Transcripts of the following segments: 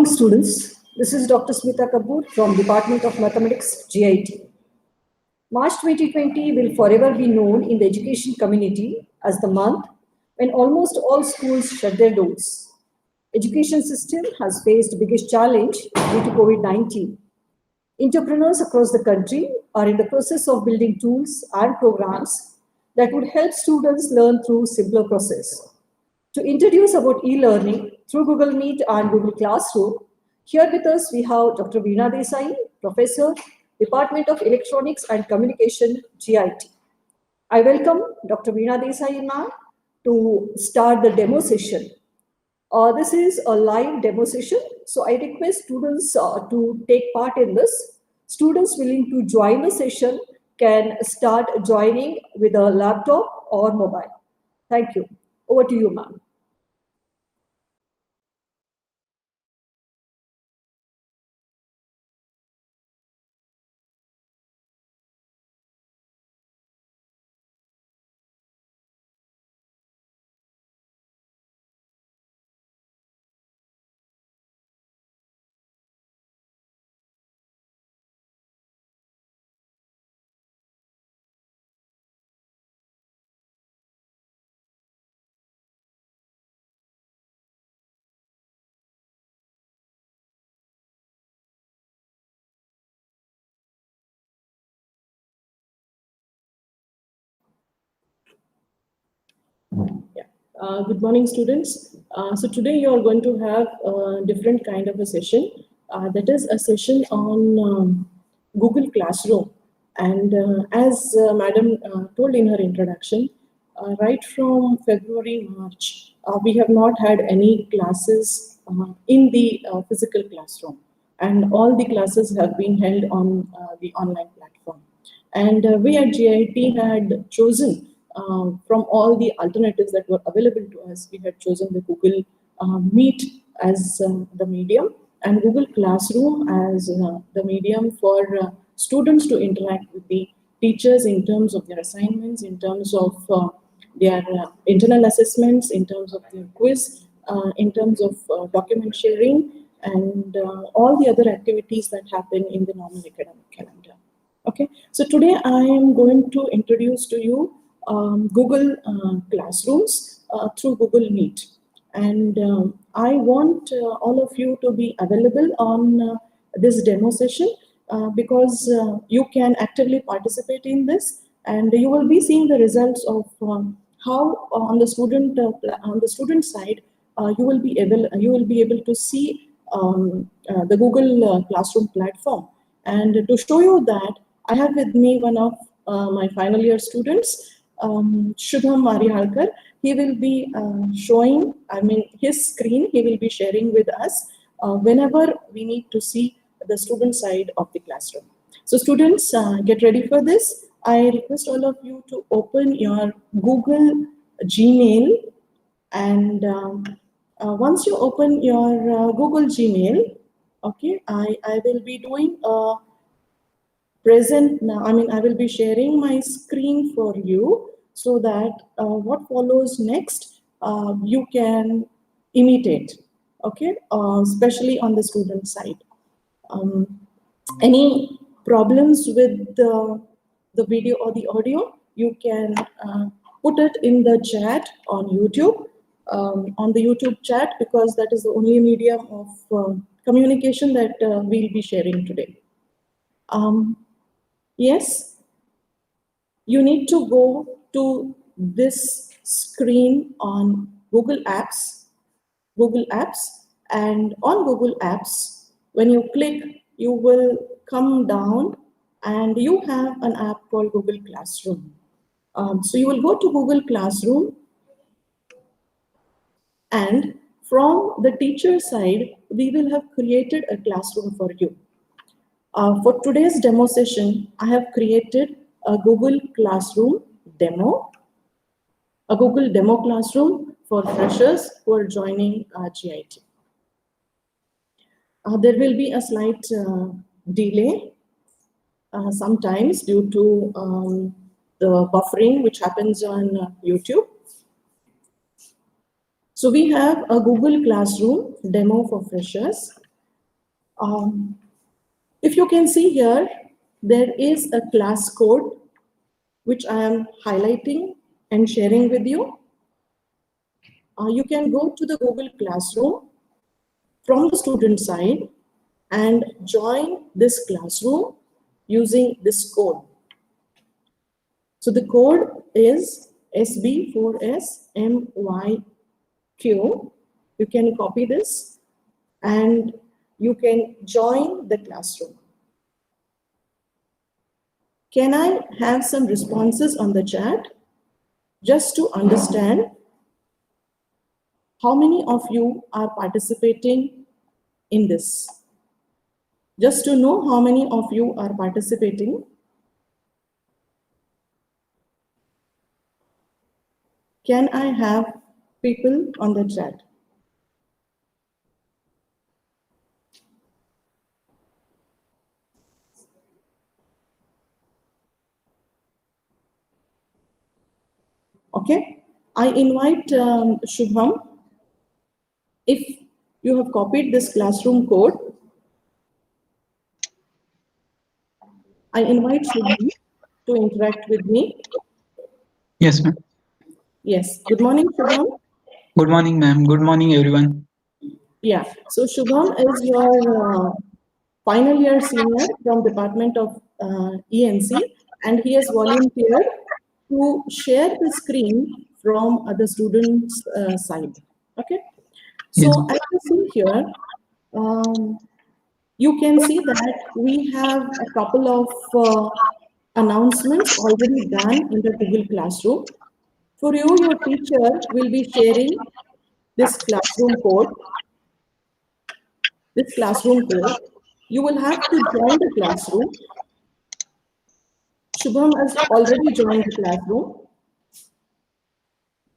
morning, students. This is Dr. Smita Kapoor from Department of Mathematics, GIT. March 2020 will forever be known in the education community as the month when almost all schools shut their doors. Education system has faced the biggest challenge due to COVID-19. Entrepreneurs across the country are in the process of building tools and programs that would help students learn through simpler process. To introduce about e-learning through Google Meet and Google Classroom, here with us we have Dr. Veena Desai, Professor, Department of Electronics and Communication, GIT. I welcome Dr. Veena Desai ma'am to start the demo session. This is a live demo session, so I request students to take part in this. Students willing to join the session can start joining with a laptop or mobile. Thank you. Over to you, ma'am. Good morning, students. So today you are going to have a different kind of a session. That is a session on Google Classroom. And as Madam told in her introduction, right from February, March, we have not had any classes in the physical classroom. And all the classes have been held on the online platform. And we at GIT had chosen from all the alternatives that were available to us, we had chosen the Google Meet as the medium and Google Classroom as the medium for students to interact with the teachers in terms of their assignments, in terms of their internal assessments, in terms of their quiz, in terms of document sharing, and all the other activities that happen in the normal academic calendar. Okay, so today I am going to introduce to you Google Classrooms through Google Meet. And I want all of you to be available on this demo session because you can actively participate in this, and you will be seeing the results of how on the student side you will be able to see the Google Classroom platform. And to show you that, I have with me one of my final year students, Shubham Marihalkar. He will be showing, his screen, he will be sharing with us whenever we need to see the student side of the classroom. So students, get ready for this. I request all of you to open your Google Gmail, and once you open your Google Gmail, okay, I will be doing a present now. I will be sharing my screen for you so that what follows next you can imitate, okay, especially on the student side. Any problems with the video or the audio, you can put it in the chat on YouTube, on the YouTube chat, because that is the only medium of communication that we'll be sharing today. Yes, you need to go to this screen on Google Apps, and on Google Apps, when you click, you will come down and you have an app called Google Classroom. So you will go to Google Classroom, and from the teacher side, we will have created a classroom for you. For today's demo session, I have created a Google Classroom demo, a Google demo classroom for freshers who are joining GIT. There will be a slight delay sometimes due to the buffering which happens on YouTube. So we have a Google Classroom demo for freshers. If you can see here, there is a class code which I am highlighting and sharing with you. You can go to the Google Classroom from the student side and join this classroom using this code. So the code is SB4SMYQ. You can copy this and you can join the classroom. Can I have some responses on the chat just to understand how many of you are participating in this? Just to know how many of you are participating. Can I have people on the chat? Okay, I invite Shubham. If you have copied this classroom code, I invite Shubham to interact with me. Yes, ma'am. Yes, good morning, Shubham. Good morning, ma'am. Good morning, everyone. Yeah, so Shubham is your final year senior from Department of ENC, and he has volunteered to share the screen from the students' side. Okay, Yes. so as you see here, um, you can see that we have a couple of announcements already done in the Google Classroom. For you, your teacher will be sharing this classroom code. You will have to join the classroom. Shubham has already joined the classroom.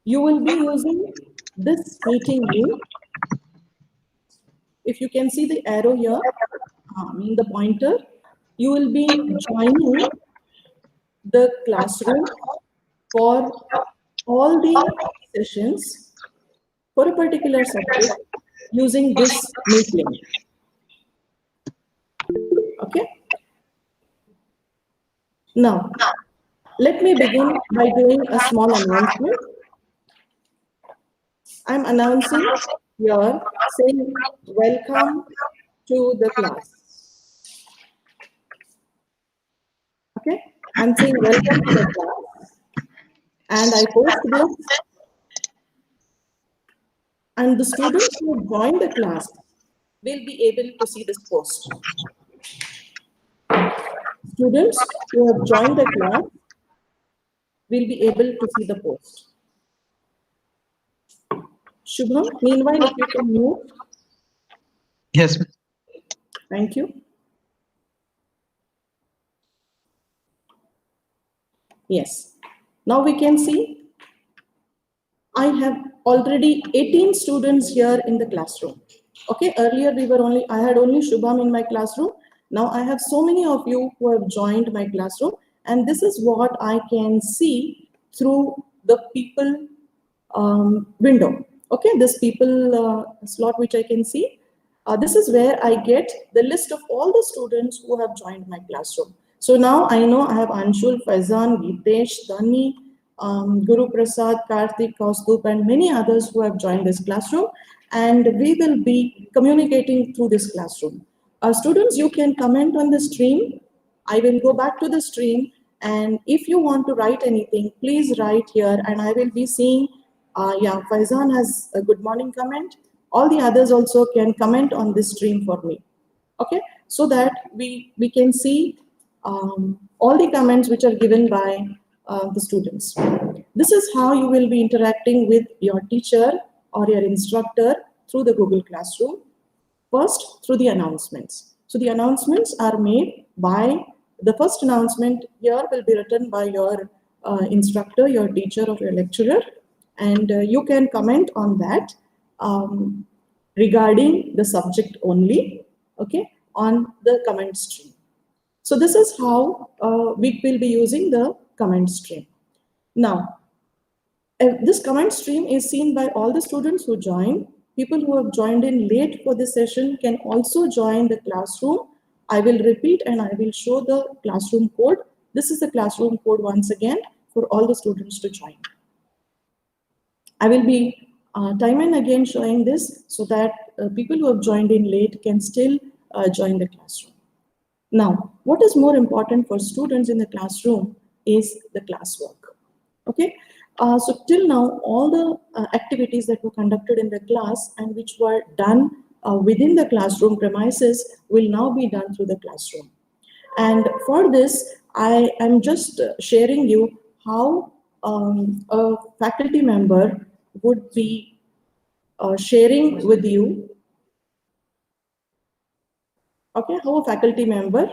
You will be using this meeting link. If you can see the arrow here, the pointer, you will be joining the classroom for all the sessions for a particular subject using this meet link. Okay. Now, let me begin by doing a small announcement. I'm announcing here saying welcome to the class. Okay, I'm saying welcome to the class, and I post this, and the students who join the class will be able to see this post. Students who have joined the class will be able to see the post. Shubham, meanwhile, if you can mute. Yes, ma'am. Thank you. Yes. Now we can see I have already 18 students here in the classroom. Okay, earlier I had only Shubham in my classroom. Now I have so many of you who have joined my classroom, and this is what I can see through the people window. Okay, this people slot which I can see. This is where I get the list of all the students who have joined my classroom. So now I know I have Anshul, Faizan, Gitesh, Dani, Guru Prasad, Karthik, Kaustup, and many others who have joined this classroom. And we will be communicating through this classroom. Students, you can comment on the stream. I will go back to the stream. And if you want to write anything, please write here. And I will be seeing, yeah, Faizan has a good morning comment. All the others also can comment on this stream for me. Okay, so that we can see all the comments which are given by the students. This is how you will be interacting with your teacher or your instructor through the Google Classroom. First, through the announcements. So the announcements are made by, the first announcement here will be written by your instructor, your teacher, or your lecturer, and you can comment on that regarding the subject only, okay, on the comment stream. So this is how we will be using the comment stream. Now, this comment stream is seen by all the students who join. people who have joined in late for this session can also join the classroom. I will repeat and I will show the classroom code. This is the classroom code once again for all the students to join. I will be time and again showing this so that people who have joined in late can still join the classroom. Now, what is more important for students in the classroom is the classwork. Okay, so till now, all the activities that were conducted in the class and which were done within the classroom premises will now be done through the classroom. And for this, I am just sharing you how a faculty member would be sharing with you, okay, how a faculty member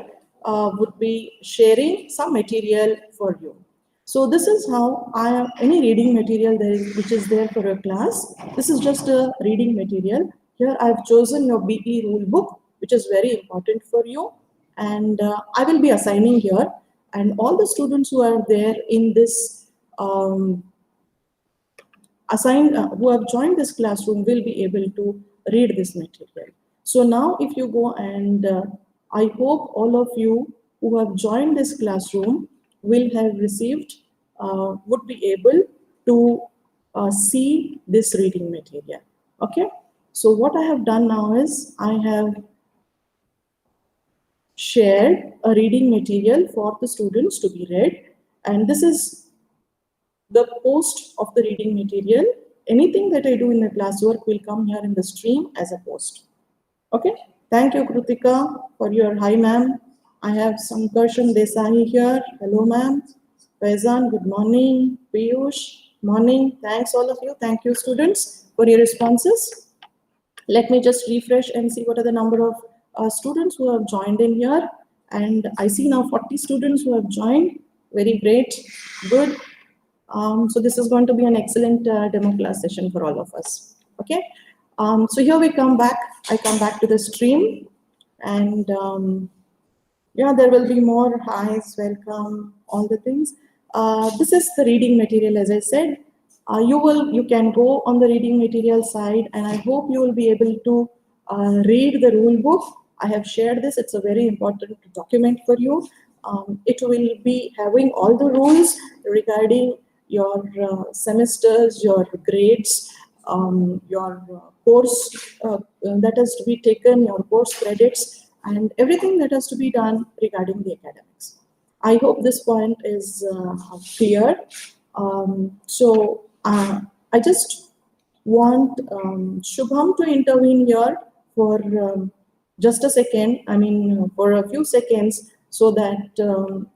would be sharing some material for you. So this is how any reading material which is there for a class. This is just a reading material. Here I've chosen your BE rule book, which is very important for you. And I will be assigning here. And all the students who are there in this who have joined this classroom will be able to read this material. So now if you go and I hope all of you who have joined this classroom will have received, would be able to see this reading material. Okay. So what I have done now is I have shared a reading material for the students to be read. And this is the post of the reading material. Anything that I do in the classwork will come here in the stream as a post. Okay. Thank you, Krutika, for your hi, ma'am. I have Sankarshan Desai here. Hello, ma'am. Faizan, good morning. Piyush, morning. Thanks, all of you. Thank you, students, for your responses. Let me just refresh and see what are the number of students who have joined in here. And I see now 40 students who have joined. Very great. Good. So this is going to be an excellent demo class session for all of us. Okay. So here we come back. I come back to the stream, and yeah, there will be more highs, welcome, all the things. This is the reading material, as I said. You can go on the reading material side, and I hope you will be able to read the rule book. I have shared this. It's a very important document for you. It will be having all the rules regarding your semesters, your grades, your course that has to be taken, your course credits, and everything that has to be done regarding the academics. I hope this point is clear. I just want Shubham to intervene here for just a second, for a few seconds, so that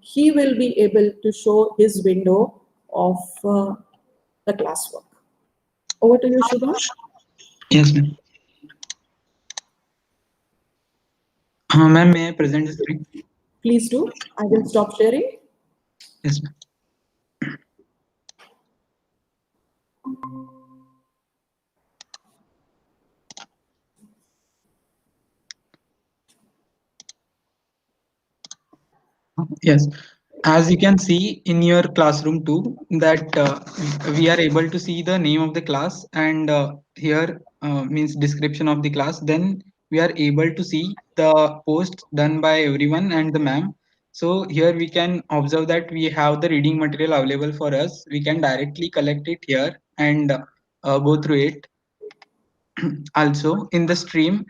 he will be able to show his window of the classwork. Over to you, Shubham. Yes, ma'am. Ma'am, may I present the screen? Please do. I will stop sharing. Yes, ma'am. Yes, as you can see in your classroom too, that we are able to see the name of the class, and here means description of the class. Then we are able to see the post done by everyone and the ma'am. So here we can observe that we have the reading material available for us. We can directly collect it here and go through it. Also in the stream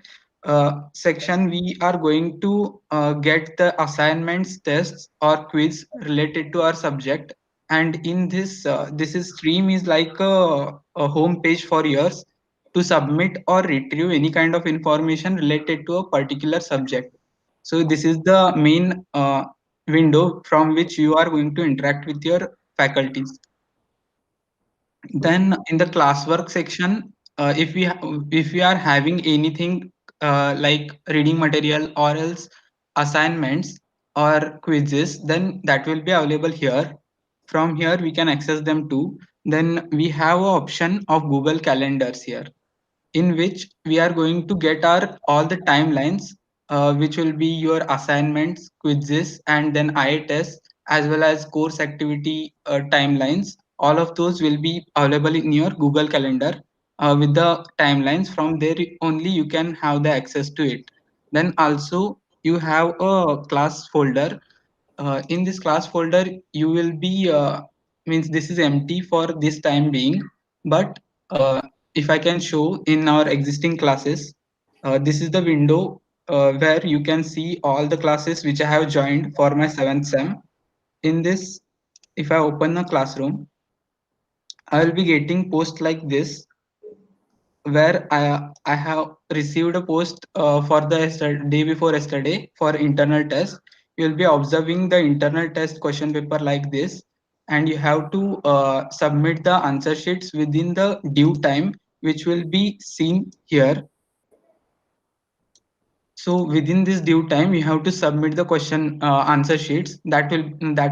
section, we are going to get the assignments, tests or quiz related to our subject. And in this is stream is like a home page for yours to submit or retrieve any kind of information related to a particular subject. So this is the main window from which you are going to interact with your faculties. Then in the classwork section, if we are having anything like reading material or else assignments or quizzes, then that will be available here. From here we can access them too. Then we have a option of Google Calendars here, in which we are going to get our all the timelines, which will be your assignments, quizzes, and then IA tests, as well as course activity timelines. All of those will be available in your Google Calendar. with the timelines. From there only you can have the access to it. Then also you have a class folder. In this class folder you will be means this is empty for this time being, but if I can show in our existing classes, this is the window where you can see all the classes which I have joined for my 7th sem. In this, if I open a classroom, I will be getting posts like this, where I have received a post for the day before yesterday for internal test. You will be observing the internal test question paper like this, and you have to submit the answer sheets within the due time, which will be seen here. So within this due time, you have to submit the question answer sheets. That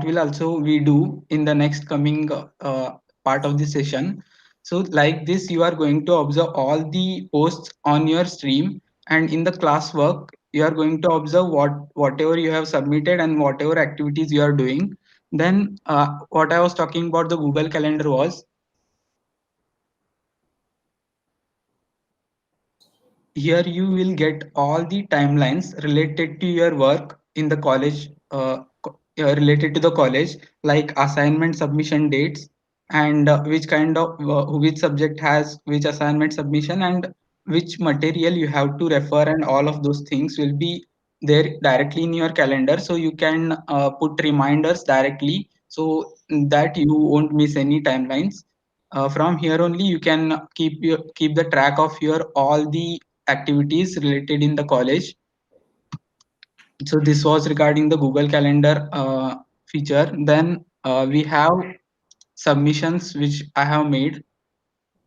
will also we do in the next coming part of the session. So like this, you are going to observe all the posts on your stream, and in the classwork, you are going to observe whatever you have submitted and whatever activities you are doing. Then what I was talking about the Google Calendar was, here you will get all the timelines related to your work in the college, related to the college, like assignment submission dates, and which kind of which subject has which assignment submission, and which material you have to refer, and all of those things will be there directly in your calendar, so you can put reminders directly, so that you won't miss any timelines. From here only you can keep the track of your all the activities related in the college. So this was regarding the Google Calendar feature. Then we have submissions which I have made.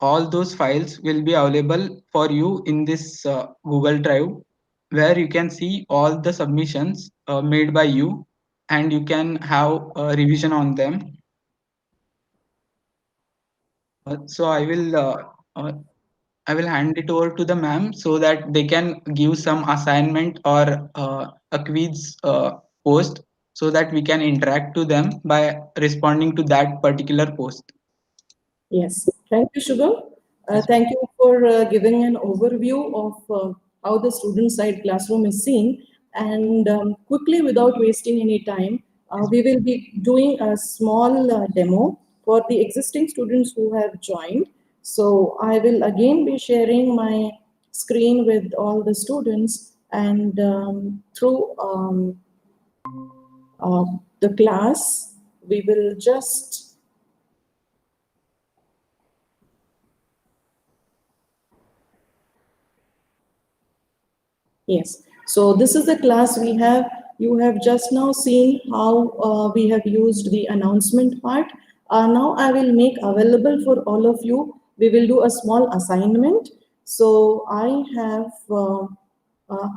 All those files will be available for you in this Google Drive, where you can see all the submissions made by you, and you can have a revision on them. So uh, I will hand it over to the ma'am so that they can give some assignment or a quiz post, so that we can interact to them by responding to that particular post. Yes, thank you, Shubham. Yes, Thank you for giving an overview of how the student side classroom is seen. And quickly, without wasting any time, we will be doing a small demo for the existing students who have joined. So I will again be sharing my screen with all the students, and through the class, we will just yes. So this is the class we have. You have just now seen how we have used the announcement part. Now I will make available for all of you. We will do a small assignment. So I have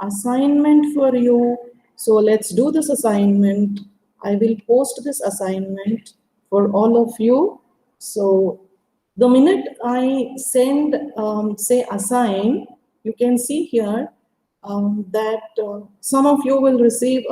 assignment for you. So let's do this assignment. I will post this assignment for all of you. So the minute I send, say assign, you can see here that some of you will receive,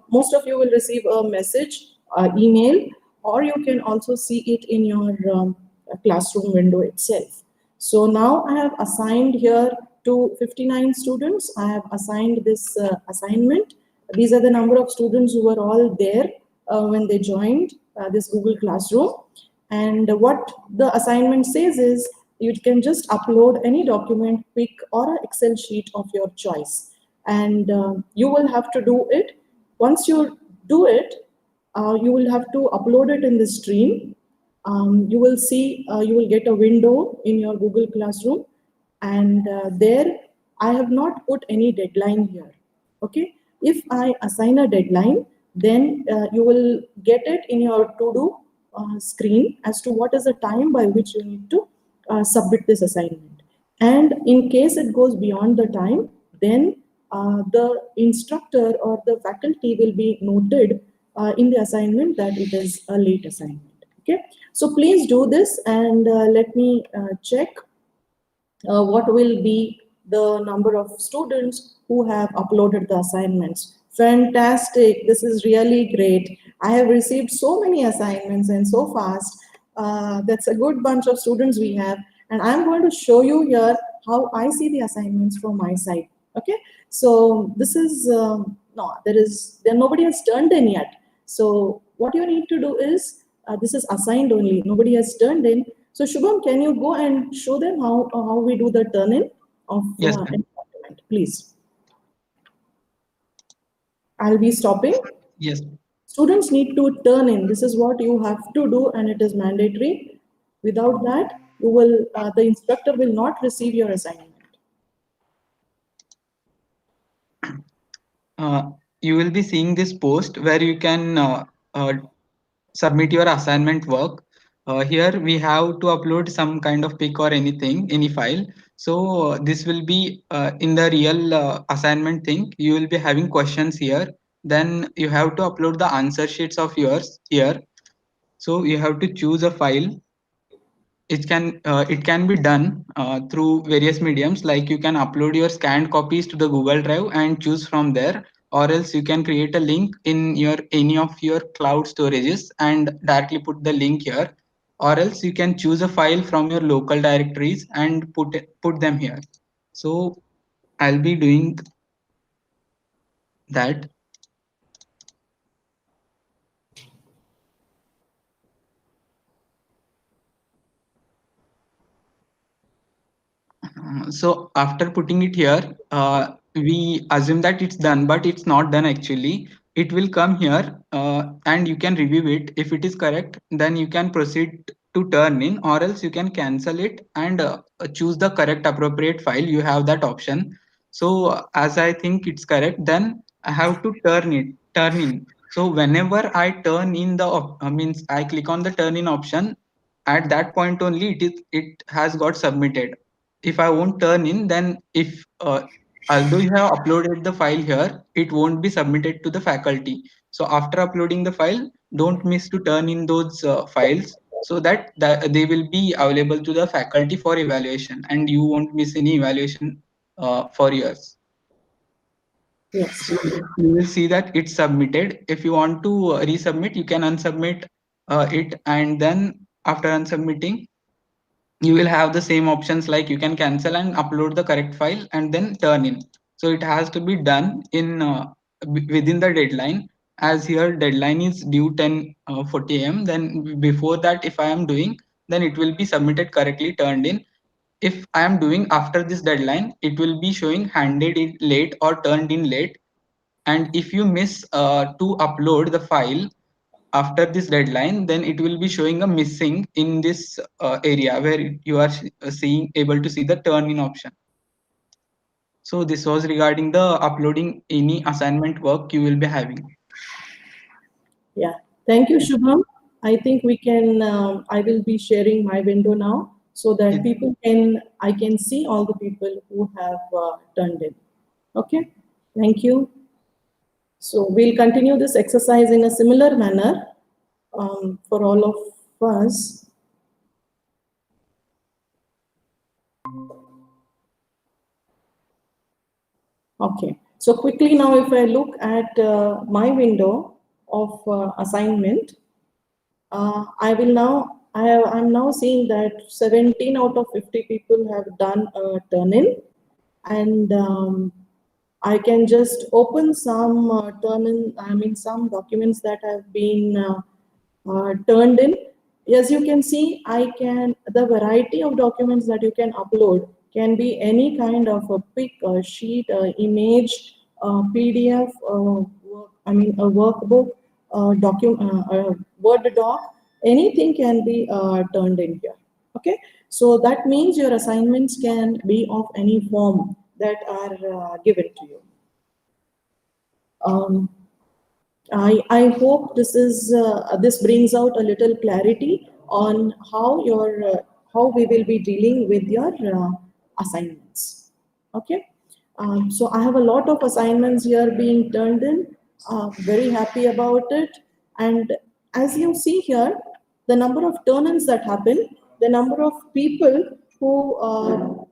most of you will receive a message, email, or you can also see it in your classroom window itself. So now I have assigned here to 59 students. I have assigned this assignment. These are the number of students who were all there when they joined this Google Classroom. And what the assignment says is you can just upload any document, pic, or an Excel sheet of your choice. And you will have to do it. Once you do it, you will have to upload it in the stream. You will see, you will get a window in your Google Classroom. And there, I have not put any deadline here. Okay. If I assign a deadline, then you will get it in your to-do screen as to what is the time by which you need to submit this assignment. And in case it goes beyond the time, then the instructor or the faculty will be noted in the assignment that it is a late assignment. Okay, so please do this, and let me check what will be the number of students who have uploaded the assignments. Fantastic, this is really great. I have received so many assignments and so fast. That's a good bunch of students we have. And I'm going to show you here how I see the assignments from my side. Okay, so this is no, nobody has turned in yet. So what you need to do is this is assigned only. Nobody has turned in. So Shubham, can you go and show them how we do the turn in of Yes, any ma'am. document, please? I'll be stopping. Yes. Students need to turn in. This is what you have to do, and it is mandatory. Without that, the instructor will not receive your assignment. You will be seeing this post where you can submit your assignment work. Here we have to upload some kind of pic or anything, any file. So this will be in the real assignment thing. You will be having questions here. Then you have to upload the answer sheets of yours here. So you have to choose a file. It can be done through various mediums, like you can upload your scanned copies to the Google Drive and choose from there, or else you can create a link in your any of your cloud storages and directly put the link here, or else you can choose a file from your local directories and put them here. So I'll be doing that. So after putting it here, we assume that it's done, but it's not done actually. It will come here and you can review it. If it is correct, then you can proceed to turn in, or else you can cancel it and choose the correct appropriate file. You have that option. So as I think it's correct, then I have to turn in. So whenever I turn in means I click on the turn in option, at that point only it has got submitted. If I won't turn in, then if although you have uploaded the file here, it won't be submitted to the faculty. So after uploading the file, don't miss to turn in those files, so that they will be available to the faculty for evaluation, and you won't miss any evaluation for yours. Yes. So you will see that it's submitted. If you want to resubmit, you can unsubmit it, and then after unsubmitting, you will have the same options, like you can cancel and upload the correct file and then turn in. So it has to be done in within the deadline. As here deadline is due 10:40 am, then before that if I am doing, then it will be submitted correctly, turned in. If I am doing after this deadline, it will be showing handed in late or turned in late. And if you miss to upload the file after this deadline, then it will be showing a missing in this area where you are seeing able to see the turn in option. So this was regarding the uploading any assignment work you will be having. Yeah. Thank you, Shubham. I think we can. I will be sharing my window now so that Yes. I can see all the people who have turned in. Okay. Thank you. So we'll continue this exercise in a similar manner for all of us. Okay. So quickly now, if I look at my window of assignment, I'm now seeing that 17 out of 50 people have done a turn-in, and I can just open some some documents that have been turned in. As you can see, the variety of documents that you can upload can be any kind of a pic, a sheet, a image, a PDF, a workbook, a Word doc, anything can be turned in here. Okay, so that means your assignments can be of any form that are given to you. Um, I hope this brings out a little clarity on how we will be dealing with your assignments. Okay, so I have a lot of assignments here being turned in. Very happy about it. And as you see here, the number of turn-ins that happen, the number of people who are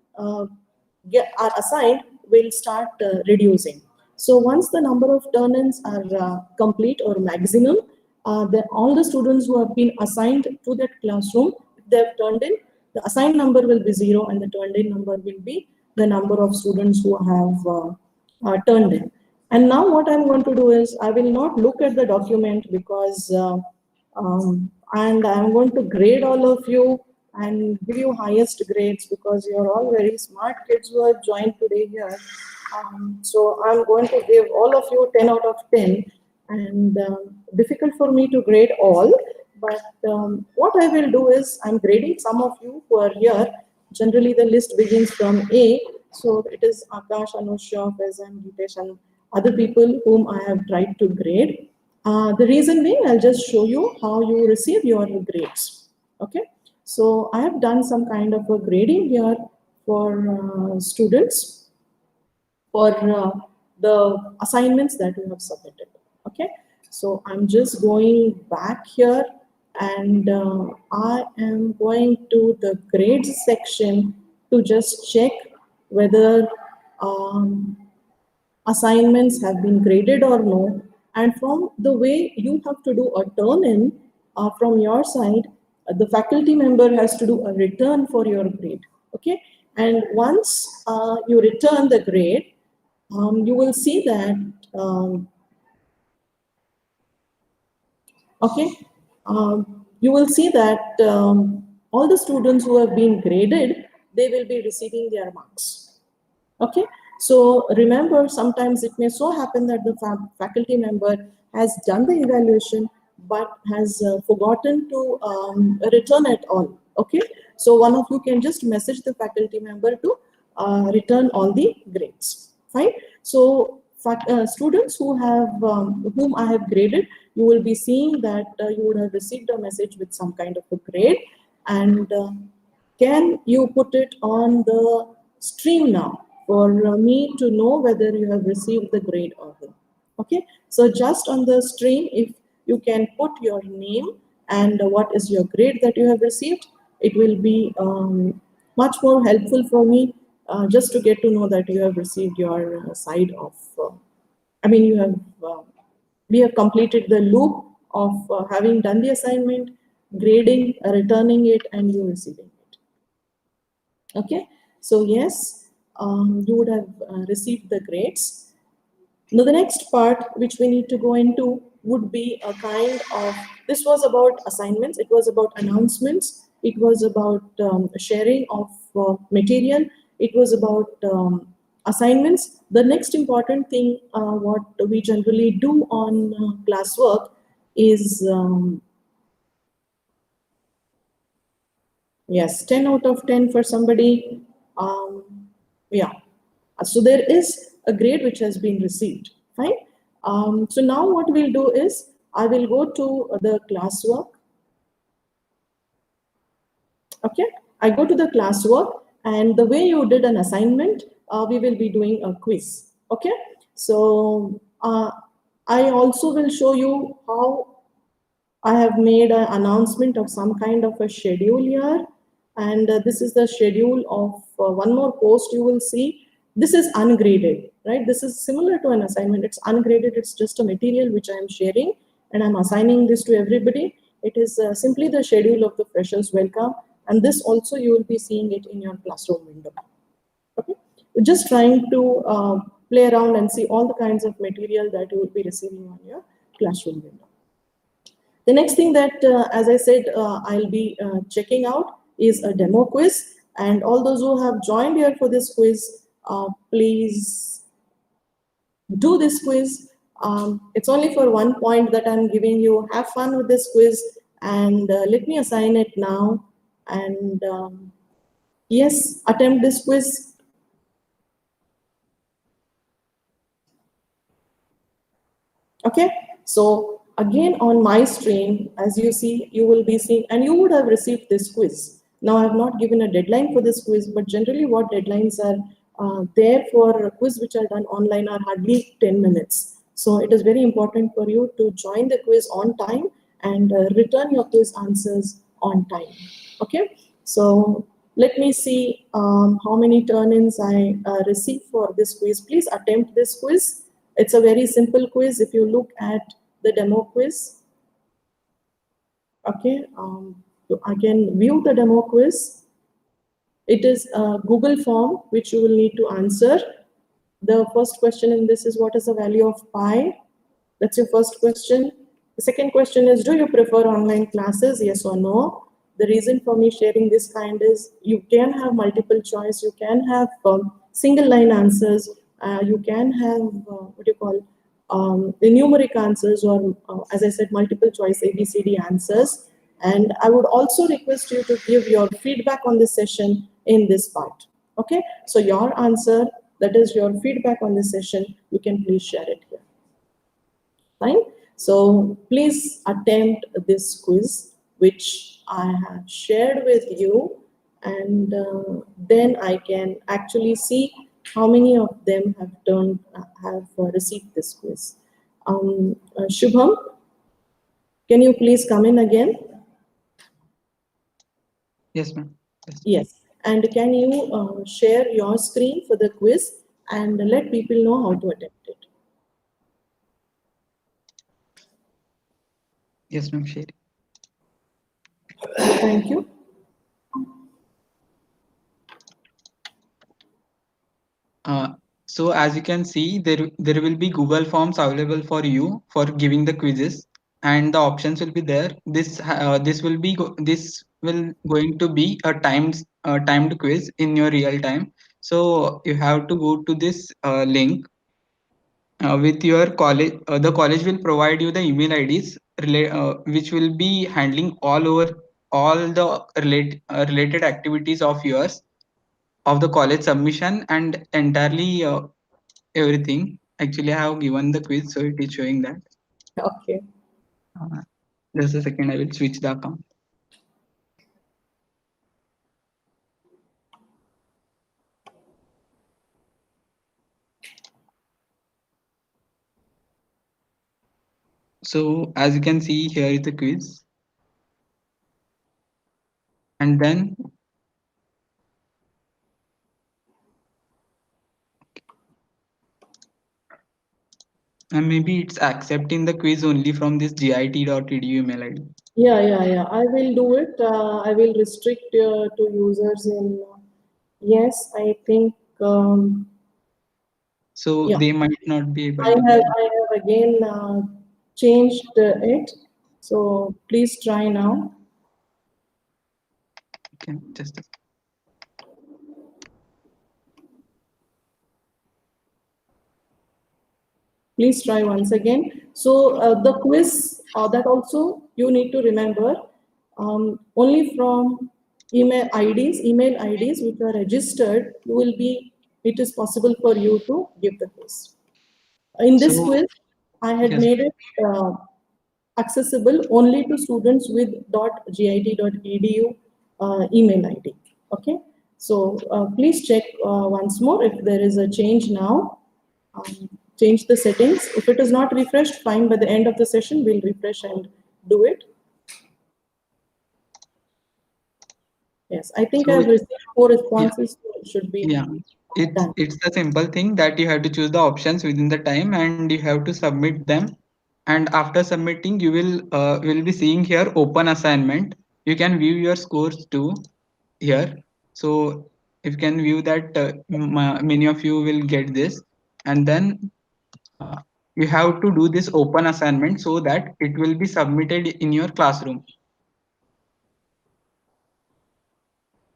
assigned will start reducing. So once the number of turn-ins are complete or maximum, all the students who have been assigned to that classroom, if they have turned in, the assigned number will be 0 and the turned in number will be the number of students who have turned in. And now what I'm going to do is I will not look at the document because and I'm going to grade all of you and give you highest grades because you're all very smart kids who have joined today here. So I'm going to give all of you 10 out of 10, and difficult for me to grade all, but what I will do is I'm grading some of you who are here. Generally the list begins from A, so it is Akash, Anusha, Faizan, Gitesh and other people whom I have tried to grade. The reason being, I'll just show you how you receive your grades. Okay, so I have done some kind of a grading here for students for the assignments that you have submitted. Okay, so I'm just going back here and I am going to the grades section to just check whether assignments have been graded or no. And from the way you have to do a turn in from your side, the faculty member has to do a return for your grade. Okay, and once you return the grade, you will see that okay, you will see that all the students who have been graded, they will be receiving their marks. Okay, so remember, sometimes it may so happen that the faculty member has done the evaluation but has forgotten to return it all. Okay, so one of you can just message the faculty member to return all the grades. Fine. So students who have whom I have graded, you will be seeing that you would have received a message with some kind of a grade, and can you put it on the stream now for me to know whether you have received the grade or not. Okay, so just on the stream, if you can put your name and what is your grade that you have received, it will be much more helpful for me just to get to know that you have received your side of I mean you have we have completed the loop of having done the assignment, grading, returning it, and you receiving it. Okay, so yes, you would have received the grades. Now the next part which we need to go into would be a kind of, this was about assignments, it was about announcements, it was about sharing of material, it was about assignments. The next important thing what we generally do on classwork is yes, 10 out of 10 for somebody. Yeah, so there is a grade which has been received. Fine. So now what we'll do is I will go to the classwork. Okay, I go to the classwork, and the way you did an assignment, we will be doing a quiz. Okay, so I also will show you how I have made an announcement of some kind of a schedule here, and this is the schedule of one more post you will see. This is ungraded, right? This is similar to an assignment. It's ungraded. It's just a material which I am sharing, and I'm assigning this to everybody. It is simply the schedule of the freshers welcome, and this also you will be seeing it in your classroom window. Okay, we're just trying to play around and see all the kinds of material that you will be receiving on your classroom window. The next thing that, as I said, I'll be checking out is a demo quiz. And all those who have joined here for this quiz, please do this quiz. It's only for one point that I'm giving you. Have fun with this quiz, and let me assign it now. And yes, attempt this quiz. Okay, so again on my stream, as you see, you will be seeing, and you would have received this quiz. Now I have not given a deadline for this quiz, but generally what deadlines are there for a quiz which are done online are hardly 10 minutes. So it is very important for you to join the quiz on time and return your quiz answers on time. Okay, so let me see how many turn-ins I received for this quiz. Please attempt this quiz. It's a very simple quiz. If you look at the demo quiz, okay, I can view the demo quiz. It is a Google form which you will need to answer. The first question in this is, what is the value of pi? That's your first question. The second question is, do you prefer online classes? Yes or no? The reason for me sharing this kind is you can have multiple choice, you can have single line answers, you can have what you call the numeric answers, or as I said, multiple choice ABCD answers. And I would also request you to give your feedback on this session in this part. Okay, so your answer, that is your feedback on this session, you can please share it here. Fine. So please attempt this quiz which I have shared with you, and then I can actually see how many of them have received this quiz. Shubham, can you please come in again? Yes, ma'am. Yes. And can you share your screen for the quiz and let people know how to attempt it? Yes, ma'am. Share. Thank you. So as you can see, there will be Google Forms available for you for giving the quizzes, and the options will be there. This will going to be a timed quiz in your real time. So you have to go to this link with your college. The college will provide you the email IDs which will be handling all the related activities of yours of the college submission and entirely everything. Actually, I have given the quiz, so it is showing that. Okay. Uh, just a second, I will switch the account. So as you can see, here is the quiz. And then maybe it's accepting the quiz only from this git.edu email ID. Yeah. I will do it. I will restrict to users in. Yes, I think. So Yeah, they might not be able I to have. get. I have again changed it. So please try now. Okay, just a Please try once again. So the quiz that also you need to remember only from email IDs which are registered, you will be. It is possible for you to give the quiz. In this So quiz, I had yes. made it accessible only to students with .git.edu email ID. Okay, so please check once more if there is a change now. Change the settings. If it is not refreshed, fine. By the end of the session, we'll refresh and do it. Yes, I think So I've received 4 yeah, responses. So it should be yeah. It's done. it's the simple thing that you have to choose the options within the time and you have to submit them. And after submitting, you will be seeing here open assignment. You can view your scores too here. So if you can view that, many of you will get this, and then uh, you have to do this open assignment so that it will be submitted in your classroom.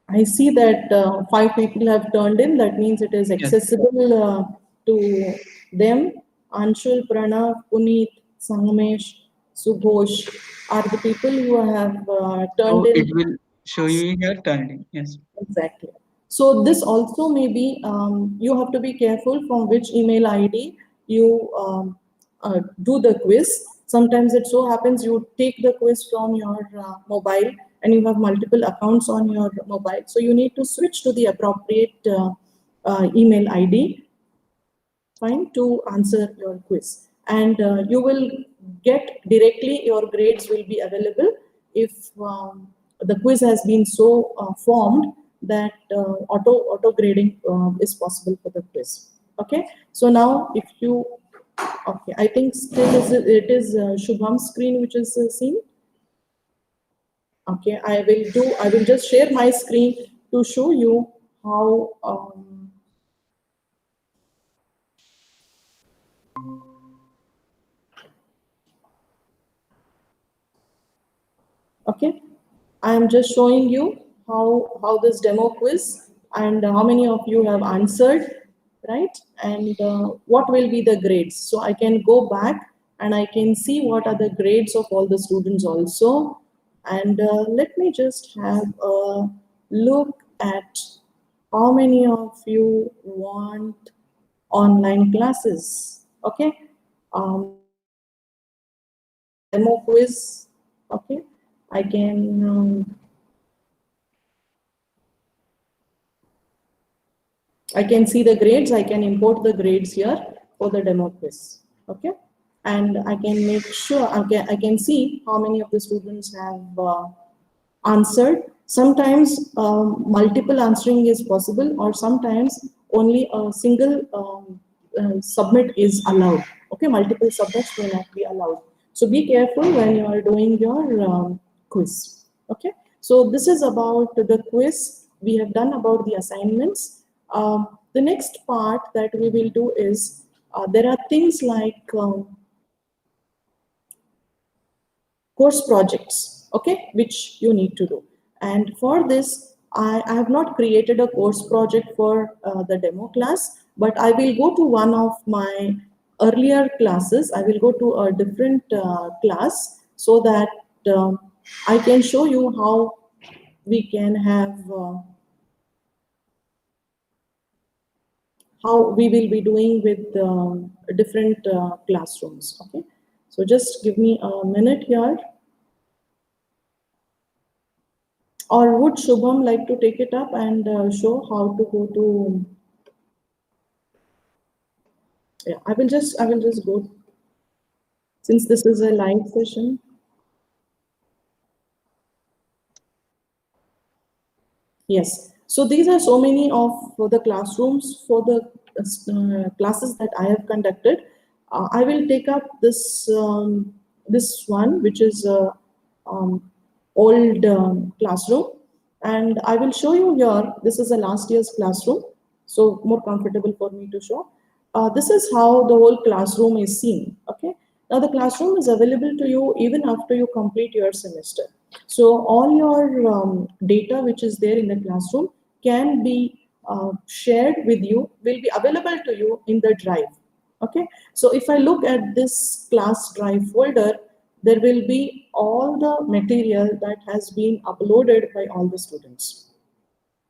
I see that 5 people have turned in. That means it is Yes. accessible to them. Anshul, Pranav, Puneet, Sangamesh, Subhosh are the people who have turned So it in. will show you here turning. Yes. Exactly. So this also may be, you have to be careful from which email ID you do the quiz. Sometimes it so happens you take the quiz from your mobile and you have multiple accounts on your mobile. So you need to switch to the appropriate email ID, fine, to answer your quiz. And you will get directly, your grades will be available if the quiz has been so formed that auto grading is possible for the quiz. Okay, so now if you, okay, I think still it is Shubham's screen which is seen. Okay, I will just share my screen to show you how okay, I am just showing you how this demo quiz and how many of you have answered, right? And what will be the grades. So I can go back and I can see what are the grades of all the students also. And let me just have a look at how many of you want online classes. Okay. Demo quiz. Okay. I can see the grades. I can import the grades here for the demo quiz. Okay, and I can make sure I can see how many of the students have answered. Sometimes multiple answering is possible, or sometimes only a single submit is allowed. Okay, multiple submits may not be allowed. So be careful when you are doing your quiz. Okay, so this is about the quiz. We have done about the assignments. The next part that we will do is there are things like course projects, okay, which you need to do. And for this, I have not created a course project for the demo class, but I will go to one of my earlier classes. I will go to a different class so that I can show you how we can have how we will be doing with different classrooms. Okay, so just give me a minute here. Or would Shubham like to take it up and show how to go to? Yeah, I will just go, since this is a live session. Yes. So these are so many of the classrooms for the classes that I have conducted. I will take up this one, which is a old classroom, and I will show you here. This is a last year's classroom, so more comfortable for me to show. This is how the whole classroom is seen. Okay. Now the classroom is available to you even after you complete your semester. So all your data which is there in the classroom can be shared with you, will be available to you in the drive. Okay. So if I look at this class drive folder, there will be all the material that has been uploaded by all the students.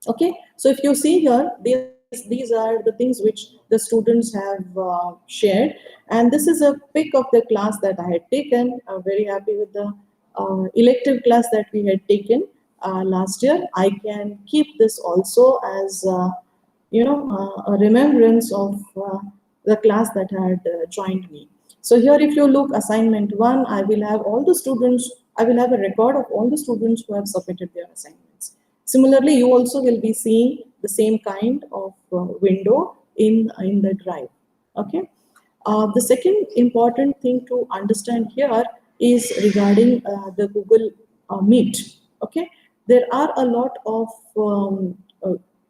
Okay, so if you see here, these are the things which the students have shared, and this is a pic of the class that I had taken. I'm very happy with the elective class that we had taken last year. I can keep this also as a remembrance of the class that had joined me. So here, if you look, assignment 1, I will have all the students. I will have a record of all the students who have submitted their assignments. Similarly, you also will be seeing the same kind of window in the drive. Okay. The second important thing to understand here is regarding the Google Meet. Okay, there are a lot of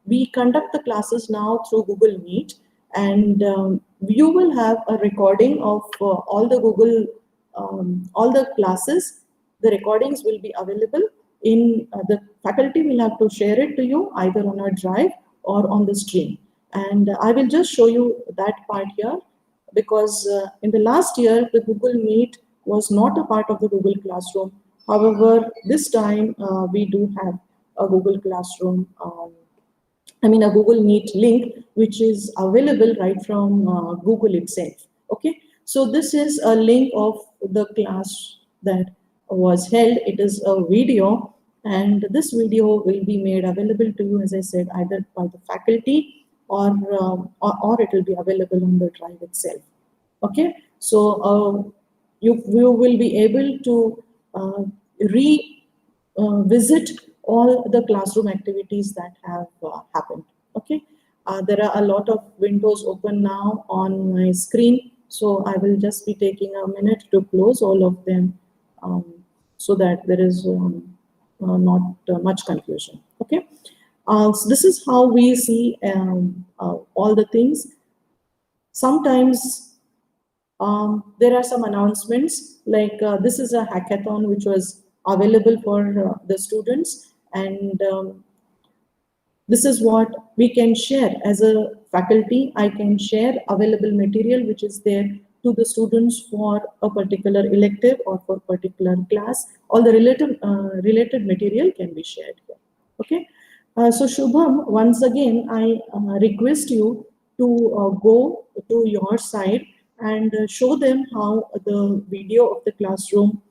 we conduct the classes now through Google Meet, and you will have a recording of all the Google all the classes. The recordings will be available in the faculty will have to share it to you either on a drive or on the stream, and I will just show you that part here, because in the last year the Google Meet was not a part of the Google Classroom. However, this time we do have a Google Classroom a Google Meet link, which is available right from Google itself. Okay, so this is a link of the class that was held. It is a video, and this video will be made available to you, as I said, either by the faculty or it will be available on the drive itself. Okay, so you will be able to visit all the classroom activities that have happened. Okay, there are a lot of windows open now on my screen, so I will just be taking a minute to close all of them so that there is not much confusion. Okay. So this is how we see all the things. Sometimes there are some announcements like this is a hackathon which was available for the students, and this is what we can share as a faculty. I can share available material which is there to the students for a particular elective or for particular class. All the related material can be shared here. Okay. So Shubham, once again I request you to go to your side and show them how the video of the classroom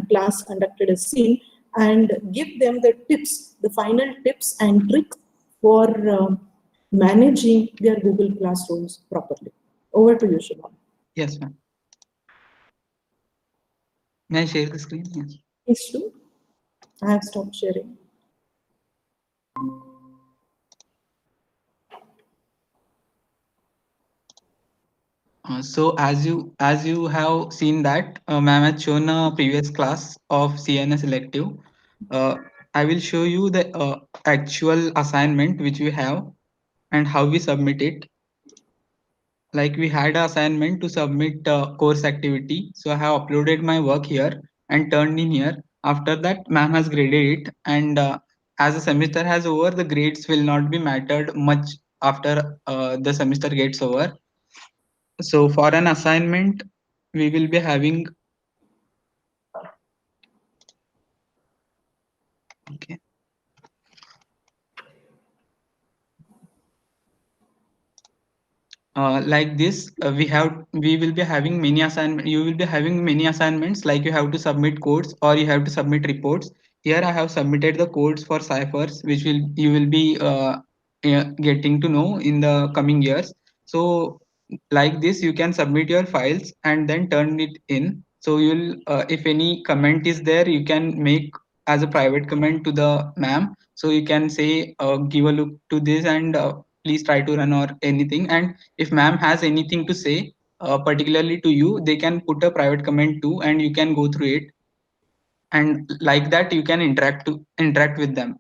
class conducted is seen, and give them the tips, the final tips and tricks for managing their Google Classrooms properly. Over to you, Shubham. Yes, ma'am. May I share the screen? Yes. Please do. I have stopped sharing. So as you have seen that ma'am has shown a previous class of CNS elective. Uh, I will show you the actual assignment which we have and how we submit it. Like we had an assignment to submit course activity, so I have uploaded my work here and turned in here. After that, ma'am has graded it, and as the semester has over, the grades will not be mattered much after the semester gets over. So for an assignment, we will be having, okay, like this. We will be having many assignment. You will be having many assignments. Like you have to submit codes or you have to submit reports. Here I have submitted the codes for ciphers, which will you will be getting to know in the coming years. So like this, you can submit your files and then turn it in. So you'll if any comment is there, you can make as a private comment to the ma'am. So you can say give a look to this and please try to run or anything. And if ma'am has anything to say particularly to you, they can put a private comment too and you can go through it, and like that you can interact with them.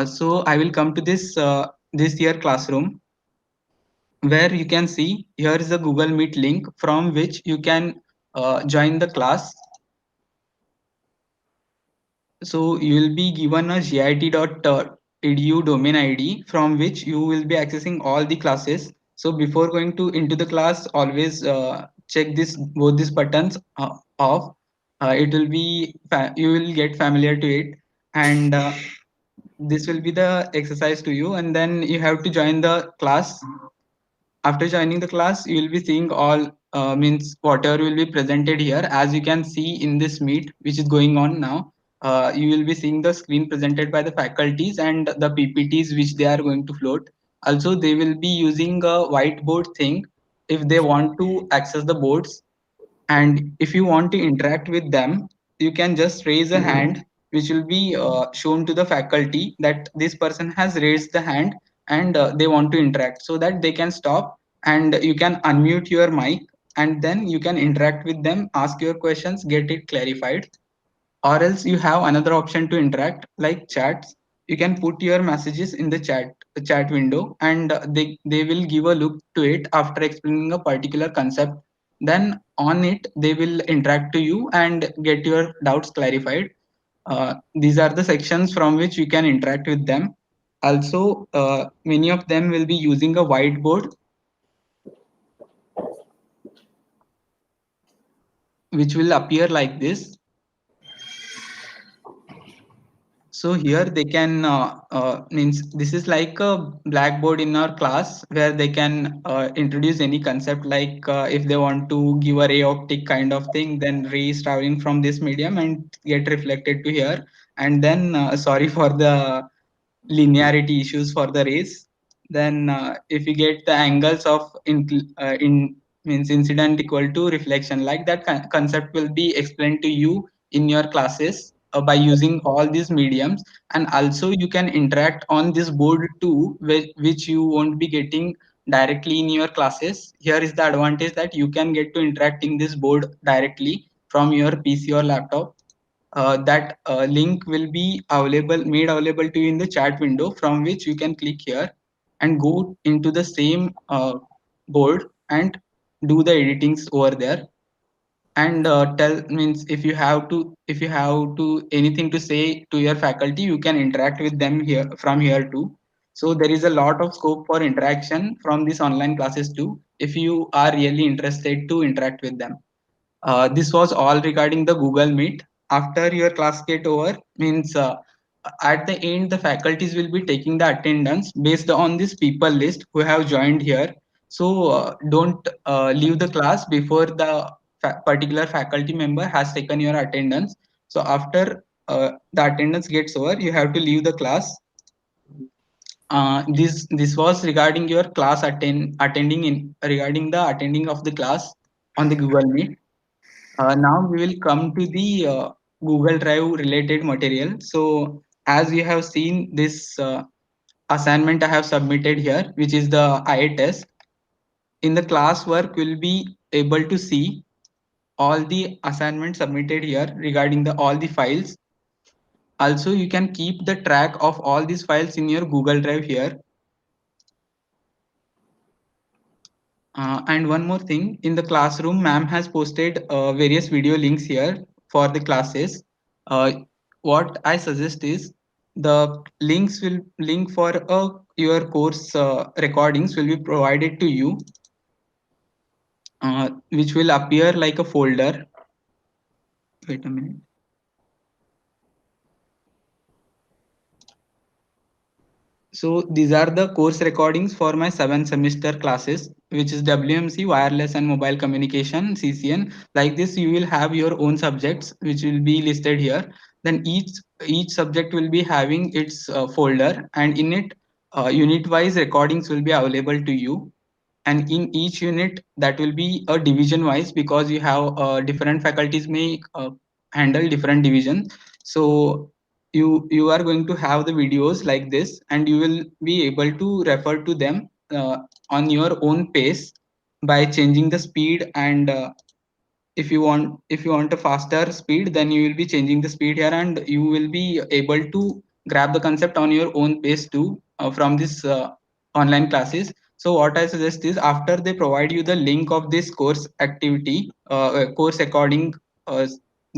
So I will come to this year classroom, where you can see here is a Google Meet link from which you can join the class. So you will be given a git.edu domain ID from which you will be accessing all the classes. So before going to into the class, always check this both these buttons off. It will be you will get familiar to it, and this will be the exercise to you. And then you have to join the class. After joining the class, you will be seeing all means whatever will be presented here. As you can see in this meet which is going on now, you will be seeing the screen presented by the faculties and the PPTs which they are going to float. Also they will be using a whiteboard thing if they want to access the boards. And if you want to interact with them, you can just raise a hand, which will be shown to the faculty that this person has raised the hand and they want to interact, so that they can stop and you can unmute your mic, and then you can interact with them, ask your questions, get it clarified. Or else you have another option to interact like chats. You can put your messages in the chat window, and they will give a look to it after explaining a particular concept. Then on it they will interact to you and get your doubts clarified. These are the sections from which you can interact with them. Also many of them will be using a whiteboard which will appear like this. So here they can means this is like a blackboard in our class where they can introduce any concept, like if they want to give a ray optic kind of thing, then rays traveling from this medium and get reflected to here. And then sorry for the linearity issues for the rays. Then if you get the angles of in means incident equal to reflection, like that concept will be explained to you in your classes by using all these mediums. And also you can interact on this board too, which you won't be getting directly in your classes. Here is the advantage that you can get to interact in this board directly from your PC or laptop. that link will be made available to you in the chat window, from which you can click here and go into the same board and do the editings over there. And tell means if you have to anything to say to your faculty, you can interact with them here from here too. So there is a lot of scope for interaction from these online classes too, if you are really interested to interact with them. This was all regarding the Google Meet. After your class get over, means at the end the faculties will be taking the attendance based on this people list who have joined here. So don't leave the class before the particular faculty member has taken your attendance. So after the attendance gets over, you have to leave the class. This was regarding your class attending in regarding the attending of the class on the Google Meet. Now we will come to the Google Drive related material. So as you have seen this assignment I have submitted here, which is the IA test. In the classwork, we'll be able to see all the assignments submitted here regarding the all the files. Also, you can keep the track of all these files in your Google Drive here. And one more thing, in the classroom, ma'am has posted various video links here for the classes. Uh, what I suggest is the link for your course recordings will be provided to you, which will appear like a folder. Wait a minute. So these are the course recordings for my 7th semester classes, which is WMC, Wireless and Mobile Communication, CCN. Like this, you will have your own subjects, which will be listed here. Then each subject will be having its folder, and in it, unit-wise recordings will be available to you. And in each unit, that will be a division wise, because you have different faculties may handle different divisions. So you are going to have the videos like this, and you will be able to refer to them on your own pace by changing the speed. And if you want a faster speed, then you will be changing the speed here, and you will be able to grab the concept on your own pace too, from this online classes. So what I suggest is, after they provide you the link of this course activity, course recording uh,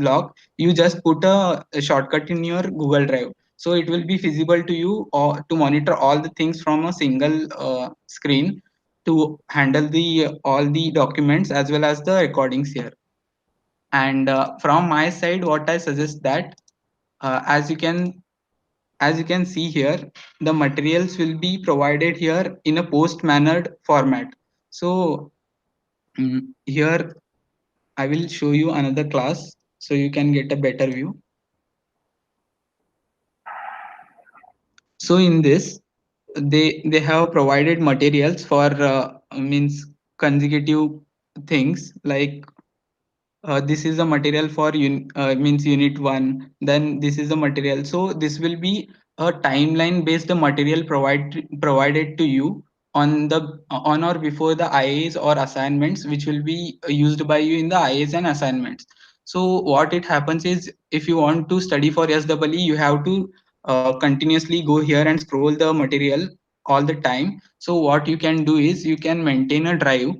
log, you just put a shortcut in your Google Drive, so it will be feasible to you or to monitor all the things from a single screen, to handle the all the documents as well as the recordings here. And from my side, what I suggest that, uh, as you can as you can see here, the materials will be provided here in a post mannered format. So here I will show you another class so you can get a better view. So in this, they have provided materials for means consecutive things, like this is the material for means unit 1, then this is the material. So this will be a timeline based material provided to you on or before the IAs or assignments, which will be used by you in the IAs and assignments. So what it happens is, if you want to study for SEE, you have to continuously go here and scroll the material all the time. So what you can do is, you can maintain a drive.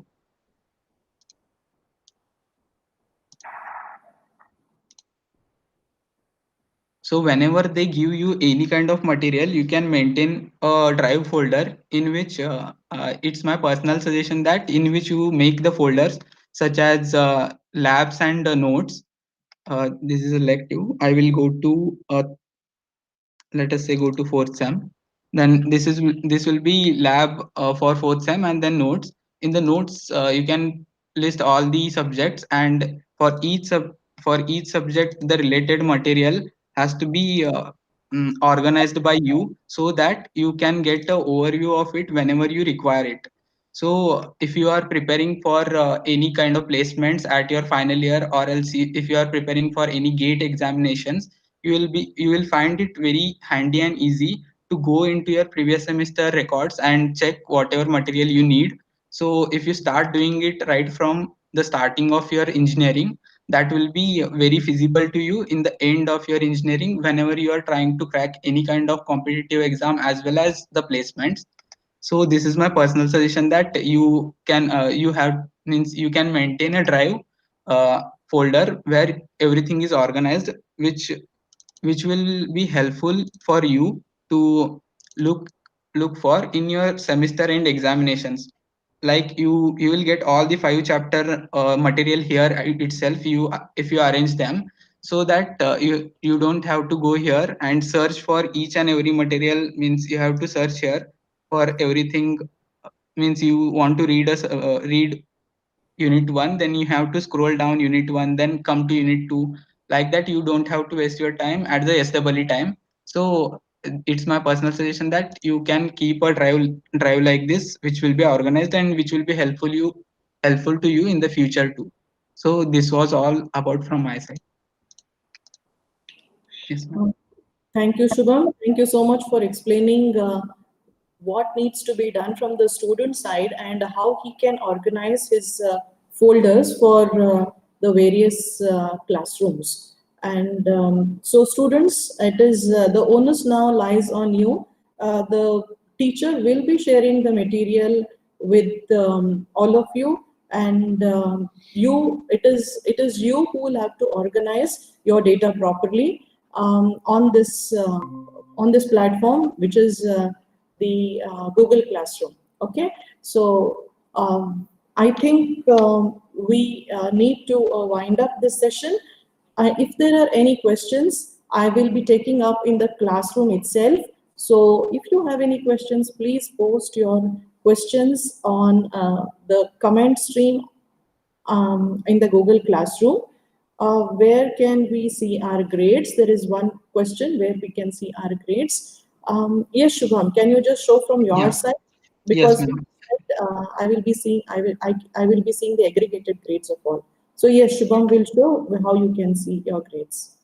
So whenever they give you any kind of material, you can maintain a drive folder in which it's my personal suggestion that in which you make the folders such as labs and notes. This is elective. I will go to let us say go to fourth sem. Then this will be lab for fourth sem, and then notes. In the notes, you can list all the subjects, and for each subject the related material has to be organized by you, so that you can get a overview of it whenever you require it. So if you are preparing for any kind of placements at your final year, or else if you are preparing for any gate examinations, you will find it very handy and easy to go into your previous semester records and check whatever material you need. So if you start doing it right from the starting of your engineering, that will be very feasible to you in the end of your engineering whenever you are trying to crack any kind of competitive exam as well as the placements. So this is my personal suggestion, that you can you have means you can maintain a drive folder where everything is organized, which will be helpful for you to look for in your semester end examinations. Like you will get all the 5 chapter material here itself, you if you arrange them, so that you don't have to go here and search for each and every material. Means you have to search here for everything. Means you want to read unit 1, then you have to scroll down unit 1, then come to unit 2. Like that, you don't have to waste your time at the SWE time. So it's my personal suggestion that you can keep a drive like this, which will be organized and which will be helpful to you in the future too. So this was all about from my side. Yes, ma'am. Thank you, Shubham. Thank you so much for explaining what needs to be done from the student side and how he can organize his folders for the various classrooms. And so, students, it is the onus now lies on you. The teacher will be sharing the material with all of you, and it is you who will have to organize your data properly on this platform, which is the Google Classroom. Okay, so I think we need to wind up this session. If there are any questions, I will be taking up in the classroom itself. So if you have any questions, please post your questions on the comment stream in the Google Classroom. Where can we see our grades? There is one question where we can see our grades. Yes, Shubham, can you just show from your Yeah. side? Yes, Because ma'am. I will be seeing, I will be seeing the aggregated grades of all. So yes, Shubham will show how you can see your grades.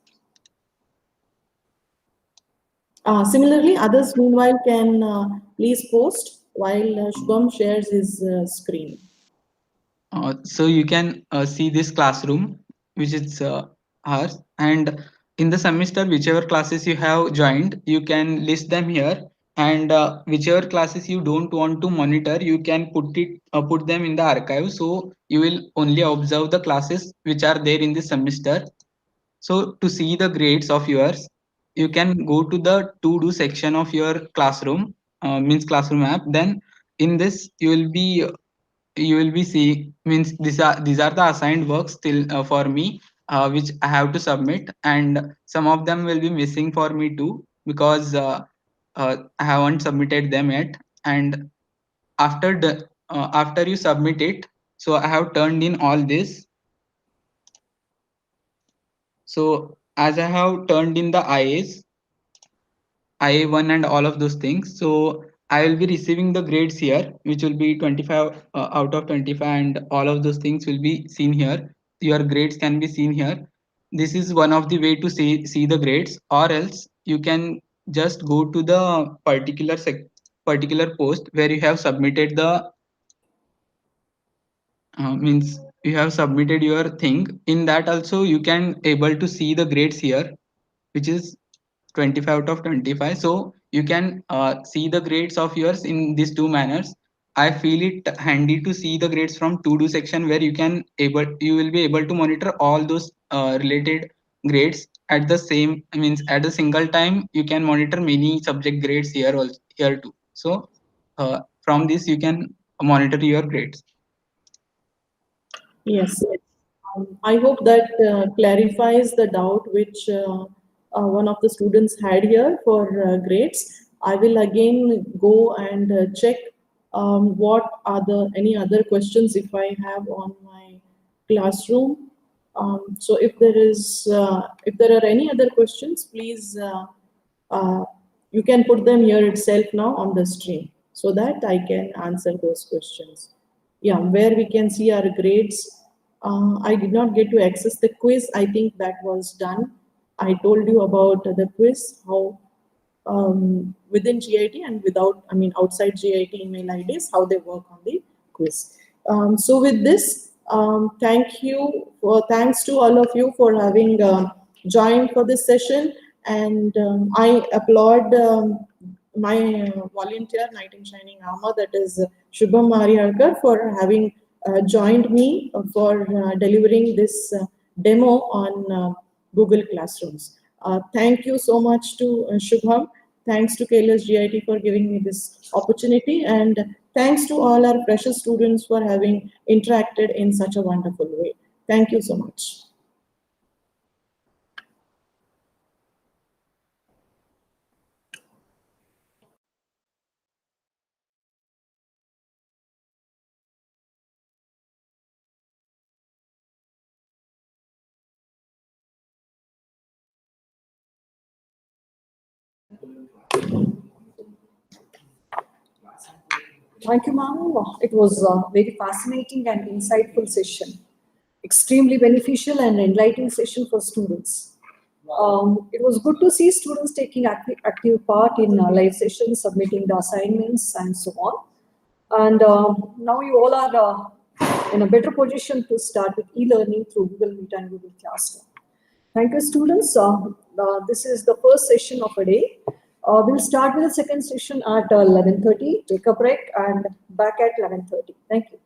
Similarly, others meanwhile can please post while Shubham shares his screen. So you can see this classroom, which is ours, and in the semester, whichever classes you have joined, you can list them here. And whichever classes you don't want to monitor, you can put them in the archive. So you will only observe the classes which are there in this semester. So to see the grades of yours, you can go to the to do section of your classroom, means classroom app. Then in this you will be seeing, means these are the assigned works still for me, which I have to submit, and some of them will be missing for me too, because I haven't submitted them yet. And after you submit it, so I have turned in all this. So as I have turned in the IA1 and all of those things. So I will be receiving the grades here, which will be 25 out of 25, and all of those things will be seen here. Your grades can be seen here. This is one of the way to see the grades, or else you can just go to the particular post where you have submitted the means you have submitted your thing. In that also you can able to see the grades here, which is 25 out of 25. So you can see the grades of yours in these two manners. I feel it handy to see the grades from to do section, where you will be able to monitor all those related grades at the same, means at a single time you can monitor many subject grades here also, here too. So from this you can monitor your grades. Yes. I hope that clarifies the doubt which one of the students had here for grades. I will again go and check what are the any other questions if I have on my classroom. So if there are any other questions, please uh, you can put them here itself now on the stream so that I can answer those questions. Yeah, where we can see our grades. I did not get to access the quiz. I think that was done. I told you about the quiz, how within GIT and without, I mean, outside GIT email IDs, how they work on the quiz. So with this, Thanks to all of you for having joined for this session, and I applaud my volunteer, Knight in Shining Armor, that is Shubham Mariharkar, for having joined me for delivering this demo on Google Classrooms. Thank you so much to Shubham. Thanks to KLS GIT for giving me this opportunity, and thanks to all our precious students for having interacted in such a wonderful way. Thank you so much. Thank you, ma'am. It was a very fascinating and insightful session. Extremely beneficial and enlightening session for students. It was good to see students taking active part in live sessions, submitting the assignments, and so on. And now you all are in a better position to start with e-learning through Google Meet and Google Classroom. Thank you, students. This is the first session of a day. We'll start with the second session at 11:30. Take a break and back at 11:30. Thank you.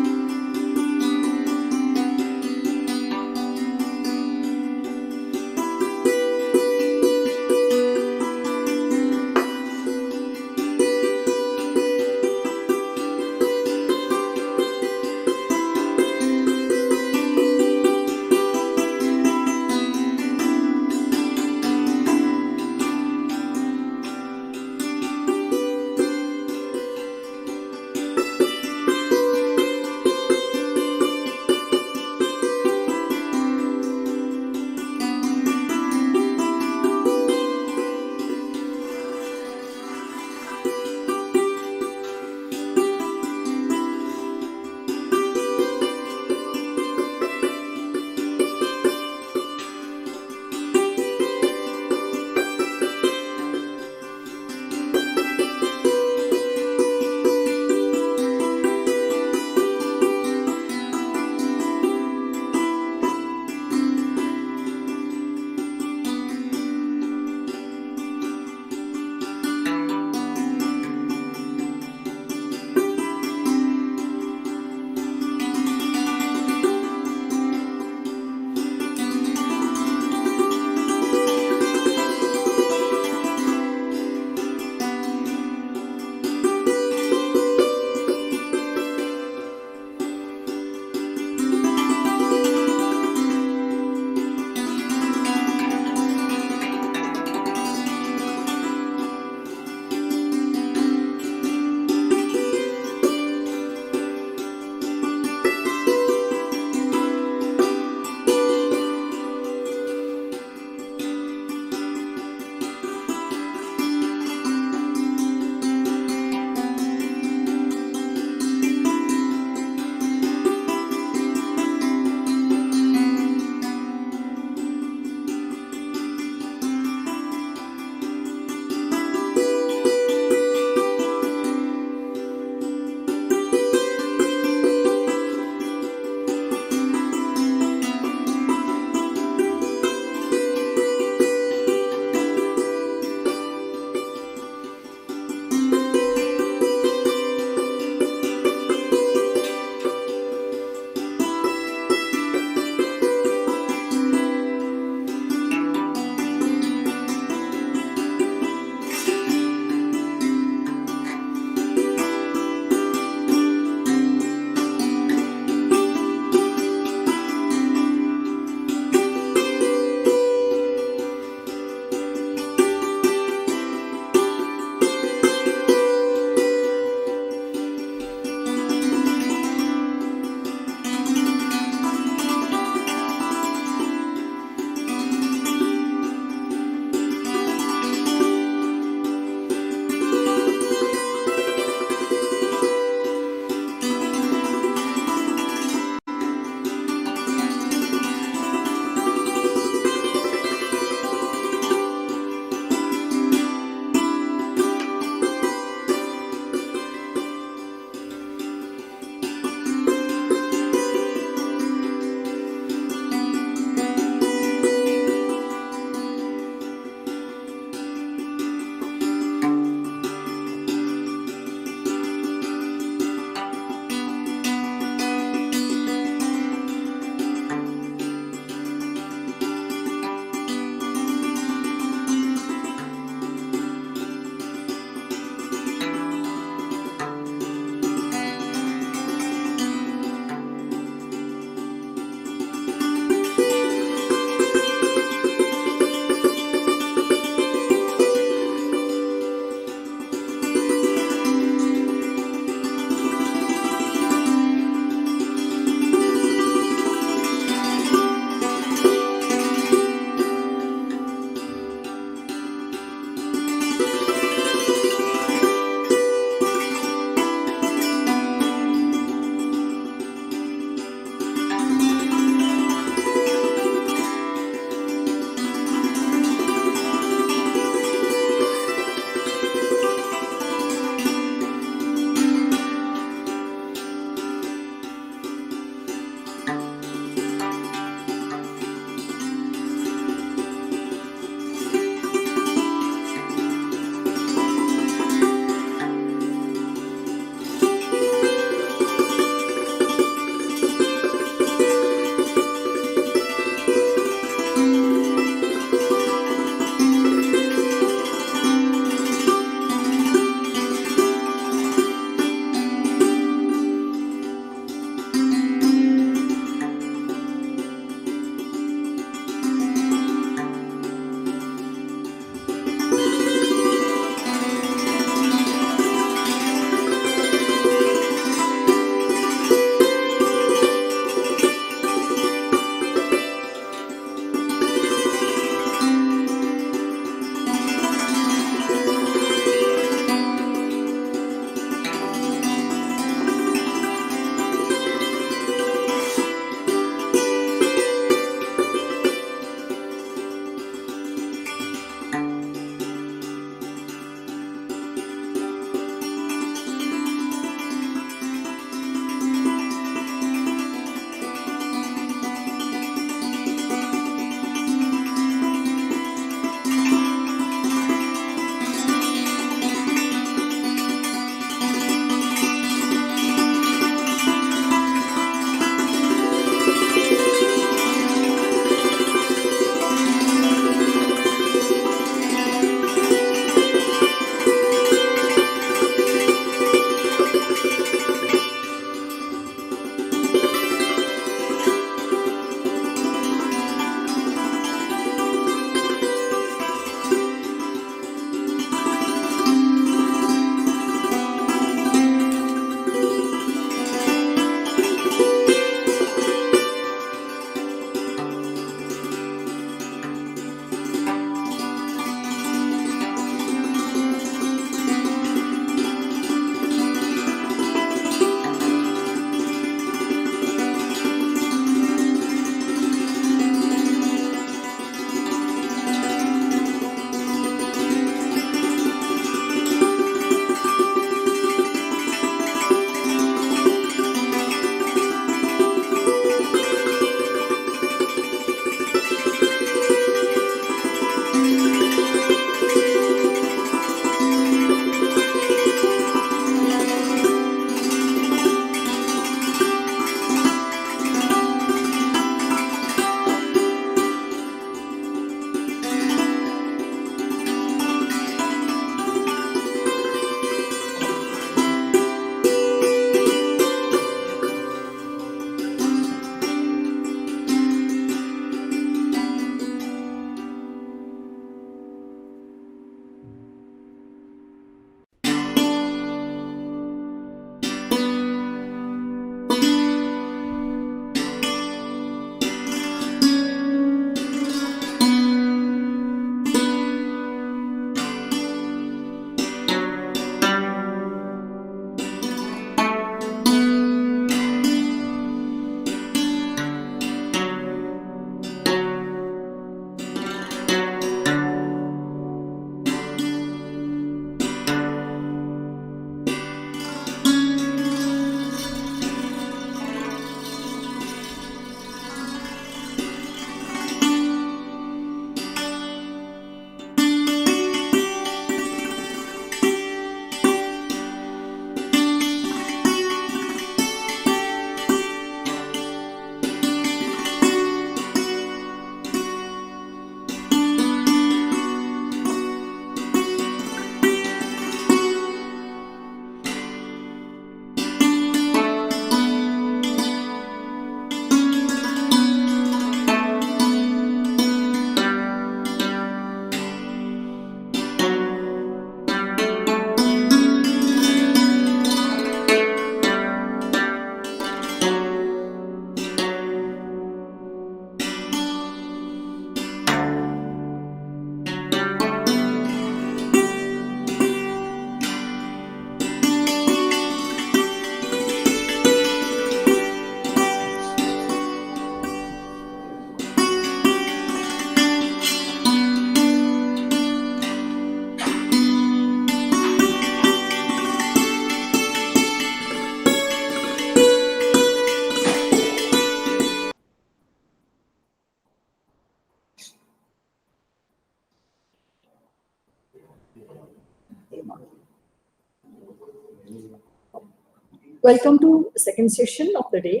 Welcome to the second session of the day.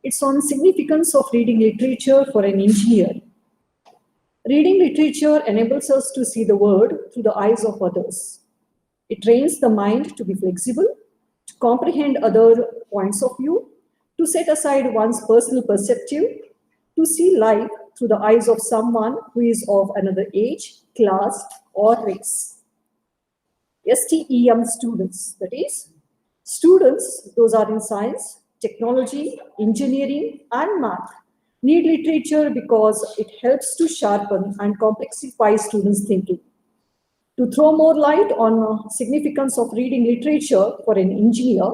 It's on significance of reading literature for an engineer. Reading literature enables us to see the world through the eyes of others. It trains the mind to be flexible, to comprehend other points of view, to set aside one's personal perspective, to see life through the eyes of someone who is of another age, class, or race. STEM students, that is, students, those are in science, technology, engineering, and math, need literature because it helps to sharpen and complexify students' thinking. To throw more light on significance of reading literature for an engineer,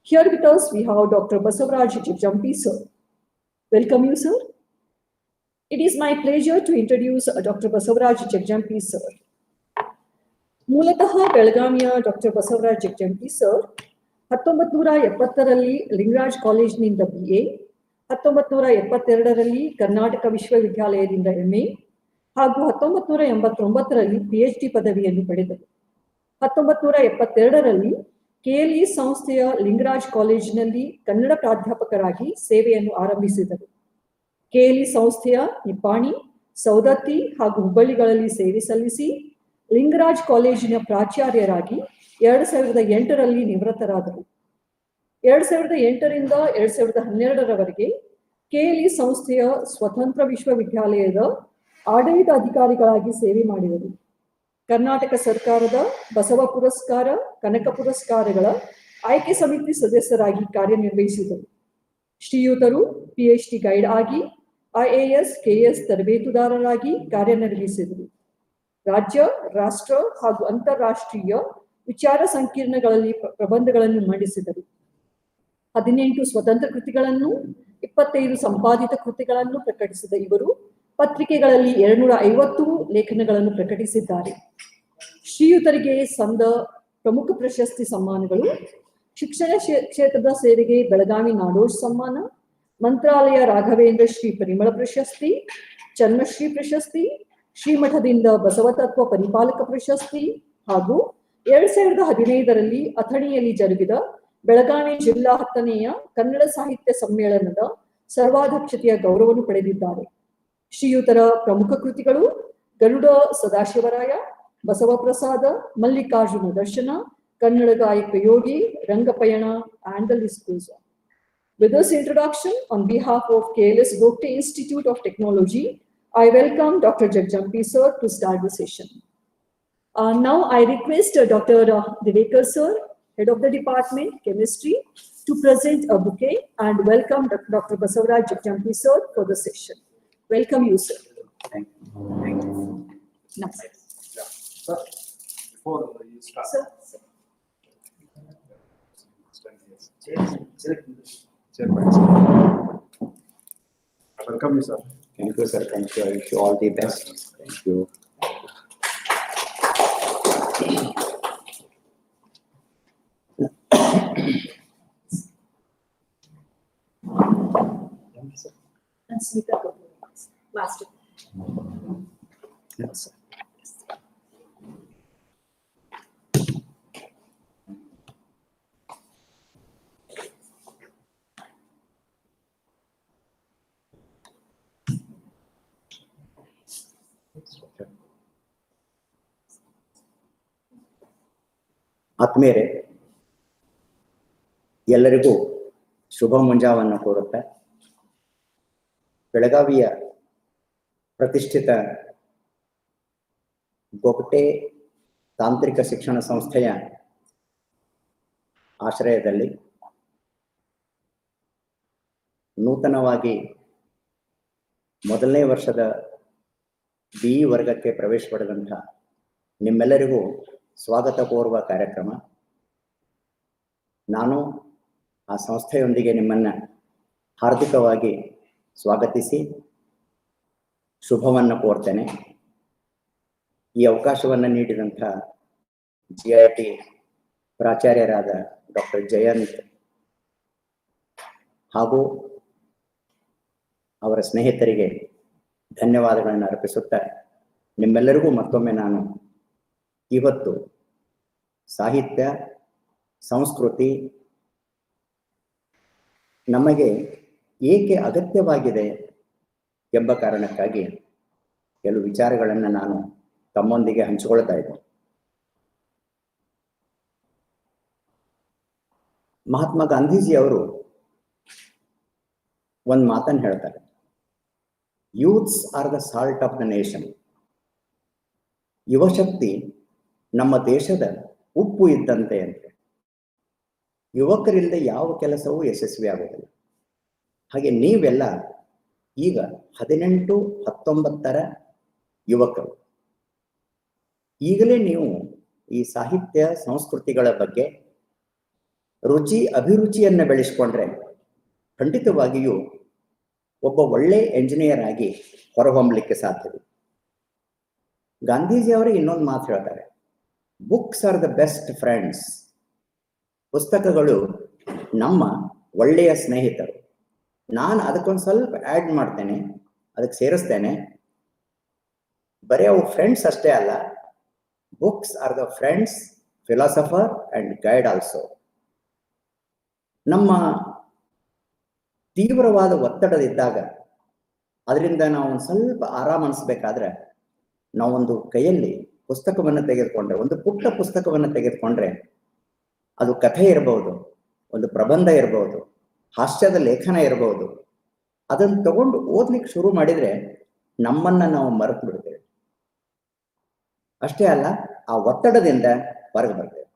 here with us we have Dr. Basavaraj Jagdampi, sir. Welcome you, sir. It is my pleasure to introduce Dr. Basavaraj Jagdampi, sir. ಮೂಲತಃ ಬೆಳಗಾವಿಯ doctor Basavaraj Jagajampi sir 1970ರಲ್ಲಿ Lingaraj ಕಾಲೇಜಿನಿಂದ BA, 1972ರಲ್ಲಿ Karnataka ವಿಶ್ವವಿದ್ಯಾಲಯದಿಂದ MA ಹಾಗೂ 1989ರಲ್ಲಿ PhD ಪದವಿಯನ್ನು ಪಡೆದರು. 1972ರಲ್ಲಿ KLE ಸಂಸ್ಥೆಯ ಲಿಂಗರಾಜ್ ಕಾಲೇಜಿನಲ್ಲಿ ಕನ್ನಡ ಪ್ರಾಧ್ಯಾಪಕರಾಗಿ ಸೇವೆಯನ್ನು ಆರಂಭಿಸಿದರು. KLE ಸಂಸ್ಥೆಯ ನಿಪ್ಪಾಣಿ, ಸೌದತ್ತಿ ಹಾಗೂ ಹುಬ್ಬಳ್ಳಿಗಳಲ್ಲಿ ಸೇವೆ ಸಲ್ಲಿಸಿ ಲಿಂಗರಾಜ್ ಕಾಲೇಜಿನ ಪ್ರಾಚಾರ್ಯರಾಗಿ 2008ರಲ್ಲಿ ನಿವೃತ್ತರಾದರು. 2008ರಿಂದ 2012ರವರೆಗೆ KLE ಸಂಸ್ಥೆಯ ಸ್ವತಂತ್ರ ವಿಶ್ವವಿದ್ಯಾಲಯದ ಆಡಳಿತ ಅಧಿಕಾರಿಗಳಾಗಿ ಸೇವೆ ಮಾಡಿದರು. ಕರ್ನಾಟಕ ಸರ್ಕಾರದ ಬಸವ ಪುರಸ್ಕಾರ, ಕನಕ ಪುರಸ್ಕಾರಗಳ ಆಯ್ಕೆ ಸಮಿತಿ ಸದಸ್ಯರಾಗಿ ಕಾರ್ಯನಿರ್ವಹಿಸಿದರು. ಶ್ರೀಯುತರು PhD ಗೈಡ್ ಆಗಿ IAS, KS ತರಬೇತುದಾರರಾಗಿ ಕಾರ್ಯನಿರ್ವಹಿಸಿದರು. ರಾಜ್ಯ, ರಾಷ್ಟ್ರ ಹಾಗೂ ಅಂತಾರಾಷ್ಟ್ರೀಯ ವಿಚಾರ ಸಂಕಿರಣಗಳಲ್ಲಿ ಪ್ರಬಂಧಗಳನ್ನು ಮಂಡಿಸಿದರು. 18 ಸ್ವತಂತ್ರ ಕೃತಿಗಳನ್ನು, 25 ಸಂಪಾದಿತ ಕೃತಿಗಳನ್ನು ಪ್ರಕಟಿಸಿದ ಇವರು ಪತ್ರಿಕೆಗಳಲ್ಲಿ 250 ಲೇಖನಗಳನ್ನು ಪ್ರಕಟಿಸಿದ್ದಾರೆ. ಶ್ರೀಯುತರಿಗೆ ಸಂದ ಪ್ರಮುಖ ಪ್ರಶಸ್ತಿ ಸಮ್ಮಾನಗಳು: ಶಿಕ್ಷಣ ಕ್ಷೇತ್ರದ ಸೇವೆಗೆ ಬೆಳಗಾವಿ ನಾಡೋಜ್ ಸಮ್ಮಾನ, ಮಂತ್ರಾಲಯ ರಾಘವೇಂದ್ರ ಶ್ರೀ ಪರಿಮಳ ಪ್ರಶಸ್ತಿ, ಚನ್ಮಶ್ರೀ ಪ್ರಶಸ್ತಿ, ಶ್ರೀಮಠದಿಂದ ಬಸವತತ್ವ ಪರಿಪಾಲಕ ಪ್ರಶಸ್ತಿ ಹಾಗೂ 2015ರಲ್ಲಿ ಅಥಣಿಯಲ್ಲಿ ಜರುಗಿದ ಬೆಳಗಾವಿ ಜಿಲ್ಲಾ 10ನೆಯ ಕನ್ನಡ ಸಾಹಿತ್ಯ ಸಮ್ಮೇಳನದ ಸರ್ವಾಧ್ಯಕ್ಷತೆಯ ಗೌರವವನ್ನು ಪಡೆದಿದ್ದಾರೆ. ಶ್ರೀಯುತರ ಪ್ರಮುಖ ಕೃತಿಗಳು ಗರುಡ ಸದಾಶಿವರಾಯ, ಬಸವಪ್ರಸಾದ, ಮಲ್ಲಿಕಾರ್ಜುನ ದರ್ಶನ, ಕನ್ನಡ ಗಾಯಕ Yogi, ರಂಗಪಯಣ, and the list goes on. With this introduction, on behalf of KLS GIT Institute of Technology, I welcome Dr. Jagdampi sir to start the session. Now I request Dr. Divekar sir, head of the department, chemistry, to present a bouquet and welcome Dr. Basavaraj Jagdampi sir for the session. Welcome you, sir. Thank you. Namaste. Yeah. Sir, before you start. Sir. Welcome you, sir. Thank you, sir. Thank you. I wish you all the best. Thank you. And Smita Kapoor, master. Yes, sir. ಆತ್ಮೀಯರೇ, ಎಲ್ಲರಿಗೂ ಶುಭ ಮುಂಜಾವನ್ನು ಕೋರುತ್ತಾ ಬೆಳಗಾವಿಯ ಪ್ರತಿಷ್ಠಿತ ಗೊಗಟೆ ತಾಂತ್ರಿಕ ಶಿಕ್ಷಣ ಸಂಸ್ಥೆಯ ಆಶ್ರಯದಲ್ಲಿ ನೂತನವಾಗಿ ಮೊದಲನೇ ವರ್ಷದ BE ವರ್ಗಕ್ಕೆ ಪ್ರವೇಶ ಪಡೆದಂಥ ನಿಮ್ಮೆಲ್ಲರಿಗೂ ಸ್ವಾಗತ ಕೋರುವ ಕಾರ್ಯಕ್ರಮ. ನಾನು ಆ ಸಂಸ್ಥೆಯೊಂದಿಗೆ ನಿಮ್ಮನ್ನು ಹಾರ್ದಿಕವಾಗಿ ಸ್ವಾಗತಿಸಿ ಶುಭವನ್ನು ಕೋರ್ತೇನೆ. ಈ ಅವಕಾಶವನ್ನು ನೀಡಿದಂಥ GIT ಪ್ರಾಚಾರ್ಯರಾದ ಡಾಕ್ಟರ್ ಜಯಂತ್ ಹಾಗೂ ಅವರ ಸ್ನೇಹಿತರಿಗೆ ಧನ್ಯವಾದಗಳನ್ನು ಅರ್ಪಿಸುತ್ತಾ ನಿಮ್ಮೆಲ್ಲರಿಗೂ ಮತ್ತೊಮ್ಮೆ ನಾನು ಇವತ್ತು ಸಾಹಿತ್ಯ, ಸಂಸ್ಕೃತಿ ನಮಗೆ ಏಕೆ ಅಗತ್ಯವಾಗಿದೆ ಎಂಬ ಕಾರಣಕ್ಕಾಗಿ ಕೆಲವು ವಿಚಾರಗಳನ್ನು ನಾನು ತಮ್ಮೊಂದಿಗೆ ಹಂಚಿಕೊಳ್ತಾ ಇದ್ದೇನೆ. ಮಹಾತ್ಮ ಗಾಂಧೀಜಿ ಅವರು ಒಂದು ಮಾತನ್ನು ಹೇಳ್ತಾರೆ, youths are the salt of the nation. ಯುವಶಕ್ತಿ ನಮ್ಮ ದೇಶದ ಉಪ್ಪು ಇದ್ದಂತೆ ಅಂತ. ಯುವಕರಿಂದ ಯಾವ ಕೆಲಸವೂ ಯಶಸ್ವಿ ಆಗೋದಿಲ್ಲ. ಹಾಗೆ ನೀವೆಲ್ಲ ಈಗ 18-19 ಯುವಕರು. ಈಗಲೇ ನೀವು ಈ ಸಾಹಿತ್ಯ ಸಂಸ್ಕೃತಿಗಳ ಬಗ್ಗೆ ರುಚಿ ಅಭಿರುಚಿಯನ್ನು ಬೆಳೆಸ್ಕೊಂಡ್ರೆ ಖಂಡಿತವಾಗಿಯೂ ಒಬ್ಬ ಒಳ್ಳೆ ಎಂಜಿನಿಯರ್ ಆಗಿ ಹೊರಹೊಮ್ಮಲಿಕ್ಕೆ ಸಾಧ್ಯವಿದೆ. ಗಾಂಧೀಜಿ ಅವರು ಇನ್ನೊಂದು ಮಾತು ಹೇಳ್ತಾರೆ, books are the best friends. ಪುಸ್ತಕಗಳು ನಮ್ಮ ಒಳ್ಳೆಯ ಸ್ನೇಹಿತರು. ನಾನು ಅದಕ್ಕೊಂದು ಸ್ವಲ್ಪ ಆ್ಯಡ್ ಮಾಡ್ತೇನೆ, ಅದಕ್ಕೆ ಸೇರಿಸ್ತೇನೆ. ಬರೀ ಅವು ಫ್ರೆಂಡ್ಸ್ ಅಷ್ಟೇ ಅಲ್ಲ, books are the friends, philosopher and guide also. ನಮ್ಮ ತೀವ್ರವಾದ ಒತ್ತಡದಿದ್ದಾಗ ಅದರಿಂದ ನಾವು ಒಂದು ಸ್ವಲ್ಪ ಆರಾಮ ಅನಿಸ್ಬೇಕಾದ್ರೆ ನಾವೊಂದು ಕೈಯಲ್ಲಿ ಪುಸ್ತಕವನ್ನು ತೆಗೆದುಕೊಂಡ್ರೆ, ಒಂದು ಪುಟ್ಟ ಪುಸ್ತಕವನ್ನು ತೆಗೆದುಕೊಂಡ್ರೆ, ಅದು ಕಥೆ ಇರಬಹುದು, ಒಂದು ಪ್ರಬಂಧ ಇರಬಹುದು, ಹಾಸ್ಯದ ಲೇಖನ ಇರಬಹುದು, ಅದನ್ನು ತಗೊಂಡು ಓದ್ಲಿಕ್ಕೆ ಶುರು ಮಾಡಿದರೆ ನಮ್ಮನ್ನು ನಾವು ಮರೆತು ಬಿಡ್ತೇವೆ. ಅಷ್ಟೇ ಅಲ್ಲ, ಆ ಒತ್ತಡದಿಂದ ಹೊರಗೆ ಬರ್ತೇವೆ.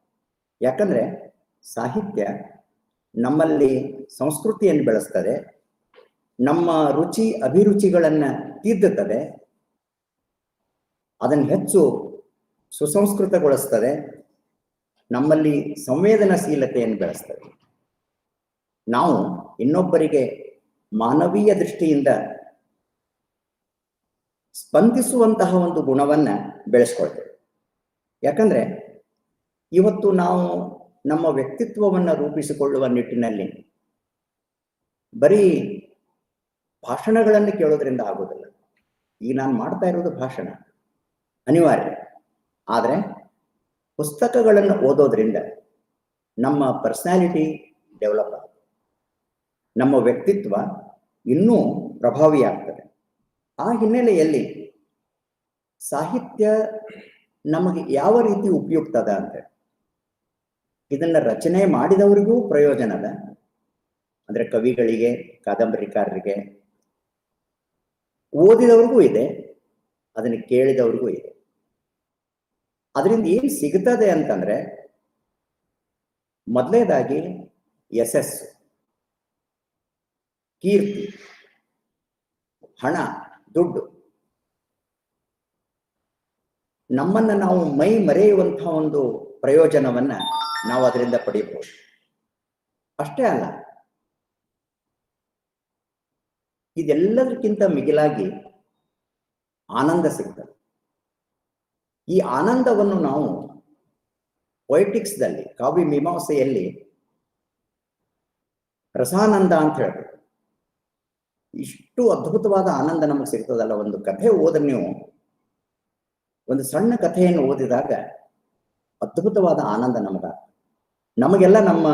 ಯಾಕಂದ್ರೆ ಸಾಹಿತ್ಯ ನಮ್ಮಲ್ಲಿ ಸಂಸ್ಕೃತಿಯನ್ನು ಬೆಳೆಸ್ತದೆ, ನಮ್ಮ ರುಚಿ ಅಭಿರುಚಿಗಳನ್ನು ತಿದ್ದುತ್ತದೆ, ಅದನ್ನು ಹೆಚ್ಚು ಸುಸಂಸ್ಕೃತಗೊಳಿಸ್ತದೆ, ನಮ್ಮಲ್ಲಿ ಸಂವೇದನಾಶೀಲತೆಯನ್ನು ಬೆಳೆಸ್ತದೆ. ನಾವು ಇನ್ನೊಬ್ಬರಿಗೆ ಮಾನವೀಯ ದೃಷ್ಟಿಯಿಂದ ಸ್ಪಂದಿಸುವಂತಹ ಒಂದು ಗುಣವನ್ನು ಬೆಳೆಸ್ಕೊಳ್ತೇವೆ. ಯಾಕಂದ್ರೆ ಇವತ್ತು ನಾವು ನಮ್ಮ ವ್ಯಕ್ತಿತ್ವವನ್ನು ರೂಪಿಸಿಕೊಳ್ಳುವ ನಿಟ್ಟಿನಲ್ಲಿ ಬರೀ ಭಾಷಣಗಳನ್ನು ಕೇಳೋದ್ರಿಂದ ಆಗೋದಿಲ್ಲ. ಈಗ ನಾನು ಮಾಡ್ತಾ ಇರೋದು ಭಾಷಣ ಅನಿವಾರ್ಯ, ಆದರೆ ಪುಸ್ತಕಗಳನ್ನು ಓದೋದ್ರಿಂದ ನಮ್ಮ ಪರ್ಸನಾಲಿಟಿ ಡೆವಲಪ್ ಆಗುತ್ತೆ, ನಮ್ಮ ವ್ಯಕ್ತಿತ್ವ ಇನ್ನೂ ಪ್ರಭಾವಿಯಾಗ್ತದೆ. ಆ ಹಿನ್ನೆಲೆಯಲ್ಲಿ ಸಾಹಿತ್ಯ ನಮಗೆ ಯಾವ ರೀತಿ ಉಪಯುಕ್ತ ಅದ ಅಂತ, ಇದನ್ನು ರಚನೆ ಮಾಡಿದವರಿಗೂ ಪ್ರಯೋಜನದ, ಅಂದರೆ ಕವಿಗಳಿಗೆ, ಕಾದಂಬರಿಕಾರರಿಗೆ, ಓದಿದವ್ರಿಗೂ ಇದೆ, ಅದನ್ನು ಕೇಳಿದವ್ರಿಗೂ ಇದೆ. ಅದರಿಂದ ಏನು ಸಿಗ್ತದೆ ಅಂತಂದ್ರೆ, ಮೊದಲನೇದಾಗಿ ಯಶಸ್ಸು, ಕೀರ್ತಿ, ಹಣ, ದುಡ್ಡು. ನಮ್ಮನ್ನು ನಾವು ಮೈ ಮರೆಯುವಂತಹ ಒಂದು ಪ್ರಯೋಜನವನ್ನ ನಾವು ಅದರಿಂದ ಪಡೆಯಬಹುದು. ಅಷ್ಟೇ ಅಲ್ಲ, ಇದೆಲ್ಲದಕ್ಕಿಂತ ಮಿಗಿಲಾಗಿ ಆನಂದ ಸಿಗ್ತದೆ. ಈ ಆನಂದವನ್ನು ನಾವು ಪೊಯಿಟಿಕ್ಸ್ದಲ್ಲಿ, ಕಾವ್ಯ ಮೀಮಾಂಸೆಯಲ್ಲಿ ರಸಾನಂದ ಅಂತ ಹೇಳ್ತೇವೆ. ಇಷ್ಟು ಅದ್ಭುತವಾದ ಆನಂದ ನಮಗೆ ಸಿಗ್ತದಲ್ಲ. ಒಂದು ಕಥೆ ಓದ್ರೆ, ನೀವು ಒಂದು ಸಣ್ಣ ಕಥೆಯನ್ನು ಓದಿದಾಗ ಅದ್ಭುತವಾದ ಆನಂದ ನಮಗೆಲ್ಲ ನಮ್ಮ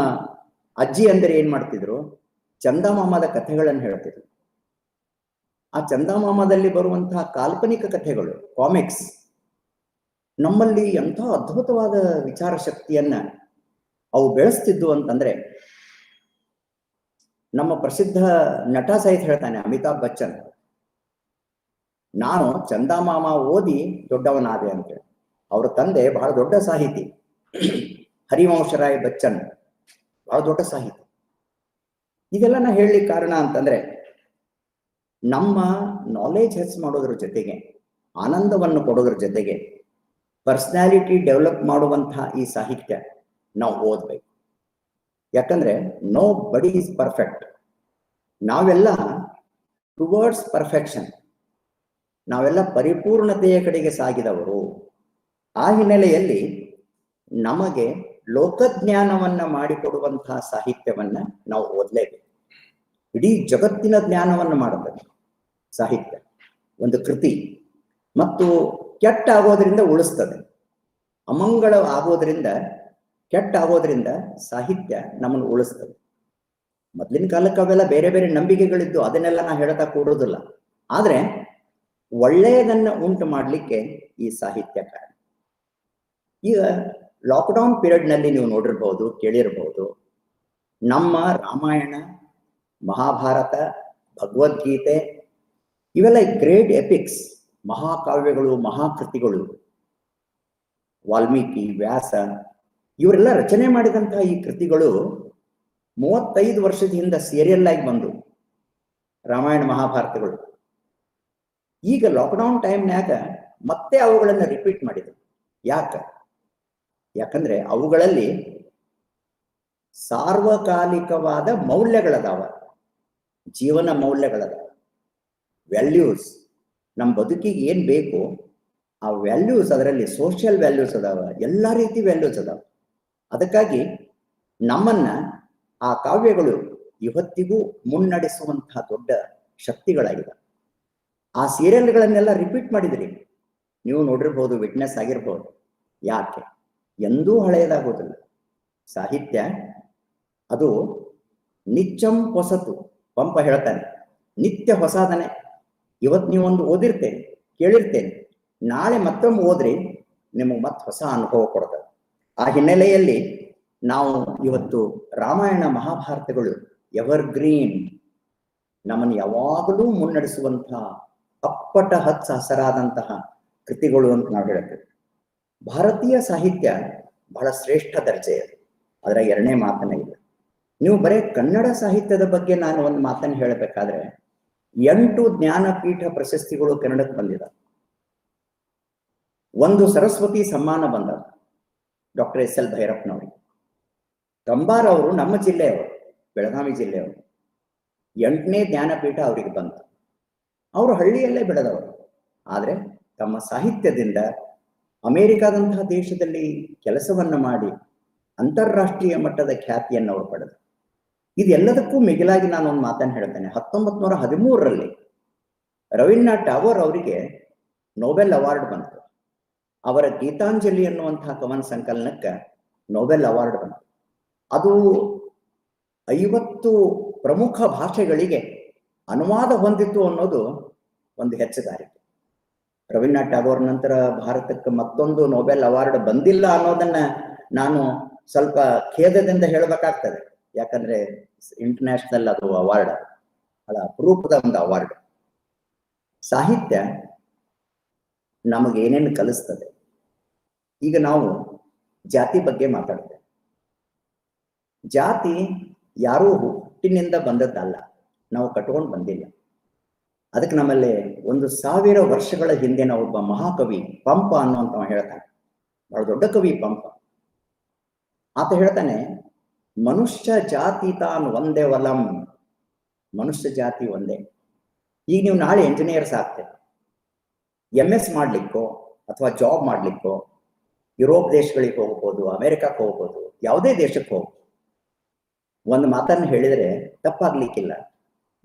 ಅಜ್ಜಿ ಅಂದರೆ ಏನ್ ಮಾಡ್ತಿದ್ರು, ಚಂದಮಾಮದ ಕಥೆಗಳನ್ನು ಹೇಳ್ತಿದ್ರು. ಆ ಚಂದಮಾಮದಲ್ಲಿ ಬರುವಂತಹ ಕಾಲ್ಪನಿಕ ಕಥೆಗಳು, ಕಾಮಿಕ್ಸ್, ನಮ್ಮಲ್ಲಿ ಎಂಥ ಅದ್ಭುತವಾದ ವಿಚಾರ ಶಕ್ತಿಯನ್ನ ಅವು ಬೆಳೆಸ್ತಿದ್ದು ಅಂತಂದ್ರೆ, ನಮ್ಮ ಪ್ರಸಿದ್ಧ ನಟ ಸಹಿತ ಹೇಳ್ತಾನೆ, ಅಮಿತಾಬ್ ಬಚ್ಚನ್, ನಾನು ಚಂದಮಾಮ ಓದಿ ದೊಡ್ಡವನಾದೆ ಅಂತ. ಅವರ ತಂದೆ ಬಹಳ ದೊಡ್ಡ ಸಾಹಿತಿ, ಹರಿವಂಶರಾಯ್ ಬಚ್ಚನ್, ಬಹಳ ದೊಡ್ಡ ಸಾಹಿತಿ. ಇದೆಲ್ಲ ನಾ ಹೇಳಲಿಕ್ಕೆ ಕಾರಣ ಅಂತಂದ್ರೆ, ನಮ್ಮ ನಾಲೆಜ್ ಹೆಚ್ಚು ಮಾಡೋದ್ರ ಜೊತೆಗೆ, ಆನಂದವನ್ನು ಕೊಡೋದ್ರ ಜೊತೆಗೆ, ಪರ್ಸನಾಲಿಟಿ ಡೆವಲಪ್ ಮಾಡುವಂತಹ ಈ ಸಾಹಿತ್ಯ ನಾವು ಓದ್ಬೇಕು. ಯಾಕಂದ್ರೆ ನೋ ಬಡಿ ಈಸ್ ಪರ್ಫೆಕ್ಟ್. ನಾವೆಲ್ಲ ಟುವರ್ಡ್ಸ್ ಪರ್ಫೆಕ್ಷನ್, ನಾವೆಲ್ಲ ಪರಿಪೂರ್ಣತೆಯ ಕಡೆಗೆ ಸಾಗಿದವರು. ಆ ಹಿನ್ನೆಲೆಯಲ್ಲಿ ನಮಗೆ ಲೋಕಜ್ಞಾನವನ್ನ ಮಾಡಿಕೊಡುವಂತಹ ಸಾಹಿತ್ಯವನ್ನ ನಾವು ಓದಲೇಬೇಕು. ಇಡೀ ಜಗತ್ತಿನ ಜ್ಞಾನವನ್ನು ಮಾಡಬೇಕು ಸಾಹಿತ್ಯ, ಒಂದು ಕೃತಿ. ಮತ್ತು ಕೆಟ್ಟ ಆಗೋದ್ರಿಂದ ಉಳಿಸ್ತದೆ, ಅಮಂಗಳ ಆಗೋದ್ರಿಂದ ಕೆಟ್ಟಾಗೋದ್ರಿಂದ ಸಾಹಿತ್ಯ ನಮ್ಮನ್ನು ಉಳಿಸ್ತದೆ. ಮೊದಲಿನ ಕಾಲಕ್ಕೆ ಅವೆಲ್ಲ ಬೇರೆ ಬೇರೆ ನಂಬಿಕೆಗಳಿದ್ದು, ಅದನ್ನೆಲ್ಲ ನಾ ಹೇಳ್ತಾ ಕೂಡೋದಿಲ್ಲ. ಆದ್ರೆ ಒಳ್ಳೆಯದನ್ನ ಉಂಟು ಮಾಡಲಿಕ್ಕೆ ಈ ಸಾಹಿತ್ಯ ಕಾರಣ. ಈಗ ಲಾಕ್ಡೌನ್ ಪೀರಿಯಡ್ನಲ್ಲಿ ನೀವು ನೋಡಿರ್ಬಹುದು, ಕೇಳಿರ್ಬಹುದು, ನಮ್ಮ ರಾಮಾಯಣ, ಮಹಾಭಾರತ, ಭಗವದ್ಗೀತೆ ಇವೆಲ್ಲ ಗ್ರೇಟ್ ಎಪಿಕ್ಸ್, ಮಹಾಕಾವ್ಯಗಳು, ಮಹಾಕೃತಿಗಳು. ವಾಲ್ಮೀಕಿ, ವ್ಯಾಸ ಇವರೆಲ್ಲ ರಚನೆ ಮಾಡಿದಂತಹ ಈ ಕೃತಿಗಳು 35 ವರ್ಷದ ಹಿಂದೆ ಸೀರಿಯಲ್ ಆಗಿ ಬಂದು, ರಾಮಾಯಣ ಮಹಾಭಾರತಗಳು. ಈಗ ಲಾಕ್ಡೌನ್ ಟೈಮ್ನ್ಯಾಗ ಮತ್ತೆ ಅವುಗಳನ್ನು ರಿಪೀಟ್ ಮಾಡಿದ್ರು. ಯಾಕಂದ್ರೆ ಅವುಗಳಲ್ಲಿ ಸಾರ್ವಕಾಲಿಕವಾದ ಮೌಲ್ಯಗಳದಾವ, ಜೀವನ ಮೌಲ್ಯಗಳದಾವ, ವ್ಯಾಲ್ಯೂಸ್. ನಮ್ಮ ಬದುಕಿಗೆ ಏನ್ ಬೇಕು ಆ ವ್ಯಾಲ್ಯೂಸ್, ಅದರಲ್ಲಿ ಸೋಷಿಯಲ್ ವ್ಯಾಲ್ಯೂಸ್ ಅದಾವ, ಎಲ್ಲ ರೀತಿ ವ್ಯಾಲ್ಯೂಸ್ ಅದಾವ. ಅದಕ್ಕಾಗಿ ನಮ್ಮನ್ನ ಆ ಕಾವ್ಯಗಳು ಇವತ್ತಿಗೂ ಮುನ್ನಡೆಸುವಂತಹ ದೊಡ್ಡ ಶಕ್ತಿಗಳಾಗಿವೆ. ಆ ಸೀರಿಯಲ್ಗಳನ್ನೆಲ್ಲ ರಿಪೀಟ್ ಮಾಡಿದ್ರಿ, ನೀವು ನೋಡಿರ್ಬೋದು, ವಿಟ್ನೆಸ್ ಆಗಿರ್ಬೋದು. ಯಾಕೆ? ಎಂದೂ ಹಳೆಯದಾಗೋದಿಲ್ಲ. ಸಾಹಿತ್ಯ ಅದು ನಿತ್ಯಂ ಹೊಸತು. ಪಂಪ ಹೇಳ್ತಾನೆ, ನಿತ್ಯ ಹೊಸದನೆ. ಇವತ್ತು ನೀವೊಂದು ಓದಿರ್ತೇನೆ, ಕೇಳಿರ್ತೇನೆ, ನಾಳೆ ಮತ್ತೊಮ್ಮೆ ಓದ್ರಿ, ನಿಮಗೆ ಮತ್ತೆ ಹೊಸ ಅನುಭವ ಕೊಡ್ತದೆ. ಆ ಹಿನ್ನೆಲೆಯಲ್ಲಿ ನಾವು ಇವತ್ತು ರಾಮಾಯಣ ಮಹಾಭಾರತಗಳು ಎವರ್ಗ್ರೀನ್, ನಮ್ಮನ್ನು ಯಾವಾಗಲೂ ಮುನ್ನಡೆಸುವಂತಹ ಅಪ್ಪಟ ಹಸರಾದಂತಹ ಕೃತಿಗಳು ಅಂತ ನಾವು ಹೇಳ್ತೇವೆ. ಭಾರತೀಯ ಸಾಹಿತ್ಯ ಬಹಳ ಶ್ರೇಷ್ಠ ದರ್ಜೆಯದು, ಅದರ ಎರಡನೇ ಮಾತನ್ನ ಇಲ್ಲ. ನೀವು ಬರೀ ಕನ್ನಡ ಸಾಹಿತ್ಯದ ಬಗ್ಗೆ ನಾನು ಒಂದು ಮಾತನ್ನು ಹೇಳಬೇಕಾದ್ರೆ, 8 ಜ್ಞಾನಪೀಠ ಪ್ರಶಸ್ತಿಗಳು ಕನ್ನಡಕ್ಕೆ ಬಂದಿದೆ. 1 ಸರಸ್ವತಿ ಸಮ್ಮಾನ ಬಂದ ಡಾಕ್ಟರ್ ಎಸ್ ಎಲ್ ಭೈರಪ್ಪನವರು. ಕಂಬಾರ್ ಅವರು ನಮ್ಮ ಜಿಲ್ಲೆಯವರು, ಬೆಳಗಾವಿ ಜಿಲ್ಲೆಯವರು. 8ನೇ ಜ್ಞಾನಪೀಠ ಅವರಿಗೆ ಬಂತು. ಅವರು ಹಳ್ಳಿಯಲ್ಲೇ ಬೆಳೆದವರು, ಆದರೆ ತಮ್ಮ ಸಾಹಿತ್ಯದಿಂದ ಅಮೆರಿಕಾದಂತಹ ದೇಶದಲ್ಲಿ ಕೆಲಸವನ್ನ ಮಾಡಿ ಅಂತಾರಾಷ್ಟ್ರೀಯ ಮಟ್ಟದ ಖ್ಯಾತಿಯನ್ನು ಅವರು ಪಡೆದರು. ಇದೆಲ್ಲದಕ್ಕೂ ಮಿಗಿಲಾಗಿ ನಾನು ಒಂದು ಮಾತನ್ನು ಹೇಳ್ತೇನೆ. 1913ರಲ್ಲಿ ರವೀಂದ್ರನಾಥ್ ಟಾಗೋರ್ ಅವರಿಗೆ ನೊಬೆಲ್ ಅವಾರ್ಡ್ ಬಂತು. ಅವರ ಗೀತಾಂಜಲಿ ಎನ್ನುವಂತಹ ಕವನ ಸಂಕಲನಕ್ಕೆ ನೊಬೆಲ್ ಅವಾರ್ಡ್ ಬಂತು. ಅದು 50 ಪ್ರಮುಖ ಭಾಷೆಗಳಿಗೆ ಅನುವಾದ ಹೊಂದಿತ್ತು ಅನ್ನೋದು ಒಂದು ಹೆಚ್ಚುಗಾರಿಕೆ. ರವೀಂದ್ರನಾಥ್ ಟಾಗೋರ್ ನಂತರ ಭಾರತಕ್ಕೆ ಮತ್ತೊಂದು ನೊಬೆಲ್ ಅವಾರ್ಡ್ ಬಂದಿಲ್ಲ ಅನ್ನೋದನ್ನ ನಾನು ಸ್ವಲ್ಪ ಖೇದದಿಂದ ಹೇಳಬೇಕಾಗ್ತದೆ. ಯಾಕಂದ್ರೆ ಇಂಟರ್ನ್ಯಾಷನಲ್ ಅದು ಅವಾರ್ಡ್, ಬಹಳ ಅಪರೂಪದ ಒಂದು ಅವಾರ್ಡ್. ಸಾಹಿತ್ಯ ನಮಗೆ ಏನೇನು ಕಲಿಸ್ತದೆ. ಈಗ ನಾವು ಜಾತಿ ಬಗ್ಗೆ ಮಾತಾಡ್ತೇವೆ. ಜಾತಿ ಯಾರೂ ಹುಟ್ಟಿನಿಂದ ಬಂದದ್ದಲ್ಲ, ನಾವು ಕಟ್ಕೊಂಡು ಬಂದಿಲ್ಲ. ಅದಕ್ಕೆ ನಮ್ಮಲ್ಲಿ 1000 ವರ್ಷಗಳ ಹಿಂದಿನ ಒಬ್ಬ ಮಹಾಕವಿ ಪಂಪ ಅನ್ನುವಂಥವ ಹೇಳ್ತಾನೆ, ಬಹಳ ದೊಡ್ಡ ಕವಿ ಪಂಪ. ಆತ ಹೇಳ್ತಾನೆ, ಮನುಷ್ಯ ಜಾತಿ ತಾನು ಒಂದೇ ವಲಂ, ಮನುಷ್ಯ ಜಾತಿ ಒಂದೇ. ಈಗ ನೀವು ನಾಳೆ ಇಂಜಿನಿಯರ್ಸ್ ಆಗ್ತೇವೆ, MS ಮಾಡ್ಲಿಕ್ಕೋ ಅಥವಾ ಜಾಬ್ ಮಾಡ್ಲಿಕ್ಕೋ ಯುರೋಪ್ ದೇಶಗಳಿಗೆ ಹೋಗ್ಬೋದು, ಅಮೆರಿಕಕ್ಕೆ ಹೋಗ್ಬೋದು, ಯಾವುದೇ ದೇಶಕ್ಕೆ ಹೋಗ್ಬೋದು. ಒಂದು ಮಾತನ್ನು ಹೇಳಿದರೆ ತಪ್ಪಾಗ್ಲಿಕ್ಕಿಲ್ಲ,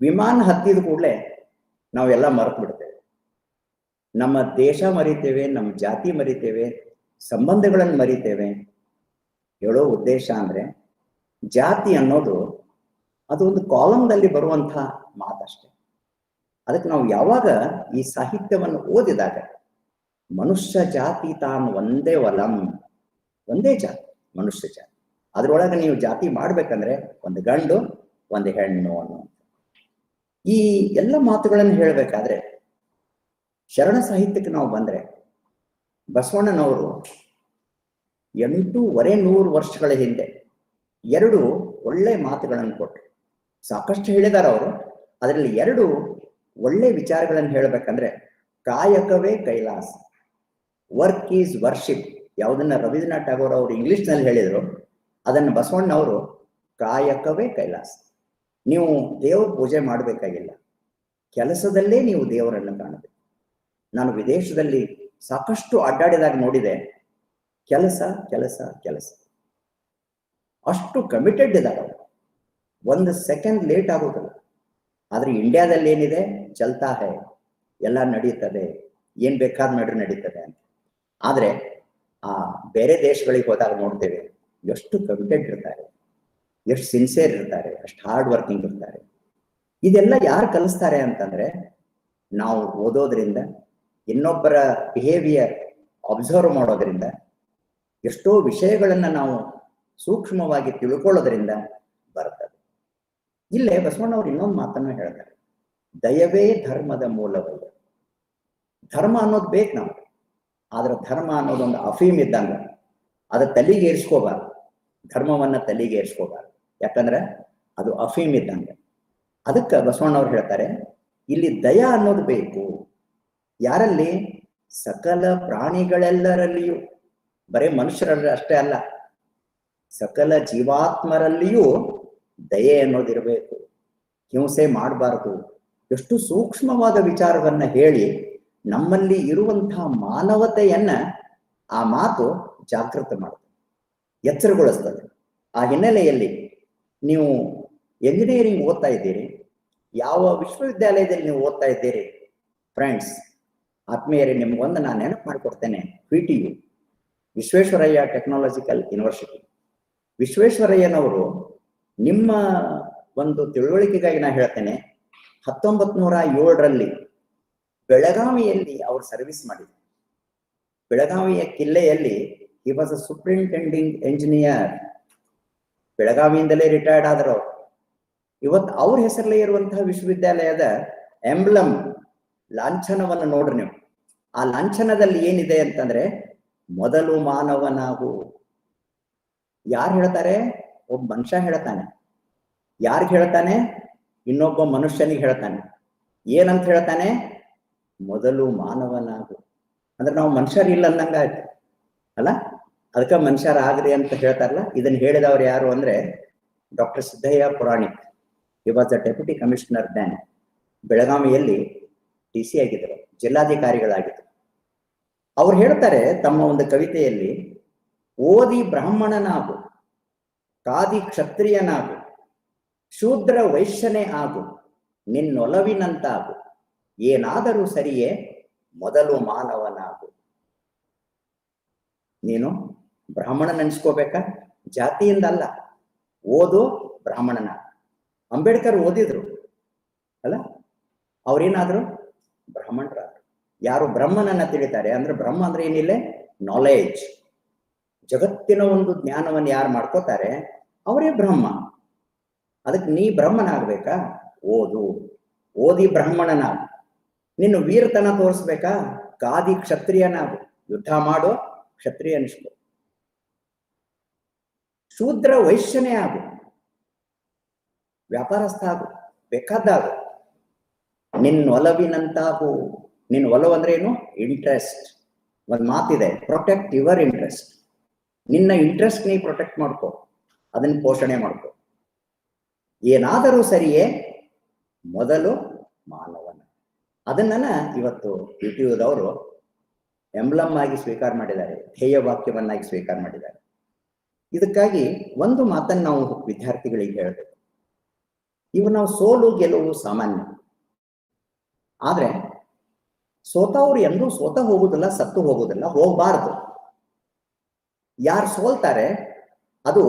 ವಿಮಾನ ಹತ್ತಿದ ಕೂಡಲೇ ನಾವೆಲ್ಲ ಮರೆತು ಬಿಡ್ತೇವೆ. ನಮ್ಮ ದೇಶ ಮರಿತೇವೆ, ನಮ್ಮ ಜಾತಿ ಮರಿತೇವೆ, ಸಂಬಂಧಗಳನ್ನು ಮರಿತೇವೆ. ಹೇಳೋ ಉದ್ದೇಶ ಅಂದ್ರೆ, ಜಾತಿ ಅನ್ನೋದು ಅದು ಒಂದು ಕಾಲಂನಲ್ಲಿ ಬರುವಂತಹ ಮಾತಷ್ಟೆ. ಅದಕ್ಕೆ ನಾವು ಯಾವಾಗ ಈ ಸಾಹಿತ್ಯವನ್ನು ಓದಿದಾಗ, ಮನುಷ್ಯ ಜಾತಿ ತಾನು ಒಂದೇ ವಲಂ, ಒಂದೇ ಜಾತಿ, ಮನುಷ್ಯ ಜಾತಿ. ಅದ್ರೊಳಗೆ ನೀವು ಜಾತಿ ಮಾಡ್ಬೇಕಂದ್ರೆ ಒಂದು ಗಂಡು ಒಂದು ಹೆಣ್ಣು ಅನ್ನೋ ಈ ಎಲ್ಲ ಮಾತುಗಳನ್ನು ಹೇಳಬೇಕಾದ್ರೆ, ಶರಣ ಸಾಹಿತ್ಯಕ್ಕೆ ನಾವು ಬಂದ್ರೆ, ಬಸವಣ್ಣನವರು 800 ವರ್ಷಗಳ ಹಿಂದೆ 2 ಒಳ್ಳೆ ಮಾತುಗಳನ್ನು ಕೊಟ್ಟರು. ಸಾಕಷ್ಟು ಹೇಳಿದಾರ ಅವರು, ಅದರಲ್ಲಿ 2 ಒಳ್ಳೆ ವಿಚಾರಗಳನ್ನು ಹೇಳಬೇಕಂದ್ರೆ, ಕಾಯಕವೇ ಕೈಲಾಸ, ವರ್ಕ್ ಈಸ್ ವರ್ಷಿಪ್. ಯಾವುದನ್ನ ರವೀಂದ್ರನಾಥ್ ಟಾಗೋರ್ ಅವರು ಇಂಗ್ಲಿಷ್ನಲ್ಲಿ ಹೇಳಿದ್ರು, ಅದನ್ನು ಬಸವಣ್ಣವರು ಕಾಯಕವೇ ಕೈಲಾಸ. ನೀವು ದೇವ್ರ ಪೂಜೆ ಮಾಡಬೇಕಾಗಿಲ್ಲ, ಕೆಲಸದಲ್ಲೇ ನೀವು ದೇವರನ್ನು ಕಾಣಬೇಕು. ನಾನು ವಿದೇಶದಲ್ಲಿ ಸಾಕಷ್ಟು ಅಡ್ಡಾಡಿದಾಗ ನೋಡಿದೆ, ಕೆಲಸ ಕೆಲಸ ಕೆಲಸ, ಅಷ್ಟು ಕಮಿಟೆಡ್ ಇದ್ದಾರೆ. 1 ಸೆಕೆಂಡ್ ಲೇಟ್ ಆಗೋದಿಲ್ಲ. ಆದ್ರೆ ಇಂಡಿಯಾದಲ್ಲಿ ಏನಿದೆ, ಚಲ್ತಾ ಹೈ, ಎಲ್ಲ ನಡೀತದೆ, ಏನ್ ಬೇಕಾದ್ ನಡೀತದೆ ಅಂತ. ಆದ್ರೆ ಆ ಬೇರೆ ದೇಶಗಳಿಗೆ ಹೋದಾಗ ನೋಡ್ತೇವೆ, ಎಷ್ಟು ಕಮಿಟೆಡ್ ಇರ್ತಾರೆ, ಎಷ್ಟು ಸಿನ್ಸಿಯರ್ ಇರ್ತಾರೆ, ಎಷ್ಟು ಹಾರ್ಡ್ ವರ್ಕಿಂಗ್ ಇರ್ತಾರೆ. ಇದೆಲ್ಲ ಯಾರು ಕಲಿಸ್ತಾರೆ ಅಂತಂದ್ರೆ ನಾವು ಓದೋದ್ರಿಂದ, ಇನ್ನೊಬ್ಬರ ಬಿಹೇವಿಯರ್ ಅಬ್ಸರ್ವ್ ಮಾಡೋದ್ರಿಂದ, ಎಷ್ಟೋ ವಿಷಯಗಳನ್ನ ನಾವು ಸೂಕ್ಷ್ಮವಾಗಿ ತಿಳ್ಕೊಳ್ಳೋದ್ರಿಂದ ಬರ್ತದೆ. ಇಲ್ಲೇ ಬಸವಣ್ಣವ್ರು ಇನ್ನೊಂದು ಮಾತನ್ನ ಹೇಳ್ತಾರೆ, ದಯವೇ ಧರ್ಮದ ಮೂಲವಲ್ಲ. ಧರ್ಮ ಅನ್ನೋದು ಬೇಕು ನಾವು, ಆದ್ರೆ ಧರ್ಮ ಅನ್ನೋದೊಂದು ಅಫೀಮ್ ಇದ್ದಂಗ, ಅದು ತಲೆಗೆ ಏರ್ಸ್ಕೋಬಾರ್ದು, ಧರ್ಮವನ್ನ ತಲೆಗೆ ಏರ್ಸ್ಕೋಬಾರ್ದು. ಯಾಕಂದ್ರೆ ಅದು ಅಫೀಮ್ ಇದ್ದಂಗೆ. ಅದಕ್ಕೆ ಬಸವಣ್ಣವ್ರು ಹೇಳ್ತಾರೆ, ಇಲ್ಲಿ ದಯ ಅನ್ನೋದು ಬೇಕು. ಯಾರಲ್ಲಿ? ಸಕಲ ಪ್ರಾಣಿಗಳೆಲ್ಲರಲ್ಲಿಯೂ, ಬರೇ ಮನುಷ್ಯರಲ್ಲಿ ಅಷ್ಟೇ ಅಲ್ಲ, ಸಕಲ ಜೀವಾತ್ಮರಲ್ಲಿಯೂ ದಯೆ ಅನ್ನೋದಿರಬೇಕು. ಹಿಂಸೆ ಮಾಡಬಾರದು. ಎಷ್ಟು ಸೂಕ್ಷ್ಮವಾದ ವಿಚಾರವನ್ನ ಹೇಳಿ ನಮ್ಮಲ್ಲಿ ಇರುವಂತಹ ಮಾನವತೆಯನ್ನ ಆ ಮಾತು ಜಾಗೃತ ಮಾಡುತ್ತೆ, ಎಚ್ಚರಗೊಳಿಸ್ತದೆ. ಆ ಹಿನ್ನೆಲೆಯಲ್ಲಿ ನೀವು ಎಂಜಿನಿಯರಿಂಗ್ ಓದ್ತಾ ಇದ್ದೀರಿ, ಯಾವ ವಿಶ್ವವಿದ್ಯಾಲಯದಲ್ಲಿ ನೀವು ಓದ್ತಾ ಇದ್ದೀರಿ ಫ್ರೆಂಡ್ಸ್, ಆತ್ಮೀಯರೇ, ನಿಮ್ಗೊಂದು ನಾನು ನೆನಪು ಮಾಡಿಕೊಡ್ತೇನೆ. PTU, Visvesvaraya technological university. ವಿಶ್ವೇಶ್ವರಯ್ಯನವರು ನಿಮ್ಮ ಒಂದು ತಿಳುವಳಿಕೆಗಾಗಿ ನಾನು ಹೇಳ್ತೇನೆ, 1907ರಲ್ಲಿ ಬೆಳಗಾವಿಯಲ್ಲಿ ಅವರು ಸರ್ವಿಸ್ ಮಾಡಿದ್ರು. ಬೆಳಗಾವಿಯ ಕಿಲ್ಲೆಯಲ್ಲಿ he was a superintending engineer. ಬೆಳಗಾವಿಯಿಂದಲೇ ರಿಟೈರ್ಡ್ ಆದರು. ಇವತ್ತು ಅವ್ರ ಹೆಸರಲ್ಲೇ ಇರುವಂತಹ ವಿಶ್ವವಿದ್ಯಾಲಯದ ಎಂಬ್ಲಮ್, ಲಾಂಛನವನ್ನು ನೋಡ್ರಿ ನೀವು. ಆ ಲಾಂಛನದಲ್ಲಿ ಏನಿದೆ ಅಂತಂದ್ರೆ, ಮೊದಲು ಮಾನವನಾಗು. ಯಾರು ಹೇಳ್ತಾರೆ? ಒಬ್ಬ ಮನುಷ್ಯ ಹೇಳ್ತಾನೆ. ಯಾರಿಗೆ ಹೇಳ್ತಾನೆ? ಇನ್ನೊಬ್ಬ ಮನುಷ್ಯನಿಗೆ ಹೇಳ್ತಾನೆ. ಏನಂತ ಹೇಳ್ತಾನೆ? ಮೊದಲು ಮಾನವನಾಗು. ಅಂದ್ರೆ ನಾವು ಮನುಷ್ಯರಿಲ್ಲ ಅನ್ನಂಗಾಯ್ತು ಅಲ್ಲ. ಅದಕ್ಕೆ ಮನುಷ್ಯರಾಗ್ರಿ ಅಂತ ಹೇಳ್ತಾರಲ್ಲ. ಇದನ್ನ ಹೇಳಿದವ್ರು ಯಾರು ಅಂದ್ರೆ doctor Siddaiah Puranik. He was the deputy commissioner than. ಬೆಳಗಾವಿಯಲ್ಲಿ DC ಆಗಿದ್ದರು, ಜಿಲ್ಲಾಧಿಕಾರಿಗಳಾಗಿದ್ದರು. ಅವ್ರು ಹೇಳ್ತಾರೆ ತಮ್ಮ ಒಂದು ಕವಿತೆಯಲ್ಲಿ, ಓದಿ ಬ್ರಾಹ್ಮಣನಾಗು, ಕಾದಿ ಕ್ಷತ್ರಿಯನಾಗು, ಶೂದ್ರ ವೈಶ್ಯನೇ ಆಗು, ನಿನ್ನೊಲವಿನಂತಾಗು, ಏನಾದರೂ ಸರಿಯೇ ಮೊದಲು ಮಾನವನಾಗು. ನೀನು ಬ್ರಾಹ್ಮಣನ ಅನ್ಸ್ಕೋಬೇಕಾ? ಜಾತಿಯಿಂದ ಅಲ್ಲ, ಓದು ಬ್ರಾಹ್ಮಣನ. ಅಂಬೇಡ್ಕರ್ ಓದಿದ್ರು ಅಲ್ಲ, ಅವ್ರೇನಾದ್ರು ಬ್ರಾಹ್ಮಣರಾದ್ರು. ಯಾರು ಬ್ರಹ್ಮನನ್ನ ತಿಳಿತಾರೆ ಅಂದ್ರೆ, ಬ್ರಹ್ಮ ಅಂದ್ರೆ ಏನಿಲ್ಲ, ನಾಲೆಡ್ಜ್, ಜಗತ್ತಿನ ಒಂದು ಜ್ಞಾನವನ್ನು ಯಾರು ಮಾಡ್ಕೋತಾರೆ ಅವರೇ ಬ್ರಹ್ಮ. ಅದಕ್ಕೆ ನೀ ಬ್ರಹ್ಮನಾಗ್ಬೇಕಾ? ಓದು, ಓದಿ ಬ್ರಾಹ್ಮಣನಾಗು. ನಿನ್ನ ವೀರತನ ತೋರಿಸ್ಬೇಕಾ? ಕಾದಿ ಕ್ಷತ್ರಿಯನಾಗು, ಯುದ್ಧ ಮಾಡೋ ಕ್ಷತ್ರಿಯ ಅನಿಸ್ಕೋ. ಶೂದ್ರ ವೈಶ್ಯನೇ ಆಗು, ವ್ಯಾಪಾರಸ್ಥ ಆಗು, ಬೇಕಾದಾಗು. ನಿನ್ನ ಒಲವಿನಂತಾಗು. ನಿನ್ನ ಒಲವು ಅಂದ್ರೆ ಏನು? ಇಂಟ್ರೆಸ್ಟ್. ಒಂದು ಮಾತಿದೆ, ಪ್ರೊಟೆಕ್ಟ್ ಯುವರ್ ಇಂಟ್ರೆಸ್ಟ್. ನಿನ್ನ ಇಂಟ್ರೆಸ್ಟ್ ನೀ ಪ್ರೊಟೆಕ್ಟ್ ಮಾಡ್ಕೋ, ಅದನ್ನ ಪೋಷಣೆ ಮಾಡ್ಕೋ. ಏನಾದರೂ ಸರಿಯೇ ಮೊದಲು ಮಾನವನ. ಅದನ್ನ ಇವತ್ತು PTUದವರು ಎಂಬ್ಲಮ್ ಆಗಿ ಸ್ವೀಕಾರ ಮಾಡಿದ್ದಾರೆ, ಧ್ಯೇಯ ವಾಕ್ಯವನ್ನಾಗಿ ಸ್ವೀಕಾರ ಮಾಡಿದ್ದಾರೆ. ಇದಕ್ಕಾಗಿ ಒಂದು ಮಾತನ್ನು ನಾವು ವಿದ್ಯಾರ್ಥಿಗಳಿಗೆ ಹೇಳಬೇಕು. ಇವು ನಾವು ಸೋಲು ಗೆಲುವು ಸಾಮಾನ್ಯ, ಆದ್ರೆ ಸೋತವ್ರು ಎಂದೂ ಸೋತ ಹೋಗುದಿಲ್ಲ, ಸತ್ತು ಹೋಗುದಿಲ್ಲ, ಹೋಗಬಾರ್ದು. ಯಾರು ಸೋಲ್ತಾರೆ ಅದು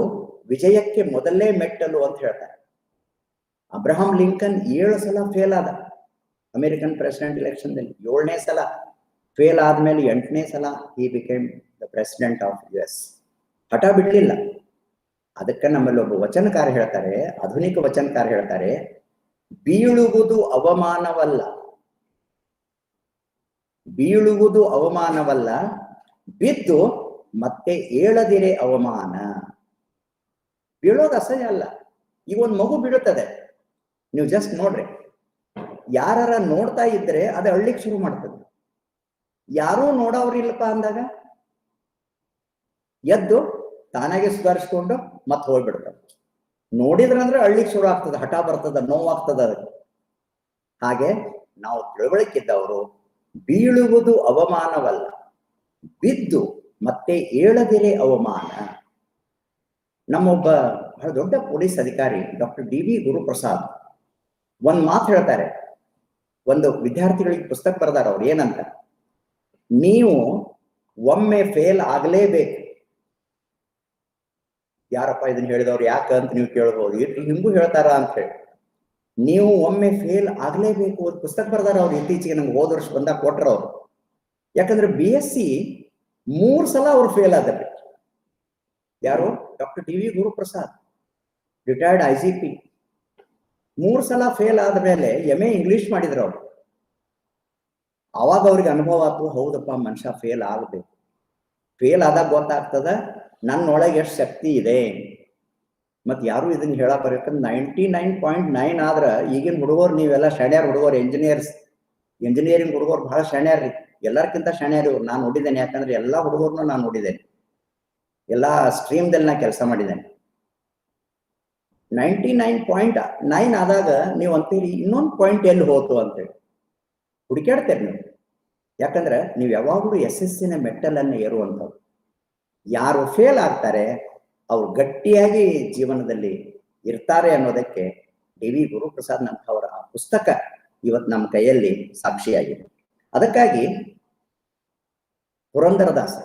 ವಿಜಯಕ್ಕೆ ಮೊದಲೇ ಮೆಟ್ಟಲು ಅಂತ ಹೇಳ್ತಾರೆ. ಅಬ್ರಹಾಂ ಲಿಂಕನ್ 7 ಸಲ ಫೇಲ್ ಆದ ಅಮೆರಿಕನ್ ಪ್ರೆಸಿಡೆಂಟ್ ಎಲೆಕ್ಷನ್ದಲ್ಲಿ. 7ನೇ ಸಲ ಫೇಲ್ ಆದ್ಮೇಲೆ 8ನೇ ಸಲ ಹಿ became the president of US. ಹಠ ಬಿಡ್ಲಿಲ್ಲ. ಅದಕ್ಕೆ ನಮ್ಮಲ್ಲಿ ಒಬ್ಬ ವಚನಕಾರ ಹೇಳ್ತಾರೆ, ಆಧುನಿಕ ವಚನಕಾರ ಹೇಳ್ತಾರೆ, ಬೀಳುವುದು ಅವಮಾನವಲ್ಲ, ಬೀಳುವುದು ಅವಮಾನವಲ್ಲ, ಬಿದ್ದು ಮತ್ತೆ ಏಳದಿರೆ ಅವಮಾನ. ಬೀಳೋದು ಅಸಹ್ಯ ಅಲ್ಲ. ಈಗ ಒಂದು ಮಗು ಬೀಳುತ್ತದೆ, ನೀವು ಜಸ್ಟ್ ನೋಡ್ರಿ, ಯಾರ ನೋಡ್ತಾ ಇದ್ರೆ ಅದು ಅಳ್ಳಿಕ್ ಶುರು ಮಾಡ್ತದೆ. ಯಾರೂ ನೋಡೋರಿಲ್ಲಪ್ಪ ಅಂದಾಗ ಎದ್ದು ತಾನಾಗೆ ಸುಧಾರಿಸ್ಕೊಂಡು ಮತ್ತೆ ಹೋಗ್ಬಿಡ್ತದೆ. ನೋಡಿದ್ರಂದ್ರೆ ಅಳ್ಳಿಕ್ ಶುರು ಆಗ್ತದೆ, ಹಠ ಬರ್ತದ, ನೋವಾಗ್ತದ. ಅದಕ್ಕೆ ಹಾಗೆ ನಾವು ತಿಳುವಳಿಕಿದ್ದವರು ಬೀಳುವುದು ಅವಮಾನವಲ್ಲ, ಬಿದ್ದು ಮತ್ತೆ ಏಳದಿರೆ ಅವಮಾನ. ನಮ್ಮೊಬ್ಬ ಬಹಳ ದೊಡ್ಡ ಪೊಲೀಸ್ ಅಧಿಕಾರಿ ಡಾಕ್ಟರ್ DV ಗುರುಪ್ರಸಾದ್ ಒಂದ್ ಮಾತು ಹೇಳ್ತಾರೆ. ಒಂದು ವಿದ್ಯಾರ್ಥಿಗಳಿಗೆ ಪುಸ್ತಕ ಬರೆದಾರ. ಅವ್ರು ಏನಂತ, ನೀವು ಒಮ್ಮೆ ಫೇಲ್ ಆಗಲೇಬೇಕು, ಯಾರಪ್ಪ ಇದನ್ನ ಹೇಳಿದವ್ರು ಯಾಕ ಅಂತ ನೀವು ಕೇಳ್ಬೋದು. ಹಿಂಗೂ ಹೇಳ್ತಾರ ಅಂತ ಹೇಳಿ. ನೀವು ಒಮ್ಮೆ ಫೇಲ್ ಆಗ್ಲೇಬೇಕು. ಒಂದು ಪುಸ್ತಕ ಬರ್ದಾರ ಅವ್ರು ಇತ್ತೀಚೆಗೆ, ನಮ್ಗೆ ಹೋದ ವರ್ಷ ಬಂದಾಗ ಕೊಟ್ರ ಅವ್ರು. ಯಾಕಂದ್ರೆ BSc 3 ಸಲ ಅವ್ರು ಫೇಲ್ ಆದ್ರಿ. ಯಾರು? Doctor D V Guruprasad, retired IGP. 3 ಸಲ ಫೇಲ್ ಆದ್ಮೇಲೆ MA ಇಂಗ್ಲಿಷ್ ಮಾಡಿದ್ರು ಅವ್ರು. ಅವಾಗ ಅವ್ರಿಗೆ ಅನುಭವ ಆಯ್ತು, ಹೌದಪ್ಪ ಮನುಷ್ಯ ಫೇಲ್ ಆಗ್ಬೇಕು. ಫೇಲ್ ಆದಾಗ ಗೊತ್ತಾಗ್ತದ ನನ್ನೊಳಗೆ ಎಷ್ಟು ಶಕ್ತಿ ಇದೆ. ಮತ್ ಯಾರು ಇದನ್ನ ಹೇಳಕ್ ಬರ್ಬೇಕಂದ್ರೆ 99.9 ಆದ್ರ ಈಗಿನ ಹುಡುಗರು ನೀವೆಲ್ಲ ಶಾಣ್ಯಾರ ಹುಡುಗರು, ಇಂಜಿನಿಯರಿಂಗ್ ಹುಡುಗರು ಬಹಳ ಶಾಣ್ಯಾರ್ರಿ. ಎಲ್ಲರ್ಕಿಂತ ಶಾಣ್ಯಾರಿ ಇವ್ರು. ನಾನು ನೋಡಿದ್ದೇನೆ, ಯಾಕಂದ್ರೆ ಎಲ್ಲಾ ಹುಡುಗರ್ನು ನಾನು ನೋಡಿದ್ದೇನೆ, ಎಲ್ಲಾ ಸ್ಟ್ರೀಮ್ದಲ್ಲಿ ನಾ ಕೆಲಸ ಮಾಡಿದ್ದೇನೆ. 99.9 ಆದಾಗ ನೀವು ಅಂತೀರಿ ಇನ್ನೊಂದು ಪಾಯಿಂಟ್ ಎಲ್ಲಿ ಹೋತು ಅಂತೇಳಿ ಹುಡುಕಾಡ್ತೇವೆ ನೀವು. ಯಾಕಂದ್ರೆ ನೀವು ಯಾವಾಗಲೂ SSC ಮೆಟ್ಟಲನ್ನು ಏರುವಂಥವ್ರು. ಯಾರು ಫೇಲ್ ಆಗ್ತಾರೆ ಅವ್ರು ಗಟ್ಟಿಯಾಗಿ ಜೀವನದಲ್ಲಿ ಇರ್ತಾರೆ ಅನ್ನೋದಕ್ಕೆ ಡಿ ವಿ ಗುರುಪ್ರಸಾದ್ ನಂತವರ ಆ ಪುಸ್ತಕ ಇವತ್ತು ನಮ್ಮ ಕೈಯಲ್ಲಿ ಸಾಕ್ಷಿಯಾಗಿದೆ. ಅದಕ್ಕಾಗಿ ಪುರಂದರದಾಸ,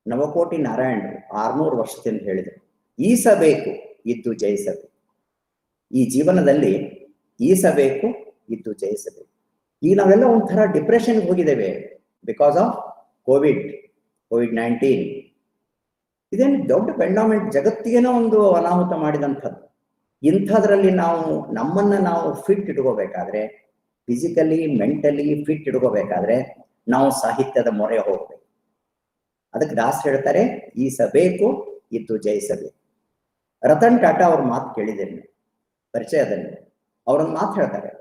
ನವಕೋಟಿ ನಾರಾಯಣರು 600 ವರ್ಷದಿಂದ ಹೇಳಿದರು, ಈಸಬೇಕು ಇದ್ದು ಜಯಿಸಬೇಕು. ಈ ಜೀವನದಲ್ಲಿ ಈಸಬೇಕು ಇದ್ದು ಜಯಿಸಬೇಕು. ಈಗ ನಾವೆಲ್ಲ ಒಂಥರ ಡಿಪ್ರೆಷನ್ಗೆ ಹೋಗಿದ್ದೇವೆ ಬಿಕಾಸ್ ಆಫ್ ಕೋವಿಡ್-19. ಇದೇನು ದೊಡ್ಡ ಪೆಂಡಾಮೆಂಟ್, ಜಗತ್ತಿಗೇನೋ ಒಂದು ಅನಾಹುತ ಮಾಡಿದಂಥದ್ದು. ಇಂಥದ್ರಲ್ಲಿ ನಮ್ಮನ್ನ ನಾವು ಫಿಟ್ ಇಟ್ಕೋಬೇಕಾದ್ರೆ, ಫಿಸಿಕಲಿ ಮೆಂಟಲಿ ಫಿಟ್ ಇಟ್ಕೋಬೇಕಾದ್ರೆ ನಾವು ಸಾಹಿತ್ಯದ ಮೊರೆ ಹೋಗ್ಬೇಕು. ಅದಕ್ಕೆ ದಾಸ್ ಹೇಳ್ತಾರೆ, ಈಸಬೇಕು ಇದ್ದು ಜಯಿಸಬೇಕು. ರತನ್ ಟಾಟಾ ಅವ್ರ ಮಾತು ಕೇಳಿದ್ದೇನೆ ಪರಿಚಯದಲ್ಲಿ. ಅವ್ರೊಂದು ಮಾತು ಹೇಳ್ತಾರೆ,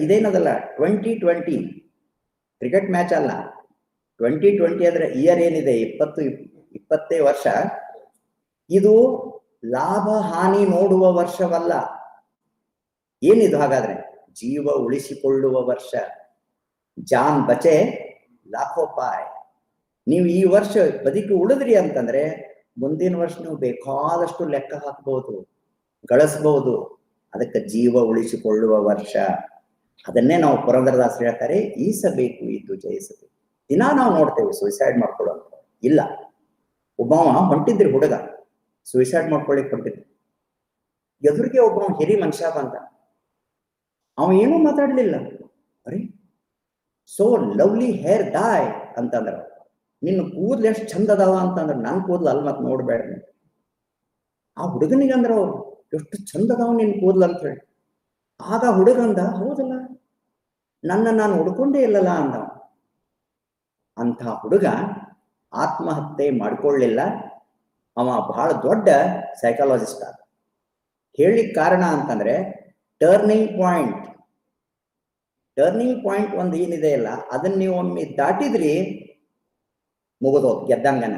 ಇದೇನದಲ್ಲ 2020 ಕ್ರಿಕೆಟ್ ಮ್ಯಾಚ್ ಅಲ್ಲ. 2020 ಅಂದ್ರೆ ಇಯರ್ ಏನಿದೆ 20 ವರ್ಷ, ಇದು ಲಾಭ ಹಾನಿ ನೋಡುವ ವರ್ಷವಲ್ಲ. ಏನಿದು ಹಾಗಾದ್ರೆ? ಜೀವ ಉಳಿಸಿಕೊಳ್ಳುವ ವರ್ಷ. ಜಾನ್ ಬಚೆ ಲಾಖೋ ಪಾಯ್. ನೀವು ಈ ವರ್ಷ ಬದುಕಿ ಉಳಿದ್ರಿ ಅಂತಂದ್ರೆ ಮುಂದಿನ ವರ್ಷ ನೀವು ಬೇಕಾದಷ್ಟು ಲೆಕ್ಕ ಹಾಕ್ಬಹುದು, ಗಳಿಸಬಹುದು. ಅದಕ್ಕೆ ಜೀವ ಉಳಿಸಿಕೊಳ್ಳುವ ವರ್ಷ. ಅದನ್ನೇ ನಾವು ಪುರಂದರದಾಸ್ ಹೇಳ್ತಾರೆ, ಈಸಬೇಕು ಇದ್ದು ಜಯಿಸಬೇಕು. ದಿನಾ ನಾವು ನೋಡ್ತೇವೆ ಸುಯಿಸೈಡ್ ಮಾಡ್ಕೊಳ್ಳೋದು. ಇಲ್ಲ, ಒಬ್ಬವ ಹೊಂಟಿದ್ರಿ ಹುಡುಗ, ಸುಯಿಸೈಡ್ ಮಾಡ್ಕೊಳ್ಳಿಕ್ ಹೊಂಟಿದ್ರಿ. ಎದುರಿಗೆ ಒಬ್ಬ ಹಿರಿ ಮನುಷ್ಯ ಬಂದ, ಅವ ಏನೂ ಮಾತಾಡ್ಲಿಲ್ಲ. ಅರೆ, ಸೋ ಲವ್ಲಿ ಹೇರ್ ಡಾಯ್ ಅಂತಂದ್ರ, ನಿನ್ನ ಕೂದ್ಲು ಎಷ್ಟು ಚಂದ ಅದಾವ ಅಂತಂದ್ರ, ನನ್ ಕೂದ್ಲು ಅಲ್ಲಿ ಮತ್ ನೋಡ್ಬೇಡ. ಆ ಹುಡುಗನಿಗೆ ಅಂದ್ರ ಅವ್ರು, ಎಷ್ಟು ಚಂದ ಅದಾವ ನಿನ್ ಕೂದ್ಲು ಅಂತ ಹೇಳಿ. ಆಗ ಹುಡುಗಂದ, ಹೌದಲ್ಲ, ನಾನು ಹುಡ್ಕೊಂಡೇ ಇಲ್ಲಲ್ಲ ಅಂದ. ಅಂತ ಹುಡುಗ ಆತ್ಮಹತ್ಯೆ ಮಾಡ್ಕೊಳ್ಳಿಲ್ಲ. ಅವ ಬಹಳ ದೊಡ್ಡ ಸೈಕಾಲಜಿಸ್ಟ್ ಆದ. ಹೇಳಿಕ್ ಕಾರಣ ಅಂತಂದ್ರೆ ಟರ್ನಿಂಗ್ ಪಾಯಿಂಟ್ ಒಂದು ಏನಿದೆ ಅಲ್ಲ, ಅದನ್ನ ನೀವು ಒಮ್ಮೆ ದಾಟಿದ್ರಿ ಮುಗಿದೋದು, ಗೆದ್ದಂಗನ.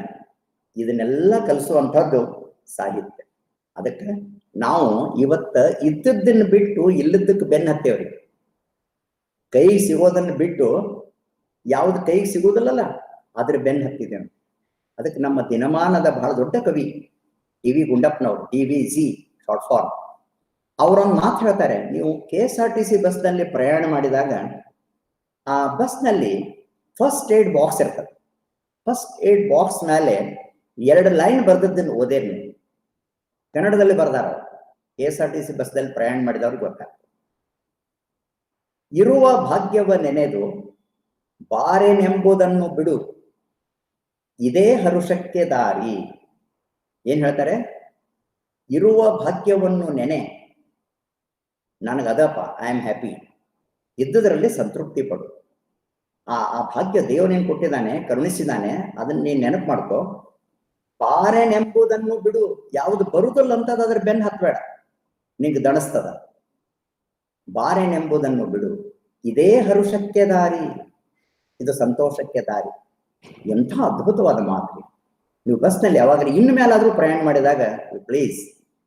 ಇದನ್ನೆಲ್ಲ ಕಲಿಸುವಂಥದ್ದು ಸಾಹಿತ್ಯ. ಅದಕ್ಕೆ ನಾವು ಇವತ್ತ ಇದ್ದದ್ದನ್ನು ಬಿಟ್ಟು ಇಲ್ಲದಕ್ಕೆ ಬೆನ್ನ ಹತ್ತೇವ್ರಿ. ಕೈಗೆ ಸಿಗೋದನ್ನು ಬಿಟ್ಟು ಯಾವ್ದು ಕೈಗೆ ಸಿಗುವುದಿಲ್ಲಲ್ಲ ಅದ್ರ ಬೆನ್ನ ಹತ್ತಿದ್ದೇವೆ. ಅದಕ್ಕೆ ನಮ್ಮ ದಿನಮಾನದ ಬಹಳ ದೊಡ್ಡ ಕವಿ ಡಿ ವಿ ಗುಂಡಪ್ಪನವರು, DVG ಶಾರ್ಟ್ ಫಾರ್ಮ್, ಅವರೊಂದು ಮಾತು ಹೇಳ್ತಾರೆ. ನೀವು KSRTC ಬಸ್ನಲ್ಲಿ ಪ್ರಯಾಣ ಮಾಡಿದಾಗ ಆ ಬಸ್ನಲ್ಲಿ ಫಸ್ಟ್ ಏಡ್ ಬಾಕ್ಸ್ ಇರ್ತದೆ. ಫಸ್ಟ್ ಏಡ್ ಬಾಕ್ಸ್ ಮೇಲೆ 2 ಲೈನ್ ಬರ್ದದ್ದನ್ನು ಓದೇ ನೀವು. ಕನ್ನಡದಲ್ಲಿ ಬರ್ದಾರ. KSRTC ಬಸ್ನಲ್ಲಿ ಪ್ರಯಾಣ ಮಾಡಿದವ್ರಿಗೆ ಗೊತ್ತಾಗ್ತದೆ. ಇರುವ ಭಾಗ್ಯವ ನೆನೆದು ಬಾರೆನೆಂಬುದನ್ನು ಬಿಡು, ಇದೇ ಹರುಷಕ್ಕೆ ದಾರಿ. ಏನ್ ಹೇಳ್ತಾರೆ? ಇರುವ ಭಾಗ್ಯವನ್ನು ನೆನೆ, ನನಗದಪ್ಪ, ಐ ಆಮ್ ಹ್ಯಾಪಿ, ಇದ್ದುದರಲ್ಲಿ ಸಂತೃಪ್ತಿ ಪಡು. ಆ ಭಾಗ್ಯ ದೇವನೇನ್ ಕೊಟ್ಟಿದ್ದಾನೆ, ಕರುಣಿಸಿದ್ದಾನೆ, ಅದನ್ನ ನೀನ್ ನೆನಪು ಮಾಡ್ಕೋ. ಬಾರೆನೆಂಬುದನ್ನು ಬಿಡು, ಯಾವುದು ಬರುದಿಲ್ಲ ಅಂತದ ಅದ್ರ ಬೆನ್ನ ಹತ್ಬೇಡ, ನಿಂಗೆ ದಣಿಸ್ತದ. ಬಾರೆನೆಂಬುದನ್ನು ಬಿಡು, ಇದೇ ಹರುಷಕ್ಕೆ ದಾರಿ, ಇದು ಸಂತೋಷಕ್ಕೆ ದಾರಿ. ಎಂಥ ಅದ್ಭುತವಾದ ಮಾತು. ನೀವು ಬಸ್ನಲ್ಲಿ ಯಾವಾಗ ಇನ್ನು ಮೇಲಾದ್ರೂ ಪ್ರಯಾಣ ಮಾಡಿದಾಗ ಪ್ಲೀಸ್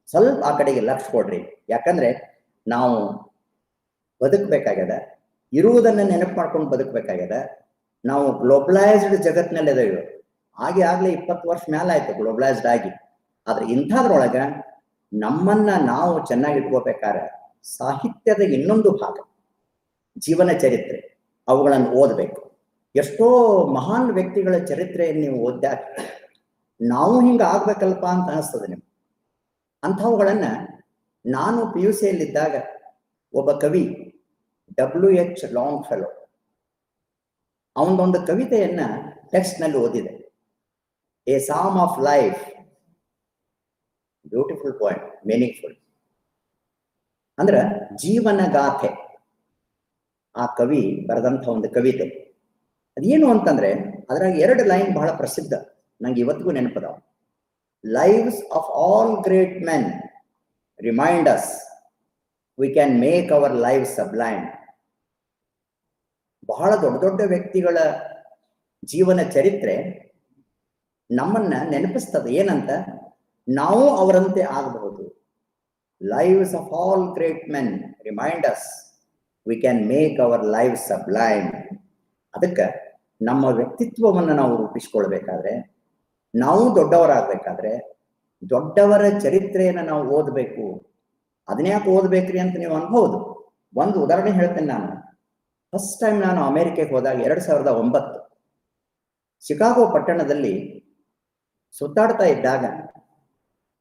ಸ್ವಲ್ಪ ಆ ಕಡೆಗೆ ಲಕ್ಷ ಕೊಡ್ರಿ. ಯಾಕಂದ್ರೆ ನಾವು ಬದುಕಬೇಕಾಗ್ಯದ, ಇರುವುದನ್ನ ನೆನಪು ಮಾಡ್ಕೊಂಡು ಬದುಕಬೇಕಾಗ್ಯದ. ನಾವು ಗ್ಲೋಬಲೈಸ್ಡ್ ಜಗತ್ತಿನಲ್ಲಿ ಇದೇವೆ. ಆಗ್ಲೇ 20 ವರ್ಷ ಮೇಲಾಯ್ತು ಗ್ಲೋಬಲೈಸ್ಡ್ ಆಗಿ. ಆದ್ರೆ ಇಂಥದ್ರೊಳಗ ನಮ್ಮನ್ನ ನಾವು ಚೆನ್ನಾಗಿ ಇಟ್ಕೋಬೇಕಾದ್ರೆ ಸಾಹಿತ್ಯದ ಇನ್ನೊಂದು ಭಾಗ ಜೀವನ ಚರಿತ್ರೆ, ಅವುಗಳನ್ನು ಓದಬೇಕು. ಎಷ್ಟೋ ಮಹಾನ್ ವ್ಯಕ್ತಿಗಳ ಚರಿತ್ರೆಯನ್ನು ನೀವು ಓದಿದಾಗ ನಾವು ಹಿಂಗೆ ಆಗ್ಬೇಕಲ್ಪ ಅಂತ ಅನಿಸ್ತದೆ ನಿಮ್ಗೆ. ಅಂಥವುಗಳನ್ನ ನಾನು PUC ಯಲ್ಲಿದ್ದಾಗ ಒಬ್ಬ ಕವಿ WH ಲಾಂಗ್ ಫೆಲೋ ಅವನದೊಂದು ಕವಿತೆಯನ್ನ ಟೆಕ್ಸ್ಟ್ನಲ್ಲಿ ಓದಿದೆ. ಎ ಸಾಮ್ of life, beautiful point, meaningful. ಅಂದ್ರೆ ಜೀವನ ಗಾಥೆ ಆ ಕವಿ ಬರೆದಂಥ ಒಂದು ಕವಿತೆ. ಅದೇನು ಅಂತಂದ್ರೆ ಅದ್ರಾಗ 2 ಲೈನ್ ಬಹಳ ಪ್ರಸಿದ್ಧ, ನಂಗೆ ಇವತ್ತಿಗೂ ನೆನಪದಾವ. Lives of all great men remind us we can make our life sublime. ಬಹಳ ದೊಡ್ಡ ದೊಡ್ಡ ವ್ಯಕ್ತಿಗಳ ಜೀವನ ಚರಿತ್ರೆ ನಮ್ಮನ್ನ ನೆನಪಿಸ್ತದೆ. ಏನಂತ? ನಾವು ಅವರಂತೆ ಆಗಬಹುದು. Lives of all great men remind us we can make our life Sublime. ಅದಕ್ಕೆ ನಮ್ಮ ವ್ಯಕ್ತಿತ್ವವನ್ನು ನಾವು ರೂಪಿಸ್ಕೊಳ್ಬೇಕಾದ್ರೆ, ನಾವು ದೊಡ್ಡವರಾಗಬೇಕಾದ್ರೆ ದೊಡ್ಡವರ ಚರಿತ್ರೆಯನ್ನು ನಾವು ಓದಬೇಕು. ಅದನ್ಯಾಕೆ ಓದಬೇಕ್ರಿ ಅಂತ ನೀವು ಅನ್ಬಹುದು. ಒಂದು ಉದಾಹರಣೆ ಹೇಳ್ತೇನೆ ನಾನು. ಫಸ್ಟ್ ಟೈಮ್ ನಾನು ಅಮೆರಿಕಕ್ಕೆ ಹೋದಾಗ 2009 ಶಿಕಾಗೋ ಪಟ್ಟಣದಲ್ಲಿ ಸುತ್ತಾಡ್ತಾ ಇದ್ದಾಗ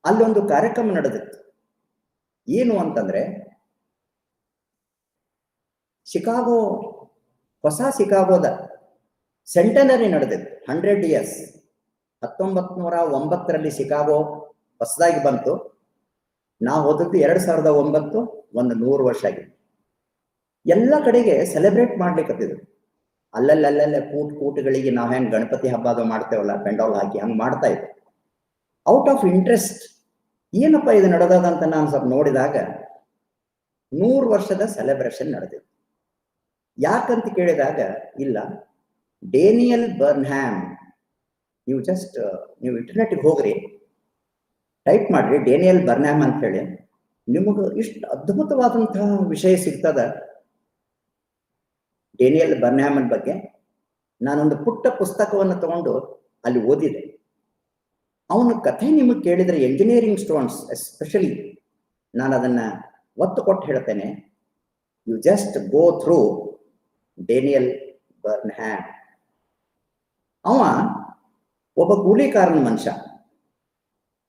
ಅಲ್ಲೊಂದು ಕಾರ್ಯಕ್ರಮ ನಡೆದಿತ್ತು. ಏನು ಅಂತಂದ್ರೆ ಹೊಸ ಶಿಕಾಗೋದ ಸೆಂಟನರಿ ನಡೆದಿತ್ತು. 100 years. 1909 ಶಿಕಾಗೋ ಹೊಸದಾಗಿ ಬಂತು. ನಾವು ಹೋದದ್ದು 2009, ಒಂದು 100 ವರ್ಷ ಆಗಿದೆ. ಎಲ್ಲ ಕಡೆಗೆ ಸೆಲೆಬ್ರೇಟ್ ಮಾಡ್ಲಿಕ್ಕತ್ತಿದ್ರು. ಅಲ್ಲಲ್ಲೇ ಕೂಟುಗಳಿಗೆ ನಾವು ಹೆಂಗೆ ಗಣಪತಿ ಹಬ್ಬ ಮಾಡ್ತೇವಲ್ಲ, ಪೆಂಡಾಲ್ ಹಾಕಿ ಹಂಗೆ ಮಾಡ್ತಾ ಇದ್ರು. ಔಟ್ ಆಫ್ ಇಂಟ್ರೆಸ್ಟ್ ಏನಪ್ಪ ಇದು ನಡೆದದಂತ ನಾನು ಸ್ವಲ್ಪ ನೋಡಿದಾಗ 100 ವರ್ಷದ ಸೆಲೆಬ್ರೇಷನ್ ನಡೆದಿತ್ತು. ಯಾಕಂತ ಕೇಳಿದಾಗ, ಇಲ್ಲ, ಡೇನಿಯಲ್ ಬರ್ನ್ಹ್ಯಾಮ್, ನೀವು ಇಂಟರ್ನೆಟ್ಗೆ ಹೋಗ್ರಿ, ಟೈಪ್ ಮಾಡ್ರಿ ಡೇನಿಯಲ್ ಬರ್ನ್ಹ್ಯಾಮ್ ಅಂತ ಹೇಳಿ, ನಿಮಗೆ ಇಷ್ಟು ಅದ್ಭುತವಾದಂತಹ ವಿಷಯ ಸಿಗ್ತದ ಡೇನಿಯಲ್ ಬರ್ನ್ಹ್ಯಾಮನ್ ಬಗ್ಗೆ. ನಾನೊಂದು ಪುಟ್ಟ ಪುಸ್ತಕವನ್ನು ತಗೊಂಡು ಅಲ್ಲಿ ಓದಿದೆ. ಅವನ ಕಥೆ ನಿಮಗೆ ಕೇಳಿದ್ರೆ, ಎಂಜಿನಿಯರಿಂಗ್ ಸ್ಟೂಡೆಂಟ್ಸ್ ಎಸ್ಪೆಷಲಿ ನಾನು ಅದನ್ನ ಒತ್ತು ಕೊಟ್ಟು ಹೇಳ್ತೇನೆ. You just go through Daniel Burnham. ಅವ ಒಬ್ಬ ಕೂಲಿಕಾರನ ಮನುಷ್ಯ,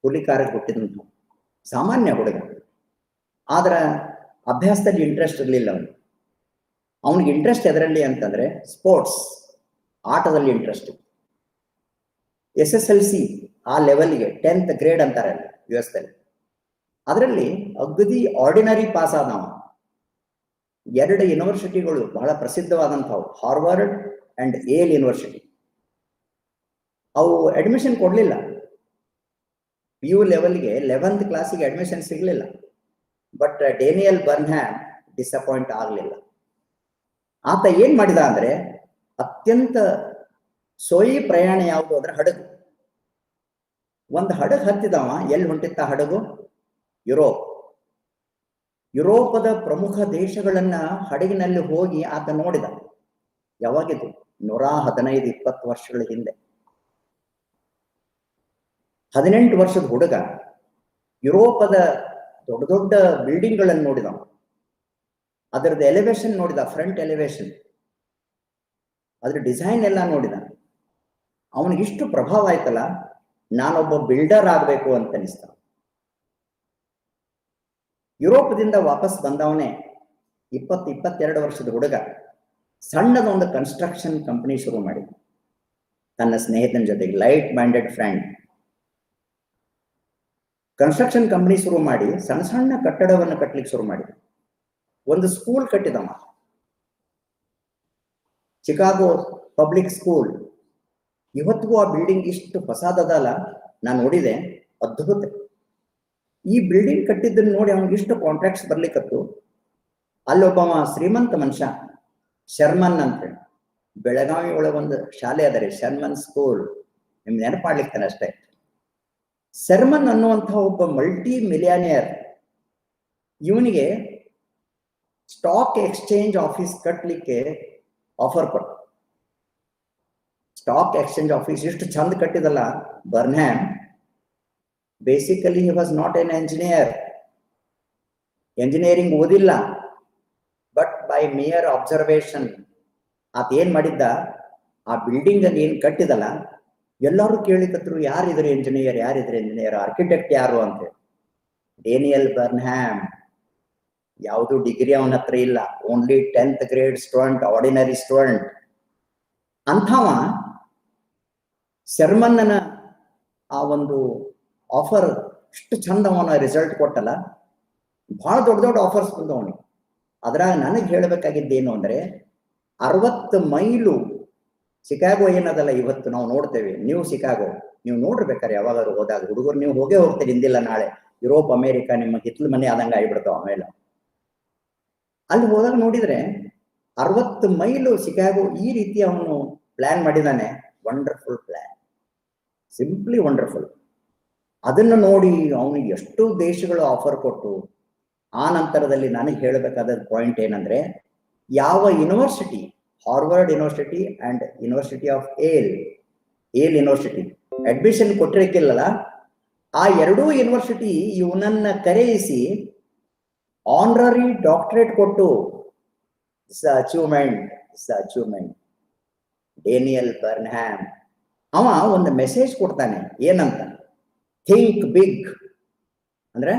ಕೂಲಿಕಾರಕ್ಕೆ ಹುಟ್ಟಿದಂಥ ಸಾಮಾನ್ಯ ಹುಡುಗ. ಆದ್ರ ಅಭ್ಯಾಸದಲ್ಲಿ ಇಂಟ್ರೆಸ್ಟ್ ಇರಲಿಲ್ಲ ಅವನಿಗೆ ಇಂಟ್ರೆಸ್ಟ್ ಎದರಲ್ಲಿ ಅಂತಂದ್ರೆ ಸ್ಪೋರ್ಟ್ಸ್, ಆಟದಲ್ಲಿ ಇಂಟ್ರೆಸ್ಟ್ ಇತ್ತು. SSLC ಆ ಲೆವೆಲ್ಗೆ 10th grade ಅಂತಾರೆ US ದಲ್ಲಿ, ಅದರಲ್ಲಿ ಅಗದಿ ಆರ್ಡಿನರಿ ಪಾಸ್ ಆದವ. 2 ಯೂನಿವರ್ಸಿಟಿಗಳು ಬಹಳ ಪ್ರಸಿದ್ಧವಾದಂಥವು, ಹಾರ್ವರ್ಡ್ ಅಂಡ್ ಯೇಲ್ ಯೂನಿವರ್ಸಿಟಿ. ಅವು ಅಡ್ಮಿಷನ್ ಕೊಡ್ಲಿಲ್ಲ. PU ಲೆವೆಲ್ಗೆ 11th ಕ್ಲಾಸಿಗೆ ಅಡ್ಮಿಷನ್ ಸಿಗ್ಲಿಲ್ಲ. ಬಟ್ ಡೇನಿಯಲ್ ಬರ್ನ್ಹ್ಯಾಮ್ ಡಿಸಪಾಯಿಂಟ್ ಆಗಲಿಲ್ಲ. ಆತ ಏನ್ ಮಾಡಿದ ಅಂದ್ರೆ, ಅತ್ಯಂತ ಸೋಯಿ ಪ್ರಯಾಣ ಯಾವುದು ಅಂದ್ರೆ ಹಡಗು. ಒಂದು ಹಡಗು ಹತ್ತಿದವ. ಎಲ್ಲಿ ಹೊಂಟಿತ್ತ ಹಡಗು? ಯುರೋಪದ ಪ್ರಮುಖ ದೇಶಗಳನ್ನ ಹಡಗಿನಲ್ಲಿ ಹೋಗಿ ಆತ ನೋಡಿದ. ಯಾವಾಗಿದ್ದು? 115-20 ವರ್ಷಗಳ ಹಿಂದೆ. 18 ವರ್ಷದ ಹುಡುಗ ಯುರೋಪದ ದೊಡ್ಡ ದೊಡ್ಡ ಬಿಲ್ಡಿಂಗ್ಗಳನ್ನು ನೋಡಿದ. ಅದರದ್ದು ಎಲಿವೇಶನ್ ನೋಡಿದ, ಫ್ರಂಟ್ ಎಲಿವೇಶನ್, ಅದ್ರ ಡಿಸೈನ್ ಎಲ್ಲ ನೋಡಿದ. ಅವನಿಗಿಷ್ಟು ಪ್ರಭಾವ ಆಯ್ತಲ್ಲ, ನಾನೊಬ್ಬ ಬಿಲ್ಡರ್ ಆಗ್ಬೇಕು ಅಂತ ಅನಿಸ್ತ. ಯುರೋಪದಿಂದ ವಾಪಸ್ ಬಂದವನೇ 20-22 ವರ್ಷದ ಹುಡುಗ ಸಣ್ಣದೊಂದು ಕನ್ಸ್ಟ್ರಕ್ಷನ್ ಕಂಪನಿ ಶುರು ಮಾಡಿದ ತನ್ನ ಸ್ನೇಹಿತನ ಜೊತೆಗೆ, light minded friend. Construction company ಶುರು ಮಾಡಿ ಸಣ್ಣ ಸಣ್ಣ ಕಟ್ಟಡವನ್ನು ಕಟ್ಟಲಿಕ್ಕೆ ಶುರು ಮಾಡಿದ. ಒಂದು ಸ್ಕೂಲ್ ಕಟ್ಟಿದವ, ಚಿಕಾಗೋ ಪಬ್ಲಿಕ್ ಸ್ಕೂಲ್. ಇವತ್ತಿಗೂ ಆ ಬಿಲ್ಡಿಂಗ್ ಇಷ್ಟು ಹೊಸದಲ್ಲ, ನಾನು ನೋಡಿದೆ, ಅದ್ಭುತ. ಈ ಬಿಲ್ಡಿಂಗ್ ಕಟ್ಟಿದ್ದನ್ನು ನೋಡಿ ಅವನಿಗೆ ಇಷ್ಟು ಕಾಂಟ್ರಾಕ್ಟ್ಸ್ ಬರ್ಲಿಕ್ಕತ್ತು. ಅಲ್ಲೊಬ್ಬ ಶ್ರೀಮಂತ ಮನುಷ್ಯ, ಶರ್ಮನ್ ಅಂತ ಹೇಳಿ, ಬೆಳಗಾವಿ ಒಳಗೆ ಒಂದು ಶಾಲೆ ಅದರಿ, ಶರ್ಮನ್ ಸ್ಕೂಲ್, ನಿಮ್ಗೆ ನೆನಪಾಡ್ಲಿಕ್ತಾನೆ ಅಷ್ಟೇ. ಶರ್ಮನ್ ಅನ್ನುವಂತಹ ಒಬ್ಬ ಮಲ್ಟಿ ಮಿಲಿಯನಿಯರ್, ಇವನಿಗೆ ಸ್ಟಾಕ್ ಎಕ್ಸ್ಚೇಂಜ್ ಆಫೀಸ್ ಕಟ್ಟಲಿಕ್ಕೆ ಆಫರ್ ಕೊಟ್ಟು. ಸ್ಟಾಕ್ ಎಕ್ಸ್ಚೇಂಜ್ ಆಫೀಸ್ ಇಷ್ಟು ಚಂದ ಕಟ್ಟಿದಲ್ಲ Burnham. Basically he was not an engineer, engineering ಓದಿಲ್ಲ. ಬಟ್ ಬೈ ಮಿಯರ್ ಅಬ್ಸರ್ವೇಷನ್ ಆತ ಏನ್ ಮಾಡಿದ್ದ, ಆ ಬಿಲ್ಡಿಂಗ್ ಅಲ್ಲಿ ಏನ್ ಕಟ್ಟಿದಲ್ಲ ಎಲ್ಲರೂ ಕೇಳಿಕತ್ರು, ಯಾರಿದ್ರು ಇಂಜಿನಿಯರ್, ಆರ್ಕಿಟೆಕ್ಟ್ ಯಾರು ಅಂತ. Daniel Burnham. ಯಾವುದು ಡಿಗ್ರಿ ಅವನ ಹತ್ರ ಇಲ್ಲ, only 10th grade student, ordinary student. ಅಂಥವ ಶರ್ಮನ್ನ ಆ ಒಂದು ಆಫರ್ ಇಷ್ಟು ಚಂದ ಅವನ ರಿಸಲ್ಟ್ ಕೊಟ್ಟಲ್ಲ, ಬಹಳ ದೊಡ್ಡ ದೊಡ್ಡ ಆಫರ್ಸ್ ಬಂದು ಅವನಿಗೆ. ಅದ್ರಾಗ ನನಗೆ ಹೇಳಬೇಕಾಗಿದ್ದೇನು ಅಂದ್ರೆ 60 ಮೈಲು ಶಿಕಾಗೋ ಏನದಲ್ಲ, ಇವತ್ತು ನಾವು ನೋಡ್ತೇವೆ ನ್ಯೂ ಶಿಕಾಗೋ, ನೀವು ನೋಡಿರ್ಬೇಕಾರೆ ಯಾವಾಗಾದ್ರು ಹೋದಾಗ, ಹುಡುಗರು ನೀವು ಹೋಗೇ ಹೋಗ್ತೀರಿ ಹಿಂದಿಲ್ಲ ನಾಳೆ. ಯುರೋಪ್ ಅಮೇರಿಕ ನಿಮ್ಮ ಹಿತ್ಲ ಮನೆ ಆದಂಗೆ ಆಗಿಬಿಡ್ತಾವ ಆಮೇಲೆ. ಅಲ್ಲಿ ಹೋದಾಗ ನೋಡಿದ್ರೆ 60 ಮೈಲು ಶಿಕಾಗೋ ಈ ರೀತಿ ಅವನು ಪ್ಲಾನ್ ಮಾಡಿದಾನೆ. Wonderful plan, simply wonderful. ಅದನ್ನು ನೋಡಿ ಅವನಿಗೆ ಎಷ್ಟು ದೇಶಗಳು ಆಫರ್ ಕೊಟ್ಟು, ಆ ನಂತರದಲ್ಲಿ ನನಗೆ ಹೇಳಬೇಕಾದ ಪಾಯಿಂಟ್ ಏನಂದ್ರೆ, ಯಾವ university, Harvard university and university of Yale university admission ಕೊಟ್ಟಿರಕ್ಕಿಲ್ಲಲ್ಲ, ಆ ಎರಡೂ ಯೂನಿವರ್ಸಿಟಿ ಇವನನ್ನ ಕರೆಯಿಸಿ ಆನರರಿ ಡಾಕ್ಟರೇಟ್ ಕೊಟ್ಟು, ಅಚೀವ್ಮೆಂಟ್. ಡೇನಿಯಲ್ ಬರ್ನ್ಹ್ಯಾಮ್ ಅವ ಒಂದು ಮೆಸೇಜ್ ಕೊಡ್ತಾನೆ, ಏನಂತ, ಥಿಂಕ್ ಬಿಗ್, ಅಂದ್ರೆ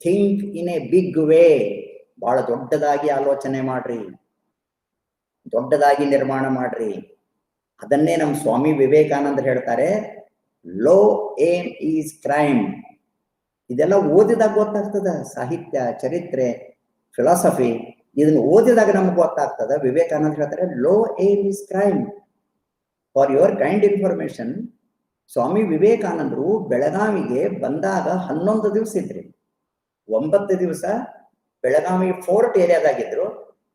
think in a big way. ಬಹಳ ದೊಡ್ಡದಾಗಿ ಆಲೋಚನೆ ಮಾಡ್ರಿ, ದೊಡ್ಡದಾಗಿ ನಿರ್ಮಾಣ ಮಾಡ್ರಿ. ಅದನ್ನೇ ನಮ್ಮ ಸ್ವಾಮಿ ವಿವೇಕಾನಂದರು ಹೇಳ್ತಾರೆ, ಲೋ ಏಮ್ ಈಸ್ ಕ್ರೈಮ್. ಇದೆಲ್ಲ ಓದಿದಾಗ ಗೊತ್ತಾಗ್ತದ, ಸಾಹಿತ್ಯ, ಚರಿತ್ರೆ, ಫಿಲಾಸಫಿ, ಇದನ್ನು ಓದಿದಾಗ ನಮ್ಗೆ ಗೊತ್ತಾಗ್ತದ. ವಿವೇಕಾನಂದ ಹೇಳ್ತಾರೆ, low aim is crime. For your kind information, Swami ವಿವೇಕಾನಂದರು ಬೆಳಗಾವಿಗೆ ಬಂದಾಗ 11 ದಿವಸ ಇದ್ರಿ. 9 ದಿವಸ ಬೆಳಗಾವಿ ಫೋರ್ಟ್ ಏರಿಯಾದಾಗಿದ್ರು,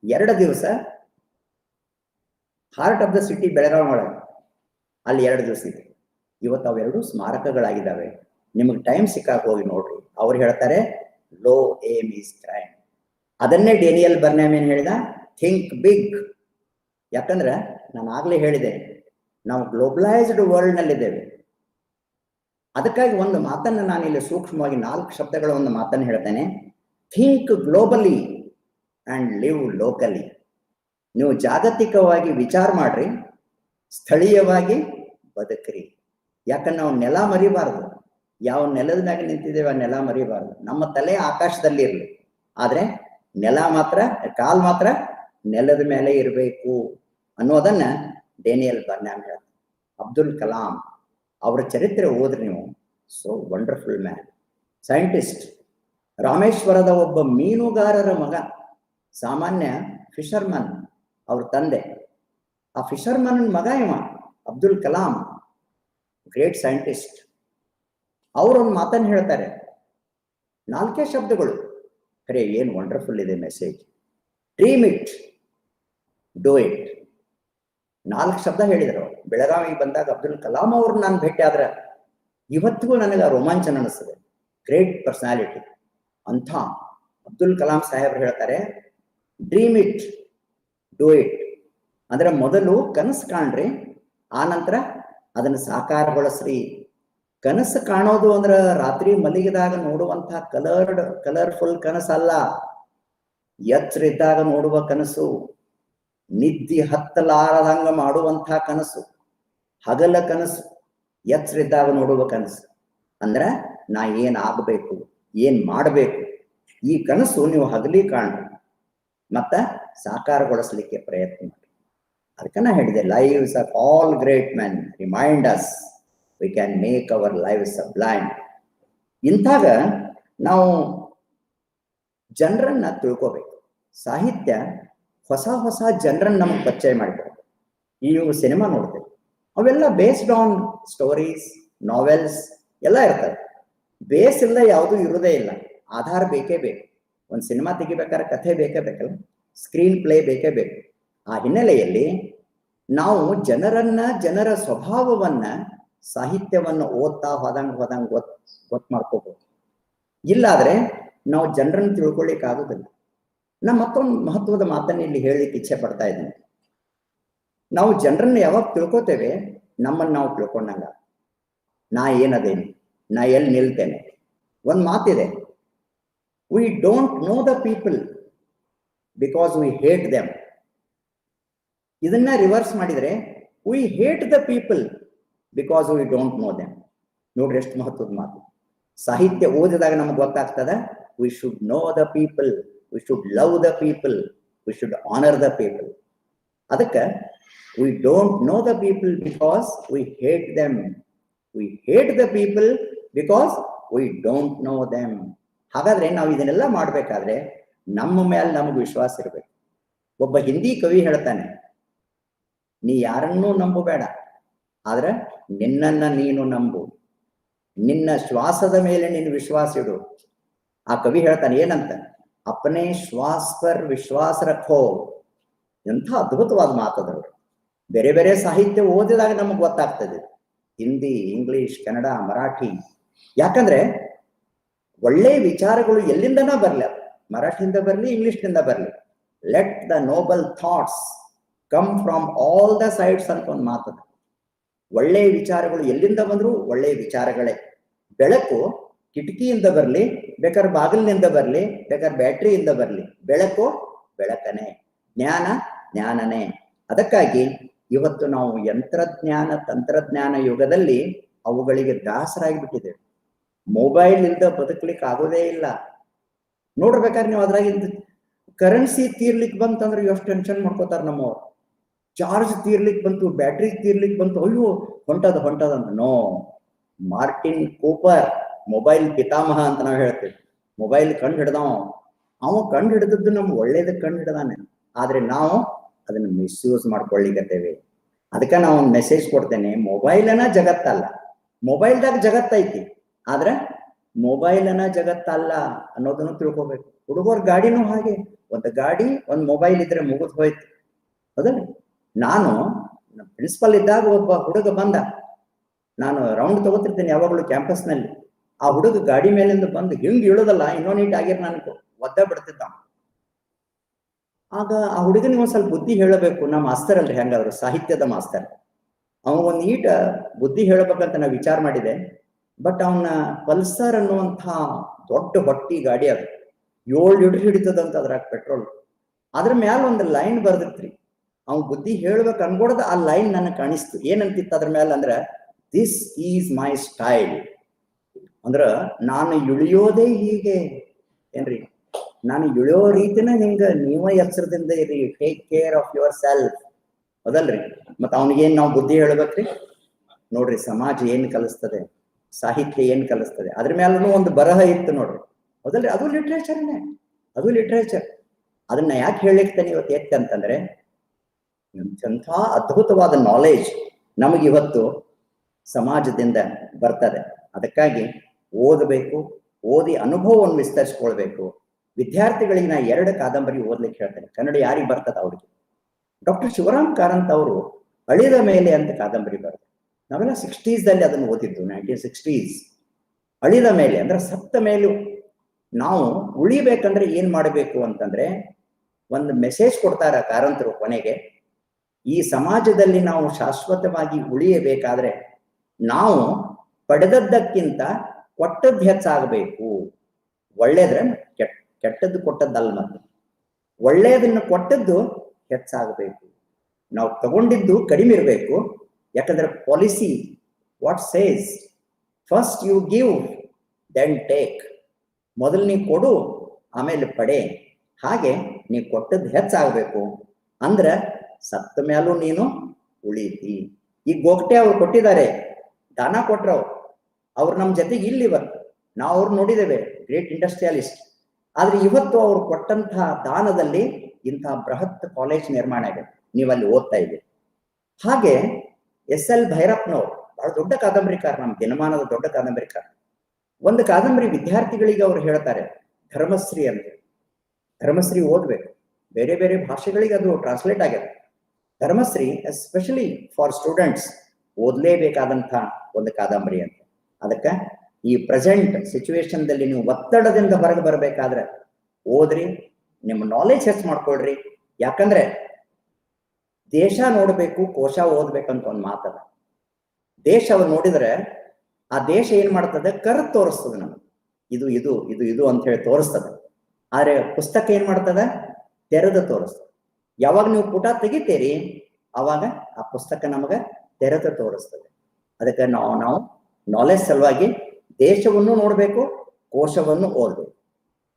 2 ದಿವಸ heart of the city Belagavi ಒಳಗೆ, ಅಲ್ಲಿ 2 ದಿವಸ ಇದ್ರಿ. ಇವತ್ತು ಅವೆರಡು ಸ್ಮಾರಕಗಳಾಗಿದ್ದಾವೆ. ನಿಮಗೆ ಟೈಮ್ ಸಿಕ್ಕಾಗ ಹೋಗಿ ನೋಡ್ರಿ. ಅವ್ರು ಹೇಳ್ತಾರೆ, ಲೋ ಏಮ್ ಈಸ್ ಕ್ರೈಮ್. ಅದನ್ನೇ ಡೇನಿಯಲ್ ಬರ್ನ್ಹ್ಯಾಮ್ ಏನ್ ಹೇಳಿದ, ಥಿಂಕ್ ಬಿಗ್. ಯಾಕಂದ್ರೆ ನಾನು ಆಗ್ಲೇ ಹೇಳಿದೆ, ನಾವು ಗ್ಲೋಬಲೈಸ್ಡ್ ವರ್ಲ್ಡ್ ನಲ್ಲಿದ್ದೇವೆ. ಅದಕ್ಕಾಗಿ ಒಂದು ಮಾತನ್ನು ನಾನು ಇಲ್ಲಿ ಸೂಕ್ಷ್ಮವಾಗಿ 4 ಶಬ್ದಗಳ ಒಂದು ಮಾತನ್ನು ಹೇಳ್ತೇನೆ. Think globally and live locally. ನೀವು ಜಾಗತಿಕವಾಗಿ ವಿಚಾರ ಮಾಡ್ರಿ, ಸ್ಥಳೀಯವಾಗಿ ಬದುಕ್ರಿ. ಯಾಕಂದ್ರೆ ನಾವು ನೆಲ ಮರಿಬಾರ್ದು. ಯಾವ ನೆಲದ ಮ್ಯಾಗ ನಿಂತಿದ್ದೇವೆ ಆ ನೆಲ ಮರಿಬಾರ್ದು. ನಮ್ಮ ತಲೆ ಆಕಾಶದಲ್ಲಿ ಇರಲಿ, ಆದ್ರೆ ನೆಲ ಮಾತ್ರ, ಕಾಲ್ ಮಾತ್ರ ನೆಲದ ಮೇಲೆ ಇರಬೇಕು ಅನ್ನೋದನ್ನ ಡೇನಿಯಲ್ ಬರ್ನ್ಹ್ಯಾಮ್ ಹೇಳ್ತಾರೆ. ಅಬ್ದುಲ್ ಕಲಾಂ ಅವರ ಚರಿತ್ರೆ ಓದ್ರಿ ನೀವು, ಸೋ ವಂಡರ್ಫುಲ್ ಮ್ಯಾನ್, ಸೈಂಟಿಸ್ಟ್. ರಾಮೇಶ್ವರದ ಒಬ್ಬ ಮೀನುಗಾರರ ಮಗ, ಸಾಮಾನ್ಯ ಫಿಶರ್ಮನ್ ಅವ್ರ ತಂದೆ. ಆ ಫಿಶರ್ಮನ್ ಮಗ ಇವ ಅಬ್ದುಲ್ ಕಲಾಂ, ಗ್ರೇಟ್ ಸೈಂಟಿಸ್ಟ್. ಅವರೊಂದು ಮಾತನ್ನು ಹೇಳ್ತಾರೆ, 4 ಶಬ್ದಗಳು, ಖರೆ ಏನು ವಂಡರ್ಫುಲ್ ಇದೆ message. Dream it, do it. 4 ಶಬ್ದ ಹೇಳಿದರು. ಬೆಳಗಾವಿಗೆ ಬಂದಾಗ ಅಬ್ದುಲ್ ಕಲಾಂ ಅವ್ರು ನಾನು ಭೇಟಿ ಆದ್ರೆ ಇವತ್ತಿಗೂ ನನಗೆ ರೋಮಾಂಚನ ಅನಿಸ್ತದೆ. Great personality. ಅಂಥ ಅಬ್ದುಲ್ ಕಲಾಂ ಸಾಹೇಬ್ರು ಹೇಳ್ತಾರೆ, ಡ್ರೀಮ್ ಇಟ್, ಡೂ ಇಟ್. ಅಂದ್ರೆ ಮೊದಲು ಕನಸು ಕಾಣ್ರಿ, ಆ ನಂತರ ಅದನ್ನು ಸಾಕಾರಗೊಳಿಸ್ರಿ. ಕನಸು ಕಾಣೋದು ಅಂದ್ರೆ ರಾತ್ರಿ ಮಲಗಿದಾಗ ನೋಡುವಂತಹ ಕಲರ್ಫುಲ್ ಕನಸಲ್ಲ, ಎಚ್ಚರಿದ್ದಾಗ ನೋಡುವ ಕನಸು, ನಿದ್ದೆ ಹತ್ತಲಾರದಂಗ ಮಾಡುವಂತಹ ಕನಸು, ಹಗಲ ಕನಸು, ಎಚ್ಚರಿದ್ದಾಗ ನೋಡುವ ಕನಸು. ಅಂದ್ರೆ ನಾ ಏನ್ ಆಗ್ಬೇಕು, ಏನ್ ಮಾಡಬೇಕು, ಈ ಕನಸು ನೀವು ಹಗಲಿ ಕಾಣ್ರಿ, ಮತ್ತ ಸಾಕಾರಗೊಳಿಸ್ಲಿಕ್ಕೆ ಪ್ರಯತ್ನ ಮಾಡಿ. ಅದಕ್ಕೆ ನಾ ಹೇಳಿದೆ, lives of all great men remind us we can make our live sublime. ಇಂಥಾಗ ನಾವು ಜನರನ್ನ ತಿಳ್ಕೋಬೇಕು. ಸಾಹಿತ್ಯ ಹೊಸ ಹೊಸ ಜನರನ್ನ ನಮಗೆ ಪರಿಚಯ ಮಾಡಿಕೊಡ್ಬೇಕು. ನೀವು ಸಿನಿಮಾ ನೋಡ್ತೇವೆ, ಅವೆಲ್ಲ ಬೇಸ್ಡ್ ಆನ್ ಸ್ಟೋರೀಸ್, ನಾವೆಲ್ಸ್ ಎಲ್ಲ ಇರ್ತವೆ. ಬೇಸ್ ಇಲ್ಲ ಯಾವುದೂ ಇರೋದೇ ಇಲ್ಲ, ಆಧಾರ ಬೇಕೇ ಬೇಕು. ಒಂದು ಸಿನಿಮಾ ತೆಗಿಬೇಕಾದ್ರೆ ಕಥೆ ಬೇಕೇ ಬೇಕಲ್ಲ, ಸ್ಕ್ರೀನ್ ಪ್ಲೇ ಬೇಕೇ ಬೇಕು. ಆ ಹಿನ್ನೆಲೆಯಲ್ಲಿ ನಾವು ಜನರ ಸ್ವಭಾವವನ್ನ, ಸಾಹಿತ್ಯವನ್ನ ಓದ್ತಾ ಹೋದಂಗೆ ಗೊತ್ತು ಮಾಡ್ಕೋಬಹುದು. ಇಲ್ಲಾದ್ರೆ ನಾವು ಜನರನ್ನು ತಿಳ್ಕೊಳ್ಳಿಕ್ಕೆ ಆಗೋದಿಲ್ಲ. ನಾ ಮತ್ತೊಂದು ಮಹತ್ವದ ಮಾತನ್ನು ಇಲ್ಲಿ ಹೇಳಲಿಕ್ಕೆ ಇಚ್ಛೆ ಪಡ್ತಾ ಇದ್ದೀನಿ. ನಾವು ಜನರನ್ನ ಯಾವಾಗ ತಿಳ್ಕೋತೇವೆ, ನಮ್ಮನ್ನು ನಾವು ತಿಳ್ಕೊಂಡಂಗ. ನಾ ಏನದೇನು, ನಾ ಎಲ್ಲಿ ನಿಲ್ತೇನೆ. ಒಂದು ಮಾತಿದೆ, we don't know the people because we hate them. ಇದನ್ನ ರಿವರ್ಸ್ ಮಾಡಿದ್ರೆ, we hate the people because we don't know them. ನೋಡ್ರಿ ಎಷ್ಟು ಮಹತ್ವದ ಮಾತು. ಸಾಹಿತ್ಯ ಓದಿದಾಗ ನಮ್ಗೆ ಗೊತ್ತಾಗ್ತದ, we should know the people, we should love the people, we should honour the people. ಅದಕ್ಕೆ we don't know the people because we hate them, we hate the people because we don't know them. ಹಾಗಾದ್ರೆ ನಾವು ಇದನ್ನೆಲ್ಲ ಮಾಡ್ಬೇಕಾದ್ರೆ ನಮ್ಮ ಮೇಲೆ ನಮ್ಗೆ ವಿಶ್ವಾಸ ಇರಬೇಕು. ಒಬ್ಬ ಹಿಂದಿ ಕವಿ ಹೇಳ್ತಾನೆ, ನೀ ಯಾರನ್ನೂ ನಂಬಬೇಡ, ಆದ್ರೆ ನಿನ್ನನ್ನ ನೀನು ನಂಬು, ನಿನ್ನ ಶ್ವಾಸದ ಮೇಲೆ ನೀನು ವಿಶ್ವಾಸ ಇಡು. ಆ ಕವಿ ಹೇಳ್ತಾನೆ ಏನಂತ, ಅಪನೆ ಶ್ವಾಸ ಪರ್ ವಿಶ್ವಾಸ ರಖೋ. ಎಂಥ ಅದ್ಭುತವಾದ ಮಾತದವರು. ಬೇರೆ ಬೇರೆ ಸಾಹಿತ್ಯ ಓದಿದಾಗ ನಮಗೆ ಗೊತ್ತಾಗ್ತದೆ, ಹಿಂದಿ, ಇಂಗ್ಲಿಷ್, ಕನ್ನಡ, ಮರಾಠಿ. ಯಾಕಂದ್ರೆ ಒಳ್ಳೆ ವಿಚಾರಗಳು ಎಲ್ಲಿಂದನ ಬರ್ಲಿ, ಮರಾಠಿಯಿಂದ ಬರ್ಲಿ, ಇಂಗ್ಲಿಷ್ನಿಂದ ಬರ್ಲಿ, let the Nobel thoughts come from all the sides ಅಂತ ಒಂದು ಮಾತದ. ಒಳ್ಳೆ ವಿಚಾರಗಳು ಎಲ್ಲಿಂದ ಬಂದ್ರು ಒಳ್ಳೆ ವಿಚಾರಗಳೇ. ಬೆಳಕು ಕಿಟಕಿಯಿಂದ ಬರ್ಲಿ, ಬೇಕಾದ್ರೆ ಬಾಗಿಲಿನಿಂದ ಬರ್ಲಿ, ಬೇಕಾದ್ರೆ ಬ್ಯಾಟ್ರಿಯಿಂದ ಬರ್ಲಿ, ಬೆಳಕು ಬೆಳಕನೇ, ಜ್ಞಾನ ಜ್ಞಾನನೇ. ಅದಕ್ಕಾಗಿ ಇವತ್ತು ನಾವು ಯಂತ್ರಜ್ಞಾನ ತಂತ್ರಜ್ಞಾನ ಯುಗದಲ್ಲಿ ಅವುಗಳಿಗೆ ದಾಸರಾಗಿಬಿಟ್ಟಿದ್ದೇವೆ. ಮೊಬೈಲ್ ಇಲ್ದ ಬದುಕಲಿಕ್ಕೆ ಆಗೋದೇ ಇಲ್ಲ. ನೋಡ್ಬೇಕಾದ್ರೆ ನೀವು ಅದ್ರಾಗಿಂದ ಕರೆನ್ಸಿ ತೀರ್ಲಿಕ್ಕೆ ಬಂತಂದ್ರೆ ಎಷ್ಟು ಟೆನ್ಷನ್ ಮಾಡ್ಕೋತಾರ ನಮ್ಮವ್ರು. ಚಾರ್ಜ್ ತೀರ್ಲಿಕ್ಕೆ ಬಂತು, ಬ್ಯಾಟ್ರಿ ತೀರ್ಲಿಕ್ಕೆ ಬಂತು, ಅಯ್ಯೋ ಹೊಂಟದ ಅಂತ. ನೋ, ಮಾರ್ಟಿನ್ ಕೂಪರ್ ಮೊಬೈಲ್ ಪಿತಾಮಹ ಅಂತ ನಾವು ಹೇಳ್ತೇವೆ. ಮೊಬೈಲ್ ಕಂಡು ಹಿಡ್ದವ, ಅವ ಕಂಡು ಹಿಡಿದದ್ದು ನಮ್ಗೆ ಒಳ್ಳೇದಕ್ಕೆ ಕಂಡು ಹಿಡ್ದಾನೆ. ಆದ್ರೆ ನಾವು ಅದನ್ನ ಮಿಸ್ಯೂಸ್ ಮಾಡ್ಕೊಳ್ಳಿಕತ್ತೇವೆ. ಅದಕ್ಕೆ ನಾವು ಒಂದು ಮೆಸೇಜ್ ಕೊಡ್ತೇನೆ, ಮೊಬೈಲನ ಜಗತ್ತಲ್ಲ, ಮೊಬೈಲ್ದಾಗ ಜಗತ್ತೈತಿ, ಆದ್ರೆ ಮೊಬೈಲನ ಜಗತ್ತಲ್ಲ ಅನ್ನೋದನ್ನು ತಿಳ್ಕೊಬೇಕು. ಹುಡುಗರ ಗಾಡಿನೂ ಹಾಗೆ, ಒಂದು ಗಾಡಿ ಒಂದು ಮೊಬೈಲ್ ಇದ್ರೆ ಮುಗಿದು ಹೋಯ್ತು. ಹೌದಲ್ಲ, ನಾನು ಪ್ರಿನ್ಸಿಪಲ್ ಇದ್ದಾಗ ಒಬ್ಬ ಹುಡುಗ ಬಂದ, ನಾನು ರೌಂಡ್ ತಗೋತಿರ್ತೇನೆ ಯಾವಾಗಲೂ ಕ್ಯಾಂಪಸ್ನಲ್ಲಿ. ಆ ಹುಡುಗ ಗಾಡಿ ಮೇಲಿಂದ ಬಂದು ಹಿಂಗ್ ಇಳುದಲ್ಲ, ಇನ್ನೊಂದು ನೀಟ್ ಆಗಿರ್ ನಾನು ಒದ್ದ ಬಿಡ್ತಿದ್ದ. ಆಗ ಆ ಹುಡುಗನಿಗೆ ಒಂದ್ ಸ್ವಲ್ಪ ಬುದ್ಧಿ ಹೇಳಬೇಕು. ನಮ್ಮ ಮಾಸ್ತರ್ ಅಲ್ರಿ, ಹೆಂಗಾದ್ರು ಸಾಹಿತ್ಯದ ಮಾಸ್ತರ್, ಅವನಿಗೊಂದು ನೀಟ ಬುದ್ಧಿ ಹೇಳಬೇಕಂತ ನಾ ವಿಚಾರ ಮಾಡಿದೆ. ಬಟ್ ಅವನ ಪಲ್ಸರ್ ಅನ್ನುವಂಥ ದೊಡ್ಡ ಹೊಟ್ಟಿ ಗಾಡಿ, ಅದು 7 ಲೀಟರ್ ಹಿಡಿತದಂತ ಅದ್ರಾಗ ಪೆಟ್ರೋಲ್. ಅದ್ರ ಮ್ಯಾಲ ಒಂದು ಲೈನ್ ಬರ್ದಿತ್ರಿ. ಅವ್ನು ಬುದ್ಧಿ ಹೇಳ್ಬೇಕು ಅನ್ಕೊಡ್ದ ಆ ಲೈನ್ ನನಗೆ ಕಾಣಿಸ್ತು. ಏನಂತಿತ್ತು ಅದ್ರ ಮೇಲೆ ಅಂದ್ರೆ, ದಿಸ್ ಈಸ್ ಮೈ ಸ್ಟೈಲ್. ಅಂದ್ರ ನಾನು ಇಳಿಯೋದೇ ಹೀಗೆ ಏನ್ರಿ, ನಾನು ಇಳಿಯೋ ರೀತಿನ ಹಿಂಗ ನೀವ ಎಚ್ಚರದಿಂದ ಇರಿ, take care of your self. ಹೌದಲ್ರಿ? ಮತ್ತ ಅವನಿಗೇನ್ ನಾವು ಬುದ್ಧಿ ಹೇಳ್ಬೇಕ್ರಿ? ನೋಡ್ರಿ, ಸಮಾಜ ಏನ್ ಕಲಿಸ್ತದೆ, ಸಾಹಿತ್ಯ ಏನ್ ಕಲಿಸ್ತದೆ, ಅದ್ರ ಮೇಲೂ ಒಂದು ಬರಹ ಇತ್ತು ನೋಡ್ರಿ. ಹೌದಲ್ರಿ? ಅದು ಲಿಟ್ರೇಚರ್ನೇ, ಅದು ಲಿಟ್ರೇಚರ್. ಅದನ್ನ ಯಾಕೆ ಹೇಳಿಕ್ತಾನೆ ಇವತ್ತು ಎತ್ತಿ ಅಂತಂದ್ರೆ, ಎಂಥ ಅದ್ಭುತವಾದ ನಾಲೆಜ್ ನಮಗೆ ಇವತ್ತು ಸಮಾಜದಿಂದ ಬರ್ತದೆ. ಅದಕ್ಕಾಗಿ ಓದಬೇಕು, ಓದಿ ಅನುಭವವನ್ನು ವಿಸ್ತರಿಸ್ಕೊಳ್ಬೇಕು. ವಿದ್ಯಾರ್ಥಿಗಳಿಗೆ ನಾ 2 ಕಾದಂಬರಿ ಓದ್ಲಿಕ್ಕೆ ಹೇಳ್ತೇನೆ. ಕನ್ನಡ ಯಾರಿಗೆ ಬರ್ತದ ಅವ್ರಿಗೆ. ಡಾಕ್ಟರ್ ಶಿವರಾಮ್ ಕಾರಂತ್ ಅವರು ಅಳಿದ ಮೇಲೆ ಅಂತ ಕಾದಂಬರಿ ಬರ್ತದೆ. ನಾವೆಲ್ಲ 60s ಅದನ್ನು ಓದಿದ್ದು, 1960s. ಅಳಿದ ಮೇಲೆ ಅಂದ್ರೆ ಸತ್ತ ಮೇಲೂ ನಾವು ಉಳಿಬೇಕಂದ್ರೆ ಏನ್ ಮಾಡಬೇಕು ಅಂತಂದ್ರೆ, ಒಂದು ಮೆಸೇಜ್ ಕೊಡ್ತಾರ ಕಾರಂತರು ಕೊನೆಗೆ. ಈ ಸಮಾಜದಲ್ಲಿ ನಾವು ಶಾಶ್ವತವಾಗಿ ಉಳಿಯಬೇಕಾದ್ರೆ ನಾವು ಪಡೆದದ್ದಕ್ಕಿಂತ ಕೊಟ್ಟದ್ದು ಹೆಚ್ಚಾಗಬೇಕು. ಒಳ್ಳೇದ್ರೆ ಕೆಟ್ಟದ್ದು ಕೊಟ್ಟದ್ದಲ್ಲ, ಮತ್ತೆ ಒಳ್ಳೆಯದನ್ನು ಕೊಟ್ಟದ್ದು ಹೆಚ್ಚಾಗಬೇಕು. ನಾವು ತಗೊಂಡಿದ್ದು ಕಡಿಮೆ ಇರಬೇಕು. ಯಾಕಂದ್ರೆ policy what says, first you give then take. ಮೊದಲು ನೀ ಕೊಡು, ಆಮೇಲೆ ಪಡೆ. ಹಾಗೆ ನೀ ಕೊಟ್ಟದ್ದು ಹೆಚ್ಚಾಗಬೇಕು. ಅಂದ್ರೆ ಸತ್ತ ಮೇಲೂ ನೀನು ಉಳಿತಿ. ಈಗ ಗೋಗಟೆ ಅವ್ರು ಕೊಟ್ಟಿದ್ದಾರೆ, ದಾನ ಕೊಟ್ರವ್ರು, ಅವ್ರು ನಮ್ಮ ಜೊತೆಗೆ ಇಲ್ಲಿ ಇವತ್ತು ನಾವು ಅವ್ರು ನೋಡಿದ್ದೇವೆ, ಗ್ರೇಟ್ ಇಂಡಸ್ಟ್ರಿಯಲಿಸ್ಟ್. ಆದ್ರೆ ಇವತ್ತು ಅವ್ರು ಕೊಟ್ಟಂತಹ ದಾನದಲ್ಲಿ ಇಂತಹ ಬೃಹತ್ ಕಾಲೇಜ್ ನಿರ್ಮಾಣ ಆಗಿದೆ, ನೀವಲ್ಲಿ ಓದ್ತಾ ಇದ್ದೀರಿ. ಹಾಗೆ SL ಭೈರಪ್ಪನವ್ರು ಬಹಳ ದೊಡ್ಡ ಕಾದಂಬರಿಕಾರ, ನಮ್ಮ ದಿನಮಾನದ ದೊಡ್ಡ ಕಾದಂಬರಿಕಾರ. ಒಂದು ಕಾದಂಬರಿ ವಿದ್ಯಾರ್ಥಿಗಳಿಗೆ ಅವ್ರು ಹೇಳ್ತಾರೆ, ಧರ್ಮಶ್ರೀ ಅಂತ. ಧರ್ಮಶ್ರೀ ಓದ್ಬೇಕು, ಬೇರೆ ಬೇರೆ ಭಾಷೆಗಳಿಗೆ ಅದು ಟ್ರಾನ್ಸ್ಲೇಟ್ ಆಗಿದೆ. ಧರ್ಮಶ್ರೀ ಎಸ್ಪೆಷಲಿ ಫಾರ್ ಸ್ಟೂಡೆಂಟ್ಸ್ ಓದ್ಲೇಬೇಕಾದಂಥ ಒಂದು ಕಾದಂಬರಿ ಅಂತ. ಅದಕ್ಕೆ ಈ ಪ್ರೆಸೆಂಟ್ ಸಿಚುವೇಶನ್ದಲ್ಲಿ ನೀವು ಒತ್ತಡದಿಂದ ಹೊರಗೆ ಬರಬೇಕಾದ್ರೆ ಓದ್ರಿ, ನಿಮ್ಮ ನಾಲೆಜ್ ಹೆಚ್ಚು ಮಾಡ್ಕೊಳ್ರಿ. ಯಾಕಂದ್ರೆ ದೇಶ ನೋಡ್ಬೇಕು, ಕೋಶ ಓದ್ಬೇಕಂತ ಒಂದು ಮಾತದ. ದೇಶ ನೋಡಿದ್ರೆ ಆ ದೇಶ ಏನ್ ಮಾಡ್ತದೆ, ಕರ್ ತೋರಿಸ್ತದೆ ನಮ್ಗೆ, ಇದು ಇದು ಇದು ಇದು ಅಂತ ಹೇಳಿ ತೋರಿಸ್ತದೆ. ಆದ್ರೆ ಪುಸ್ತಕ ಏನ್ ಮಾಡ್ತದ, ತೆರೆದು ತೋರಿಸ್ತದೆ. ಯಾವಾಗ ನೀವು ಪುಟ ತೆಗಿತೀರಿ ಅವಾಗ ಆ ಪುಸ್ತಕ ನಮಗ ತೆರೆದು ತೋರಿಸ್ತದೆ. ಅದಕ್ಕೆ ನಾವು ನಾಲೆಜ್ ಸಲುವಾಗಿ ದೇಶವನ್ನು ನೋಡಬೇಕು, ಕೋಶವನ್ನು ಓದಬೇಕು.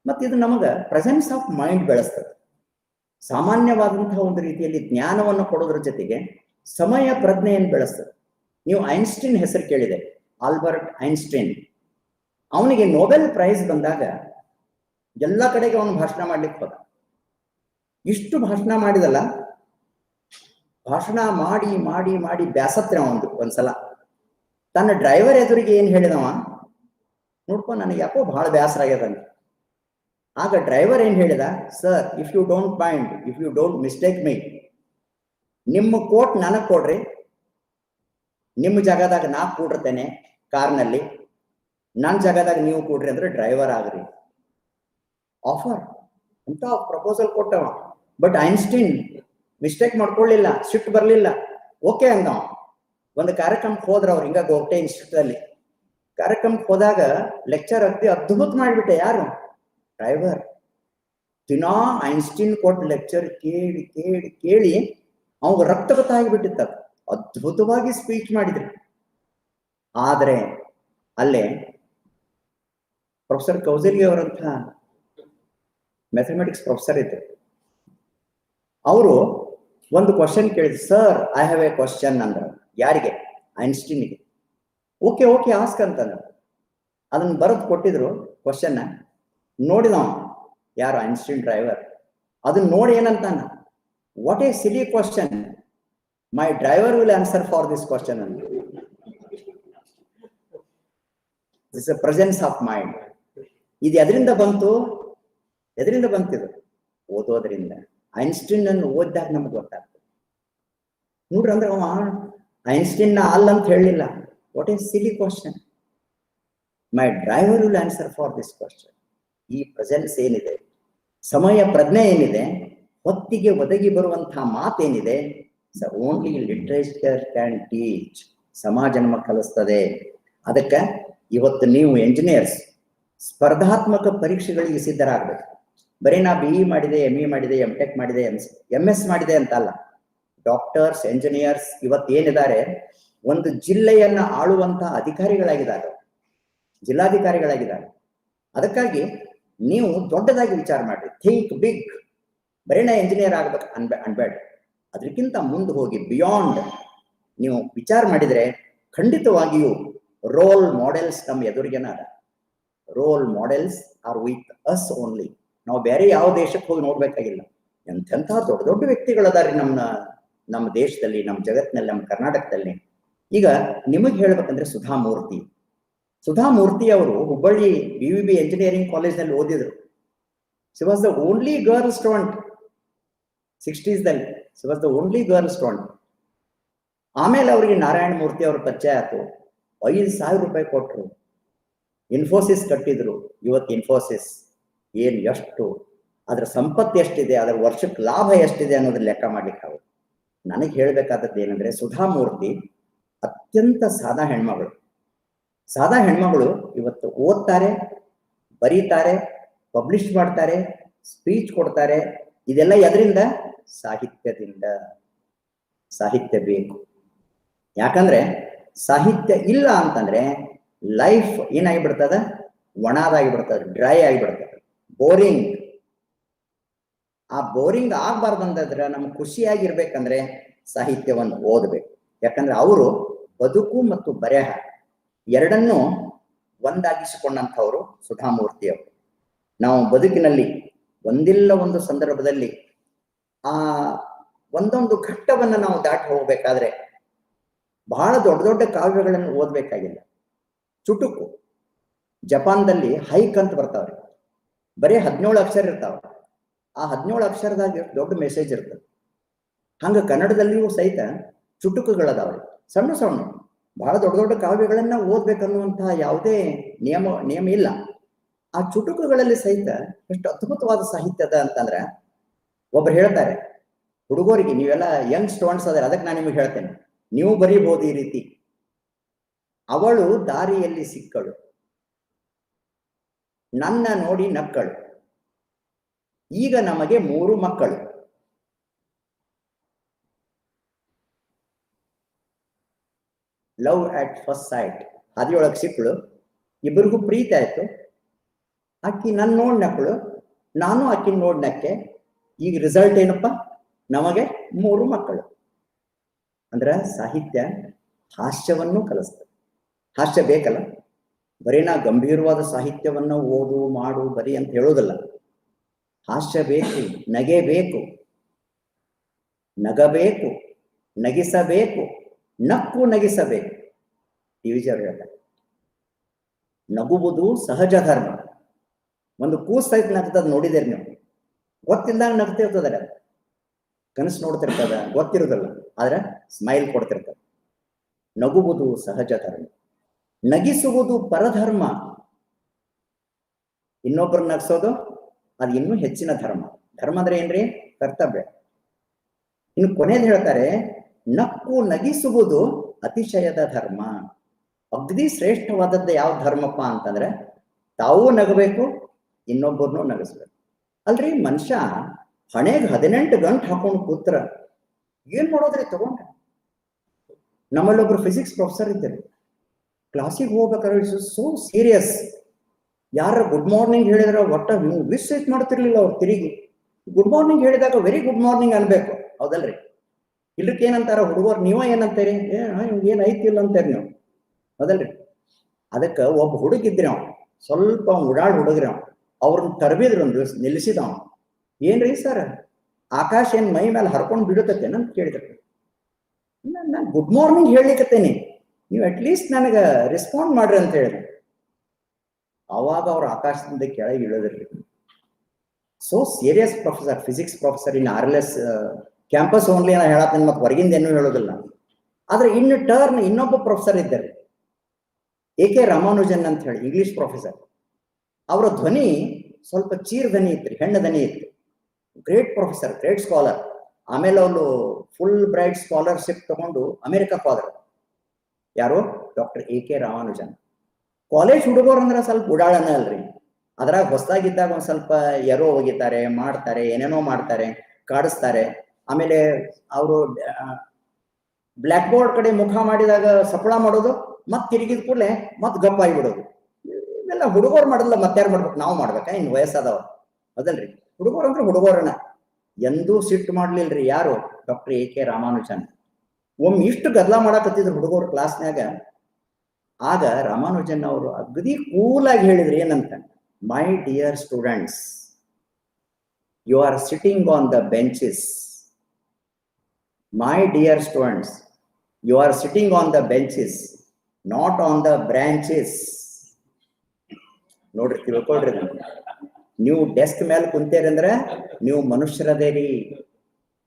ಮತ್ತು ಇದು ನಮಗೆ ಪ್ರೆಸೆನ್ಸ್ ಆಫ್ ಮೈಂಡ್ ಬೆಳೆಸ್ತದೆ. ಸಾಮಾನ್ಯವಾದಂತಹ ಒಂದು ರೀತಿಯಲ್ಲಿ ಜ್ಞಾನವನ್ನು ಕೊಡೋದ್ರ ಜೊತೆಗೆ ಸಮಯ ಪ್ರಜ್ಞೆಯನ್ನು ಬೆಳೆಸ್ತದೆ. ನೀವು ಐನ್ಸ್ಟೀನ್ ಹೆಸರು ಕೇಳಿದೆ, ಆಲ್ಬರ್ಟ್ ಐನ್ಸ್ಟೀನ್. ಅವನಿಗೆ ನೊಬೆಲ್ ಪ್ರೈಸ್ ಬಂದಾಗ ಎಲ್ಲ ಕಡೆಗೆ ಅವನು ಭಾಷಣ ಮಾಡ್ಲಿಕ್ಕೆ ಹೋದ. ಇಷ್ಟು ಭಾಷಣ ಮಾಡಿದಲ್ಲ, ಭಾಷಣ ಮಾಡಿ ಮಾಡಿ ಮಾಡಿ ಬ್ಯಾಸತ್ರ ಒಂದ್ಸಲ ತನ್ನ ಡ್ರೈವರ್ ಎದುರಿಗೆ ಏನ್ ಹೇಳಿದವ, ನೋಡ್ಕೊ ನನಗೆ ಯಾಕೋ ಬಹಳ ಬೇಸರ ಆಗ್ಯದಂತ. ಆಗ ಡ್ರೈವರ್ ಏನ್ ಹೇಳಿದ, sir if you don't mind, if you don't mistake me, ನಿಮ್ಮ ಕೋಟ್ ನನಗೆ ಕೊಡ್ರಿ, ನಿಮ್ಮ ಜಾಗದಾಗ ನಾ ಕೂಡಿರ್ತೇನೆ ಕಾರ್ನಲ್ಲಿ, ನನ್ನ ಜಾಗದಾಗ ನೀವು ಕೂಡ್ರಿ ಅಂದ್ರೆ ಡ್ರೈವರ್ ಆಗ್ರಿ. ಆಫರ್ ಅಂತ ಪ್ರಪೋಸಲ್ ಕೊಟ್ಟವ. ಬಟ್ ಐನ್ಸ್ಟೀನ್ ಮಿಸ್ಟೇಕ್ ಮಾಡ್ಕೊಳ್ಳಿಲ್ಲ, ಸಿಟ್ಟು ಬರಲಿಲ್ಲ, ಓಕೆ ಅಂದ. ಒಂದು ಕಾರ್ಯಕ್ರಮಕ್ಕೆ ಹೋದ್ರ ಅವ್ರು ಹಿಂಗ ಗೋಗ್ಟೆ ಇನ್ಸ್ಟಿಟ್ಯೂಟ್ ಅಲ್ಲಿ ಕಾರ್ಯಕ್ರಮಕ್ಕೆ ಹೋದಾಗ ಲೆಕ್ಚರ್ ಅದ್ಭುತ ಮಾಡಿಬಿಟ್ಟೆ. ಯಾರು? ಡ್ರೈವರ್. ದಿನಾ ಐನ್ಸ್ಟೀನ್ ಕೊಟ್ಟ ಲೆಕ್ಚರ್ ಕೇಳಿ ಕೇಳಿ ಕೇಳಿ ಅವಾಗ ರಕ್ತಗತ ಆಗಿಬಿಟ್ಟಿತ್ತ. ಅದ್ಭುತವಾಗಿ ಸ್ಪೀಚ್ ಮಾಡಿದ್ರಿ. ಆದ್ರೆ ಅಲ್ಲೇ ಪ್ರೊಫೆಸರ್ ಕೌಸಲ್ಗಿ ಅವರಂತ ಮ್ಯಾಥಮೆಟಿಕ್ಸ್ ಪ್ರೊಫೆಸರ್ ಇದ್ರು. ಅವರು ಒಂದು ಕ್ವಶನ್ ಕೇಳಿದ್ರು, sir I have A question ಅಂದ್ರು. ಯಾರಿಗೆ? ಐನ್ಸ್ಟೀನ್ಗೆ. ಓಕೆ ಓಕೆ ಆಸ್ಕ್ ಅಂತಂದ್ರು. ಅದನ್ನ ಬರೆದು ಕೊಟ್ಟಿದ್ರು ಕ್ವಶನ್. ನೋಡಿದ ಯಾರು? Einstein driver. ಅದನ್ನ ನೋಡಿ ಏನಂತಾನ, what a silly question, my driver will answer for this question ಅಂತ. This a presence of mind. ಇದು ಎದರಿಂದ ಬಂತು? ಎದರಿಂದ ಬಂತಿದು? ಓದೋದ್ರಿಂದ. ಐನ್ಸ್ಟೀನ್ ಅನ್ನು ಓದಿದಾಗ ನಮ್ಗೆ ಗೊತ್ತಾಗ್ತದೆ. ನೋಡ್ರಿ, ಅಂದ್ರೆ ಅವ ಐನ್ಸ್ಟೀನ್ ಅಲ್ಲ ಅಂತ ಹೇಳಲಿಲ್ಲ. What a silly question, my driver will answer for this question. ಈ ಪ್ರೆಸೆನ್ಸ್ ಏನಿದೆ, ಸಮಯ ಪ್ರಜ್ಞೆ ಏನಿದೆ, ಹೊತ್ತಿಗೆ ಒದಗಿ ಬರುವಂತಹ ಮಾತೇನಿದೆ, ಓನ್ಲಿ ಲಿಟ್ರೇಚರ್ ಕ್ಯಾನ್ ಟೀಚ್. ಸಮಾಜ ನಮಗೆ ಕಲಿಸ್ತದೆ. ಅದಕ್ಕೆ ಇವತ್ತು ನೀವು ಎಂಜಿನಿಯರ್ಸ್ ಸ್ಪರ್ಧಾತ್ಮಕ ಪರೀಕ್ಷೆಗಳಿಗೆ ಸಿದ್ಧರಾಗಬೇಕು. ಬರೀ ನಾ BE ಮಾಡಿದೆ, ME ಮಾಡಿದೆ, MTech ಮಾಡಿದೆ, MS ಮಾಡಿದೆ ಅಂತಲ್ಲ. ಡಾಕ್ಟರ್ಸ್, ಎಂಜಿನಿಯರ್ಸ್ ಇವತ್ತು ಏನಿದ್ದಾರೆ, ಒಂದು ಜಿಲ್ಲೆಯನ್ನ ಆಳುವಂತ ಅಧಿಕಾರಿಗಳಾಗಿದ್ದಾರೆ, ಜಿಲ್ಲಾಧಿಕಾರಿಗಳಾಗಿದ್ದಾರೆ. ಅದಕ್ಕಾಗಿ ನೀವು ದೊಡ್ಡದಾಗಿ ವಿಚಾರ ಮಾಡ್ರಿ. Think big. ಬರೀ ನಾ ಎಂಜಿನಿಯರ್ ಆಗ್ಬೇಕು ಅನ್ಬೇಡ. ಅದಕ್ಕಿಂತ ಮುಂದೆ ಹೋಗಿ ಬಿಯಾಂಡ್ ನೀವು ವಿಚಾರ ಮಾಡಿದ್ರೆ ಖಂಡಿತವಾಗಿಯೂ ರೋಲ್ ಮಾಡೆಲ್ಸ್ ನಮ್ಮ ಎದುರಿಗೆನ ಅದ. Role models are with us only. ನಾವು ಬೇರೆ ಯಾವ ದೇಶಕ್ಕೆ ಹೋಗಿ ನೋಡ್ಬೇಕಾಗಿಲ್ಲ. ಎಂತೆಂಥ ದೊಡ್ಡ ದೊಡ್ಡ ವ್ಯಕ್ತಿಗಳದಾರಿ ನಮ್ಮ ದೇಶದಲ್ಲಿ, ನಮ್ಮ ಜಗತ್ತಿನಲ್ಲಿ, ನಮ್ಮ ಕರ್ನಾಟಕದಲ್ಲಿ. ಈಗ ನಿಮಗೆ ಹೇಳ್ಬೇಕಂದ್ರೆ ಸುಧಾಮೂರ್ತಿ ಅವರು ಹುಬ್ಬಳ್ಳಿ BVB ಎಂಜಿನಿಯರಿಂಗ್ ಕಾಲೇಜ್ನಲ್ಲಿ ಓದಿದ್ರು. She was the only girl student 60s ದಲ್ಲಿ. She was the only girl student. ಆಮೇಲೆ ಅವರಿಗೆ ನಾರಾಯಣ ಮೂರ್ತಿ ಅವ್ರ ಪರಿಚಯ ಆಯ್ತು. 5,000 ರೂಪಾಯಿ ಕೊಟ್ಟರು, ಇನ್ಫೋಸಿಸ್ ಕಟ್ಟಿದ್ರು. ಇವತ್ತು ಇನ್ಫೋಸಿಸ್ ಏನು, ಎಷ್ಟು ಅದರ ಸಂಪತ್ತು ಎಷ್ಟಿದೆ, ಅದರ ವರ್ಷಕ್ಕೆ ಲಾಭ ಎಷ್ಟಿದೆ ಅನ್ನೋದ್ರ ಲೆಕ್ಕ ಮಾಡ್ಲಿಕ್ಕೆ ಆಗುತ್ತೆ. ನನಗೆ ಹೇಳ್ಬೇಕಾದದ್ದು ಏನಂದ್ರೆ, ಸುಧಾಮೂರ್ತಿ ಅತ್ಯಂತ ಸಾದಾ ಹೆಣ್ಮಗಳು. ಸಾದಾ ಹೆಣ್ಮಗಳು ಇವತ್ತು ಓದ್ತಾರೆ, ಬರೀತಾರೆ, ಪಬ್ಲಿಷ್ ಮಾಡ್ತಾರೆ, ಸ್ಪೀಚ್ ಕೊಡ್ತಾರೆ. ಇದೆಲ್ಲ ಎದರಿಂದ? ಸಾಹಿತ್ಯದಿಂದ. ಸಾಹಿತ್ಯ ಬೇಕು. ಯಾಕಂದ್ರೆ ಸಾಹಿತ್ಯ ಇಲ್ಲ ಅಂತಂದ್ರೆ ಲೈಫ್ ಏನಾಗಿಬಿಡ್ತದ? ಒಣದಾಗಿಬಿಡ್ತದೆ, ಡ್ರೈ ಆಗಿಬಿಡ್ತದೆ, ಬೋರಿಂಗ್. ಆ ಬೋರಿಂಗ್ ಆಗ್ಬಾರ್ದಂದ್ರೆ ನಮ್ಗೆ ಖುಷಿಯಾಗಿರ್ಬೇಕಂದ್ರೆ ಸಾಹಿತ್ಯವನ್ನು ಓದಬೇಕು. ಯಾಕಂದ್ರೆ ಅವರು ಬದುಕು ಮತ್ತು ಬರೆಹ ಎರಡನ್ನೂ ಒಂದಾಗಿಸಿಕೊಂಡಂಥವ್ರು ಸುಧಾಮೂರ್ತಿ ಅವರು. ನಾವು ಬದುಕಿನಲ್ಲಿ ಒಂದಿಲ್ಲ ಒಂದು ಸಂದರ್ಭದಲ್ಲಿ ಆ ಒಂದೊಂದು ಘಟ್ಟವನ್ನು ನಾವು ದಾಟಿ ಹೋಗ್ಬೇಕಾದ್ರೆ ಬಹಳ ದೊಡ್ಡ ದೊಡ್ಡ ಕಾವ್ಯಗಳನ್ನು ಓದ್ಬೇಕಾಗಿಲ್ಲ. ಚುಟುಕು. ಜಪಾನ್ದಲ್ಲಿ ಹೈಕ್ ಅಂತ ಬರ್ತಾವ್ರಿ, ಬರೀ 17 ಅಕ್ಷರ ಇರ್ತಾವ. ಆ 17 ಅಕ್ಷರದಾಗ ದೊಡ್ಡ ಮೆಸೇಜ್ ಇರ್ತದೆ. ಹಂಗ ಕನ್ನಡದಲ್ಲಿಯೂ ಸಹಿತ ಚುಟುಕುಗಳದಾವ್ರಿ, ಸಣ್ಣ ಸಣ್ಣ. ಬಹಳ ದೊಡ್ಡ ದೊಡ್ಡ ಕಾವ್ಯಗಳನ್ನ ಓದ್ಬೇಕನ್ನುವಂತಹ ಯಾವುದೇ ನಿಯಮ ಇಲ್ಲ. ಆ ಚುಟುಕುಗಳಲ್ಲಿ ಸಹಿತ ಎಷ್ಟು ಅದ್ಭುತವಾದ ಸಾಹಿತ್ಯದ ಅಂತಂದ್ರೆ, ಒಬ್ರು ಹೇಳ್ತಾರೆ ಹುಡುಗರಿಗೆ, ನೀವೆಲ್ಲ ಯಂಗ್ ಸ್ಟೂಡೆಂಟ್ಸ್ ಅದಾರೆ, ಅದಕ್ಕೆ ನಾನು ನಿಮಗೆ ಹೇಳ್ತೇನೆ, ನೀವು ಬರೀಬಹುದು ಈ ರೀತಿ. ಅವಳು ದಾರಿಯಲ್ಲಿ ಸಿಕ್ಕಳು, ನನ್ನ ನೋಡಿ ನಕ್ಕಳು, ಈಗ ನಮಗೆ 3 ಮಕ್ಕಳು. Love at first sight. ಹಾದಿಯೊಳಗೆ ಸಿಕ್ಕಳು, ಇಬ್ಬರಿಗೂ ಪ್ರೀತಿ ಆಯ್ತು. ಆಕಿ ನನ್ನ ನೋಡ್ ನಕ್ಕಳು, ನಾನು ಆಕಿ ನೋಡ್ ನಕ್ಕೆ. ಈಗ ರಿಸಲ್ಟ್ ಏನಪ್ಪ? ನಮಗೆ 3 ಮಕ್ಕಳು. ಅಂದ್ರ ಸಾಹಿತ್ಯ ಹಾಸ್ಯವನ್ನು ಕಲಿಸ್ತದೆ. ಹಾಸ್ಯ ಬೇಕಲ್ಲ, ಬರೀ ನಾ ಗಂಭೀರವಾದ ಸಾಹಿತ್ಯವನ್ನ ಓದು ಮಾಡು ಬರೀ ಅಂತ ಹೇಳೋದಲ್ಲ. ಹಾಸ್ಯ ಬೇಕು, ನಗೆ ಬೇಕು, ನಗಬೇಕು, ನಗಿಸಬೇಕು, ನಕ್ಕು ನಗಿಸಬೇಕು. ಡಿವಿಜರ್ ಹೇಳ್ತಾರೆ, ನಗುವುದು ಸಹಜ ಧರ್ಮ. ಒಂದು ಕೂಸೈತ್ ನಗ್ತದ ನೋಡಿದೇರಿ ನೀವು, ಗೊತ್ತಿಲ್ದಾಗ ನಗ್ತಿರ್ತದ, ಕನಸು ನೋಡ್ತಿರ್ತದ, ಗೊತ್ತಿರೋದಲ್ಲ, ಆದ್ರೆ ಸ್ಮೈಲ್ ಕೊಡ್ತಿರ್ತದ. ನಗುವುದು ಸಹಜ ಧರ್ಮ, ನಗಿಸುವುದು ಪರಧರ್ಮ. ಇನ್ನೊಬ್ಬರು ನಗಿಸೋದು ಅದು ಇನ್ನೂ ಹೆಚ್ಚಿನ ಧರ್ಮ. ಧರ್ಮ ಅಂದ್ರೆ ಏನ್ರಿ? ಕರ್ತವ್ಯ. ಇನ್ನು ಕೊನೆಯದು ಹೇಳ್ತಾರೆ, ನಕ್ಕು ನಗಿಸುವುದು ಅತಿಶಯದ ಧರ್ಮ. ಅಗದಿ ಶ್ರೇಷ್ಠವಾದದ್ದು ಯಾವ ಧರ್ಮಪ್ಪ ಅಂತಂದ್ರೆ, ತಾವೂ ನಗಬೇಕು, ಇನ್ನೊಬ್ಬರನ್ನು ನಗಿಸ್ಬೇಕು. ಅಲ್ರಿ, ಮನುಷ್ಯ ಹಣೆಗೆ 18 ಗಂಟೆ ಹಾಕೊಂಡು ಕೂತ್ರ ಏನ್ ಮಾಡೋದ್ರಿ ತಗೊಂಡ? ನಮ್ಮಲ್ಲೊಬ್ರು ಫಿಸಿಕ್ಸ್ ಪ್ರೊಫೆಸರ್ ಇದ್ದಾರೆ. ಕ್ಲಾಸಿಗೆ ಹೋಗ್ಬೇಕಾದ್ರೆ ಸೋ ಸೀರಿಯಸ್. ಯಾರ ಗುಡ್ ಮಾರ್ನಿಂಗ್ ಹೇಳಿದ್ರೆ ಒಟ್ಟ ವಿಶ್ ಮಾಡ್ತಿರ್ಲಿಲ್ಲ ಅವ್ರು. ತಿರುಗಿ ಗುಡ್ ಮಾರ್ನಿಂಗ್ ಹೇಳಿದಾಗ ವೆರಿ ಗುಡ್ ಮಾರ್ನಿಂಗ್ ಅನ್ಬೇಕು, ಹೌದಲ್ರಿ? ಇಲ್ಲಕ್ಕೆ ಏನಂತಾರ ಹುಡುಗರು, ನೀವ ಏನಂತೀರಿ? ಏನ್ ಐತಿಲ್ಲ ಅಂತಾರಿ ನೀವು, ಹೌದಲ್ರಿ? ಅದಕ್ಕೆ ಒಬ್ಬ ಹುಡುಗಿದ್ರಿ, ಅವ್ ಸ್ವಲ್ಪ ಉಡಾಳ್ ಹುಡುಗ್ರಿ, ಅವ್ರನ್ನ ತರಬಿದ್ರು, ಒಂದು ದಿವಸ ನಿಲ್ಲಿಸಿದ. ಅವ ಏನ್ರಿ ಸರ್, ಆಕಾಶ ಏನ್ ಮೈ ಮೇಲೆ ಹರ್ಕೊಂಡು ಬಿಡುತ್ತೇನೆ ಅಂತ ಕೇಳಿದ್ರು. ನಾನು ಗುಡ್ ಮಾರ್ನಿಂಗ್ ಹೇಳಿಕತ್ತೇನೆ, ನೀವು ಅಟ್ಲೀಸ್ಟ್ ನನಗೆ ರೆಸ್ಪಾಂಡ್ ಮಾಡ್ರಿ ಅಂತ ಹೇಳಿದ್ರು. ಅವಾಗ ಅವ್ರ ಆಕಾಶದಿಂದ ಕೆಳಗೆ ಇಳಿದ್ರಿ. So serious professor, physics professor. In RLS campus only ಏನೋ ಹೇಳತ್ತೇನೆ, ಮತ್ತೆ ಹೊರಗಿಂದ ಏನೂ ಹೇಳೋದಿಲ್ಲ. ಆದ್ರೆ ಇನ್ನು ಟರ್ನ್ ಇನ್ನೊಬ್ಬ ಪ್ರೊಫೆಸರ್ ಇದ್ದಾರೆ, AK ರಾಮಾನುಜನ್ ಅಂತ ಹೇಳಿ, ಇಂಗ್ಲಿಷ್ ಪ್ರೊಫೆಸರ್. ಅವರ ಧ್ವನಿ ಸ್ವಲ್ಪ ಚೀರ್ ಧ್ವನಿ ಇತ್ತು, ಹೆಣ್ಣು ಧ್ವನಿ ಇತ್ತು. Great professor, great scholar. ಆಮೇಲೆ ಅವನು ಫುಲ್ ಬ್ರೈಟ್ ಸ್ಕಾಲರ್ಶಿಪ್ ತಗೊಂಡು ಅಮೆರಿಕಕ್ಕೆ ಹೋದ್ರು. ಯಾರು? Doctor AK Ramanujan. ಕಾಲೇಜ್ ಹುಡುಗರು ಅಂದ್ರೆ ಸ್ವಲ್ಪ ಉಡಾಳನ ಅಲ್ರಿ, ಅದ್ರಾಗ ಹೊಸದಾಗಿದ್ದಾಗ ಒಂದ್ ಸ್ವಲ್ಪ ಎರೋ ಹೋಗಿತಾರೆ, ಮಾಡ್ತಾರೆ, ಏನೇನೋ ಮಾಡ್ತಾರೆ, ಕಾಡಿಸ್ತಾರೆ. ಆಮೇಲೆ ಅವರು ಬ್ಲ್ಯಾಕ್ ಬೋರ್ಡ್ ಕಡೆ ಮುಖ ಮಾಡಿದಾಗ ಸಫಳ ಮಾಡೋದು, ಮತ್ ತಿರುಗಿದ ಕೂಡಲೇ ಮತ್ ಗಪ್ಪ ಆಗಿಬಿಡೋದು. ಇವೆಲ್ಲ ಹುಡುಗರು ಮಾಡಲ್ಲ, ಮತ್ತಾರು ಮಾಡ್ಬೇಕು? ನಾವು ಮಾಡ್ಬೇಕಾ? ಇನ್ನು ವಯಸ್ಸಾದವ, ಅದಲ್ರಿ? ಹುಡುಗರು ಅಂದ್ರೆ ಹುಡುಗರನ್ನ ಎಂದೂ ಸಿಟ್ಟು ಮಾಡ್ಲಿಲ್ರಿ. ಯಾರು? Doctor AK Ramanujan. ಒಮ್ಮೆ ಇಷ್ಟು ಗದ್ದಲ ಮಾಡಕತ್ತಿದ್ರು ಹುಡುಗರು ಕ್ಲಾಸ್ನಾಗ. ಆಗ ರಾಮಾನುಜನ್ ಅವರು ಅಗದಿ ಕೂಲಾಗಿ ಹೇಳಿದ್ರಿ ಏನಂತ, my dear students, you are sitting on the benches. My dear students, you are sitting on the benches, not on the branches. ನೋಡ್ರಿ, ತಿಳ್ಕೊಳ್ರಿ, ನೀವು ಡೆಸ್ಕ್ ಮೇಲೆ ಕುಂತೇರಿ ಅಂದ್ರೆ ನೀವು ಮನುಷ್ಯರದೇರಿ.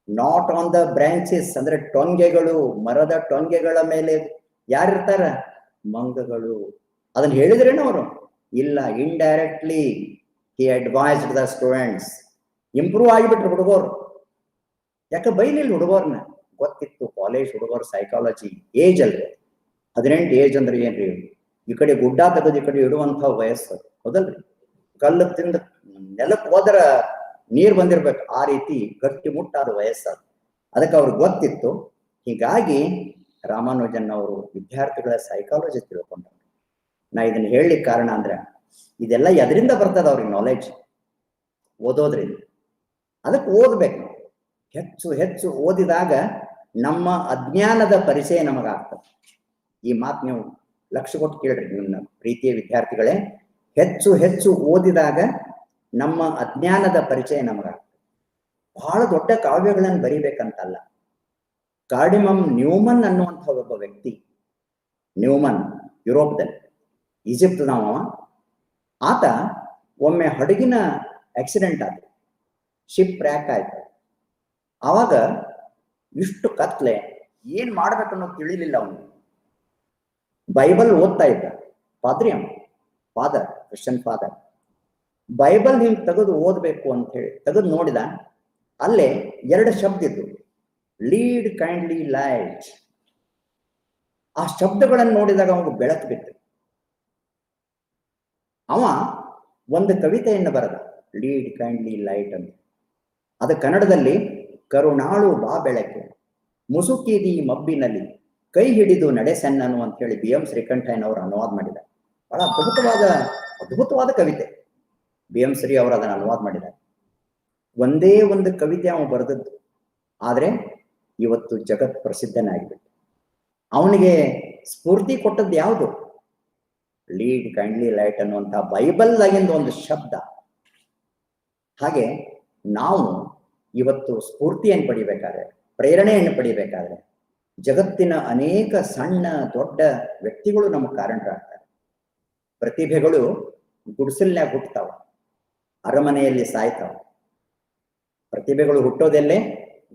ನಾಟ್ ಆನ್ ದ ಬ್ರಾಂಚಸ್ ಅಂದ್ರೆ ಟೊಂಗೆಗಳು, ಮರದ ಟೊಂಗೆಗಳ ಮೇಲೆ ಯಾರಿರ್ತಾರ? ಮಂಗಗಳು. ಅದನ್ನ ಹೇಳಿದ್ರೇನು ಅವರು? ಇಲ್ಲ, indirectly he advised the students. Improve ಆಗಿಬಿಟ್ರು ಹುಡುಗರು. ಯಾಕೆ ಬೈಲಿಲ್ಲ ಹುಡುಗರ್ನ? ಗೊತ್ತಿತ್ತು ಕಾಲೇಜ್ ಹುಡುಗರು ಸೈಕಾಲಜಿ. ಏಜ್ ಅಲ್ರಿ, 18 ಏಜ್ ಅಂದ್ರೆ ಏನ್ರಿ? ಈ ಕಡೆ ಗುಡ್ಡ ತೆಗೆದು ಈ ಕಡೆ ಇಡುವಂತ ವಯಸ್ಸು, ಹೌದಲ್ರಿ? ಕಲ್ಲು ತಿಂದ ನೆಲಕ್ಕೆ ಹೋದ್ರ ನೀರ್ ಬಂದಿರ್ಬೇಕು, ಆ ರೀತಿ ಗಟ್ಟಿ ಮುಟ್ಟಾದ ವಯಸ್ಸು. ಅದಕ್ಕೆ ಅವ್ರಿಗೆ ಗೊತ್ತಿತ್ತು. ಹೀಗಾಗಿ ರಾಮಾನುಜನ್ ಅವರು ವಿದ್ಯಾರ್ಥಿಗಳ ಸೈಕಾಲಜಿ ತಿಳ್ಕೊಂಡ್ರು. ನಾ ಇದನ್ನ ಹೇಳಲಿಕ್ಕೆ ಕಾರಣ ಅಂದ್ರೆ, ಇದೆಲ್ಲ ಎದರಿಂದ ಬರ್ತದ ಅವ್ರಿಗೆ ನಾಲೆಜ್? ಓದೋದ್ರಿಂದ. ಅದಕ್ಕೆ ಓದ್ಬೇಕು. ಹೆಚ್ಚು ಹೆಚ್ಚು ಓದಿದಾಗ ನಮ್ಮ ಅಜ್ಞಾನದ ಪರಿಚಯ ನಮಗಾಗ್ತದೆ. ಈ ಮಾತು ನೀವು ಲಕ್ಷ್ಯ ಕೊಟ್ಟು ಕೇಳ್ರಿ, ನಿಮ್ಮ ಪ್ರೀತಿಯ ವಿದ್ಯಾರ್ಥಿಗಳೇ. ಹೆಚ್ಚು ಹೆಚ್ಚು ಓದಿದಾಗ ನಮ್ಮ ಅಜ್ಞಾನದ ಪರಿಚಯ ನಮಗಾಗ್ತದೆ. ಬಹಳ ದೊಡ್ಡ ಕಾವ್ಯಗಳನ್ನು ಬರಿಬೇಕಂತಲ್ಲ. ಕಾರ್ಡಿಮಮ್ ನ್ಯೂಮನ್ ಅನ್ನುವಂಥ ಒಬ್ಬ ವ್ಯಕ್ತಿ, ನ್ಯೂಮನ್, ಯುರೋಪ್ದಲ್ಲಿ, ಈಜಿಪ್ಟ್ ನಾವ. ಆತ ಒಮ್ಮೆ ಹಡಗಿನ ಆಕ್ಸಿಡೆಂಟ್ ಆಯ್ತು, ಶಿಪ್ ರ್ಯಾಕ್ ಆಯ್ತು. ಆವಾಗ ಇಷ್ಟು ಕತ್ಲೆ, ಏನ್ ಮಾಡ್ಬೇಕನ್ನೋದು ತಿಳಿಲಿಲ್ಲ ಅವನು. ಬೈಬಲ್ ಓದ್ತಾ ಇದ್ದ, ಪಾದ್ರಿ ಅವನು, ಫಾದರ್, ಕ್ರಿಶ್ಚಿಯನ್ ಫಾದರ್. ಬೈಬಲ್ ಹಿಂಗ್ ತೆಗೆದು ಓದ್ಬೇಕು ಅಂತ ಹೇಳಿ ತೆಗೆದು ನೋಡಿದ. ಅಲ್ಲೇ 2 ಶಬ್ದ ಇದ್ದು, ಲೀಡ್ ಕೈಂಡ್ಲಿ ಲೈಟ್. ಆ ಶಬ್ದಗಳನ್ನು ನೋಡಿದಾಗ ಅವನಿಗೆ ಬೆಳಕು ಬಿತ್ತು. ಅವ ಒಂದು ಕವಿತೆಯನ್ನು ಬರೆದ, ಲೀಡ್ ಕೈಂಡ್ಲಿ ಲೈಟ್ ಅಂತ. ಅದು ಕನ್ನಡದಲ್ಲಿ, ಕರುಣಾಳು ಬಾ ಬೆಳಕೆ, ಮುಸುಕಿದಿ ಮಬ್ಬಿನಲ್ಲಿ, ಕೈ ಹಿಡಿದು ನಡೆಸೆನ್ನನು ಅಂತ ಹೇಳಿ BM ಶ್ರೀಕಂಠಯ್ಯನವರು ಅನುವಾದ ಮಾಡಿದ್ದಾರೆ. ಬಹಳ ಅದ್ಭುತವಾದ ಕವಿತೆ. BM ಶ್ರೀ ಅವರು ಅದನ್ನು ಅನುವಾದ ಮಾಡಿದ್ದಾರೆ. ಒಂದೇ ಒಂದು ಕವಿತೆ ಅವನು ಬರೆದದ್ದು, ಆದ್ರೆ ಇವತ್ತು ಜಗತ್ ಪ್ರಸಿದ್ಧನಾಗಿಬಿಟ್ಟು. ಅವನಿಗೆ ಸ್ಫೂರ್ತಿ ಕೊಟ್ಟದ್ದು ಯಾವುದು? ಲೀಡ್ ಕೈಂಡ್ಲಿ ಲೈಟ್ ಅನ್ನುವಂಥ ಬೈಬಲ್ ಆಗಿಂದ ಒಂದು ಶಬ್ದ. ಹಾಗೆ ನಾವು ಇವತ್ತು ಸ್ಫೂರ್ತಿಯನ್ನು ಪಡಿಬೇಕಾದ್ರೆ, ಪ್ರೇರಣೆಯನ್ನು ಪಡಿಬೇಕಾದ್ರೆ, ಜಗತ್ತಿನ ಅನೇಕ ಸಣ್ಣ ದೊಡ್ಡ ವ್ಯಕ್ತಿಗಳು ನಮಗೆ ಕಾರಣರಾಗ್ತಾರೆ. ಪ್ರತಿಭೆಗಳು ಗುಡಿಸಲ್ನ್ಯಾಗ ಹುಟ್ಟತಾವ, ಅರಮನೆಯಲ್ಲಿ ಸಾಯ್ತಾವ. ಪ್ರತಿಭೆಗಳು ಹುಟ್ಟೋದೆಲ್ಲೇ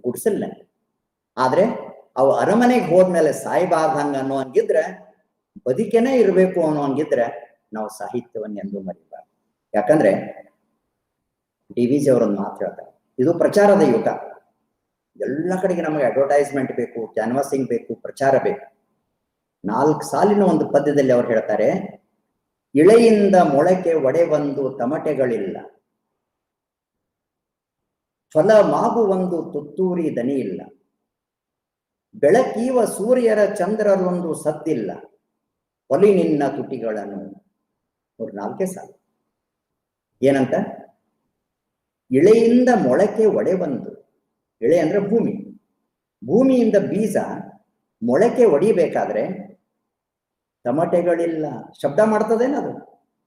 ಗುಡಿಸಲ್ನ. ಆದ್ರೆ ಅವು ಅರಮನೆಗೆ ಹೋದ್ಮೇಲೆ ಸಾಯ್ಬಾರ್ದಂಗ ಅನ್ನೋ ಹಂಗಿದ್ರೆ, ಬದುಕೇನೆ ಇರಬೇಕು ಅನ್ನೋ ಹಂಗಿದ್ರೆ ನಾವು ಸಾಹಿತ್ಯವನ್ನ ಎಂದೂ ಮರಿಬಾರ್ದು. ಯಾಕಂದ್ರೆ DVಜಿ ಅವರೊಂದು ಮಾತು ಹೇಳ್ತಾರೆ, ಇದು ಪ್ರಚಾರದ ಯುಗ. ಎಲ್ಲ ಕಡೆಗೆ ನಮಗೆ ಅಡ್ವರ್ಟೈಸ್ಮೆಂಟ್ ಬೇಕು, ಕ್ಯಾನ್ವಾಸಿಂಗ್ ಬೇಕು, ಪ್ರಚಾರ ಬೇಕು. 4 ಸಾಲಿನ ಒಂದು ಪದ್ಯದಲ್ಲಿ ಅವ್ರು ಹೇಳ್ತಾರೆ, ಇಳೆಯಿಂದ ಮೊಳಕೆ ಒಡೆವೊಂದು ತಮಟೆಗಳಿಲ್ಲ, ಫಲ ಮಾಗುವೊಂದು ತುತ್ತೂರಿ ದನಿ ಇಲ್ಲ, ಬೆಳಕೀವ ಸೂರ್ಯರ ಚಂದ್ರರೊಂದು ಸದ್ದಿಲ್ಲ, ಹೊಲಿ ನಿನ್ನ ತುಟಿಗಳನ್ನು. 4 ಸಾಲು. ಏನಂತ? ಇಳೆಯಿಂದ ಮೊಳಕೆ ಒಡೆವೊಂದು, ಇಳೆ ಅಂದ್ರೆ ಭೂಮಿ, ಭೂಮಿಯಿಂದ ಬೀಜ ಮೊಳಕೆ ಒಡಿಬೇಕಾದ್ರೆ ತಮಟೆಗಳಿಲ್ಲ. ಶಬ್ದ ಮಾಡ್ತದೇನದು?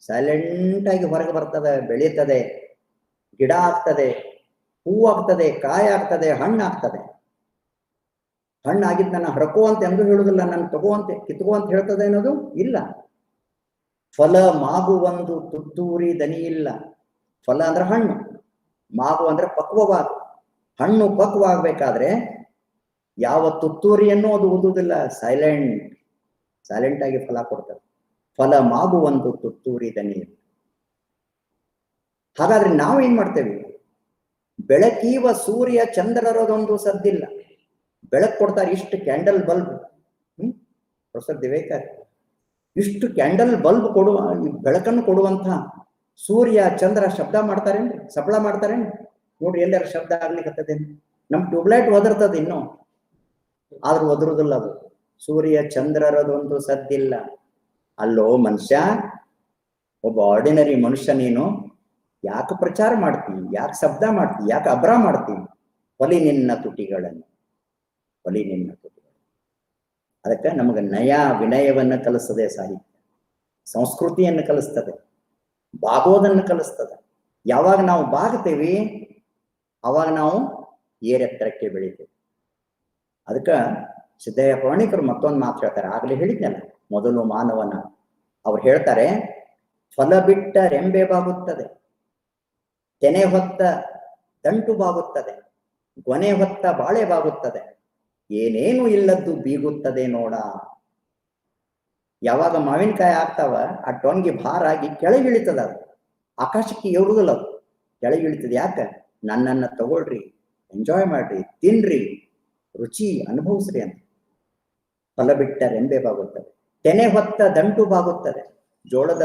ಸೈಲೆಂಟ್ ಆಗಿ ಹೊರಗೆ ಬರ್ತದೆ, ಬೆಳೀತದೆ, ಗಿಡ ಆಗ್ತದೆ, ಹೂವಾಗ್ತದೆ, ಕಾಯಿ ಆಗ್ತದೆ, ಹಣ್ಣಾಗ್ತದೆ. ಹಣ್ಣಾಗಿದ್ದು ನನ್ನ ಹರಕೋ ಅಂತ ಎಂದು ಹೇಳುವುದಿಲ್ಲ, ನನ್ನ ತಗೋವಂತೆ ಕಿತ್ಕೋ ಅಂತ ಹೇಳ್ತದೆ ಅನ್ನೋದು ಇಲ್ಲ. ಫಲ ಮಾಗುವೊಂದು ತುತ್ತೂರಿ ದನಿ ಇಲ್ಲ. ಫಲ ಅಂದ್ರೆ ಹಣ್ಣು, ಮಾಗು ಅಂದ್ರೆ ಪಕ್ವವಾದ. ಹಣ್ಣು ಪಕ್ವವಾಗಬೇಕಾದ್ರೆ ಯಾವ ತುತ್ತೂರಿಯನ್ನು ಅದು ಓದುವುದಿಲ್ಲ, ಸೈಲೆಂಟ್ ಆಗಿ ಫಲ ಕೊಡ್ತದೆ. ಫಲ ಮಾಗುವೊಂದು ತುತ್ತೂರಿ ದನಿ ಇಲ್ಲ. ಹಾಗಾದ್ರೆ ನಾವೇನ್ ಮಾಡ್ತೇವೆ? ಬೆಳಕೀವ ಸೂರ್ಯ ಚಂದ್ರರದೊಂದು ಸದ್ದಿಲ್ಲ. ಬೆಳಕು ಕೊಡ್ತಾರೆ, ಇಷ್ಟು ಕ್ಯಾಂಡಲ್ ಬಲ್ಬ್. ಪ್ರೊಫೆಸರ್ ದಿವೇಕರ್ ಇಷ್ಟು ಕ್ಯಾಂಡಲ್ ಬಲ್ಬ್ ಕೊಡುವ, ಬೆಳಕನ್ನು ಕೊಡುವಂತ ಸೂರ್ಯ ಚಂದ್ರ ಶಬ್ದ ಮಾಡ್ತಾರೇನ್ರಿ? ಸಬಳ ಮಾಡ್ತಾರೇನ್ರಿ? ನೋಡ್ರಿ, ಎಲ್ಲರ ಶಬ್ದ ಆಗ್ಲಿಕ್ಕತ್ತದೇನು? ನಮ್ ಟ್ಯೂಬ್ಲೈಟ್ ಒದರ್ತದೆ ಇನ್ನೂ, ಆದ್ರೂ ಒದರುದಿಲ್ಲ ಅದು. ಸೂರ್ಯ ಚಂದ್ರರದೊಂದು ಸದ್ದಿಲ್ಲ. ಅಲ್ಲೋ ಮನುಷ್ಯ, ಒಬ್ಬ ಆರ್ಡಿನರಿ ಮನುಷ್ಯ, ನೀನು ಯಾಕೆ ಪ್ರಚಾರ ಮಾಡ್ತೀವಿ? ಯಾಕೆ ಶಬ್ದ ಮಾಡ್ತೀವಿ? ಯಾಕೆ ಅಬ್ರ ಮಾಡ್ತೀವಿ? ಹೊಲಿ ನಿನ್ನ ತುಟಿಗಳನ್ನು, ಹೊಲಿ ನಿನ್ನ ತುಟಿಗಳು. ಅದಕ್ಕೆ ನಮಗೆ ನಯ ವಿನಯವನ್ನ ಕಲಿಸ್ತದೆ ಸಾಹಿತ್ಯ, ಸಂಸ್ಕೃತಿಯನ್ನು ಕಲಿಸ್ತದೆ, ಬಾಗೋದನ್ನು ಕಲಿಸ್ತದೆ. ಯಾವಾಗ ನಾವು ಬಾಗ್ತೇವಿ ಅವಾಗ ನಾವು ಏರೆತ್ತರಕ್ಕೆ ಬೆಳಿತೇವೆ. ಅದಕ್ಕೆ ಸಿದ್ದಯ್ಯ ಪೌರಾಣಿಕರು ಮತ್ತೊಂದು ಮಾತು ಹೇಳ್ತಾರೆ, ಆಗ್ಲೇ ಹೇಳಿದ್ನಲ್ಲ, ಮೊದಲು ಮಾನವನ. ಅವ್ರು ಹೇಳ್ತಾರೆ, ಫಲ ಬಿಟ್ಟ ರೆಂಬೆ ಬಾಗುತ್ತದೆ, ತೆನೆ ಹೊತ್ತ ದಂಟು ಬಾಗುತ್ತದೆ, ಗೊನೆ ಹೊತ್ತ ಬಾಳೆ ಬಾಗುತ್ತದೆ, ಏನೇನು ಇಲ್ಲದ್ದು ಬೀಗುತ್ತದೆ ನೋಡ. ಯಾವಾಗ ಮಾವಿನಕಾಯಿ ಆಗ್ತಾವ, ಆ ಟೊಂಗಿ ಭಾರ ಆಗಿ ಕೆಳಗಿಳಿತದ, ಅದು ಆಕಾಶಕ್ಕೆ ಏರುವುದಿಲ್ಲ, ಅದು ಕೆಳಗಿಳಿತದೆ. ಯಾಕೆ? ನನ್ನನ್ನ ತಗೊಳ್ರಿ, ಎಂಜಾಯ್ ಮಾಡ್ರಿ, ತಿನ್ರಿ, ರುಚಿ ಅನುಭವಿಸ್ರಿ ಅಂತ. ಫಲ ಬಿಟ್ಟ ರೆಂಬೆ ಬಾಗುತ್ತದೆ, ತೆನೆ ಹೊತ್ತ ದಂಟು ಬಾಗುತ್ತದೆ. ಜೋಳದ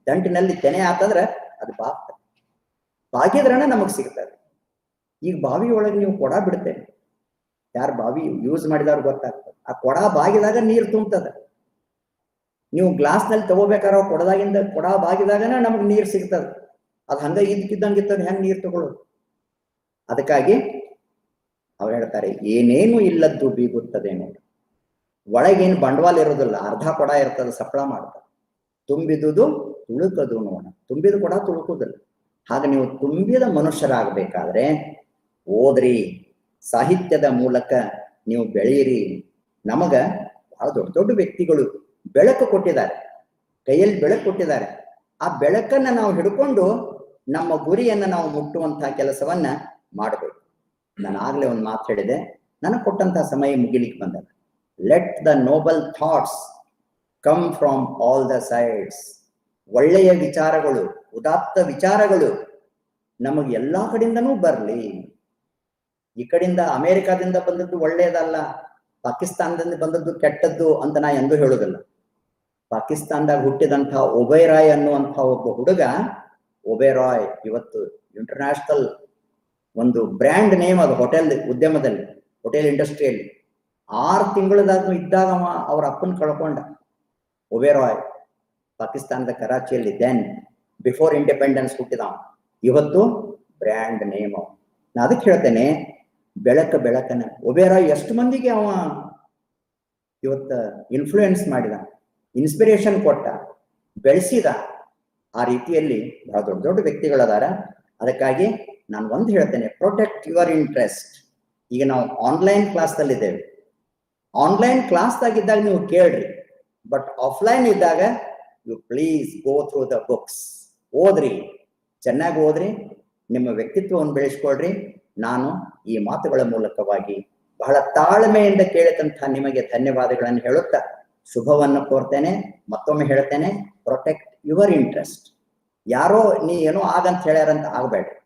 ದಂಟಿನಲ್ಲಿ ತೆನೆ ಹಾಕಿದ್ರೆ ಅದು ಬಾಗ್ತದೆ, ಬಾಗಿದ್ರಣ ನಮಗ್ ಸಿಗ್ತದೆ. ಈಗ ಬಾವಿ ಒಳಗೆ ನೀವು ಕೊಡ ಬಿಡ್ತೇನೆ, ಯಾರು ಬಾವಿ ಯೂಸ್ ಮಾಡಿದವ್ರು ಗೊತ್ತಾಗ್ತದೆ. ಆ ಕೊಡ ಬಾಗಿದಾಗ ನೀರು ತುಂಬುತ್ತದೆ. ನೀವು ಗ್ಲಾಸ್ ನಲ್ಲಿ ತಗೋಬೇಕಾದ್ರೆ ಕೊಡದಾಗಿಂದ ಕೊಡ ಬಾಗಿದಾಗನ ನಮಗೆ ನೀರು ಸಿಗ್ತದೆ. ಅದು ಹಂಗ ಇದ್ದಕ್ಕಿದ್ದಂಗಿರ್ತದೆ, ಹೆಂಗ್ ನೀರು ತಗೊಳ್ಳೋದು? ಅದಕ್ಕಾಗಿ ಅವ್ರು ಹೇಳ್ತಾರೆ, ಏನೇನು ಇಲ್ಲದ್ದು ಬೀಗುತ್ತದೆ ನೋಡಿ. ಒಳಗೇನು ಬಂಡವಾಳ ಇರೋದಿಲ್ಲ, ಅರ್ಧ ಕೊಡ ಇರ್ತದೆ, ಸಪ್ಪಳ ಮಾಡ್ತಾರೆ. ತುಂಬಿದುದು ತುಳುಕದು ನೋಡ, ತುಂಬಿದ ಕೊಡ ತುಳುಕುದಿಲ್ಲ. ಹಾಗೆ ನೀವು ತುಂಬಿದ ಮನುಷ್ಯರಾಗಬೇಕಾದ್ರೆ ಓದ್ರಿ, ಸಾಹಿತ್ಯದ ಮೂಲಕ ನೀವು ಬೆಳೆಯಿರಿ. ನಮಗ ಬಹಳ ದೊಡ್ಡ ದೊಡ್ಡ ವ್ಯಕ್ತಿಗಳು ಬೆಳಕು ಕೊಟ್ಟಿದ್ದಾರೆ, ಕೈಯಲ್ಲಿ ಬೆಳಕು ಕೊಟ್ಟಿದ್ದಾರೆ. ಆ ಬೆಳಕನ್ನ ನಾವು ಹಿಡ್ಕೊಂಡು ನಮ್ಮ ಗುರಿಯನ್ನ ನಾವು ಮುಟ್ಟುವಂತಹ ಕೆಲಸವನ್ನ ಮಾಡಬೇಕು. ನಾನು ಆಗ್ಲೇ ಒಂದು ಮಾತು ಹೇಳಿದೆ, ನನಗೆ ಕೊಟ್ಟಂತಹ ಸಮಯ ಮುಗಿಲಿಕ್ಕೆ ಬಂದದ. Let the Nobel thoughts come from all the sides. ಒಳ್ಳೆಯ ವಿಚಾರಗಳು, ಉದಾತ್ತ ವಿಚಾರಗಳು ನಮಗೆ ಎಲ್ಲಾ ಕಡೆಯಿಂದನೂ ಬರಲಿ. ಈ ಕಡೆಯಿಂದ ಅಮೆರಿಕಾದಿಂದ ಬಂದದ್ದು ಒಳ್ಳೆಯದಲ್ಲ, ಪಾಕಿಸ್ತಾನದಿಂದ ಬಂದದ್ದು ಕೆಟ್ಟದ್ದು ಅಂತ ನಾ ಎಂದೂ ಹೇಳುದಿಲ್ಲ. ಪಾಕಿಸ್ತಾನದಾಗ ಹುಟ್ಟಿದಂತಹ ಒಬೇರಾಯ್ ಅನ್ನುವಂಥ ಒಬ್ಬ ಹುಡುಗ, ಒಬೇರಾಯ್ ಇವತ್ತು ಇಂಟರ್ನ್ಯಾಷನಲ್ ಒಂದು ಬ್ರ್ಯಾಂಡ್ ನೇಮ್ ಅದು ಹೋಟೆಲ್ ಉದ್ಯಮದಲ್ಲಿ, ಹೋಟೆಲ್ ಇಂಡಸ್ಟ್ರಿಯಲ್ಲಿ. 6 ತಿಂಗಳದಾಗ ಇದ್ದಾಗ ಅವ್ರ ಅಪ್ಪನ ಕಳ್ಕೊಂಡ. ಒಬೇರಾಯ್ ಪಾಕಿಸ್ತಾನದ ಕರಾಚಿಯಲ್ಲಿ ದೆನ್ ಬಿಫೋರ್ ಇಂಡಿಪೆಂಡೆನ್ಸ್ ಹುಟ್ಟಿದ. ಇವತ್ತು ಬ್ರ್ಯಾಂಡ್ ನೇಮ್. ನಾ ಅದಕ್ಕೆ ಹೇಳ್ತೇನೆ, ಬೆಳಕನ ಒಬೇರಾಯ್ ಎಷ್ಟು ಮಂದಿಗೆ ಅವ ಇವತ್ತು ಇನ್ಫ್ಲೂಯೆನ್ಸ್ ಮಾಡಿದ, ಇನ್ಸ್ಪಿರೇಷನ್ ಕೊಟ್ಟ, ಬೆಳೆಸಿದ. ಆ ರೀತಿಯಲ್ಲಿ ಬಹಳ ದೊಡ್ಡ ದೊಡ್ಡ ವ್ಯಕ್ತಿಗಳದಾರ. ಅದಕ್ಕಾಗಿ ನಾನು ಒಂದು ಹೇಳ್ತೇನೆ, ಪ್ರೊಟೆಕ್ಟ್ ಯುವರ್ ಇಂಟ್ರೆಸ್ಟ್. ಈಗ ನಾವು ಆನ್ಲೈನ್ ಕ್ಲಾಸ್ದಲ್ಲಿದ್ದೇವೆ. ಆನ್ಲೈನ್ ಕ್ಲಾಸ್ದಾಗಿದ್ದಾಗ ನೀವು ಕೇಳ್ರಿ, ಬಟ್ ಆಫ್ಲೈನ್ ಇದ್ದಾಗ you please go through the books. ಓದ್ರಿ, ಚೆನ್ನಾಗಿ ಓದ್ರಿ, ನಿಮ್ಮ ವ್ಯಕ್ತಿತ್ವವನ್ನು ಬೆಳೆಸ್ಕೊಳ್ರಿ. ನಾನು ಈ ಮಾತುಗಳ ಮೂಲಕವಾಗಿ ಬಹಳ ತಾಳ್ಮೆಯಿಂದ ಕೇಳಿದಂಥ ನಿಮಗೆ ಧನ್ಯವಾದಗಳನ್ನು ಹೇಳುತ್ತಾ ಶುಭವನ್ನು ಕೋರ್ತೇನೆ. ಮತ್ತೊಮ್ಮೆ ಹೇಳ್ತೇನೆ, ಪ್ರೊಟೆಕ್ಟ್ ಯುವರ್ ಇಂಟ್ರೆಸ್ಟ್. ಯಾರೋ ನೀ ಏನೋ ಆಗಂತ ಹೇಳ್ಯಾರಂತ ಆಗಬೇಡ್ರಿ.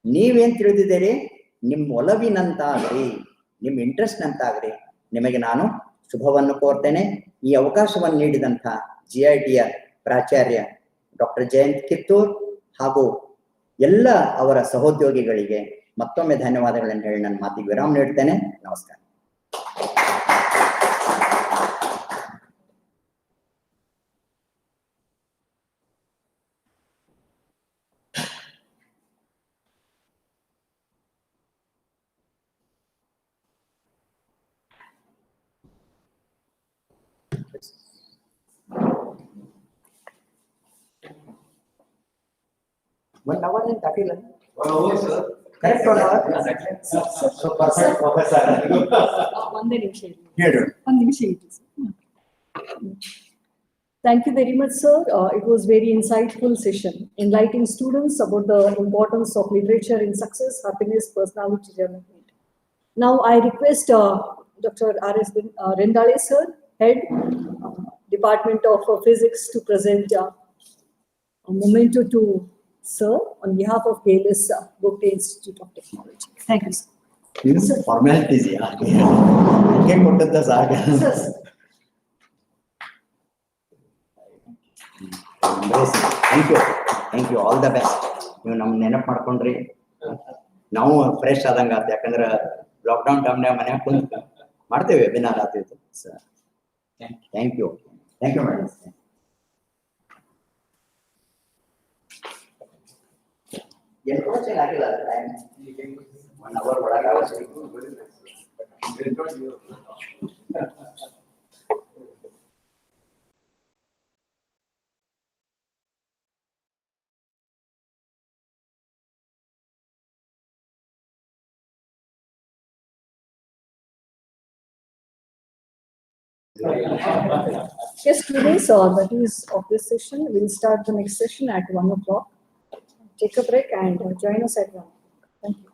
ನೀವೇನ್ ತಿಳಿದಿದ್ದೀರಿ, ನಿಮ್ಮ ಒಲವಿನಂತಾಗ್ರಿ, ನಿಮ್ಮ ಇಂಟ್ರೆಸ್ಟ್ನಂತಾಗ್ರಿ. ನಿಮಗೆ ನಾನು ಶುಭವನ್ನು ಕೋರ್ತೇನೆ. ಈ ಅವಕಾಶವನ್ನು ನೀಡಿದಂಥ GITಯ ಪ್ರಾಚಾರ್ಯ ಡಾಕ್ಟರ್ ಜಯಂತ್ ಕಿತ್ತೂರ್ ಹಾಗೂ ಎಲ್ಲ ಅವರ ಸಹೋದ್ಯೋಗಿಗಳಿಗೆ ಮತ್ತೊಮ್ಮೆ ಧನ್ಯವಾದಗಳನ್ನು ಹೇಳಿ ನನ್ನ ಮಾತಿಗೆ ವಿರಾಮ ನೀಡ್ತೇನೆ. ನಮಸ್ಕಾರ. One hour and 30 minutes. 1 hour, sir. Correct 1 hour? So perfect, professor. ಒಂದೇ ನಿಮಿಷ ಇರಿ. ಹೇಳು. ಒಂದು ನಿಮಿಷ ಇರಿ sir. Thank you very much, sir. It was very insightful session, enlightening students about the importance of literature in success, happiness, personality development. Now, I request Dr. R.S. Rendale, sir, Head, Department of Physics, to present a memento to sir on behalf of KLS GIT Institute of Technology. Thank you, sir. These formalities, yeah. Can go to the saga. Sir, Thank you, all the best. ನೀವು ನಮ್ ನೆನಪು ಮಾಡ್ಕೊಂಡ್ರಿ, ನಾವು fresh ಆದಂಗ ಆತ. ಯಾಕಂದ್ರೆ lockdown ಟೈಮ್ನಾಗ ಮನ್ಯಾಗ ಕುಂತ ಮಾಡ್ತೇವೆ ವೆಬಿನಾರ್ ಆತಿತ್ತು. Thank you madam. ಎನ್ಕ್ರೋಚಿಂಗ್ ಆಗಿಲ್ಲ, 1 hour ಒಳಗೆ ಅವಶ್ಯಕ. yes, students, that is of this session. We'll start the next session at 1 o'clock. Take a break and join us at 1 o'clock. Thank you.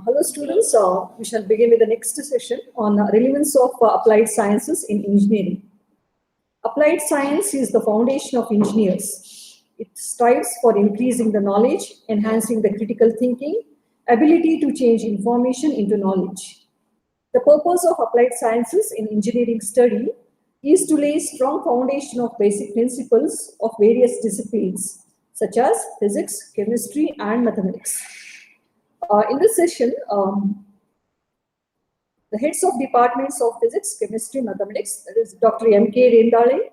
Hello students, we shall begin with the next session on relevance of applied sciences in engineering. Applied science is the foundation of engineers. It strives for increasing the knowledge, enhancing the critical thinking, ability to change information into knowledge. The purpose of applied sciences in engineering study is to lay strong foundation of basic principles of various disciplines such as physics, chemistry, and mathematics. In this session, the heads of departments of physics, chemistry, mathematics, that is Dr. M.K. Rendale,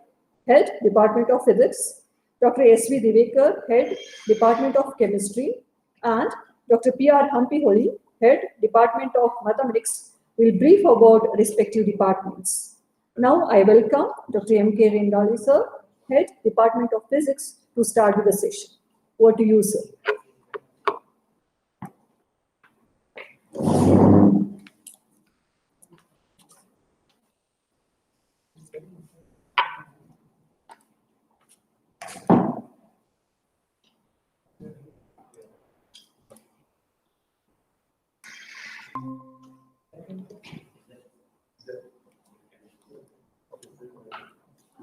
head Department of Physics, Dr. S.V. Divekar, head Department of Chemistry, and Dr. P.R. Hampiholi, head Department of Mathematics, will brief about respective departments. Now I welcome Dr. M.K. Rendale, sir, head Department of Physics, to start with the session. Over to you, sir.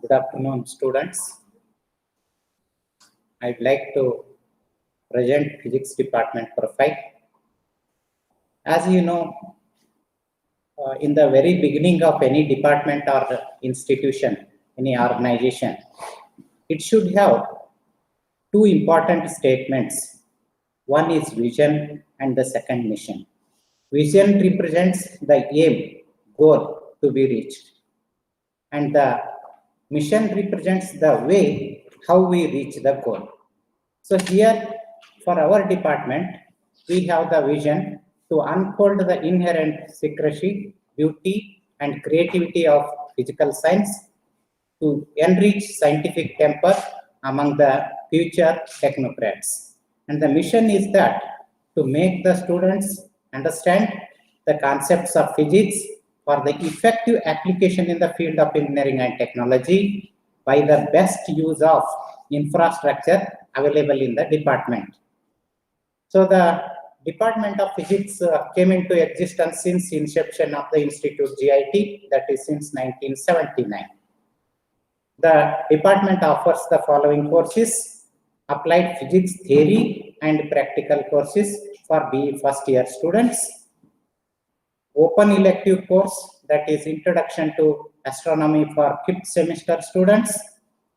Good afternoon, students. I'd like to present physics department profile. As you know, in the very beginning of any department or institution, any organization, it should have two important statements. One is vision and the second mission. Vision represents the aim, goal to be reached, and the mission represents the way how we reach the goal. So here for our department, we have the vision to unfold the inherent secrecy, beauty, and creativity of physical science, to enrich scientific temper among the future technocrats. And the mission is that to make the students understand the concepts of physics for the effective application in the field of engineering and technology by the best use of infrastructure available in the department. So the Department of Physics came into existence since inception of the Institute GIT, that is since 1979. The department offers the following courses: applied physics theory and practical courses for BE first year students, open elective course, that is introduction to astronomy for 5th semester students,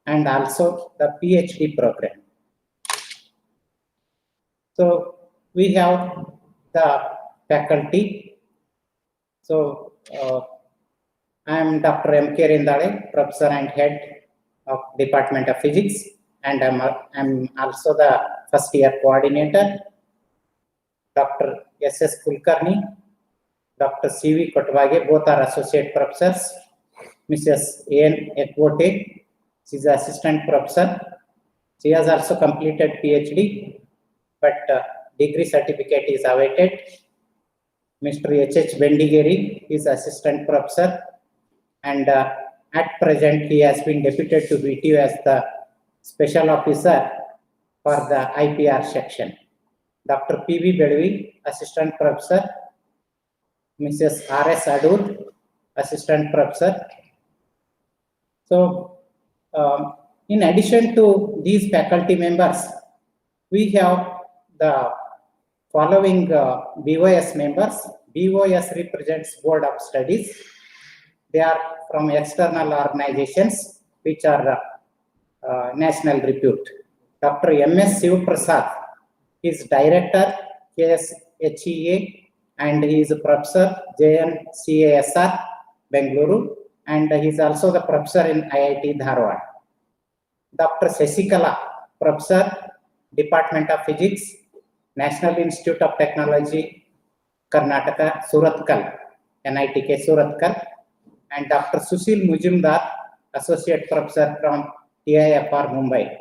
and also the PhD program. So we have the faculty. So I am Dr. M.K. Rendale, Professor and Head of Department of Physics, and I'm also the first year coordinator. Dr. S.S. Kulkarni, Dr. C.V. Kotwage, both are associate professors. Mrs. A.N. Ekwote, she is assistant professor. She has also completed PhD, but degree certificate is awaited. Mr. H.H. Bendigeri is assistant professor, and at present he has been deputed to VTU as the special officer for the IPR section. Dr. P.V. Bedvi, assistant professor. Mrs. R.S. Adur, assistant professor. So, in addition to these faculty members, we have the following BOS members. BOS represents Board of Studies. They are from external organizations which are national repute. Dr. M.S. Siv Prasad is Director, KSHEA, and he is a professor, JNCASR, Bengaluru, and he is also the professor in IIT Dharwad. Dr. Sasikala, Professor, Department of Physics, National Institute of Technology, Karnataka, Surathkal, NITK Surathkal, and Dr. Sushil Mujumdar, Associate Professor from TIFR Mumbai.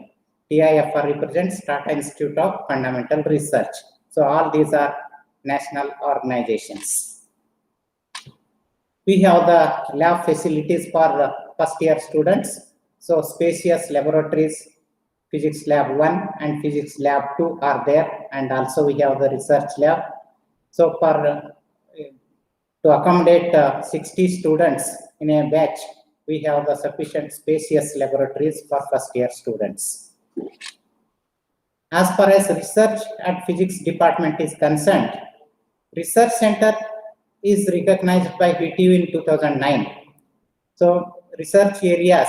TIFR represents Tata Institute of Fundamental Research. So all these are national organizations. We have the lab facilities for first year students. So spacious laboratories, Physics Lab 1 and Physics Lab 2 are there, and also we have the research lab. So for to accommodate 60 students in a batch, we have the sufficient spacious laboratories for first year students. As far as research at physics department is concerned, research center is recognized by VTU in 2009. So research areas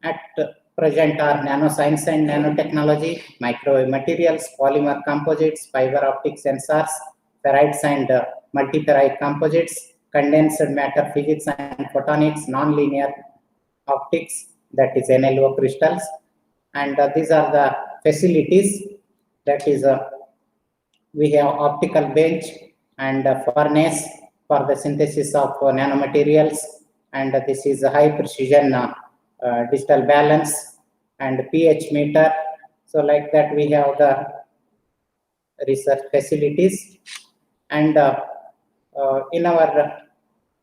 at present are nanoscience and nanotechnology, microwave materials, polymer composites, fiber optic sensors, ferrites and multiferrite composites, condensed matter physics and photonics, nonlinear optics, that is NLO crystals. And these are the facilities, that is we have optical bench and furnace for the synthesis of nanomaterials, and this is a high precision digital balance and pH meter. So like that we have the research facilities. And in our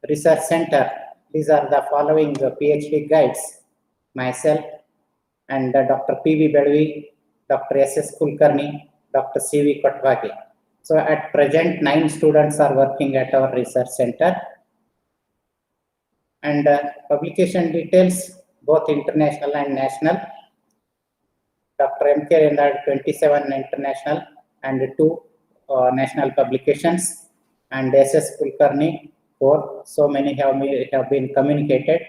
research center, these are the following PhD guides: myself and Dr. P.V. Bedvi, Dr. S.S. Kulkarni, Dr. C.V. Kotwage. So at present, 9 students are working at our research center. And publication details, both international and national. Dr. M.K. Rendal, 27 international and 2 national publications, and S.S. Kulkarni, 4. So many have been communicated,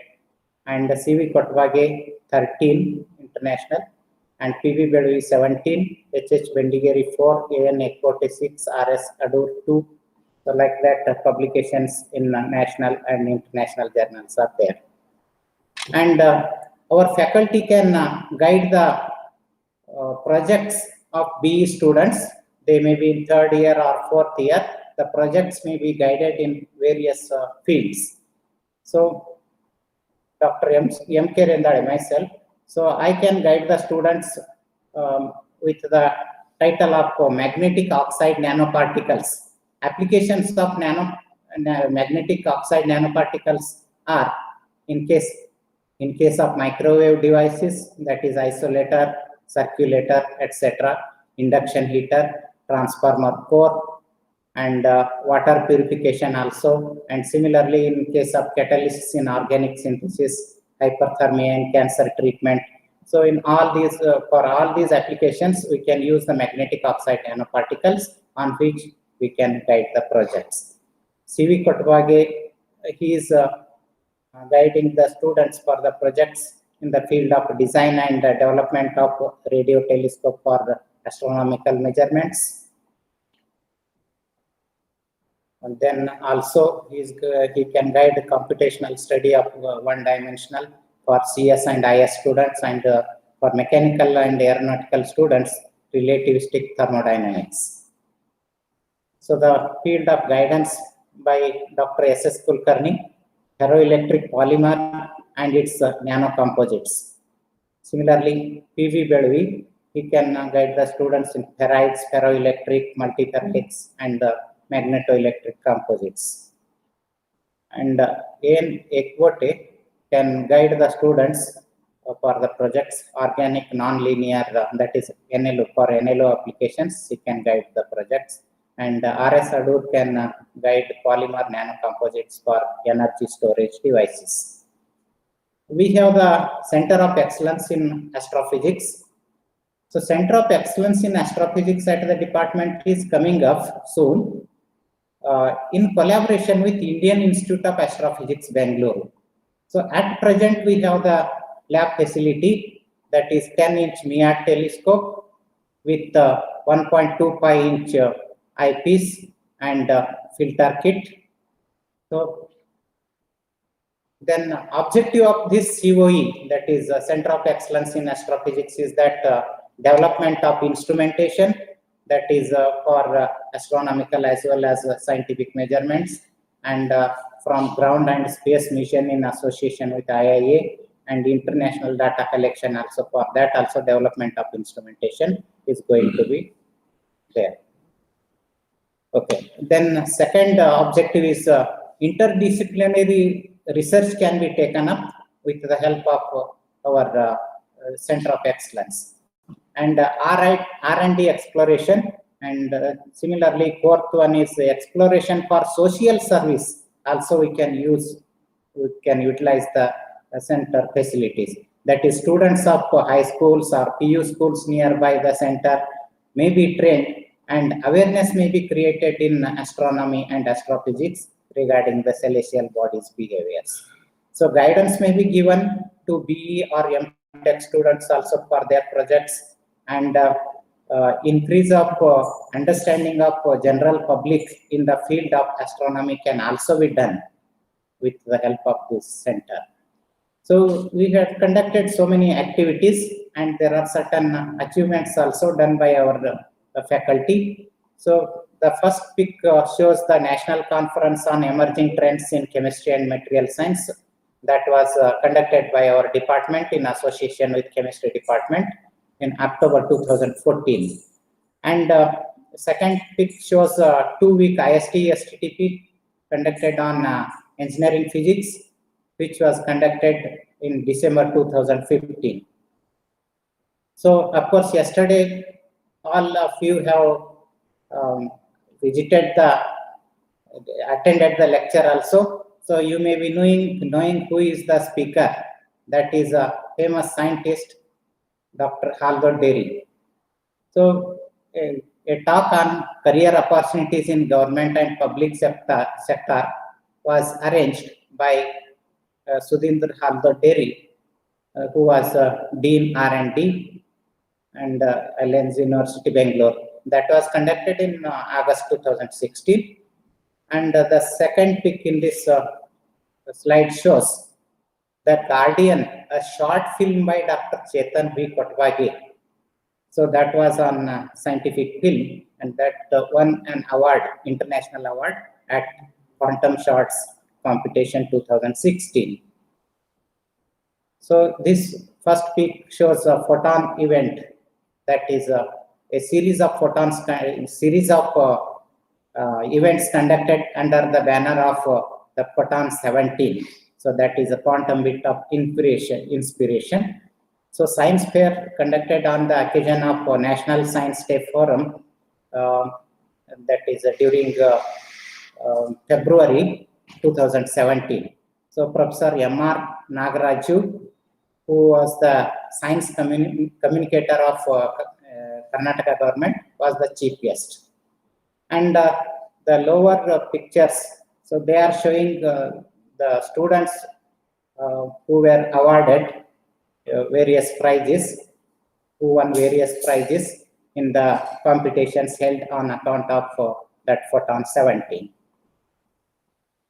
and C.V. Kotwage, 13 international, and P.V. Bedvi, 17, H.H. Bendigeri, 4, A.N. Ekkote, 6, R.S. Adur, 2. So like that, publications in national and international journals are there. And our faculty can guide the projects of BE students. They may be in 3rd year or 4th year. The projects may be guided in various fields. So Dr. M.K. Rendale, myself, so I can guide the students with the title of magnetic oxide nanoparticles. Applications of magnetic oxide nanoparticles are in case of microwave devices, that is isolator, circulator, etc., induction heater, transformer core, and water purification also. And similarly, in case of catalysis in organic synthesis, hyperthermia and cancer treatment. So in all these, for all these applications, we can use the magnetic oxide nanoparticles on which we can guide the projects. C.V. Kotwage, he is guiding the students for the projects in the field of design and development of radio telescope for astronomical measurements. And then also he can guide the computational study of one-dimensional for CS and IS students, and for mechanical and aeronautical students, relativistic thermodynamics. So the field of guidance by Dr. S.S. Kulkarni, ferroelectric polymer and its nanocomposites. Similarly, P.V. Bedvi, he can guide the students in ferrites, ferroelectric, multiferrites, and magnetoelectric composites. And A.N. Ekwote can guide the students for the projects organic nonlinear, that is NLO, for NLO applications, he can guide the projects. And R.S. Adur can guide polymer nanocomposites for energy storage devices. We have the Center of Excellence in Astrophysics. So Center of Excellence in Astrophysics at the department is coming up soon in collaboration with Indian Institute of Astrophysics, Bangalore. So at present, we have the lab facility, that is 10-inch MEAD telescope with 1.25-inch eyepiece and filter kit. So then objective of this COE, that is Center of Excellence in Astrophysics, is that development of instrumentation that is for astronomical as well as scientific measurements, and from ground and space mission in association with IIA, and international data collection also. For that also development of instrumentation is going to be there. Okay, then second objective is interdisciplinary research can be taken up with the help of our Center of Excellence, and R&D exploration, and similarly fourth one is the exploration for social service. Also we can utilize the center facilities. That is, students of high schools or PU schools nearby the center may be trained, and awareness may be created in astronomy and astrophysics regarding the celestial bodies' behaviors. So guidance may be given to BE or MTech students also for their projects, and increase of understanding of general public in the field of astronomy can also be done with the help of this center. So we have conducted so many activities, and there are certain achievements also done by our faculty. So the first pic shows the National Conference on Emerging Trends in Chemistry and Material Science that was conducted by our department in association with Chemistry Department in October 2014. And second pic shows a 2-week IST STTP conducted on engineering physics, which was conducted in December 2015. So of course, yesterday all of you have attended the lecture also. So you may be knowing who is the speaker. That is a famous scientist, Dr. Haldor Derry. So a talk on career opportunities in government and public sector was arranged by Sudhindra Haldor Derry, who was Dean R&D and Alliance University, Bangalore. That was conducted in August 2016. And the second pic in this slide shows that Guardian, a short film by Dr. Chetan V. Kotwage. So that was on scientific film, and that won an award, international award at Quantum Shots Competition 2016. So this first pic shows a photon event, that is a series of photons, events conducted under the banner of the Photon 17. So that is a quantum bit of inspiration. So science fair conducted on the occasion of National Science Day Forum, that is during February 2017. So Professor M.R. Nagaraju, who was the science communicator of Karnataka government, was the chief guest. And the lower pictures, so they are showing the students who were awarded various prizes, who won various prizes in the competitions held on account of that Photon 17.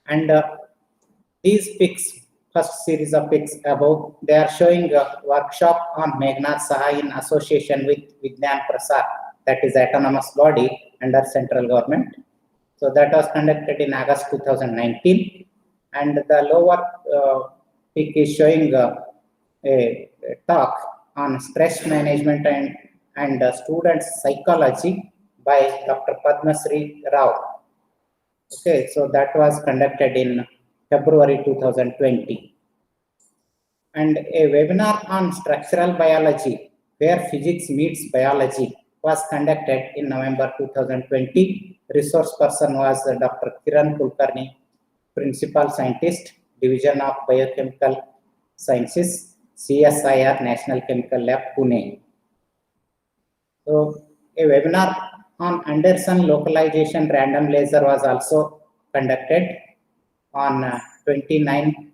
And these pics, first series of pics above, they are showing a workshop on Meghnad Saha in association with Vigyan Prasar, that is autonomous body under central government. So that was conducted in August 2019. And the lower pic is showing a talk on stress management and student psychology by Dr. Padmasree Rao. Okay, so that was conducted in February 2020. And a webinar on structural biology, where physics meets biology, was conducted in November 2020. Resource person was Dr. Kiran Kulkarni, Principal Scientist, Division of Biochemical Sciences, CSIR, National Chemical Lab, Pune. So a webinar on Anderson localization random laser was also conducted on 29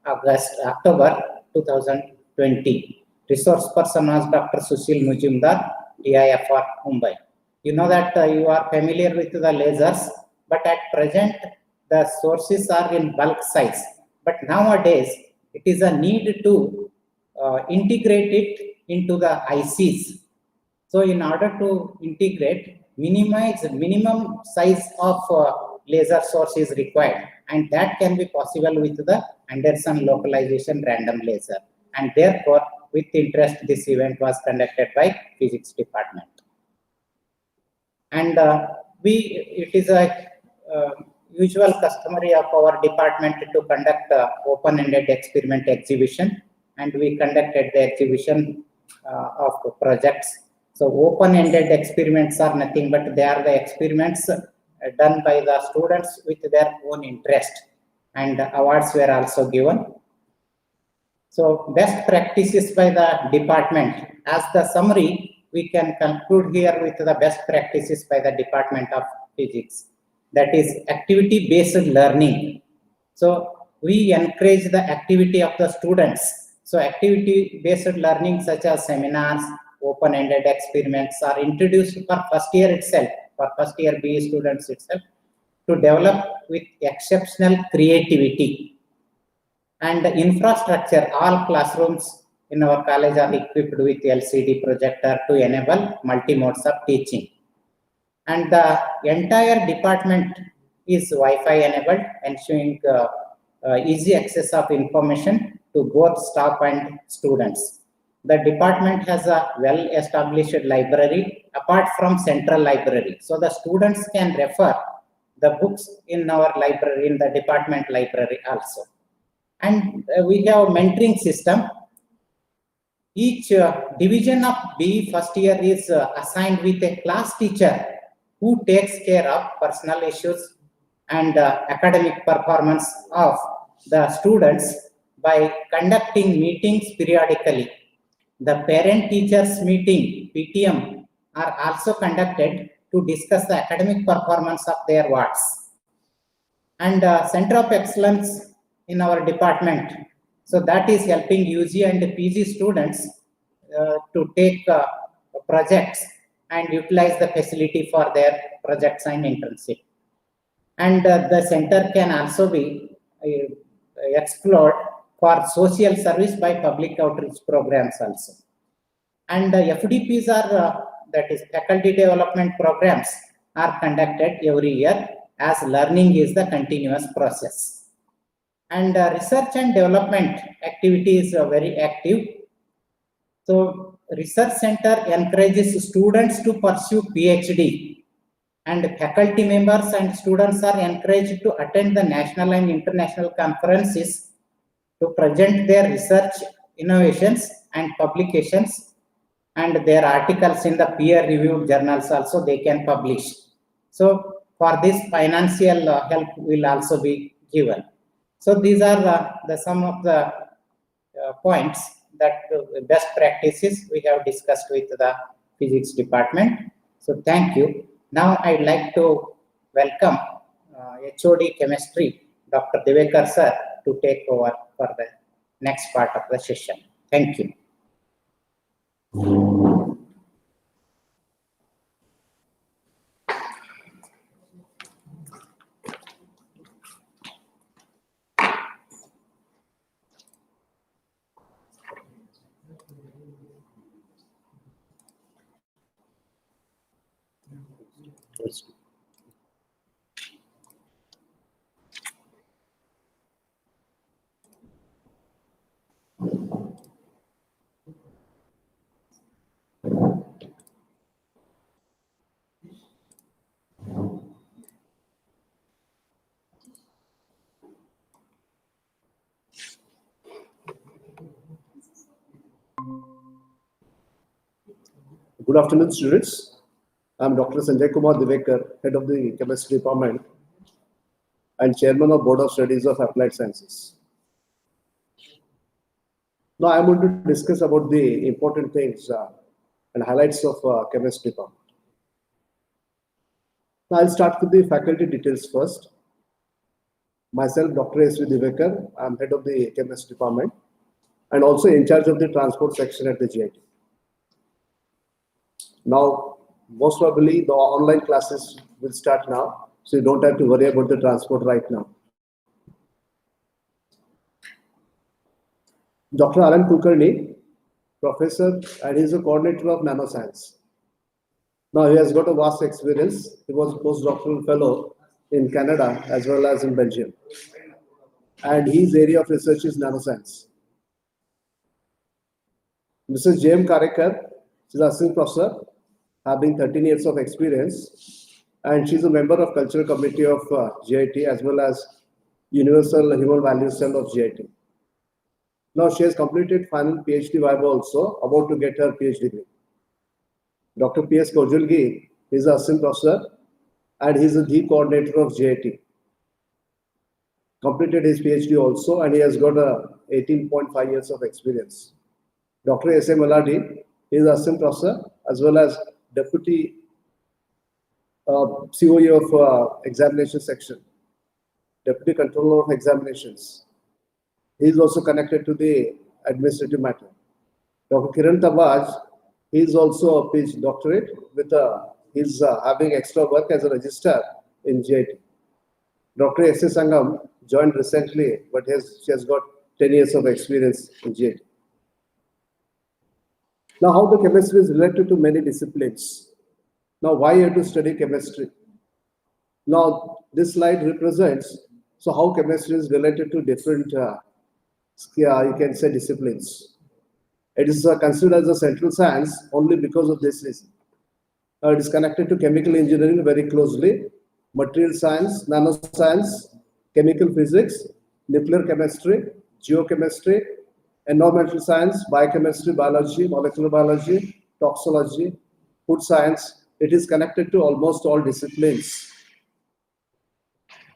October 2020. Resource person was Dr. Sushil Mujumdar, DIFR, Mumbai. You know that you are familiar with the lasers, but at present the sources are in bulk size. But nowadays it is a need to integrate it into the ICs So in order to integrate, minimum size of laser source is required, and that can be possible with the Anderson localization random laser. And therefore, with interest, this event was conducted by physics department. And it is a usual customary of our department to conduct open-ended experiment exhibition, and we conducted the exhibition of projects. So open-ended experiments are nothing but they are the experiments done by the students with their own interest, and awards were also given. So best practices by the department. As the summary, we can conclude here with the best practices by the Department of Physics. That is activity-based learning. So we encourage the activity of the students. So activity-based learning such as seminars, open-ended experiments are introduced for first year itself, for first year BE students itself, to develop with exceptional creativity. And infrastructure, all classrooms in our college are equipped with LCD projector to enable multi-modes of teaching. And the entire department is Wi-Fi enabled, ensuring easy access of information to both staff and students. The department has a well-established library apart from central library. So the students can refer the books in our library, in the department library also. And we have a mentoring system. Each division of BE first year is assigned with a class teacher who takes care of personal issues and academic performance of the students by conducting meetings periodically. The parent-teachers meeting, PTM, are also conducted to discuss the academic performance of their wards. And Center of Excellence in our department. So that is helping UG and PG students to take projects and utilize the facility for their projects and internship. And the center can also be explored for social service by public outreach programs also. And FDPs are, that is faculty development programs, are conducted every year, as learning is the continuous process. And research and development activities are very active. So research center encourages students to pursue PhD, and faculty members and students are encouraged to attend the national and international conferences to present their research innovations and publications, and their articles in the peer-reviewed journals also they can publish. So for this, financial help will also be given. So these are some of the points that best practices we have discussed with the physics department. So thank you. Now I'd like to welcome HOD chemistry, Dr. Divekar sir, to take over for the next part of the session. Thank you. Good afternoon, students. I'm Dr. Sanjay Kumar Divekar, head of the chemistry department and chairman of Board of Studies of Applied Sciences. Now I'm going to discuss about the important things and highlights of chemistry department. Now I'll start with the faculty details first. Myself, Dr. S.V. Divekar, I'm head of the chemistry department and also in charge of the transport section at the GIT. Now, most probably the online classes will start now, so you don't have to worry about the transport right now. Dr. Alan Kulkarni, professor, and he is a coordinator of nanoscience. Now he has got a vast experience. He was a postdoctoral fellow in Canada as well as in Belgium. And his area of research is nanoscience. Mrs. J.M. Karekar, she's an assistant professor, having 13 years of experience, and she's a member of cultural committee of GIT as well as Universal Human Values Cell of GIT. Now she has completed final PhD viva also, about to get her PhD degree. Dr. P.S. Kojulgi is an assistant professor and he's the coordinator of GIT. Completed his PhD also, and he has got 18.5 years of experience. Dr. S. A. Maladi is assistant professor as well as deputy COE of examination section, deputy controller of examinations. He is also connected to the administrative matter. Dr. Kiran Tabaj, he is also a PhD doctorate with he's having extra work as a registrar in GIT. Dr. S. A. Sangam joined recently, but she has got 10 years of experience in GIT. Now, how the chemistry is related to many disciplines. Now, why you have to study chemistry? Now, this slide represents how chemistry is related to different, you can say, disciplines. It is considered as a central science only because of this reason. It is connected to chemical engineering very closely, material science, nanoscience, chemical physics, nuclear chemistry, geochemistry, environmental science, biochemistry, biology, molecular biology, toxicology, food science. It is connected to almost all disciplines.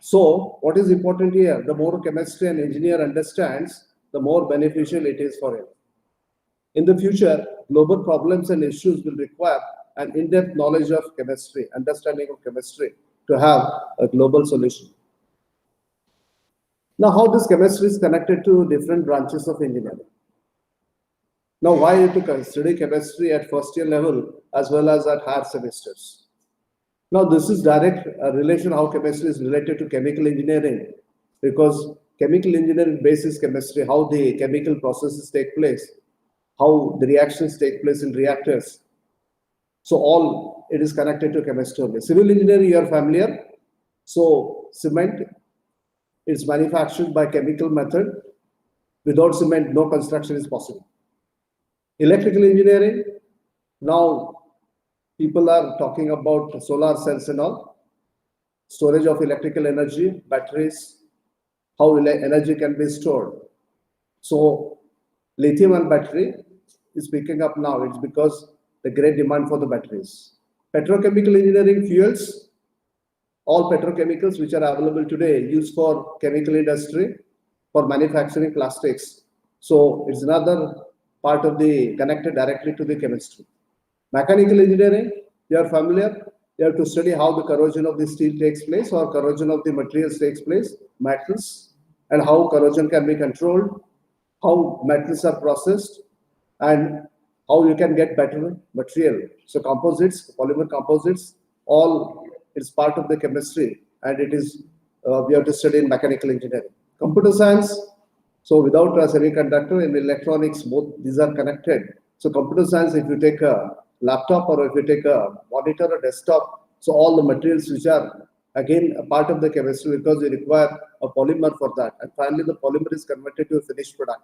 So what is important here? The more chemistry an engineer understands, the more beneficial it is for him. In the future, global problems and issues will require an in-depth knowledge of chemistry, understanding of chemistry to have a global solution. Now, how this chemistry is connected to different branches of engineering. Now, why you have to study chemistry at first year level as well as at higher semesters? Now, this is direct relation how chemistry is related to chemical engineering, because chemical engineering bases chemistry, how the chemical processes take place, how the reactions take place in reactors. So all it is connected to chemistry only. Civil engineering, you are familiar. So cement is manufactured by chemical method. Without cement, no construction is possible. Electrical engineering, now people are talking about solar cells and all, storage of electrical energy, batteries, how energy can be stored. So lithium and battery is picking up now. It's because the great demand for the batteries. Petrochemical engineering, fuels, all petrochemicals which are available today used for chemical industry for manufacturing plastics. So it's another part of the connected directly to the chemistry. Mechanical engineering, you are familiar. You have to study how the corrosion of the steel takes place or corrosion of the materials takes place, metals, and how corrosion can be controlled, how metals are processed, and how you can get better material. So composites, polymer composites, all it's part of the chemistry, and it is we have to study in mechanical engineering. Computer science, so without a semiconductor and electronics, both these are connected. So computer science, if you take a laptop or if you take a monitor or desktop, so all the materials which are again a part of the chemistry, because you require a polymer for that. And finally, the polymer is converted to a finished product.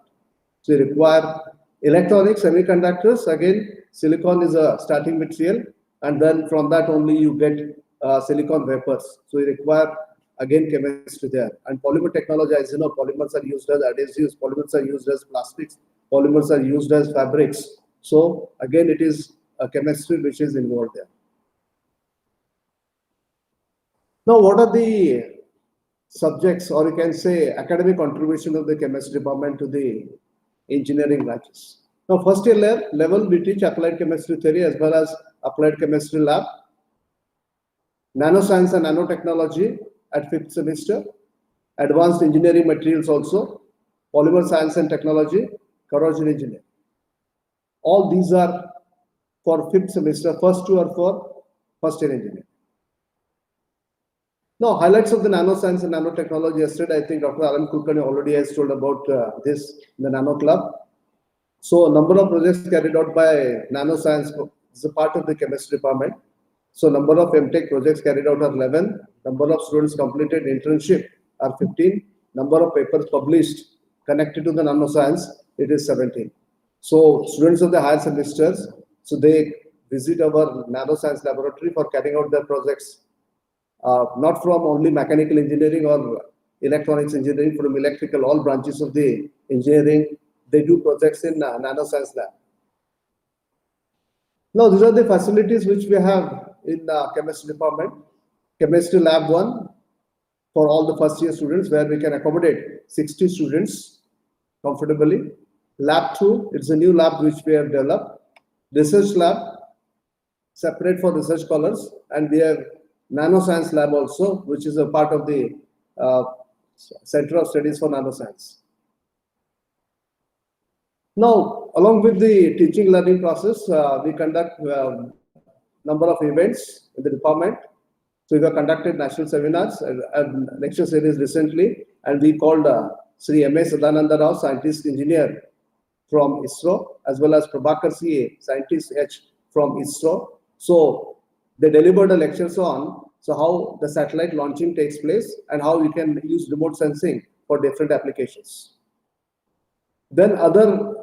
So you require electronics, semiconductors, again, silicon is a starting material, and then from that only you get silicon vapors. So you require again chemistry there. And polymer technology, as you know, polymers are used as adhesives, polymers are used as plastics, polymers are used as fabrics. So again, it is a chemistry which is involved there. Now, what are the subjects, or you can say academic contribution of the chemistry department to the engineering branches? Now, first year level, we teach applied chemistry theory as well as applied chemistry lab, nanoscience and nanotechnology at 5th semester, advanced engineering materials also, polymer science and technology, corrosion engineering. All these are for 5th semester, first two are for first year engineering. Now, highlights of the nanoscience and nanotechnology. Yesterday, I think Dr. Alan Kulkarni already has told about this in the Nano Club. So, a number of projects carried out by nanoscience is a part of the chemistry department. So number of MTech projects carried out are 11. Number of students completed internship are 15. Number of papers published connected to the nanoscience, it is 17. So students of the higher semesters, so they visit our nanoscience laboratory for carrying out their projects, not from only mechanical engineering or electronics engineering, from electrical, all branches of the engineering, they do projects in nanoscience lab. Now, these are the facilities which we have in the chemistry department. Chemistry lab 1 for all the first year students, where we can accommodate 60 students comfortably. Lab 2, it's a new lab which we have developed. Research lab, separate for research scholars, and we have nanoscience lab also, which is a part of the Center of Studies for Nanoscience. Now, along with the teaching learning process, we conduct number of events in the department. So we have conducted national seminars and lecture series recently, and we called Sri M.A. Sadananda Rao, scientist engineer from ISRO, as well as Prabhakar C.A., scientist H from ISRO. So they delivered the lectures on how the satellite launching takes place and how we can use remote sensing for different applications. Then other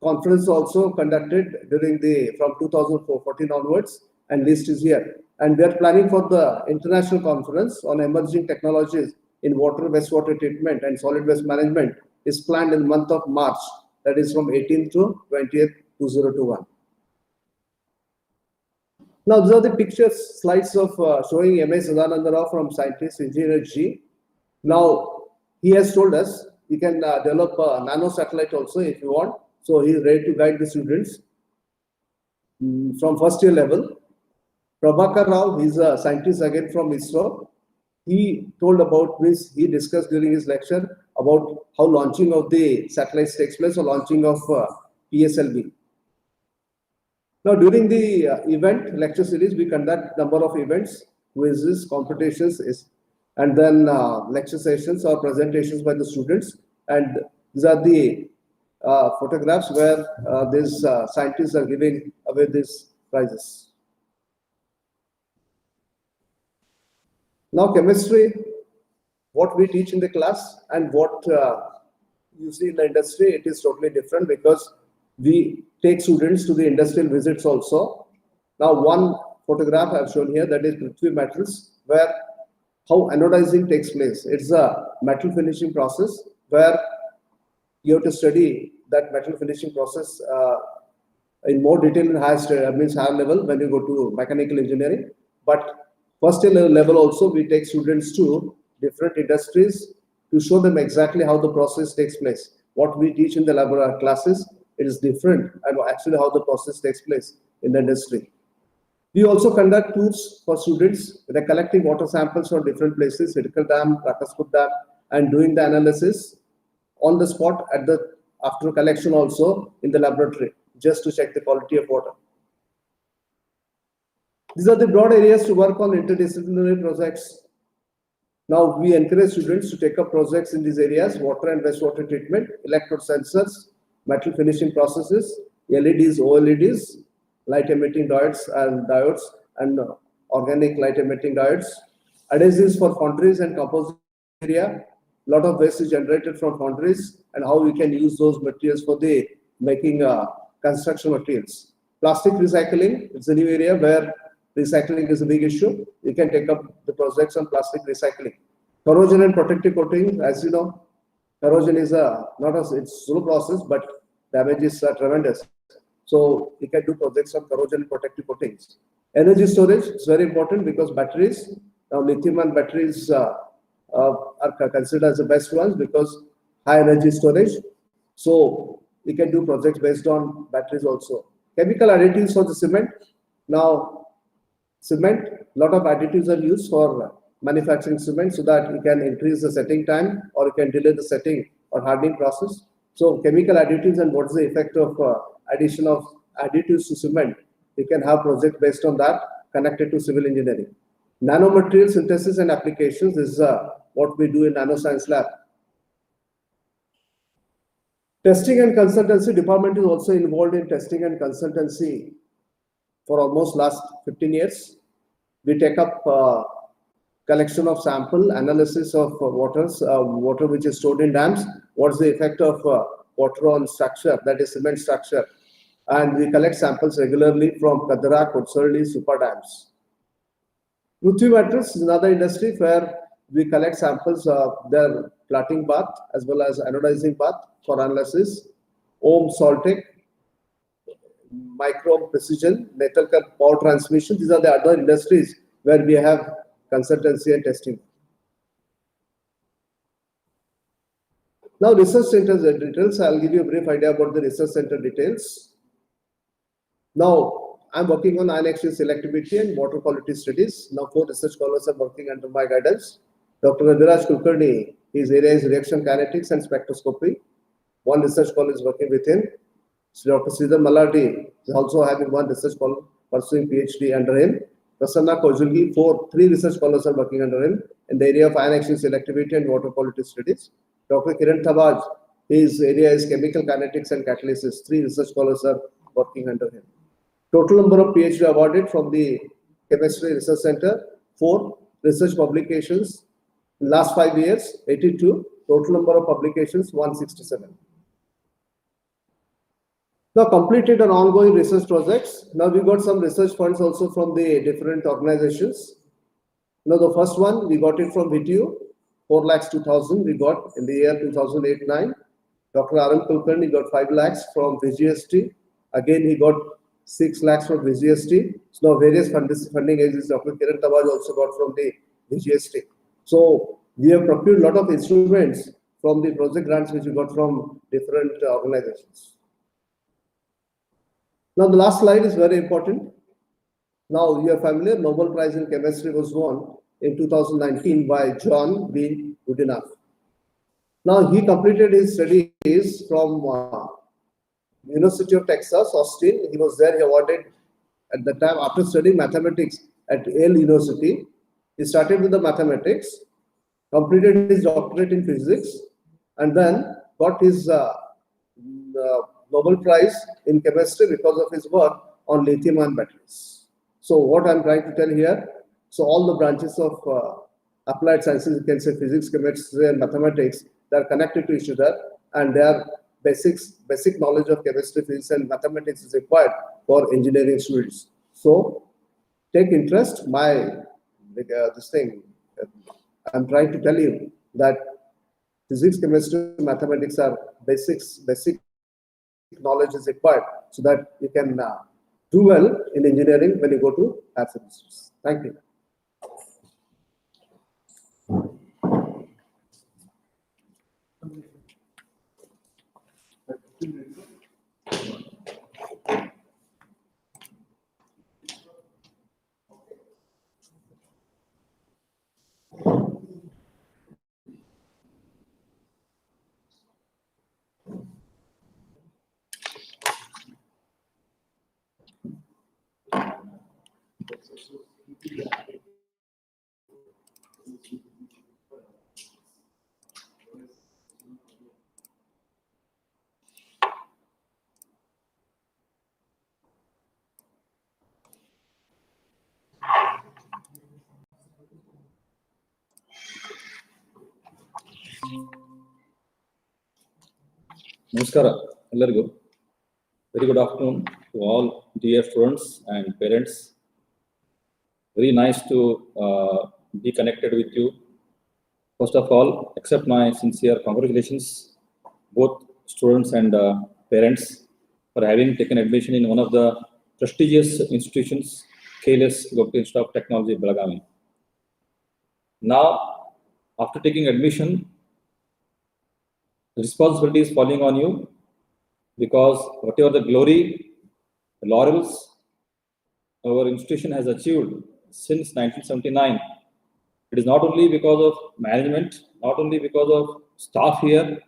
conference also conducted during from 2014 onwards, and list is here. And we are planning for the international conference on emerging technologies in water, wastewater treatment and solid waste management is planned in the month of March, that is from 18th to 20th, 2021. Now, these are the pictures, slides of showing M.A. Sadananda Rao from Scientist Engineer G. Now, he has told us he can develop a nano satellite also if you want. So he is ready to guide the students from first year level. Prabhakar Rao, he is a scientist again from ISRO. He told about this, he discussed during his lecture about how launching of the satellites takes place or launching of PSLV. Now, during the event lecture series, we conduct number of events, quizzes, competitions, and then lecture sessions or presentations by the students. And these are the photographs where these scientists are giving away these prizes. Now, chemistry, what we teach in the class and what you see in the industry, it is totally different because we take students to the industrial visits also. Now, one photograph I've shown here, that is Prithvi Metals, where how anodizing takes place. It's a metal finishing process where you have to study that metal finishing process in more detail in higher level when you go to mechanical engineering. But first year level also, we take students to different industries to show them exactly how the process takes place. What we teach in the laboratory classes, it is different and actually how the process takes place in the industry. We also conduct tours for students. They're collecting water samples from different places, Hidkar Dam, Rakaspur Dam, and doing the analysis on the spot after collection also in the laboratory, just to check the quality of water. These are the broad areas to work on interdisciplinary projects. Now, we encourage students to take up projects in these areas: water and wastewater treatment, electrode sensors, metal finishing processes, LEDs, OLEDs, light emitting diodes, and organic light emitting diodes, adhesives for foundries and composite area. A lot of waste is generated from foundries, and how we can use those materials for the making construction materials. Plastic recycling, it's a new area where recycling is a big issue. You can take up the projects on plastic recycling. Corrosion and protective coating, as you know, corrosion is it's slow process, but damages are tremendous. So we can do projects on corrosion and protective coatings. Energy storage is very important because batteries, now lithium-ion batteries are considered as the best ones because high energy storage. So we can do projects based on batteries also. Chemical additives for the cement. Now, cement, a lot of additives are used for manufacturing cement so that you can increase the setting time or you can delay the setting or hardening process. So chemical additives and what is the effect of addition of additives to cement. You can have project based on that connected to civil engineering. Nanomaterial synthesis and applications is what we do in nanoscience lab. Testing and consultancy department is also involved in testing and consultancy for almost last 15 years. We take up collection of sample, analysis of water which is stored in dams. What's the effect of water on structure, that is cement structure. And we collect samples regularly from Kadara, Kotsurli, super dams. Pruthvimetrics is another industry where we collect samples of their plating bath as well as anodizing bath for analysis. Ohm Saltic, micro precision, metal power transmission. These are the other industries where we have consultancy and testing. Now, research centers details. I'll give you a brief idea about the research center details. Now, I'm working on ion exchange selectivity and water quality studies. Now, 4 research scholars are working under my guidance. Dr. Raviraj Kulkarni, his area is reaction kinetics and spectroscopy. 1 research scholar is working with him. So Dr. Sridhar Malati is also having 1 research scholar pursuing PhD under him. Prasanna Kojulgi, 3 research scholars are working under him in the area of ion exchange selectivity and water quality studies. Dr. Kiran Thabaj, his area is chemical kinetics and catalysis. 3 research scholars are working under him. Total number of PhD awarded from the Chemistry Research Center, 4 research publications. In last 5 years, 82. Total number of publications, 167. Now, completed on ongoing research projects. Now, we got some research funds also from the different organizations. Now, the first one, we got it from VTU, 4,02,000 we got in the year 2008-9. Dr. R.M. Kulkarni got 5 lakhs from VGST. Again, he got 6 lakhs from VGST. So, now various funding agencies, Dr. Kiran Thabaj also got from the VGST. So, we have procured a lot of instruments from the project grants which we got from different organizations. Now, the last slide is very important. Now, you are familiar, Nobel Prize in Chemistry was won in 2019 by John B. Goodenough. Now, he completed his studies from University of Texas, Austin. He was there, he awarded at the time after studying mathematics at Yale University. He started with the mathematics, completed his doctorate in physics, and then got his Nobel Prize in Chemistry because of his work on lithium-ion batteries. So what I'm trying to tell here, so all the branches of applied sciences, you can say physics, chemistry, and mathematics, they are connected to each other, and their basic knowledge of chemistry, physics, and mathematics is required for engineering students. So take interest. I'm trying to tell you that physics, chemistry, mathematics are basic knowledge is required so that you can do well in engineering when you go to higher semesters. Thank you. Namaskara, Ellargu. Very good afternoon to all dear students and parents. Very nice to be connected with you. First of all, accept my sincere congratulations, both students and parents, for having taken admission in one of the prestigious institutions, KLS GIT Institute of Technology, Belagavi. Now, after taking admission, the responsibility is falling on you, because whatever the glory, the laurels our institution has achieved since 1979, it is not only because of management, not only because of staff here,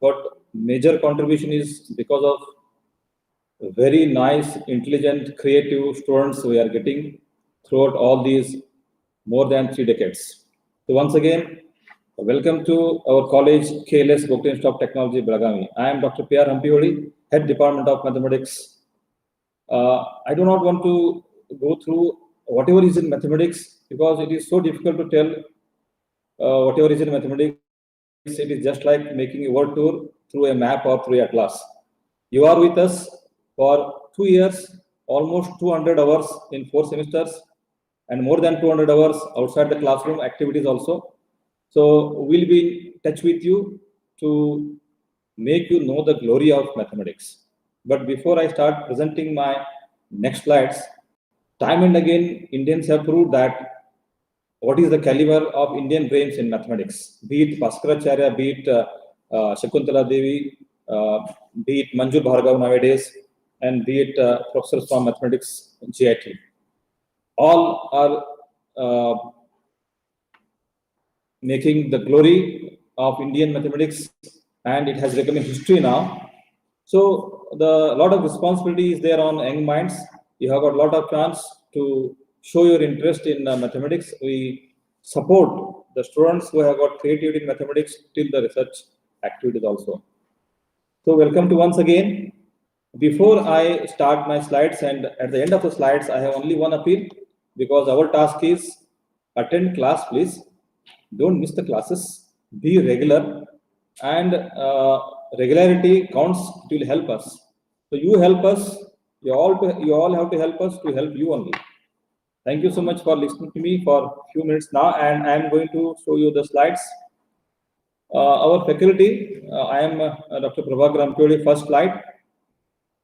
but major contribution is because of very nice, intelligent, creative students we are getting throughout all these more than 3 decades. So once again, welcome to our college, KLS GIT Institute of Technology, Belagavi. I am Dr. P.R. Hampiholi, Head Department of Mathematics. I do not want to go through whatever is in mathematics, because it is so difficult to tell whatever is in mathematics. It is just like making a world tour through a map or through a atlas. You are with us for 2 years, almost 200 hours in 4 semesters, and more than 200 hours outside the classroom activities also. So we'll be in touch with you to make you know the glory of mathematics. But before I start presenting my next slides, time and again, Indians have proved that what is the caliber of Indian brains in mathematics, be it Bhaskaracharya, be it Shakuntala Devi, be it Manjur Bhargav nowadays, and be it professors from mathematics GIT. All are making the glory of Indian mathematics, and it has become a history now. So the lot of responsibility is there on young minds. You have got a lot of chance to show your interest in mathematics. We support the students who have got creativity in mathematics till the research activities also. So welcome to once again. Before I start my slides, and at the end of the slides, I have only one appeal, because our task is attend class, please. Don't miss the classes. Be regular, and regularity counts. It will help us. So you help us. You all have to help us to help you only. Thank you so much for listening to me for a few minutes now, and I am going to show you the slides. Our faculty, I am Dr. Prabhakar Ampioli, first slide,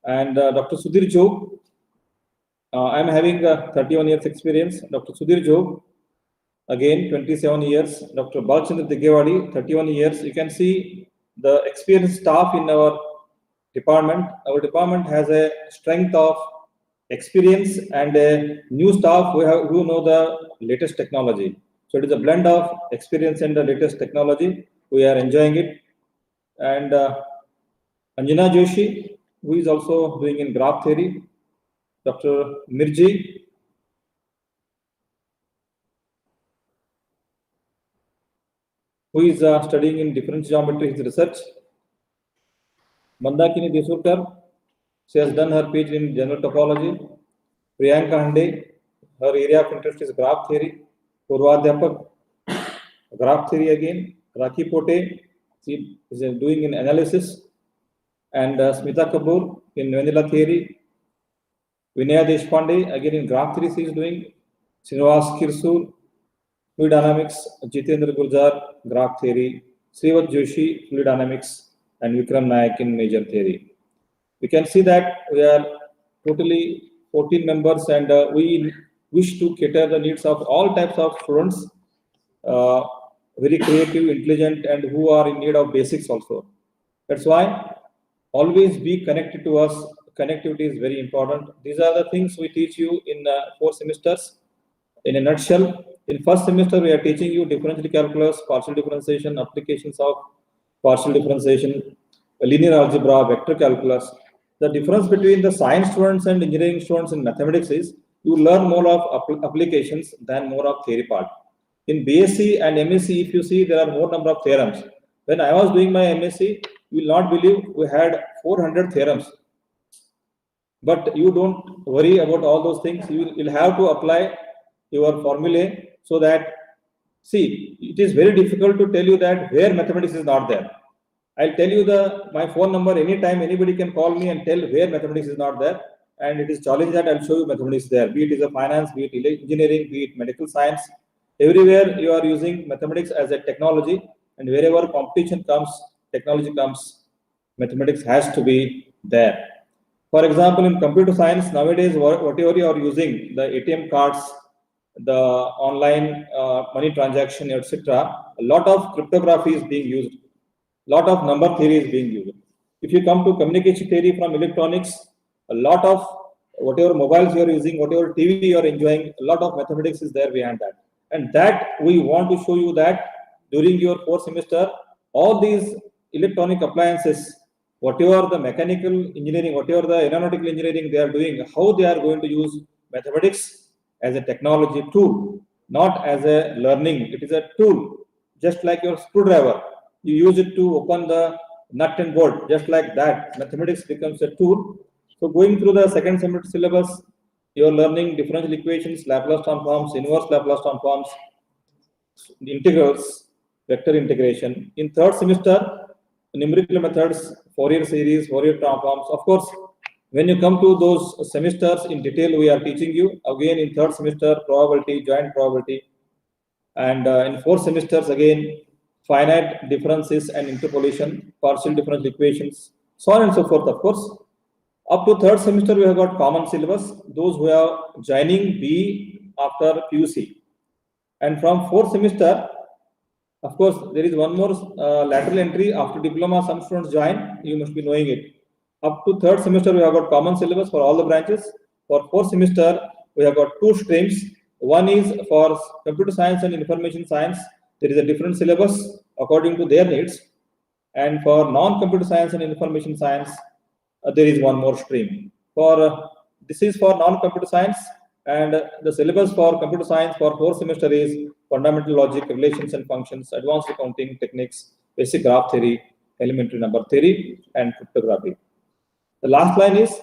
and Dr. Sudhir Jog. I am having 31 years experience. Dr. Sudhir Jog, again 27 years. Dr. Balchandra Digewadi, 31 years. You can see the experienced staff in our department. Our department has a strength of experience and a new staff who know the latest technology. So it is a blend of experience and the latest technology. We are enjoying it. And Anjana Joshi, who is also doing in graph theory. Dr. Mirji, who is studying in difference geometry, his research. Mandakini Desurkar, she has done her PhD in general topology. Priyanka Hande, her area of interest is graph theory. Purva Dhyapak, graph theory again. Rakhi Pote, she is doing in analysis. And Smita Kapoor in vanilla theory. Vinaya Deshpande, again in graph theory, she is doing. Srinivas Kirsur, fluid dynamics. Jitendra Gurjar, graph theory. Srivat Joshi, fluid dynamics. And Vikram Nayak in major theory. We can see that we are totally 14 members, and we wish to cater the needs of all types of students, very creative, intelligent, and who are in need of basics also. That's why always be connected to us. Connectivity is very important. These are the things we teach you in 4 semesters. In a nutshell, in first semester, we are teaching you differential calculus, partial differentiation, applications of partial differentiation, linear algebra, vector calculus. The difference between the science students and engineering students in mathematics is you learn more of applications than more of theory part. In BSc and MSc, if you see, there are more number of theorems. When I was doing my MSc, you will not believe we had 400 theorems. But you don't worry about all those things. You will have to apply your formulae so that, see, it is very difficult to tell you that where mathematics is not there. I'll tell you my phone number anytime. Anybody can call me and tell where mathematics is not there. And it is challenge that I'll show you mathematics there. Be it is a finance, be it engineering, be it medical science. Everywhere you are using mathematics as a technology. And wherever competition comes, technology comes, mathematics has to be there. For example, in computer science, nowadays, whatever you are using, the ATM cards, the online money transaction, etc., a lot of cryptography is being used. Lot of number theory is being used. If you come to communication theory from electronics, a lot of whatever mobiles you are using, whatever TV you are enjoying, a lot of mathematics is there behind that. And that we want to show you that during your 4th semester, all these electronic appliances, whatever the mechanical engineering, whatever the aeronautical engineering they are doing, how they are going to use mathematics as a technology tool, not as a learning. It is a tool, just like your screwdriver. You use it to open the nut and bolt, just like that. Mathematics becomes a tool. So going through the second semester syllabus, you're learning differential equations, Laplace transforms, inverse Laplace transforms, integrals, vector integration. In third semester, numerical methods, Fourier series, Fourier transforms. Of course, when you come to those semesters in detail, we are teaching you. Again, in third semester, probability, joint probability. And in fourth semesters, again, finite differences and interpolation, partial differential equations, so on and so forth, of course. Up to third semester, we have got common syllabus, those who are joining B after PUC. And from fourth semester, of course, there is one more lateral entry after diploma. Some students join, you must be knowing it. Up to third semester, we have got common syllabus for all the branches. For fourth semester, we have got two streams. One is for computer science and information science. There is a different syllabus according to their needs. And for non-computer science and information science, there is one more stream. This is for non-computer science, and the syllabus for computer science for fourth semester is fundamental logic, relations and functions, advanced accounting techniques, basic graph theory, elementary number theory, and cryptography. The last line is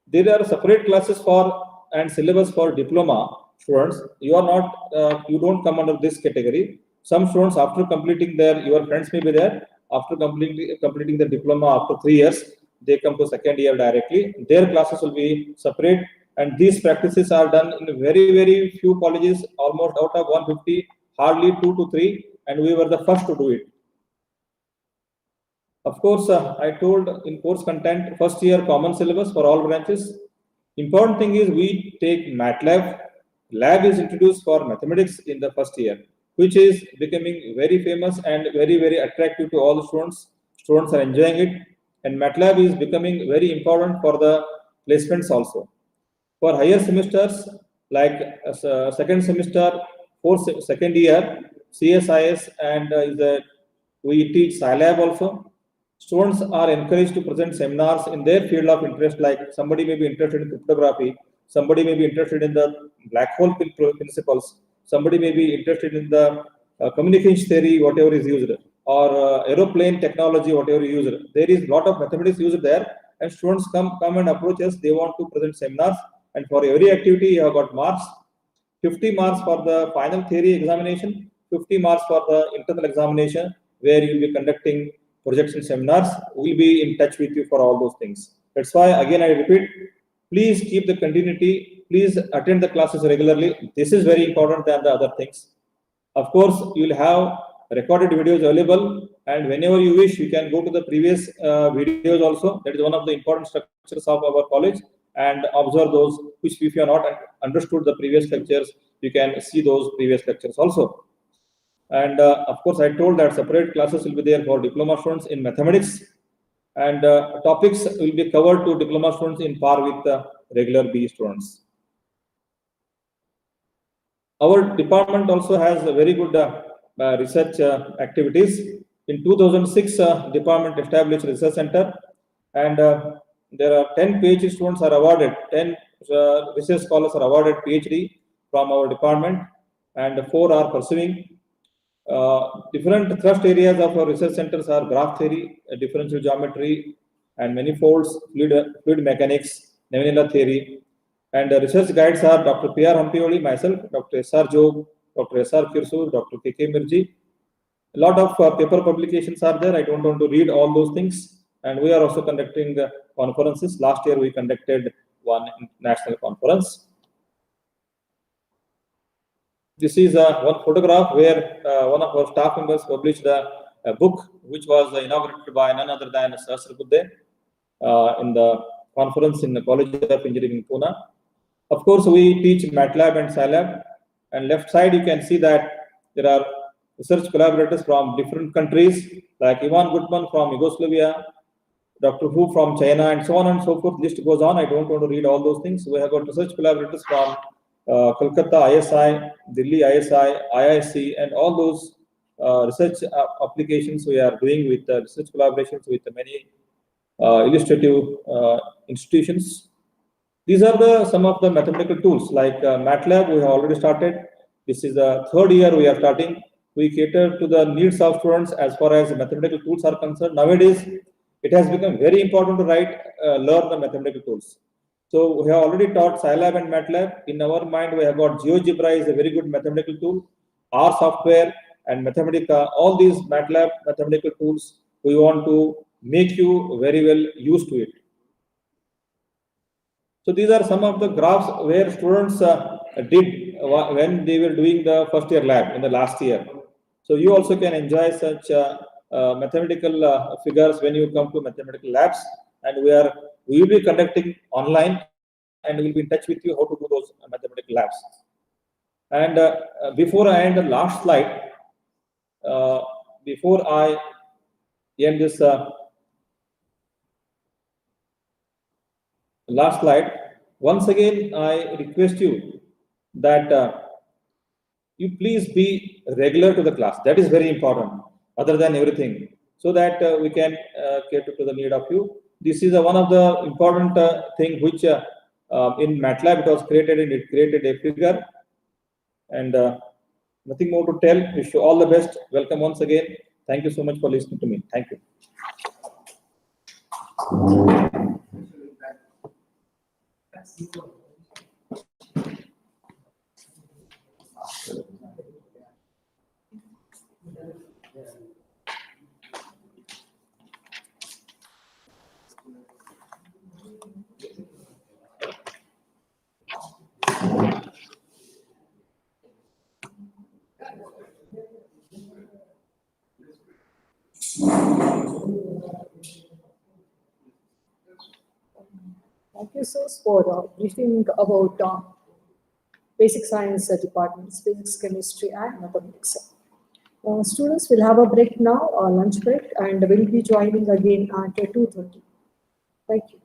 there are separate classes for and syllabus for diploma students. You are not, you don't come under this category. Some students, after completing your friends may be there, after completing the diploma after 3 years, they come to second year directly. Their classes will be separate, and these practices are done in very, very few colleges, almost out of 150, hardly 2 to 3, and we were the first to do it. Of course, I told in course content, first year common syllabus for all branches. Important thing is we take MATLAB. Lab is introduced for mathematics in the first year, which is becoming very famous and very, very attractive to all the students. Students are enjoying it, and MATLAB is becoming very important for the placements also. For higher semesters, like second semester, second year, CSIS, and we teach Scilab also. Students are encouraged to present seminars in their field of interest, like somebody may be interested in cryptography, somebody may be interested in the black hole principles, somebody may be interested in the communication theory, whatever is used, or aeroplane technology, whatever is used. There is a lot of mathematics used there, and students come and approach us. They want to present seminars, and for every activity, you have got marks. 50 marks for the final theory examination, 50 marks for the internal examination, where you will be conducting projection seminars. We'll be in touch with you for all those things. That's why, again, I repeat, please keep the continuity. Please attend the classes regularly. This is very important than the other things. Of course, you will have recorded videos available, and whenever you wish, you can go to the previous videos also. That is one of the important structures of our college, and observe those, which if you are not understood the previous lectures, you can see those previous lectures also. And of course, I told that separate classes will be there for diploma students in mathematics, and topics will be covered to diploma students in par with the regular B students. Our department also has a very good research activities. In 2006, department established research center, and there are 10 PhD students are awarded, 10 research scholars are awarded PhD from our department, and 4 are pursuing. Different thrust areas of our research centers are graph theory, differential geometry, and manifolds, fluid mechanics, Nevinilla theory. And the research guides are Dr. P.R. Hampioli, myself, Dr. S.R. Job, Dr. S.R. Kirsur, Dr. K.K. Mirji. A lot of paper publications are there. I don't want to read all those things. And we are also conducting conferences. Last year, we conducted one national conference. This is one photograph where one of our staff members published a book, which was inaugurated by none other than Sahasra Budde in the conference in the College of Engineering in Pune. Of course, we teach MATLAB and Scilab. And left side, you can see that there are research collaborators from different countries, like Ivan Gutman from Yugoslavia, Dr. Hu from China, and so on and so forth. List goes on. I don't want to read all those things. We have got research collaborators from Kolkata ISI, Delhi ISI, IIC, and all those research applications we are doing with research collaborations with many illustrative institutions. These are some of the mathematical tools, like MATLAB we have already started. This is the third year we are starting. We cater to the needs of students as far as mathematical tools are concerned. Nowadays, it has become very important to learn the mathematical tools. So we have already taught Scilab and MATLAB. In our mind, we have got GeoGebra is a very good mathematical tool. R software and Mathematica, all these MATLAB mathematical tools, we want to make you very well used to it. So these are some of the graphs where students did when they were doing the first year lab in the last year. So you also can enjoy such mathematical figures when you come to mathematical labs, and we will be conducting online, and we will be in touch with you how to do those mathematical labs. And before I end the last slide, before I end this last slide, once again I request you that you please be regular to the class. That is very important, other than everything, so that we can cater to the need of you. This is one of the important thing which in MATLAB it was created, and it created a figure. And nothing more to tell. Wish you all the best. Welcome once again. Thank you so much for listening to me. Thank you. Thank you, sir, for briefing about basic science departments, physics, chemistry, and mathematics. Students will have a break now, a lunch break, and will be joining again at 2:30. Thank you.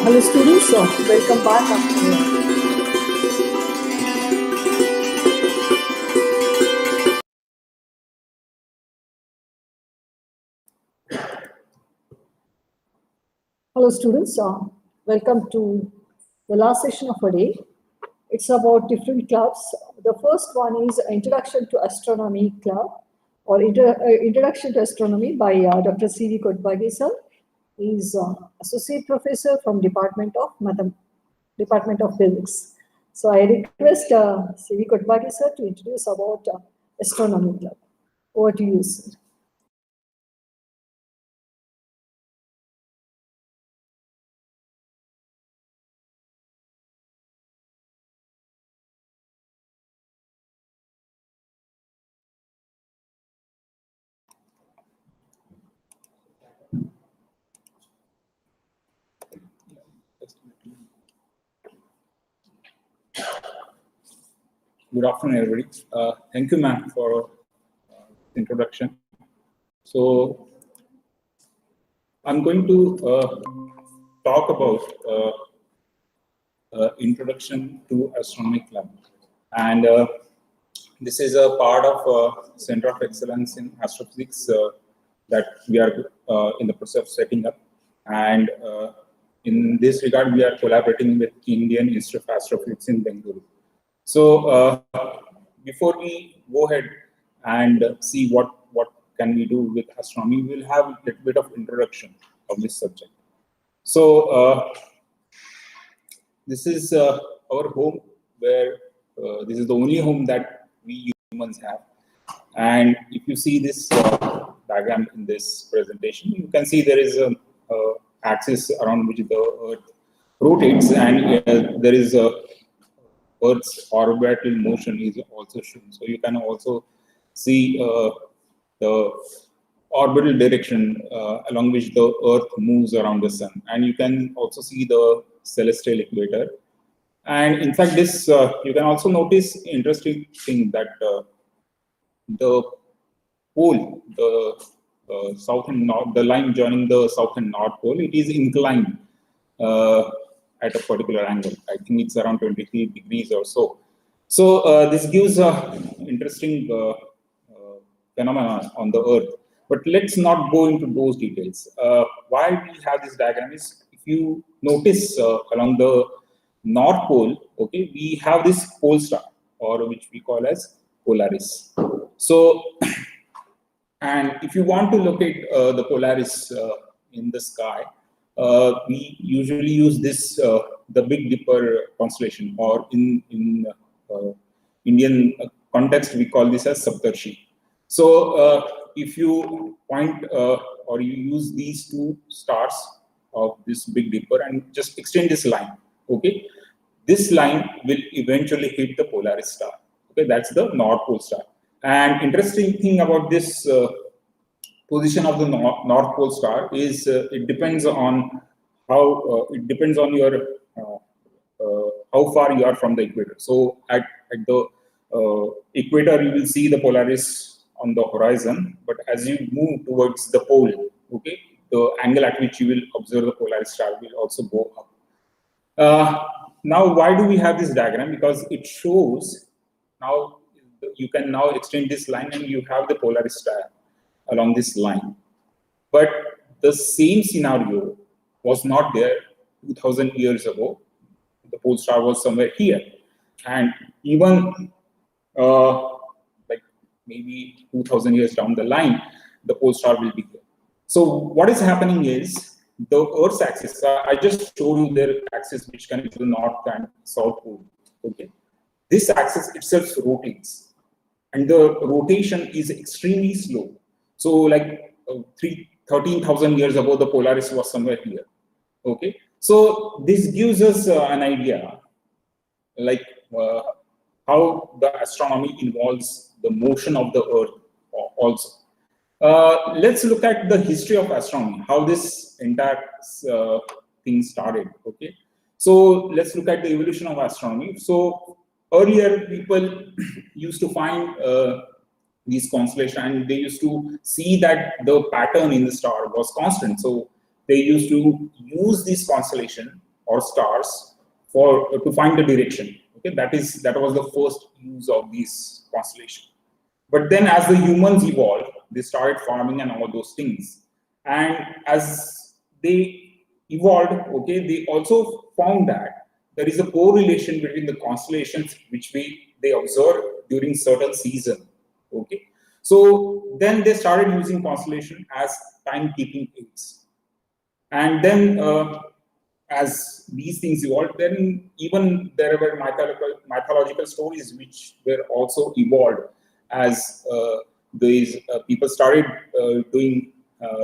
Hello students, welcome back after Hello students, welcome to the last session of our day. It's about different clubs. The first one is Introduction to Astronomy Club or Introduction to Astronomy by Dr. C.V. Kotbage sir. He's Associate Professor from Department of Physics. So I request C.V. Kotbage sir to introduce about Astronomy Club. Over to you, sir. Good afternoon, everybody. Thank you, ma'am, for the introduction. So, I'm going to talk about Introduction to Astronomy Club. And this is a part of Center of Excellence in Astrophysics that we are in the process of setting up. And in this regard, we are collaborating with Indian Institute of Astrophysics in Bengaluru. So before we go ahead and see what can we do with astronomy, we'll have a little bit of introduction of this subject. So this is our home, where this is the only home that we humans have. And if you see this diagram in this presentation, you can see there is an axis around which the Earth rotates, and there is a Earth's orbital motion is also shown. So you can also see the orbital direction along which the Earth moves around the Sun. And you can also see the celestial equator. And in fact, this you can also notice interesting thing that the pole, the south and north, the line joining the south and north pole, it is inclined at a particular angle. I think it's around 23 degrees or so. So this gives interesting phenomena on the Earth. But let's not go into those details. Why we have this diagram is, if you notice along the North Pole, okay, we have this pole star, or which we call as Polaris. So, and if you want to locate the Polaris in the sky, we usually use this the Big Dipper constellation, or in Indian context we call this as Saptarshi. So if you point or you use these two stars of this Big Dipper and just extend this line, okay, this line will eventually hit the Polaris star. Okay, that's the North Pole star. And interesting thing about this position of the North Pole star is it depends on how your how far you are from the equator. So at the equator, you will see the Polaris on the horizon, but as you move towards the pole, okay, the angle at which you will observe the Polaris star will also go up. Now, why do we have this diagram? Because it shows now you can now extend this line and you have the Polaris star along this line. But the same scenario was not there 2000 years ago. The pole star was somewhere here. And even like maybe 2000 years down the line, the pole star will be here. So what is happening is the Earth's axis, I just showed you their axis which connects to the North and South Pole. Okay. This axis itself rotates, and the rotation is extremely slow. So like 13,000 years ago, the Polaris was somewhere here. Okay, so this gives us an idea, like how the astronomy involves the motion of the Earth also. Let's look at the history of astronomy, how this entire thing started. Okay, so let's look at the evolution of astronomy. So earlier, people used to find these constellations, and they used to see that the pattern in the star was constant. So they used to use this constellation or stars for to find the direction. Okay, that was the first use of these constellation. But then as the humans evolved, they started farming and all those things. And as they evolved, okay, they also found that there is a correlation between the constellations which they observed during certain season. Okay, so then they started using constellation as timekeeping aids. And then as these things evolved, then even there were mythological stories which were also evolved as these people started doing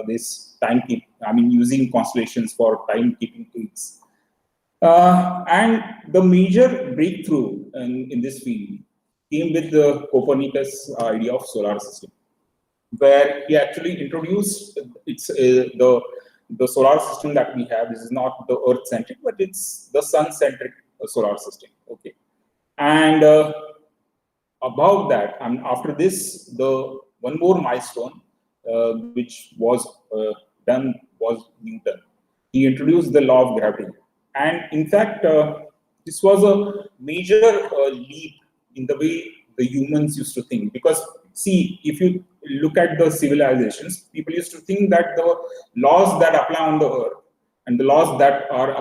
this timekeeping, using constellations for timekeeping aids. And the major breakthrough in this field came with the Copernicus idea of solar system, where he actually introduced the solar system that we have. This is not the Earth-centric, but it's the sun-centric solar system. Okay, and above that, and after this, the one more milestone which was done was Newton. He introduced the law of gravity, and in fact, this was a major leap in the way the humans used to think. Because see, if you look at the civilizations, people used to think that the laws that apply on the earth and the laws that are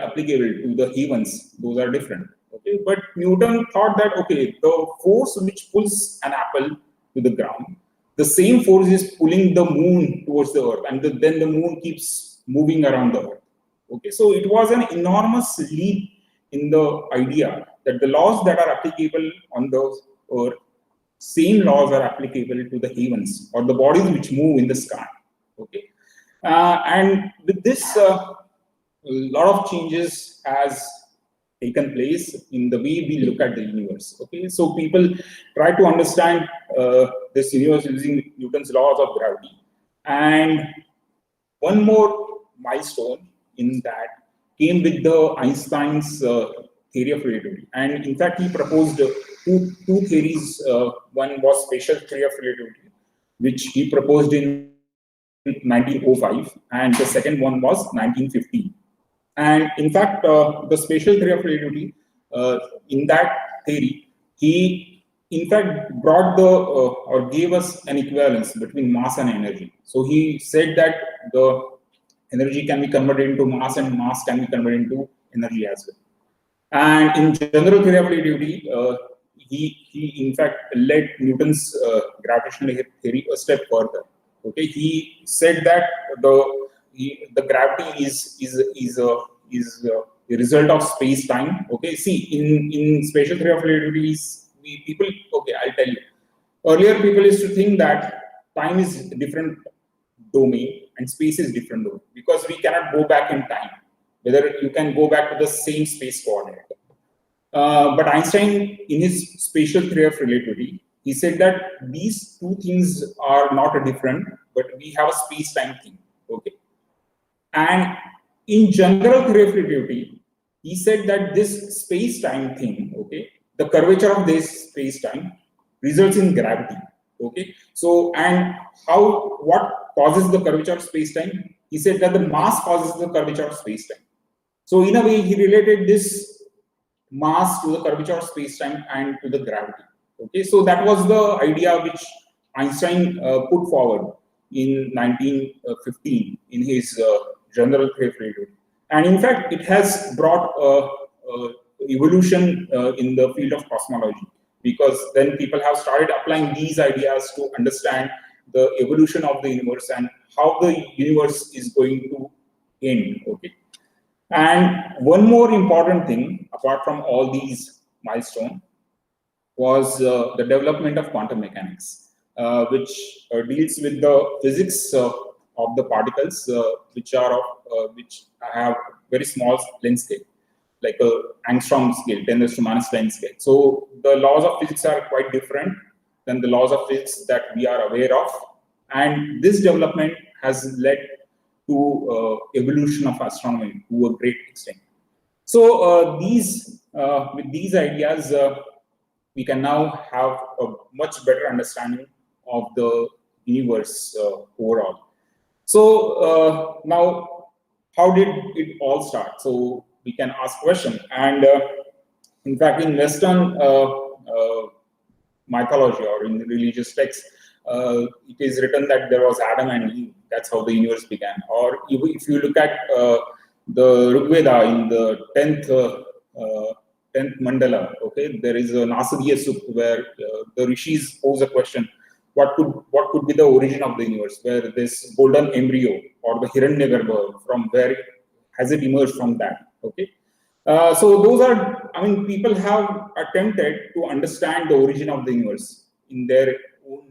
applicable to the heavens, those are different. Okay, but Newton thought that okay, the force which pulls an apple to the ground, the same force is pulling the moon towards the earth, and then the moon keeps moving around the earth. Okay, so it was an enormous leap in the idea that the laws that are applicable on the earth, same laws are applicable to the heavens or the bodies which move in the sky. Okay, and with this, a lot of changes has taken place in the way we look at the universe. Okay, so people try to understand this universe using Newton's laws of gravity. And one more milestone in that came with the Einstein's theory of relativity. And in fact, he proposed two theories. One was special theory of relativity, which he proposed in 1905, and the second one was 1915. And in fact, the special theory of relativity, in that theory, he in fact brought or gave us an equivalence between mass and energy. So he said that the energy can be converted into mass and mass can be converted into energy as well. And in general theory of relativity, he in fact led Newton's gravitational theory a step further. Okay, he said that the gravity is a result of space time. Okay, see, in special theory of relativity, I'll tell you. Earlier, people used to think that time is a different domain and space is different domain, because we cannot go back in time. Whether you can go back to the same space coordinate. But Einstein, in his special theory of relativity, he said that these two things are not different, but we have a space-time thing. Okay, and in general theory of relativity, he said that this space-time thing, okay, the curvature of this space-time results in gravity. Okay, so and what causes the curvature of space-time? He said that the mass causes the curvature of space-time. So in a way, he related this mass to the curvature of space-time and to the gravity. Okay, so that was the idea which Einstein put forward in 1915 in his general theory of relativity. And in fact, it has brought evolution in the field of cosmology, because then people have started applying these ideas to understand the evolution of the universe and how the universe is going to end. Okay. And one more important thing, apart from all these milestones, was the development of quantum mechanics, which deals with the physics of the particles, which have very small length scale, like a angstrom scale, 10⁻⁻⁹ scale. So the laws of physics are quite different than the laws of physics that we are aware of, and this development has led to evolution of astronomy to a great extent. So with these ideas, we can now have a much better understanding of the universe overall. So now, how did it all start? So we can ask question. And in fact, in Western mythology or in religious texts, it is written that there was Adam and Eve. That's how the universe began. Or if you look at the Rig Veda in the 10th mandala, okay, there is an Asadiya Sukta where the rishis pose a question: what could be the origin of the universe? Where this golden embryo or the Hiranyagarbha, from where has it emerged from that? Okay. So those are, I mean, people have attempted to understand the origin of the universe in their own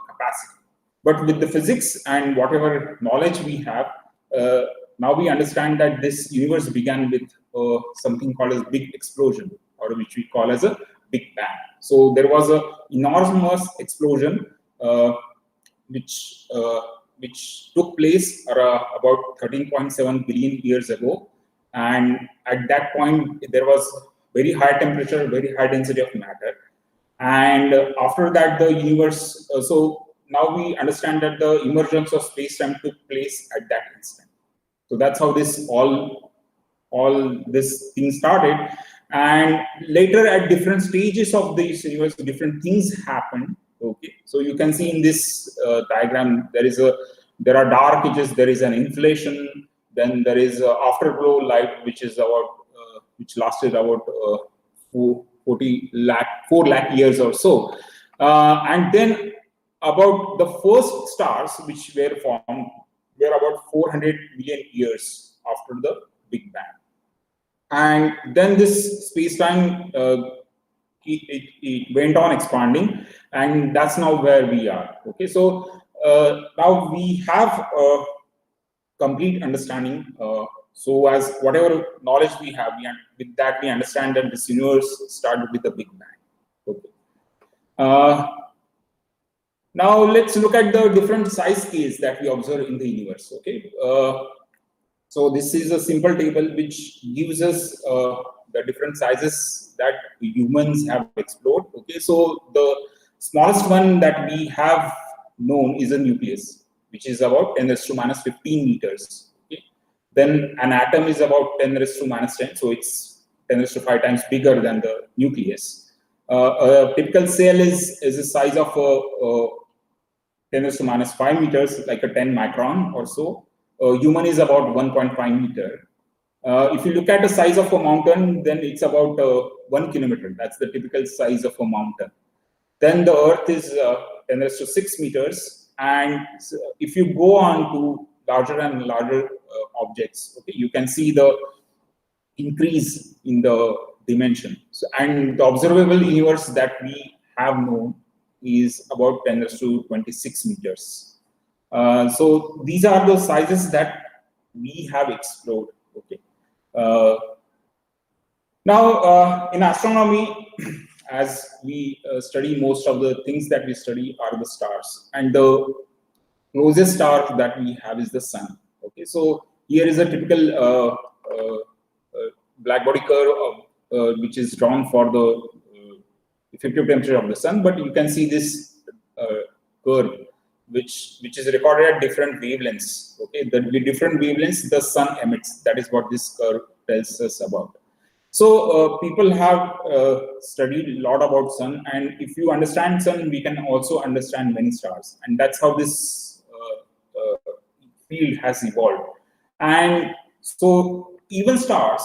capacity. But with the physics and whatever knowledge we have, now we understand that this universe began with something called as big explosion, or which we call as a Big Bang. So there was an enormous explosion which took place about 13.7 billion years ago. And at that point, there was very high temperature, very high density of matter. And after that, the universe, so now we understand that the emergence of space-time took place at that instant. So that's how this all this thing started. And later, at different stages of this universe, different things happened. Okay, so you can see in this diagram, there are dark ages, there is an inflation. Then there is afterglow light, which lasted about 4 lakh years or so. And then about the first stars which were formed were about 400 million years after the Big Bang. And then this space-time, it went on expanding, and that's now where we are. Okay, so now we have complete understanding. So as whatever knowledge we have, with that we understand that this universe started with the Big Bang. Okay. Now let's look at the different size scales that we observe in the universe. Okay. So this is a simple table which gives us the different sizes that humans have explored. Okay. So the smallest one that we have known is a nucleus, which is about 10 raised to minus 15 meters. Okay. Then an atom is about 10 raised to minus 10, so it's 10 raised to 5 times bigger than the nucleus. A typical cell is the size of 10 raised to minus 5 meters, like a 10 micron or so. Human is about 1.5 meter. If you look at the size of a mountain, then it's about 1 kilometer. That's the typical size of a mountain. Then the Earth is 10 raised to 6 meters. And if you go on to larger and larger objects, okay, you can see the increase in the dimension. So, and the observable universe that we have known is about 10 raised to 26 meters. So these are the sizes that we have explored. Okay. Now in astronomy, as we study, most of the things that we study are the stars, and the closest star that we have is the sun. Okay, so here is a typical black body curve which is drawn for the effective temperature of the sun, but you can see this curve which is recorded at different wavelengths. Okay, the different wavelengths the sun emits. That is what this curve tells us about. So people have studied a lot about sun, and if you understand sun, we can also understand many stars, and that's how this field has evolved. And so even stars,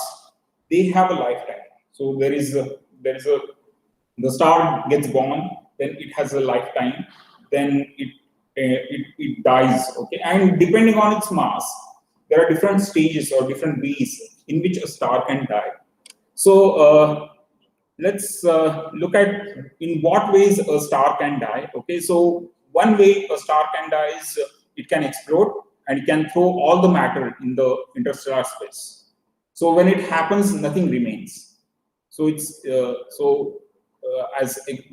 they have a lifetime. So the star gets born, then it has a lifetime, then it dies. Okay, and depending on its mass, there are different stages or different ways in which a star can die. So let's look at in what ways a star can die. Okay, so one way a star can die is it can explode and it can throw all the matter in the interstellar space. So when it happens, nothing remains. So it's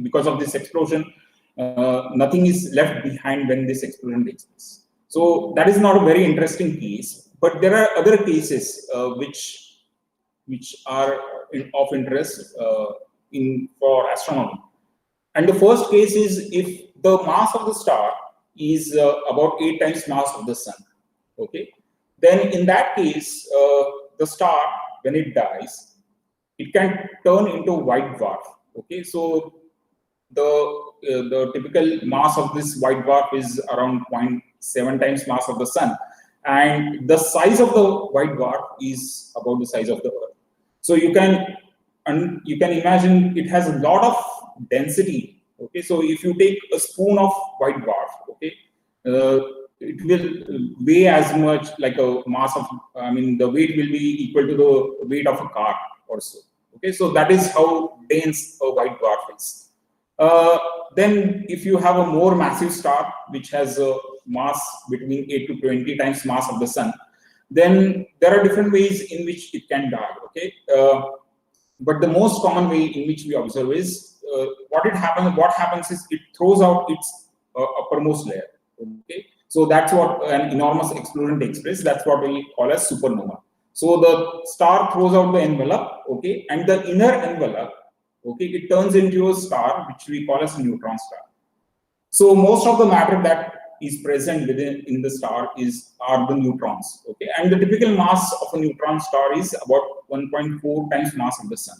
because of this explosion, nothing is left behind when this explosion takes place. So that is not a very interesting case, but there are other cases which are of interest for astronomy. And the first case is if the mass of the star is about 8 times mass of the sun. Okay, then in that case, the star when it dies, it can turn into white dwarf. Okay, so the typical mass of this white dwarf is around 0.7 times mass of the sun, and the size of the white dwarf is about the size of the Earth. So you can imagine it has a lot of density. Okay, so if you take a spoon of white dwarf, okay, it will weigh as much like a mass of, I mean, the weight will be equal to the weight of a car or so. Okay, so that is how dense a white dwarf is. Then if you have a more massive star, which has a mass between 8 to 20 times mass of the sun, then there are different ways in which it can die. Okay, but the most common way in which we observe is what happens is it throws out its uppermost layer. Okay, so that's what an enormous explosion takes place. That's what we call as supernova. So the star throws out the envelope, okay, and the inner envelope, okay, it turns into a star which we call as a neutron star. So most of the matter that is present in the star are the neutrons, okay, and the typical mass of a neutron star is about 1.4 times mass of the sun,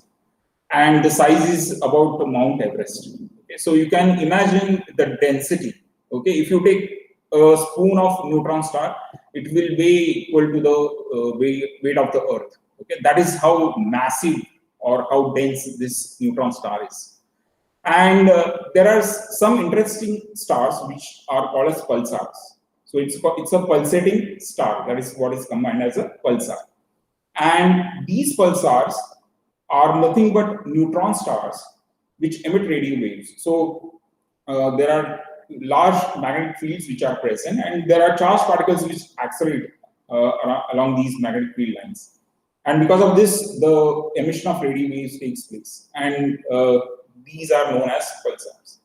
and the size is about Mount Everest. Okay, so you can imagine the density. Okay, if you take a spoon of neutron star, it will weigh equal to the weight of the Earth. Okay, that is how massive or how dense this neutron star is. And there are some interesting stars which are called as pulsars. So it's a pulsating star. That is what is combined as a pulsar. And these pulsars are nothing but neutron stars which emit radio waves. So there are large magnetic fields which are present, and there are charged particles which accelerate along these magnetic field lines. And because of this, the emission of radio waves takes place, and these are known as pulsars.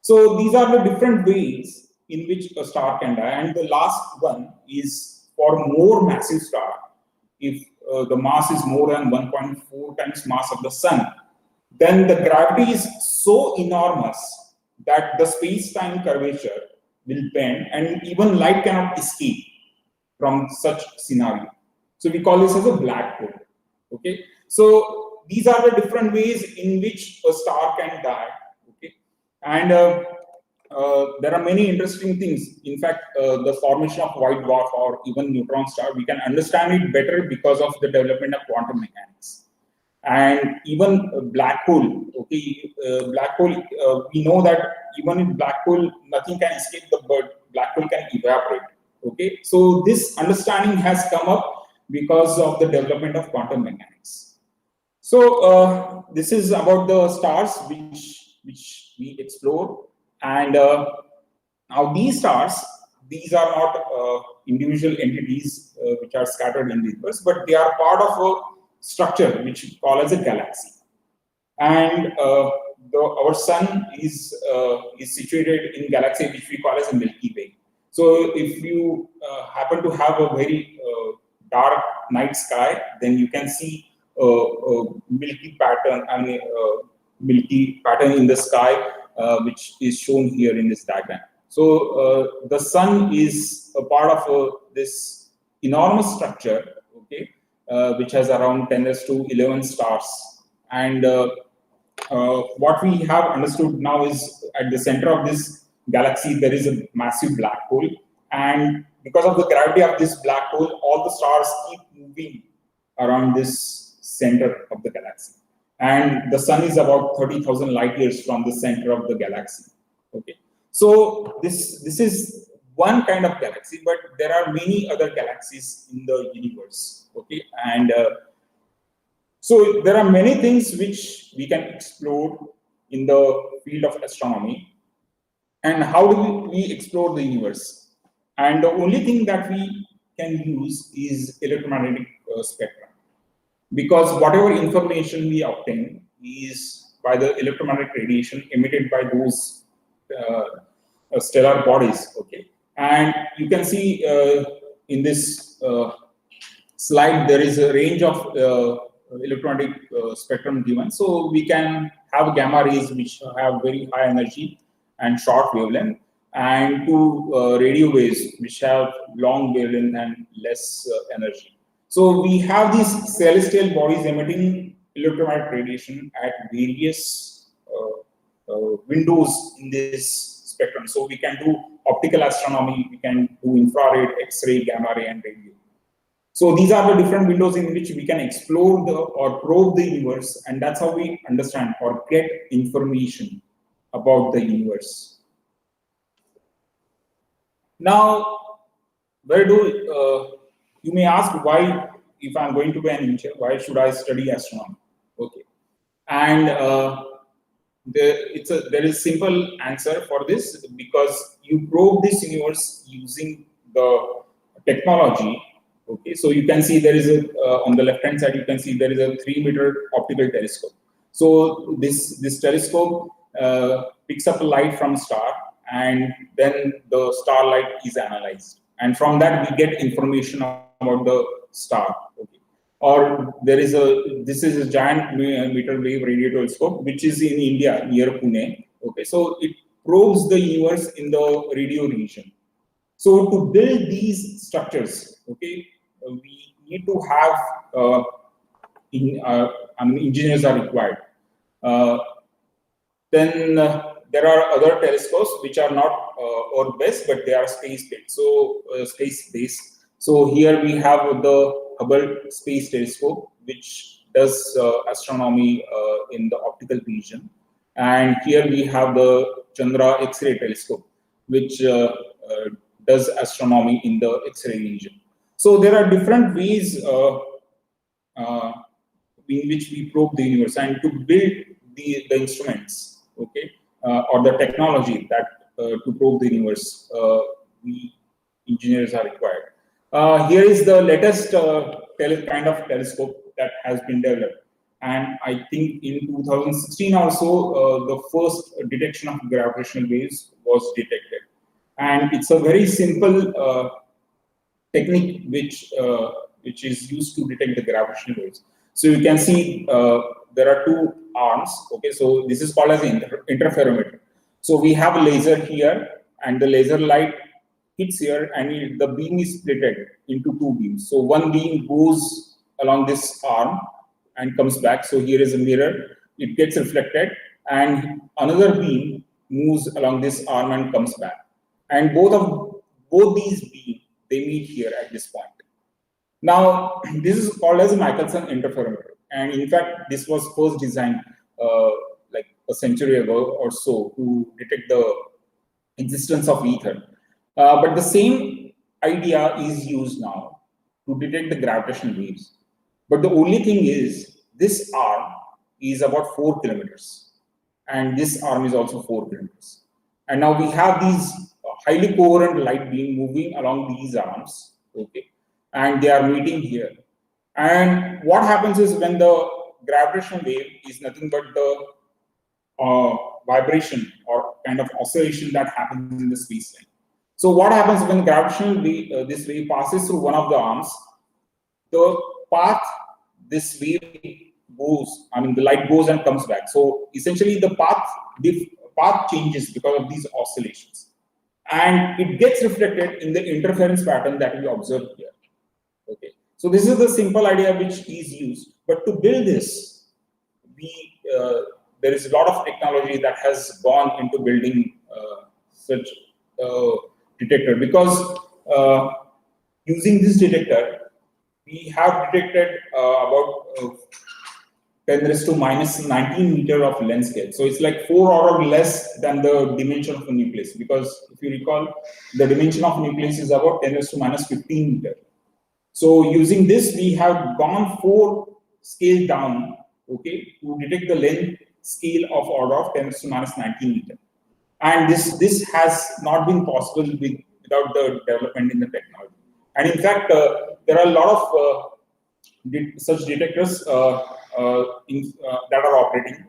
So these are the different ways in which a star can die. And the last one is for more massive star. If the mass is more than 1.4 times mass of the sun, then the gravity is so enormous that the space-time curvature will bend, and even light cannot escape from such scenario. So we call this as a black hole. Okay, so these are the different ways in which a star can die. Okay, and there are many interesting things. In fact, the formation of white dwarf or even neutron star, we can understand it better because of the development of quantum mechanics. And even a black hole, okay, black hole, we know that even in black hole, nothing can escape the black hole can evaporate. Okay, so this understanding has come up because of the development of quantum mechanics. So this is about the stars which we explore, and now these stars, these are not individual entities which are scattered in the universe, but they are part of a structure which we call as a galaxy. And our sun is situated in galaxy which we call as a Milky Way. So if you happen to have a very dark night sky, then you can see a milky pattern, milky pattern in the sky, which is shown here in this diagram. So the sun is a part of this enormous structure, okay, which has around 10⁻⁴ stars. And what we have understood now is at the center of this galaxy, there is a massive black hole. And because of the gravity of this black hole, all the stars keep moving around this center of the galaxy. And the sun is about 30,000 light years from the center of the galaxy. Okay, so this is one kind of galaxy, but there are many other galaxies in the universe. Okay, and so there are many things which we can explore in the field of astronomy. And how do we explore the universe? And the only thing that we can use is electromagnetic spectrum, because whatever information we obtain is by the electromagnetic radiation emitted by those stellar bodies. Okay, and you can see in this slide there is a range of electromagnetic spectrum given. So we can have gamma rays which have very high energy and short wavelength, and to radio waves which have long wavelength and less energy. So we have these celestial bodies emitting electromagnetic radiation at various windows in this spectrum. So we can do optical astronomy, we can do infrared, X-ray, gamma ray, and radio. So these are the different windows in which we can explore or probe the universe, and that's how we understand or get information about the universe. Now, where do you may ask why, if I'm going to be an engineer, why should I study astronomy? Okay, and there is simple answer for this, because you probe this universe using the technology. Okay, so you can see there is a on the left hand side you can see there is a 3-meter optical telescope. So this telescope picks up a light from a star, and then the starlight is analyzed, and from that we get information about the star. Okay. Or this is a giant meter wave radio telescope which is in India near Pune. Okay, so it probes the universe in the radio region. So to build these structures, okay, we need to have engineers are required. Then there are other telescopes which are not Earth-based, but they are space-based. So space-based. So here we have the Hubble Space Telescope, which does astronomy in the optical region, and here we have the Chandra X-ray Telescope, which does astronomy in the X-ray region. So there are different ways in which we probe the universe, and to build the instruments, okay, or the technology that to probe the universe, we engineers are required. Here is the latest kind of telescope that has been developed, and I think in 2016 or so, the first detection of gravitational waves was detected. And it's a very simple technique which is used to detect the gravitational waves. So you can see there are two arms. Okay, so this is called as interferometer. So we have a laser here, and the laser light hits here, and the beam is split into two beams. So one beam goes along this arm and comes back. So here is a mirror, it gets reflected, and another beam moves along this arm and comes back. And both these beams, they meet here at this point. Now, this is called as a Michelson interferometer, and in fact, this was first designed like a century ago or so to detect the existence of ether. But the same idea is used now to detect the gravitational waves. But the only thing is, this arm is about 4 kilometers, and this arm is also 4 kilometers. And now we have these highly coherent light beam moving along these arms, okay, and they are meeting here. And what happens is, when the gravitational wave is nothing but the vibration or kind of oscillation that happens in the space-time. So what happens when gravitational wave, this wave passes through one of the arms, the path this wave goes, I mean the light goes and comes back. So essentially the path changes because of these oscillations, and it gets reflected in the interference pattern that we observe here. Okay, so this is the simple idea which is used. But to build this, there is a lot of technology that has gone into building such detector, because using this detector, we have detected about 10⁻⁻19 meter of length scale. So it's like 4 orders less than the dimension of a nucleus, because if you recall, the dimension of nucleus is about 10⁻15 meter. So using this, we have gone 4 scale down, okay, to detect the length scale of order of 10⁻19 meter. And this has not been possible without the development in the technology. And in fact, there are a lot of such detectors that are operating,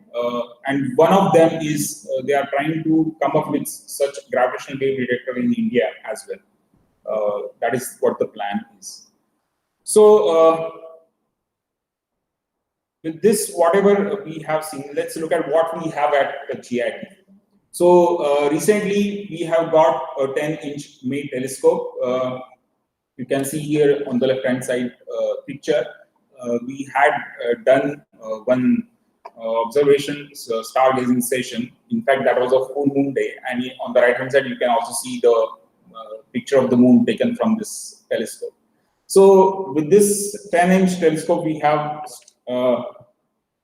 and one of them is they are trying to come up with such gravitational wave detector in India as well. That is what the plan is. So with this, whatever we have seen, let's look at what we have at GIT. So recently we have got a 10-inch May telescope. You can see here on the left-hand side picture, we had done one observation stargazing session. In fact, that was a full moon day, and on the right hand side, you can also see the picture of the moon taken from this telescope. So with this 10-inch telescope, we have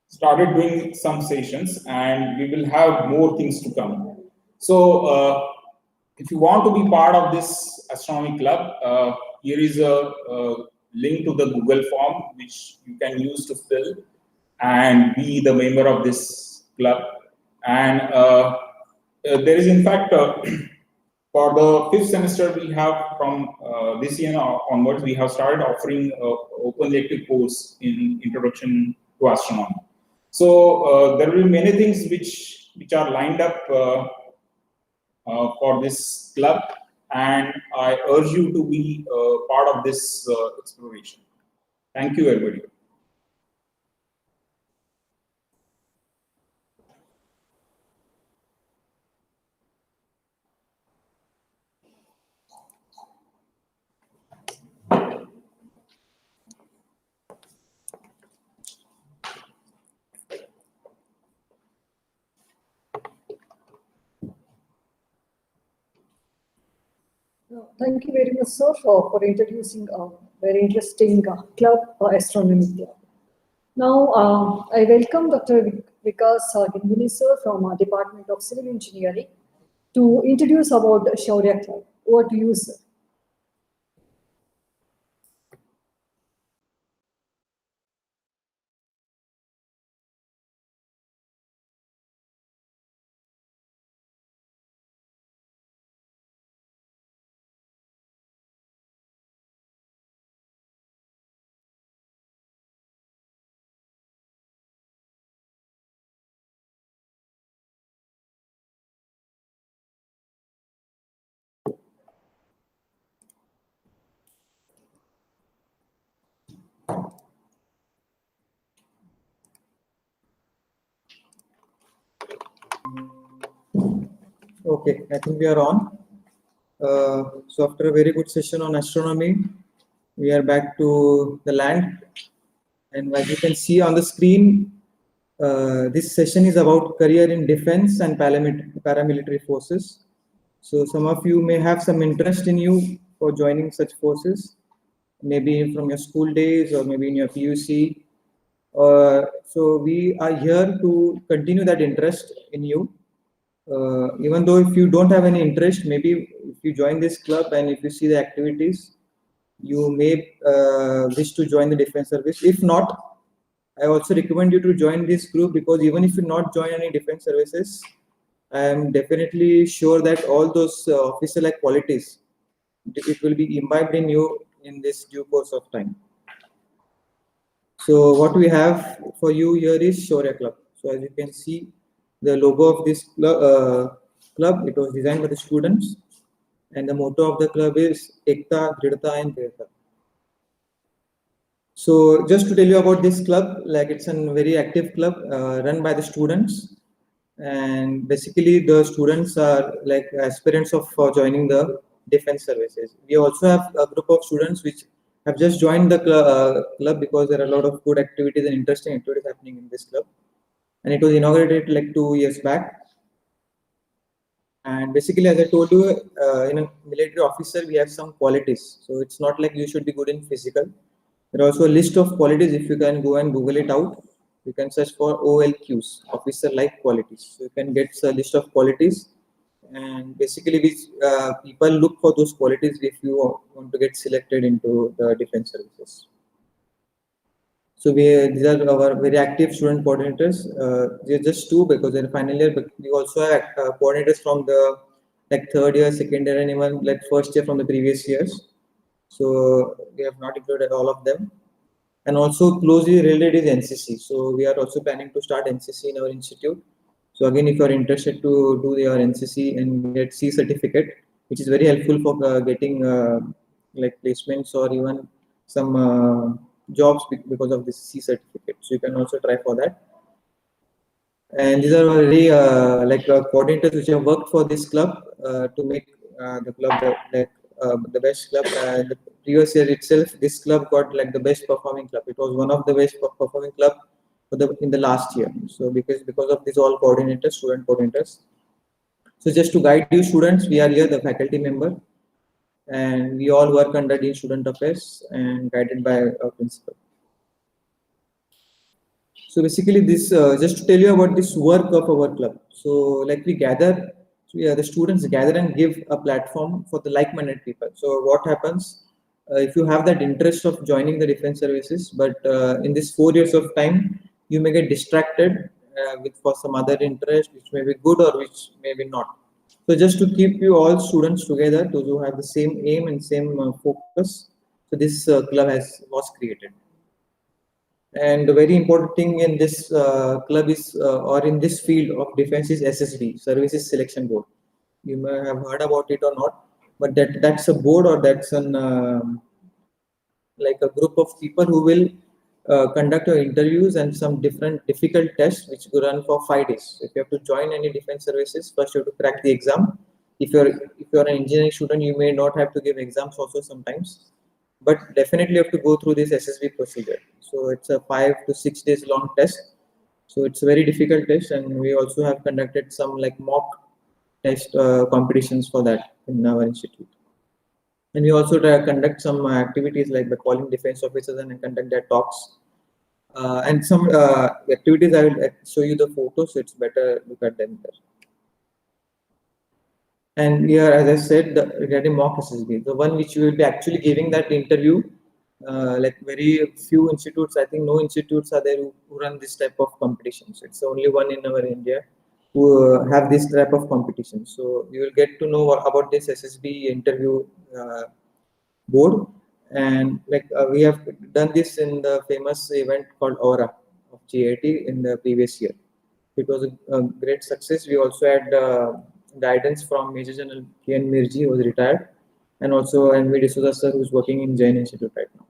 started doing some sessions, and we will have more things to come. So if you want to be part of this astronomy club, here is a link to the Google form which you can use to fill and be the member of this club. And there is, in fact, for the 5th semester, we have from this year onwards, we have started offering open elective course in Introduction to Astronomy. So there will be many things which are lined up for this club, and I urge you to be part of this exploration. Thank you, everybody. Thank you very much, sir, for introducing a very interesting club, Astronomy Club. Now, I welcome Dr. Vikas Gingini, sir, from Department of Civil Engineering to introduce about the Shaurya Club. Over to you, sir. Okay, I think we are on. So after a very good session on astronomy, we are back to the land. And as you can see on the screen, this session is about career in defense and paramilitary forces. So some of you may have some interest in you for joining such forces, maybe from your school days or maybe in your PUC. So we are here to continue that interest in you. Even though if you don't have any interest, maybe if you join this club and if you see the activities, you may wish to join the defense service. If not, I also recommend you to join this group, because even if you not join any defense services, I am definitely sure that all those officer-like qualities, it will be imbibed in you in this due course of time. So what we have for you here is Shaurya Club. So as you can see, the logo of this club, it was designed by the students, and the motto of the club is Ekta, Dridhata and Virta. So just to tell you about this club, like it's a very active club run by the students, and basically the students are like aspirants of joining the defense services. We also have a group of students which have just joined the club because there are a lot of good activities and interesting activities happening in this club. And it was inaugurated like 2 years back. And basically, as I told you, in a military officer, we have some qualities. So it's not like you should be good in physical. There are also a list of qualities. If you can go and Google it out, you can search for OLQs, officer-like qualities. So you can get a list of qualities. And basically, which people look for those qualities if you want to get selected into the defense services. So these are our very active student coordinators. They're just two because they're final year, but we also have coordinators from the like 3rd year, 2nd year, and even like 1st year from the previous years. So we have not included all of them. And also closely related is NCC. So we are also planning to start NCC in our institute. So again, if you are interested to do your NCC and get C certificate, which is very helpful for getting like placements or even some jobs because of this C certificate. So you can also try for that. And these are very coordinators which have worked for this club to make the club like the best club. The previous year itself, this club got like the best performing club. It was one of the best performing club in the last year. So because of this, all coordinators, student coordinators. So just to guide you students, we are here the faculty member, and we all work under the student affairs and guided by our principal. So basically this, just to tell you about this work of our club. So like we gather, the students gather and give a platform for the like-minded people. So what happens, if you have that interest of joining the defense services, but in this 4 years of time, you may get distracted for some other interest, which may be good or which may be not. So just to keep you all students together, those who have the same aim and same focus, so this club was created. And the very important thing in this club is, or in this field of defense, is SSB, Services Selection Board. You may have heard about it or not, but that's a board, or that's an like a group of people who will conduct your interviews and some different difficult tests which go run for 5 days. If you have to join any defense services, first you have to crack the exam. If you're an engineering student, you may not have to give exams also sometimes, but definitely you have to go through this SSB procedure. So it's a 5 to 6 days long test. So it's a very difficult test, and we also have conducted some like mock test competitions for that in our institute. And we also conduct some activities like by calling defense officers and conduct their talks. And some activities, I will show you the photos, so it's better look at them there. And here, as I said, regarding mock SSB, the one which we will be actually giving that interview, like very few institutes, I think no institutes are there who run this type of competitions. It's the only one in our India who have this type of competition. So you will get to know about this SSB interview board. And like we have done this in the famous event called Aura of GIT in the previous year. It was a great success. We also had guidance from Major General K.N. Mirji, who was retired, and also N.V. D'Souza sir, who is working in Jain Institute right now.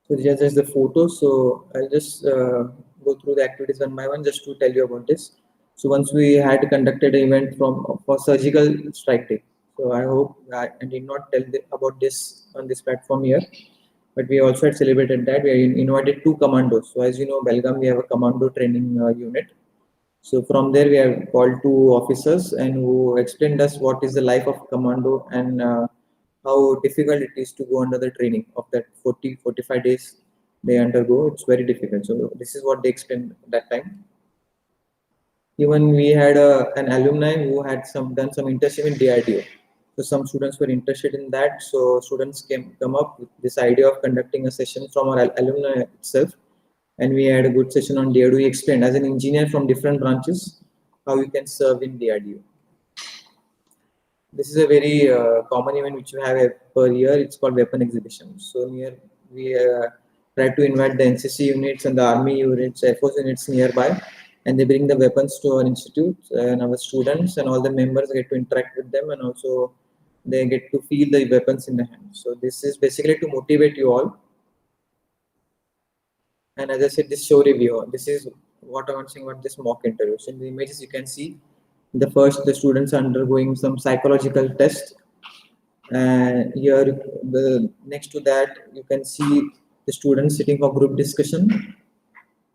So these are just the photos. So I'll just go through the activities one by one just to tell you about this. So once we had conducted an event for surgical strike day. So I hope I did not tell about this on this platform here, but we also had celebrated that. We invited 2 commandos. So as you know, Belgaum, we have a commando training unit. So from there, we have called 2 officers and who explained us what is the life of commando and how difficult it is to go under the training of that 40-45 days they undergo. It's very difficult. So this is what they explained at that time. Even we had an alumni who had done some internship in DRDO. So some students were interested in that. So students come up with this idea of conducting a session from our alumni itself. And we had a good session on DRDO. We explained as an engineer from different branches how you can serve in DRDO. This is a very common event which we have per year. It's called weapon exhibition. So here we try to invite the NCC units and the army units, Air Force units nearby, and they bring the weapons to our institute, and our students and all the members get to interact with them, and also they get to feel the weapons in the hand. So this is basically to motivate you all. And as I said, this show review, this is what I was saying about this mock interview. So in the images you can see, the students are undergoing some psychological test. And here, next to that, you can see the students sitting for group discussion.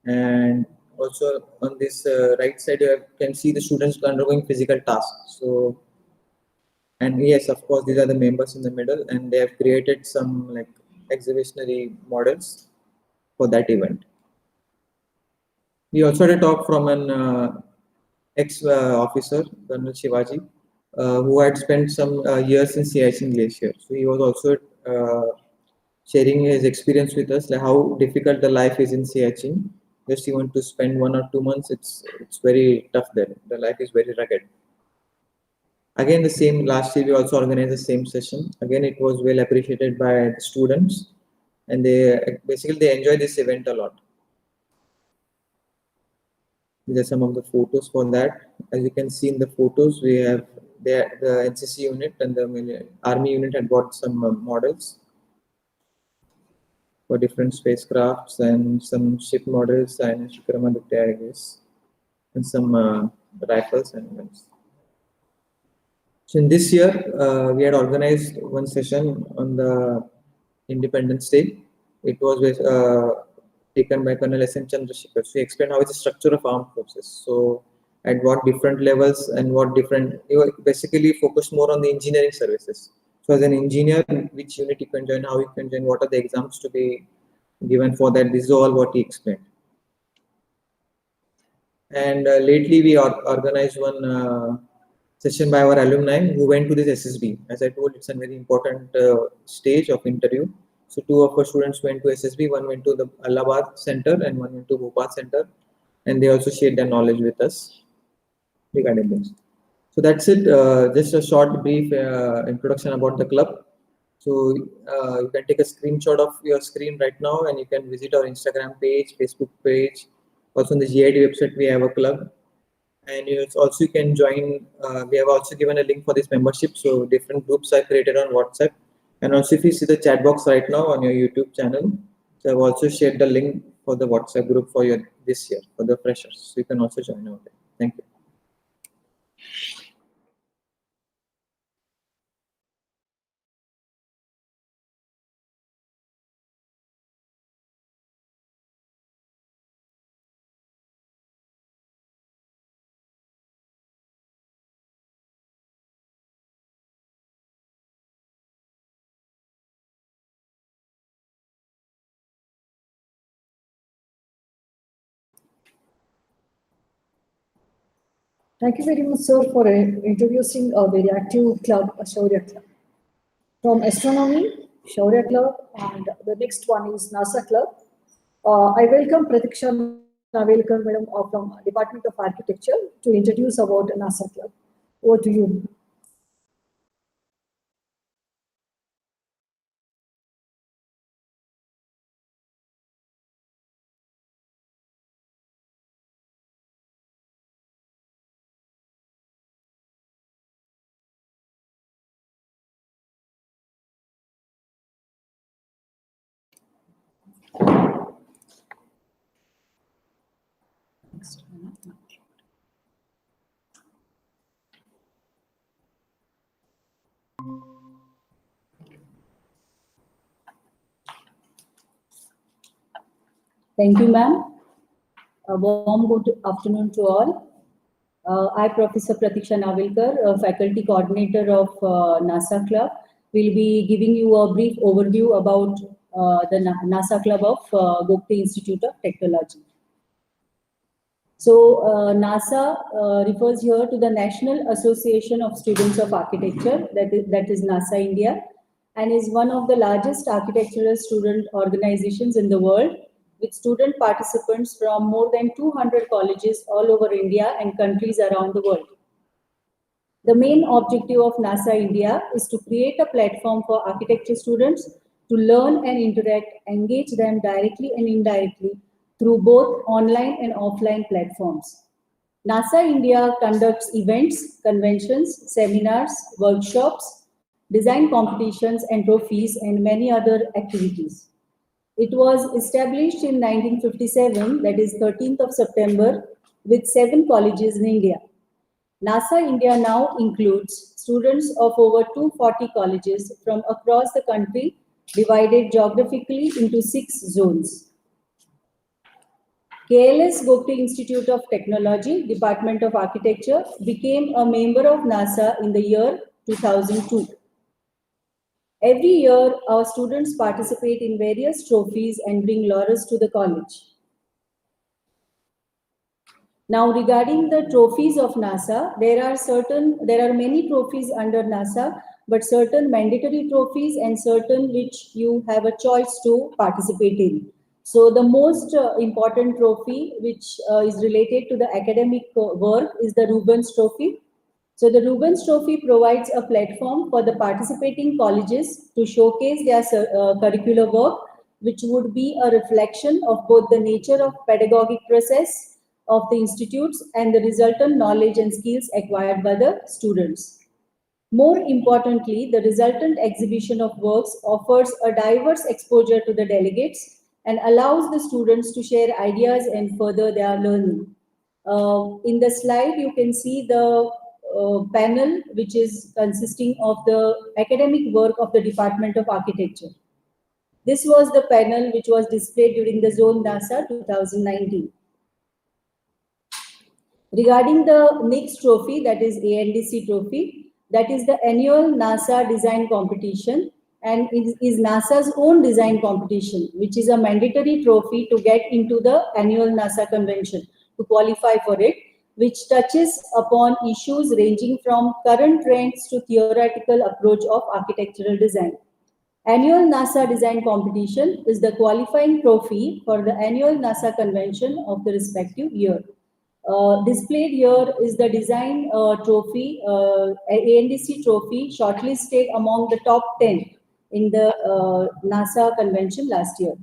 And also on this right side, you can see the students undergoing physical tasks. So, and yes, of course, these are the members in the middle, and they have created some like exhibitionary models for that event. We also had a talk from an ex-officer, Colonel Shivaji, who had spent some years in Siachen Glacier. So he was also sharing his experience with us, like how difficult the life is in Siachen. Just you want to spend 1 or 2 months, it's very tough there. The life is very rugged. Again, the same last year we also organized the same session. Again, it was well appreciated by the students, and they enjoy this event a lot. These are some of the photos for that. As you can see in the photos, we have the NCC unit and the army unit had got some models for different spacecrafts and some ship models and Vikramaditya, I guess, and some rifles and guns. So in this year, we had organized one session on the Independence Day. It was taken by Colonel S.N. Chandrasekhar. So he explained how it's the structure of armed forces. So at what different levels and what different, basically focused more on the engineering services. So as an engineer, which unit you can join, how you can join, what are the exams to be given for that. This is all what he explained. And lately we organized one session by our alumni who went to this SSB. As I told, it's a very important stage of interview. So two of our students went to SSB, one went to the Allahabad Center and one went to Bhopal Center. And they also shared their knowledge with us regarding this. So that's it. Just a short, brief introduction about the club. So you can take a screenshot of your screen right now and you can visit our Instagram page, Facebook page. Also on the GIT website, we have a club. And you also can join. We have also given a link for this membership. So different groups are created on WhatsApp. And also if you see the chat box right now on your YouTube channel, so I've also shared the link for the WhatsApp group for your this year, for the freshers. So you can also join over there. Thank you. Thank you very much, sir, for introducing a very active club, a Shaurya Club. From astronomy, Shaurya Club, and the next one is NASA Club. I welcome Pratiksha Navelkar, madam, from Department of Architecture, to introduce about NASA Club. Over to you. Thank you, ma'am. A warm good afternoon to all. I, Professor Pratiksha Navelkar, Faculty Coordinator of NASA Club, will be giving you a brief overview about the NASA Club of Gokte Institute of Technology. So NASA refers here to the National Association of Students of Architecture, that is NASA India, and is one of the largest architectural student organizations in the world, with student participants from more than 200 colleges all over India and countries around the world. The main objective of NASA India is to create a platform for architecture students to learn and interact, engage them directly and indirectly through both online and offline platforms. NASA India conducts events, conventions, seminars, workshops, design competitions and trophies, and many other activities. It was established in 1957, that is 13th of September, with 7 colleges in India. NASA India now includes students of over 240 colleges from across the country, divided geographically into 6 zones. KLS GIT Institute of Technology, Department of Architecture, became a member of NASA in the year 2002. Every year, our students participate in various trophies and bring laurels to the college. Now, regarding the trophies of NASA, there are many trophies under NASA, but certain mandatory trophies and certain which you have a choice to participate in. So the most important trophy, which is related to the academic work, is the Rubens Trophy. So the Rubens Trophy provides a platform for the participating colleges to showcase their curricular work, which would be a reflection of both the nature of pedagogic process of the institutes and the resultant knowledge and skills acquired by the students. More importantly, the resultant exhibition of works offers a diverse exposure to the delegates and allows the students to share ideas and further their learning. In the slide, you can see the panel which is consisting of the academic work of the Department of Architecture. This was the panel which was displayed during the Zone NASA 2019. Regarding the next trophy, that is ANDC trophy, that is the annual NASA design competition, and it is NASA's own design competition, which is a mandatory trophy to get into the annual NASA convention, to qualify for it, which touches upon issues ranging from current trends to theoretical approach of architectural design. Annual NASA design competition is the qualifying trophy for the annual NASA convention of the respective year. Displayed here is the design trophy, ANDC trophy, shortlisted among the top 10 in the NASA convention last year.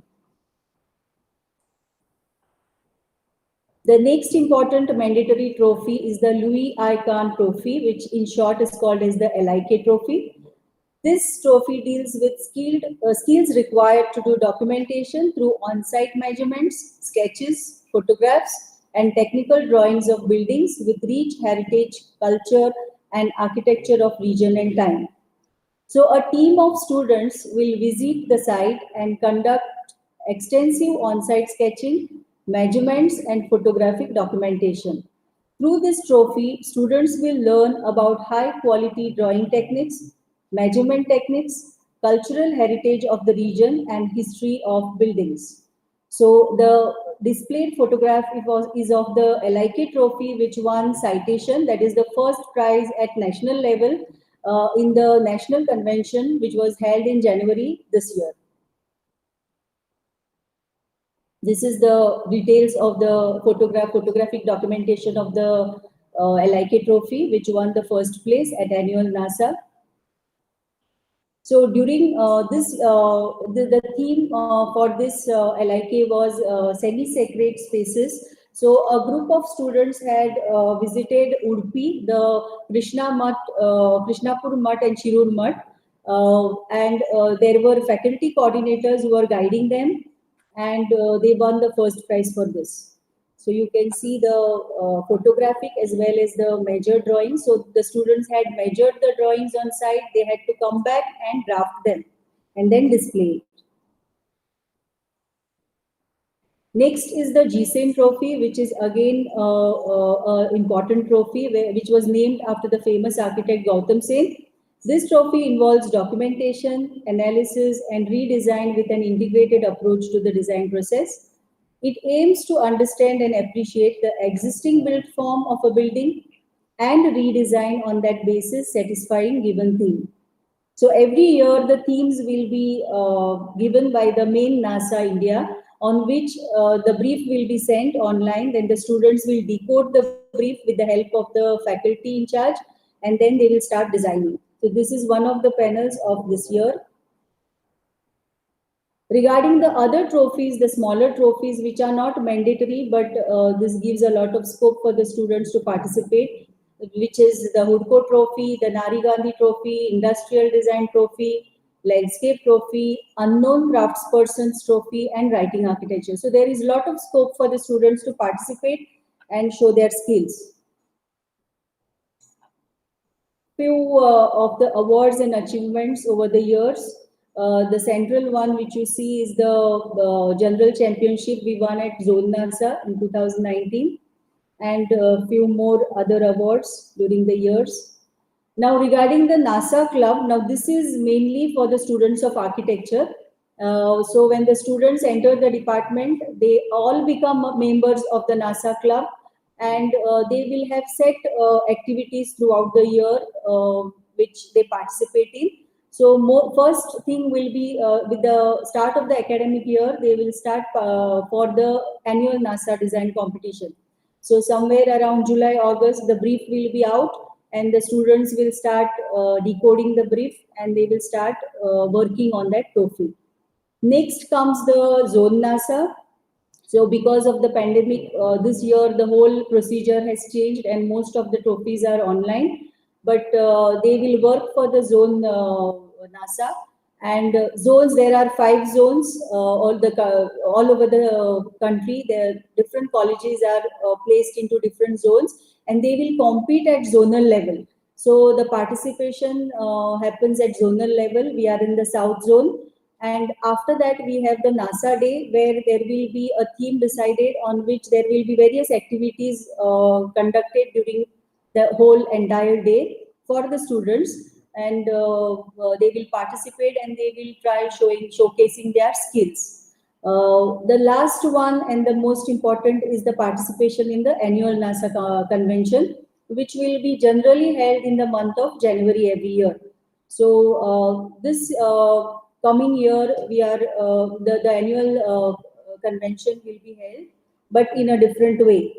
The next important mandatory trophy is the Louis I. Kahn trophy, which in short is called as the LIK trophy. This trophy deals with skills required to do documentation through on-site measurements, sketches, photographs, and technical drawings of buildings with rich heritage, culture, and architecture of region and time. So a team of students will visit the site and conduct extensive on-site sketching, measurements, and photographic documentation. Through this trophy, students will learn about high-quality drawing techniques, measurement techniques, cultural heritage of the region, and history of buildings. So the displayed photograph is of the LIK trophy, which won citation, that is the first prize at national level in the national convention, which was held in January this year. This is the details of the photographic documentation of the LIK trophy, which won the first place at annual NASA. So during the theme for this LIK was semi-sacred spaces. So a group of students had visited Udupi, the Krishnapur Mutt and Shirur Mutt, and there were faculty coordinators who were guiding them, and they won the first prize for this. So you can see the photographic as well as the measured drawings. So the students had measured the drawings on site. They had to come back and draft them and then display it. Next is the GSEN trophy, which is again an important trophy which was named after the famous architect Gautam Sen. This trophy involves documentation, analysis, and redesign with an integrated approach to the design process. It aims to understand and appreciate the existing built form of a building and redesign on that basis, satisfying given theme. So every year the themes will be given by the main NASA India, on which the brief will be sent online. Then the students will decode the brief with the help of the faculty in charge, and then they will start designing. So this is one of the panels of this year. Regarding the other trophies, the smaller trophies, which are not mandatory, but this gives a lot of scope for the students to participate, which is the Hudko Trophy, the Nari Gandhi Trophy, Industrial Design Trophy, Landscape Trophy, Unknown Craftsperson's Trophy, and Writing Architecture. So there is a lot of scope for the students to participate and show their skills. Few of the awards and achievements over the years. The central one which you see is the general championship we won at Zone NASA in 2019, and a few more other awards during the years. Now regarding the NASA club, now this is mainly for the students of architecture. So when the students enter the department, they all become members of the NASA club, and they will have set activities throughout the year which they participate in. So first thing will be with the start of the academic year, they will start for the annual NASA design competition. So somewhere around July, August, the brief will be out, and the students will start decoding the brief, and they will start working on that trophy. Next comes the Zone NASA. So because of the pandemic, this year the whole procedure has changed, and most of the trophies are online. But they will work for the Zone NASA. And zones, there are 5 zones all over the country. Different colleges are placed into different zones, and they will compete at zonal level. So the participation happens at zonal level. We are in the South Zone. And after that, we have the NASA Day, where there will be a theme decided on which there will be various activities conducted during the whole entire day for the students. And they will participate and they will try showcasing their skills. The last one and the most important is the participation in the annual NASA convention, which will be generally held in the month of January every year. So this coming year, we are the annual convention will be held, but in a different way.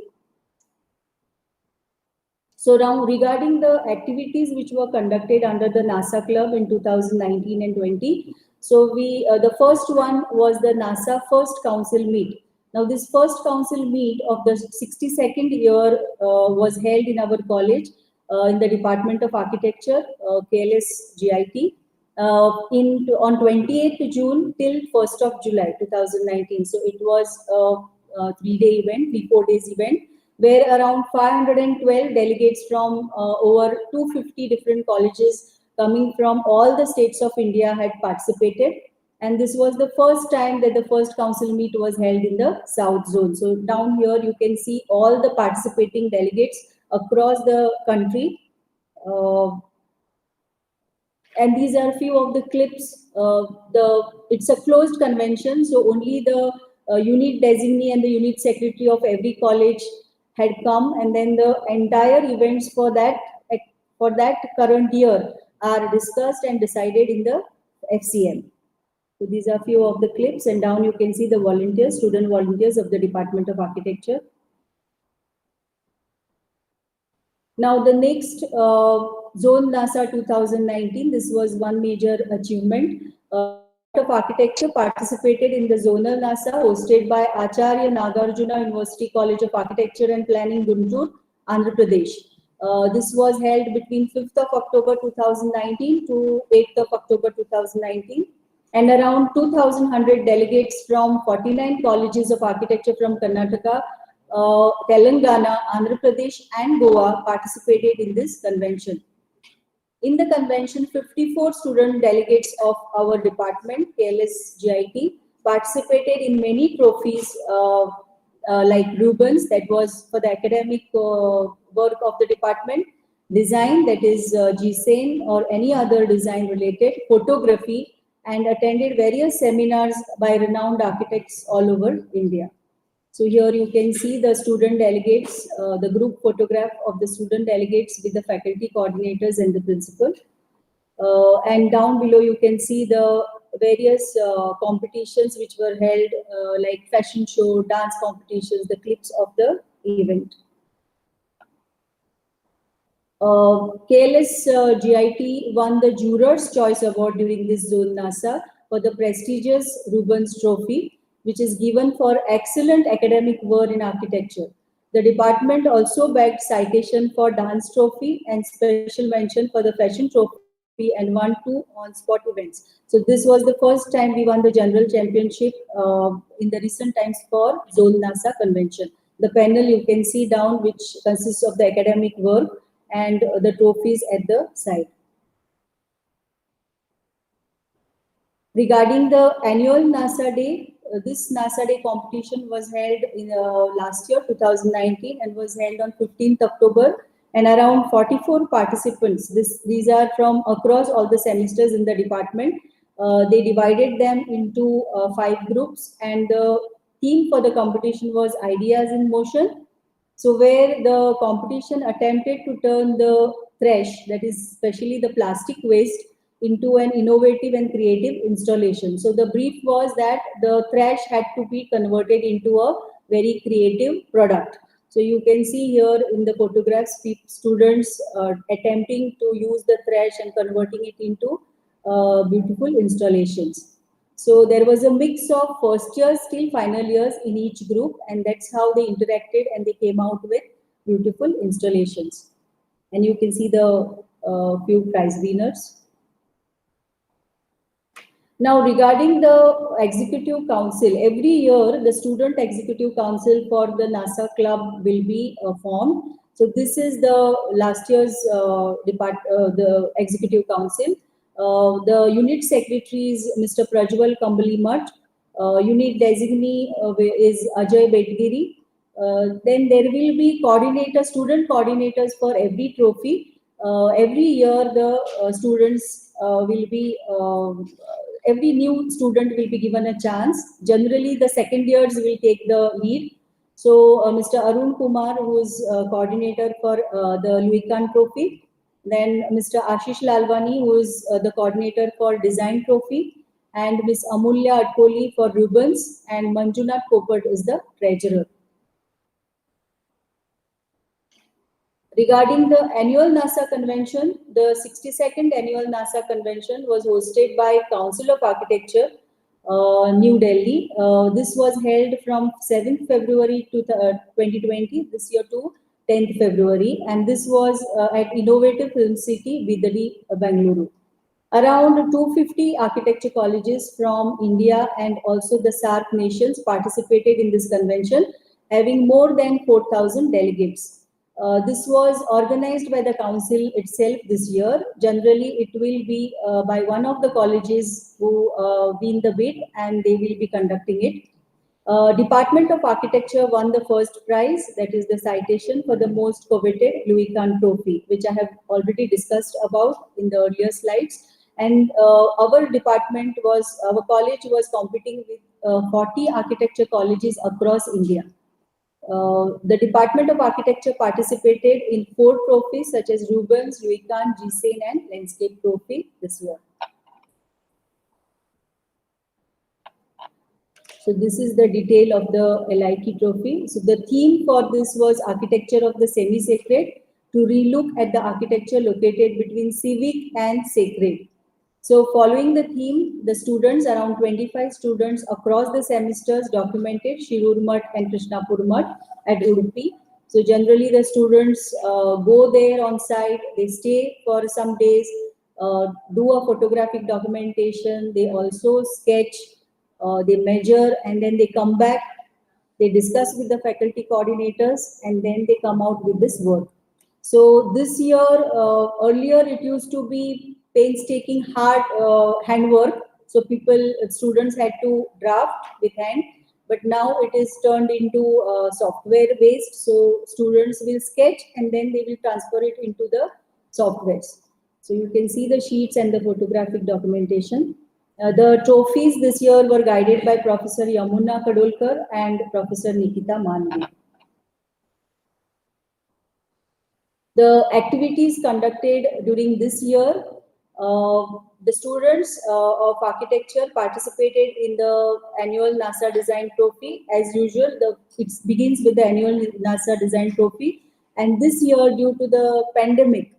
So now regarding the activities which were conducted under the NASA Club in 2019 and 20, so the first one was the NASA First Council Meet. Now this first council meet of the 62nd year was held in our college in the Department of Architecture, KLS GIT, on 28th June till 1st of July 2019. So it was a 3-day event, 4 days event, where around 512 delegates from over 250 different colleges coming from all the states of India had participated. And this was the first time that the first council meet was held in the South Zone. So down here you can see all the participating delegates across the country. And these are few of the clips. It's a closed convention, so only the unit designee and the unit secretary of every college had come, and then the entire events for that current year are discussed and decided in the FCM. So these are few of the clips, and down you can see the volunteers, student volunteers of the Department of Architecture. Now the next Zone NASA 2019, this was one major achievement. Of Architecture participated in the Zonal NASA hosted by Acharya Nagarjuna University College of Architecture and Planning, Guntur, Andhra Pradesh. This was held between 5th of October 2019 to 8th of October 2019. And around 2,100 delegates from 49 colleges of architecture from Karnataka, Telangana, Andhra Pradesh, and Goa participated in this convention. In the convention, 54 student delegates of our department, KLS GIT, participated in many trophies like Rubens, that was for the academic work of the department, design, that is GSAIN or any other design related, photography, and attended various seminars by renowned architects all over India. So here you can see the student delegates, the group photograph of the student delegates with the faculty coordinators and the principal. And down below you can see the various competitions which were held, like fashion show, dance competitions, the clips of the event. KLS GIT won the Jurors' Choice Award during this Zone NASA for the prestigious Rubens Trophy, which is given for excellent academic work in architecture. The department also bagged citation for Dance Trophy and special mention for the Fashion Trophy and won 2 on-spot events. So this was the first time we won the general championship in the recent times for Zone NASA convention. The panel you can see down, which consists of the academic work and the trophies at the side. Regarding the annual NASA Day, this NASA Day competition was held in last year, 2019, and was held on 15th October, and around 44 participants. These are from across all the semesters in the department. They divided them into 5 groups, and the theme for the competition was Ideas in Motion. So where the competition attempted to turn the trash, that is especially the plastic waste, into an innovative and creative installation. So the brief was that the trash had to be converted into a very creative product. So you can see here in the photographs, students attempting to use the trash and converting it into beautiful installations. So there was a mix of first years till final years in each group, and that's how they interacted and they came out with beautiful installations. And you can see the few prize winners. Now, regarding the executive council, every year the student executive council for the NASA club will be formed, So this is the last year's the executive council. The unit secretary is Mr. Prajwal Kambalimat. Unit designee is Ajay Betgiri. Then there will be student coordinators for every trophy. Every year the students will be, every new student will be given a chance. Generally the second years will take the lead. So Mr. Arun Kumar, who is coordinator for the Louis Kahn Trophy. Then Mr. Ashish Lalwani, who is the coordinator for Design Trophy. And Ms. Amulya Atkoli for Ribbons. And Manjunath Kopert is the treasurer. Regarding the annual NASA convention, the 62nd annual NASA convention was hosted by Council of Architecture, New Delhi. This was held from 7th February to 2020, this year to 10th February. And this was at Innovative Film City, Bidadi, Bangalore. Around 250 architecture colleges from India and also the SAARC nations participated in this convention, having more than 4,000 delegates. This was organized by the council itself this year. Generally, it will be by one of the colleges who win the bid, and they will be conducting it. Department of Architecture won the first prize, that is the citation for the most coveted Louis Kahn Trophy, which I have already discussed about in the earlier slides. And our college was competing with 40 architecture colleges across India. The Department of Architecture participated in 4 trophies such as Rubens, Louis Kahn, GSAIN and Landscape Trophy this year. So this is the detail of the LIK trophy. So the theme for this was Architecture of the Semi-Sacred, to relook at the architecture located between civic and sacred. So following the theme, the students, around 25 students across the semesters, documented Shirur Mutt and Krishnapur Mutt at Udupi. So generally the students go there on site, they stay for some days, do a photographic documentation, they also sketch, they measure, and then they come back, they discuss with the faculty coordinators, and then they come out with this work. So this year, earlier it used to be painstaking hard handwork. So students had to draft with hand, but now it is turned into software based. So students will sketch and then they will transfer it into the softwares. So you can see the sheets and the photographic documentation. The trophies this year were guided by Professor Yamuna Kadolkar and Professor Nikita Manvi. The activities conducted during this year, the students of architecture participated in the annual NASA Design Trophy. As usual, it begins with the annual NASA Design Trophy. And this year, due to the pandemic,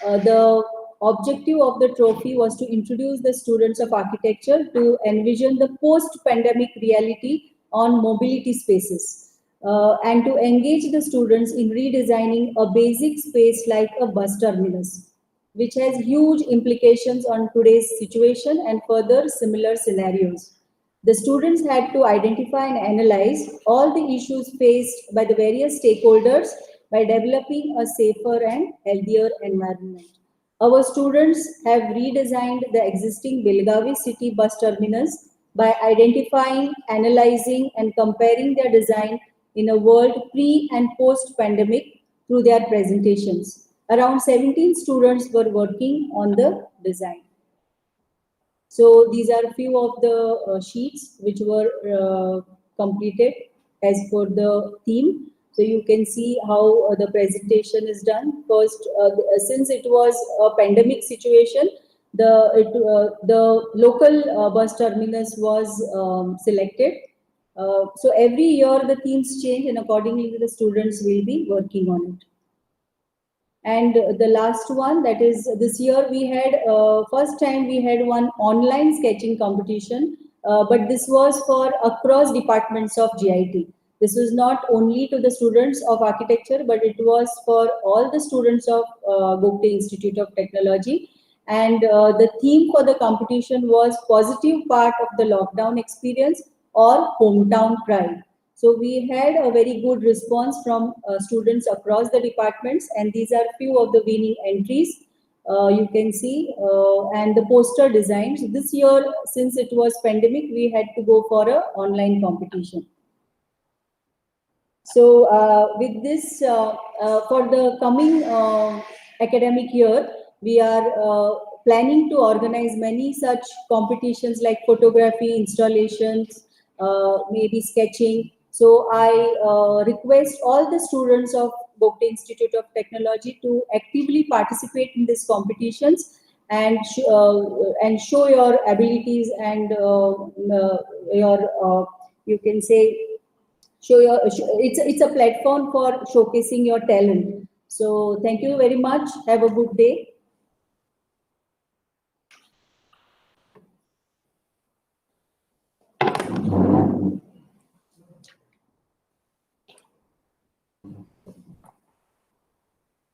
the objective of the trophy was to introduce the students of architecture to envision the post-pandemic reality on mobility spaces. And to engage the students in redesigning a basic space like a bus terminus, which has huge implications on today's situation and further similar scenarios. The students had to identify and analyze all the issues faced by the various stakeholders by developing a safer and healthier environment. Our students have redesigned the existing Belgavi city bus terminus by identifying, analyzing, and comparing their design in a world pre- and post-pandemic through their presentations. Around 17 students were working on the design. So these are a few of the sheets which were completed as per the theme. So you can see how the presentation is done. First, since it was a pandemic situation, the local bus terminus was selected. So every year the themes change and accordingly the students will be working on it. And the last one, that is this year we had, first time we had one online sketching competition, but this was for across departments of GIT. This was not only to the students of architecture, but it was for all the students of Gopte Institute of Technology. And the theme for the competition was positive part of the lockdown experience or hometown pride. So we had a very good response from students across the departments, and these are few of the winning entries. You can see, and the poster designs. This year, since it was pandemic, we had to go for a online competition. So with this, for the coming academic year, we are planning to organize many such competitions like photography, installations, maybe sketching. So I request all the students of Bhopal Institute of Technology to actively participate in these competitions and show your abilities and your you can say it's a platform for showcasing your talent. So thank you very much. Have a good day.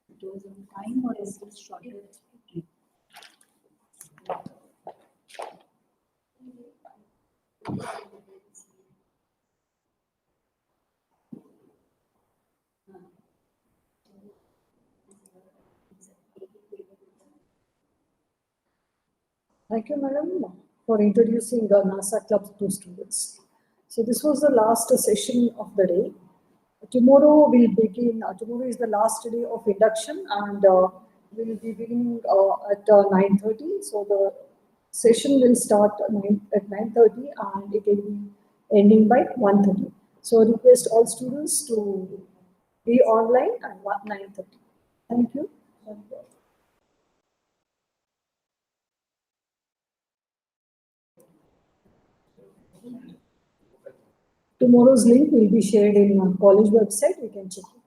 It was on time or is it shorter? Thank you, madam, for introducing the NASA Club to students. So this was the last session of the day. Tomorrow we'll begin, tomorrow is the last day of induction, and we'll be beginning at 9:30. So the session will start at 9:30 and it will be ending by 1:30. So I request all students to be online at 9:30. Thank you. Tomorrow's link will be shared in college website. You can check it.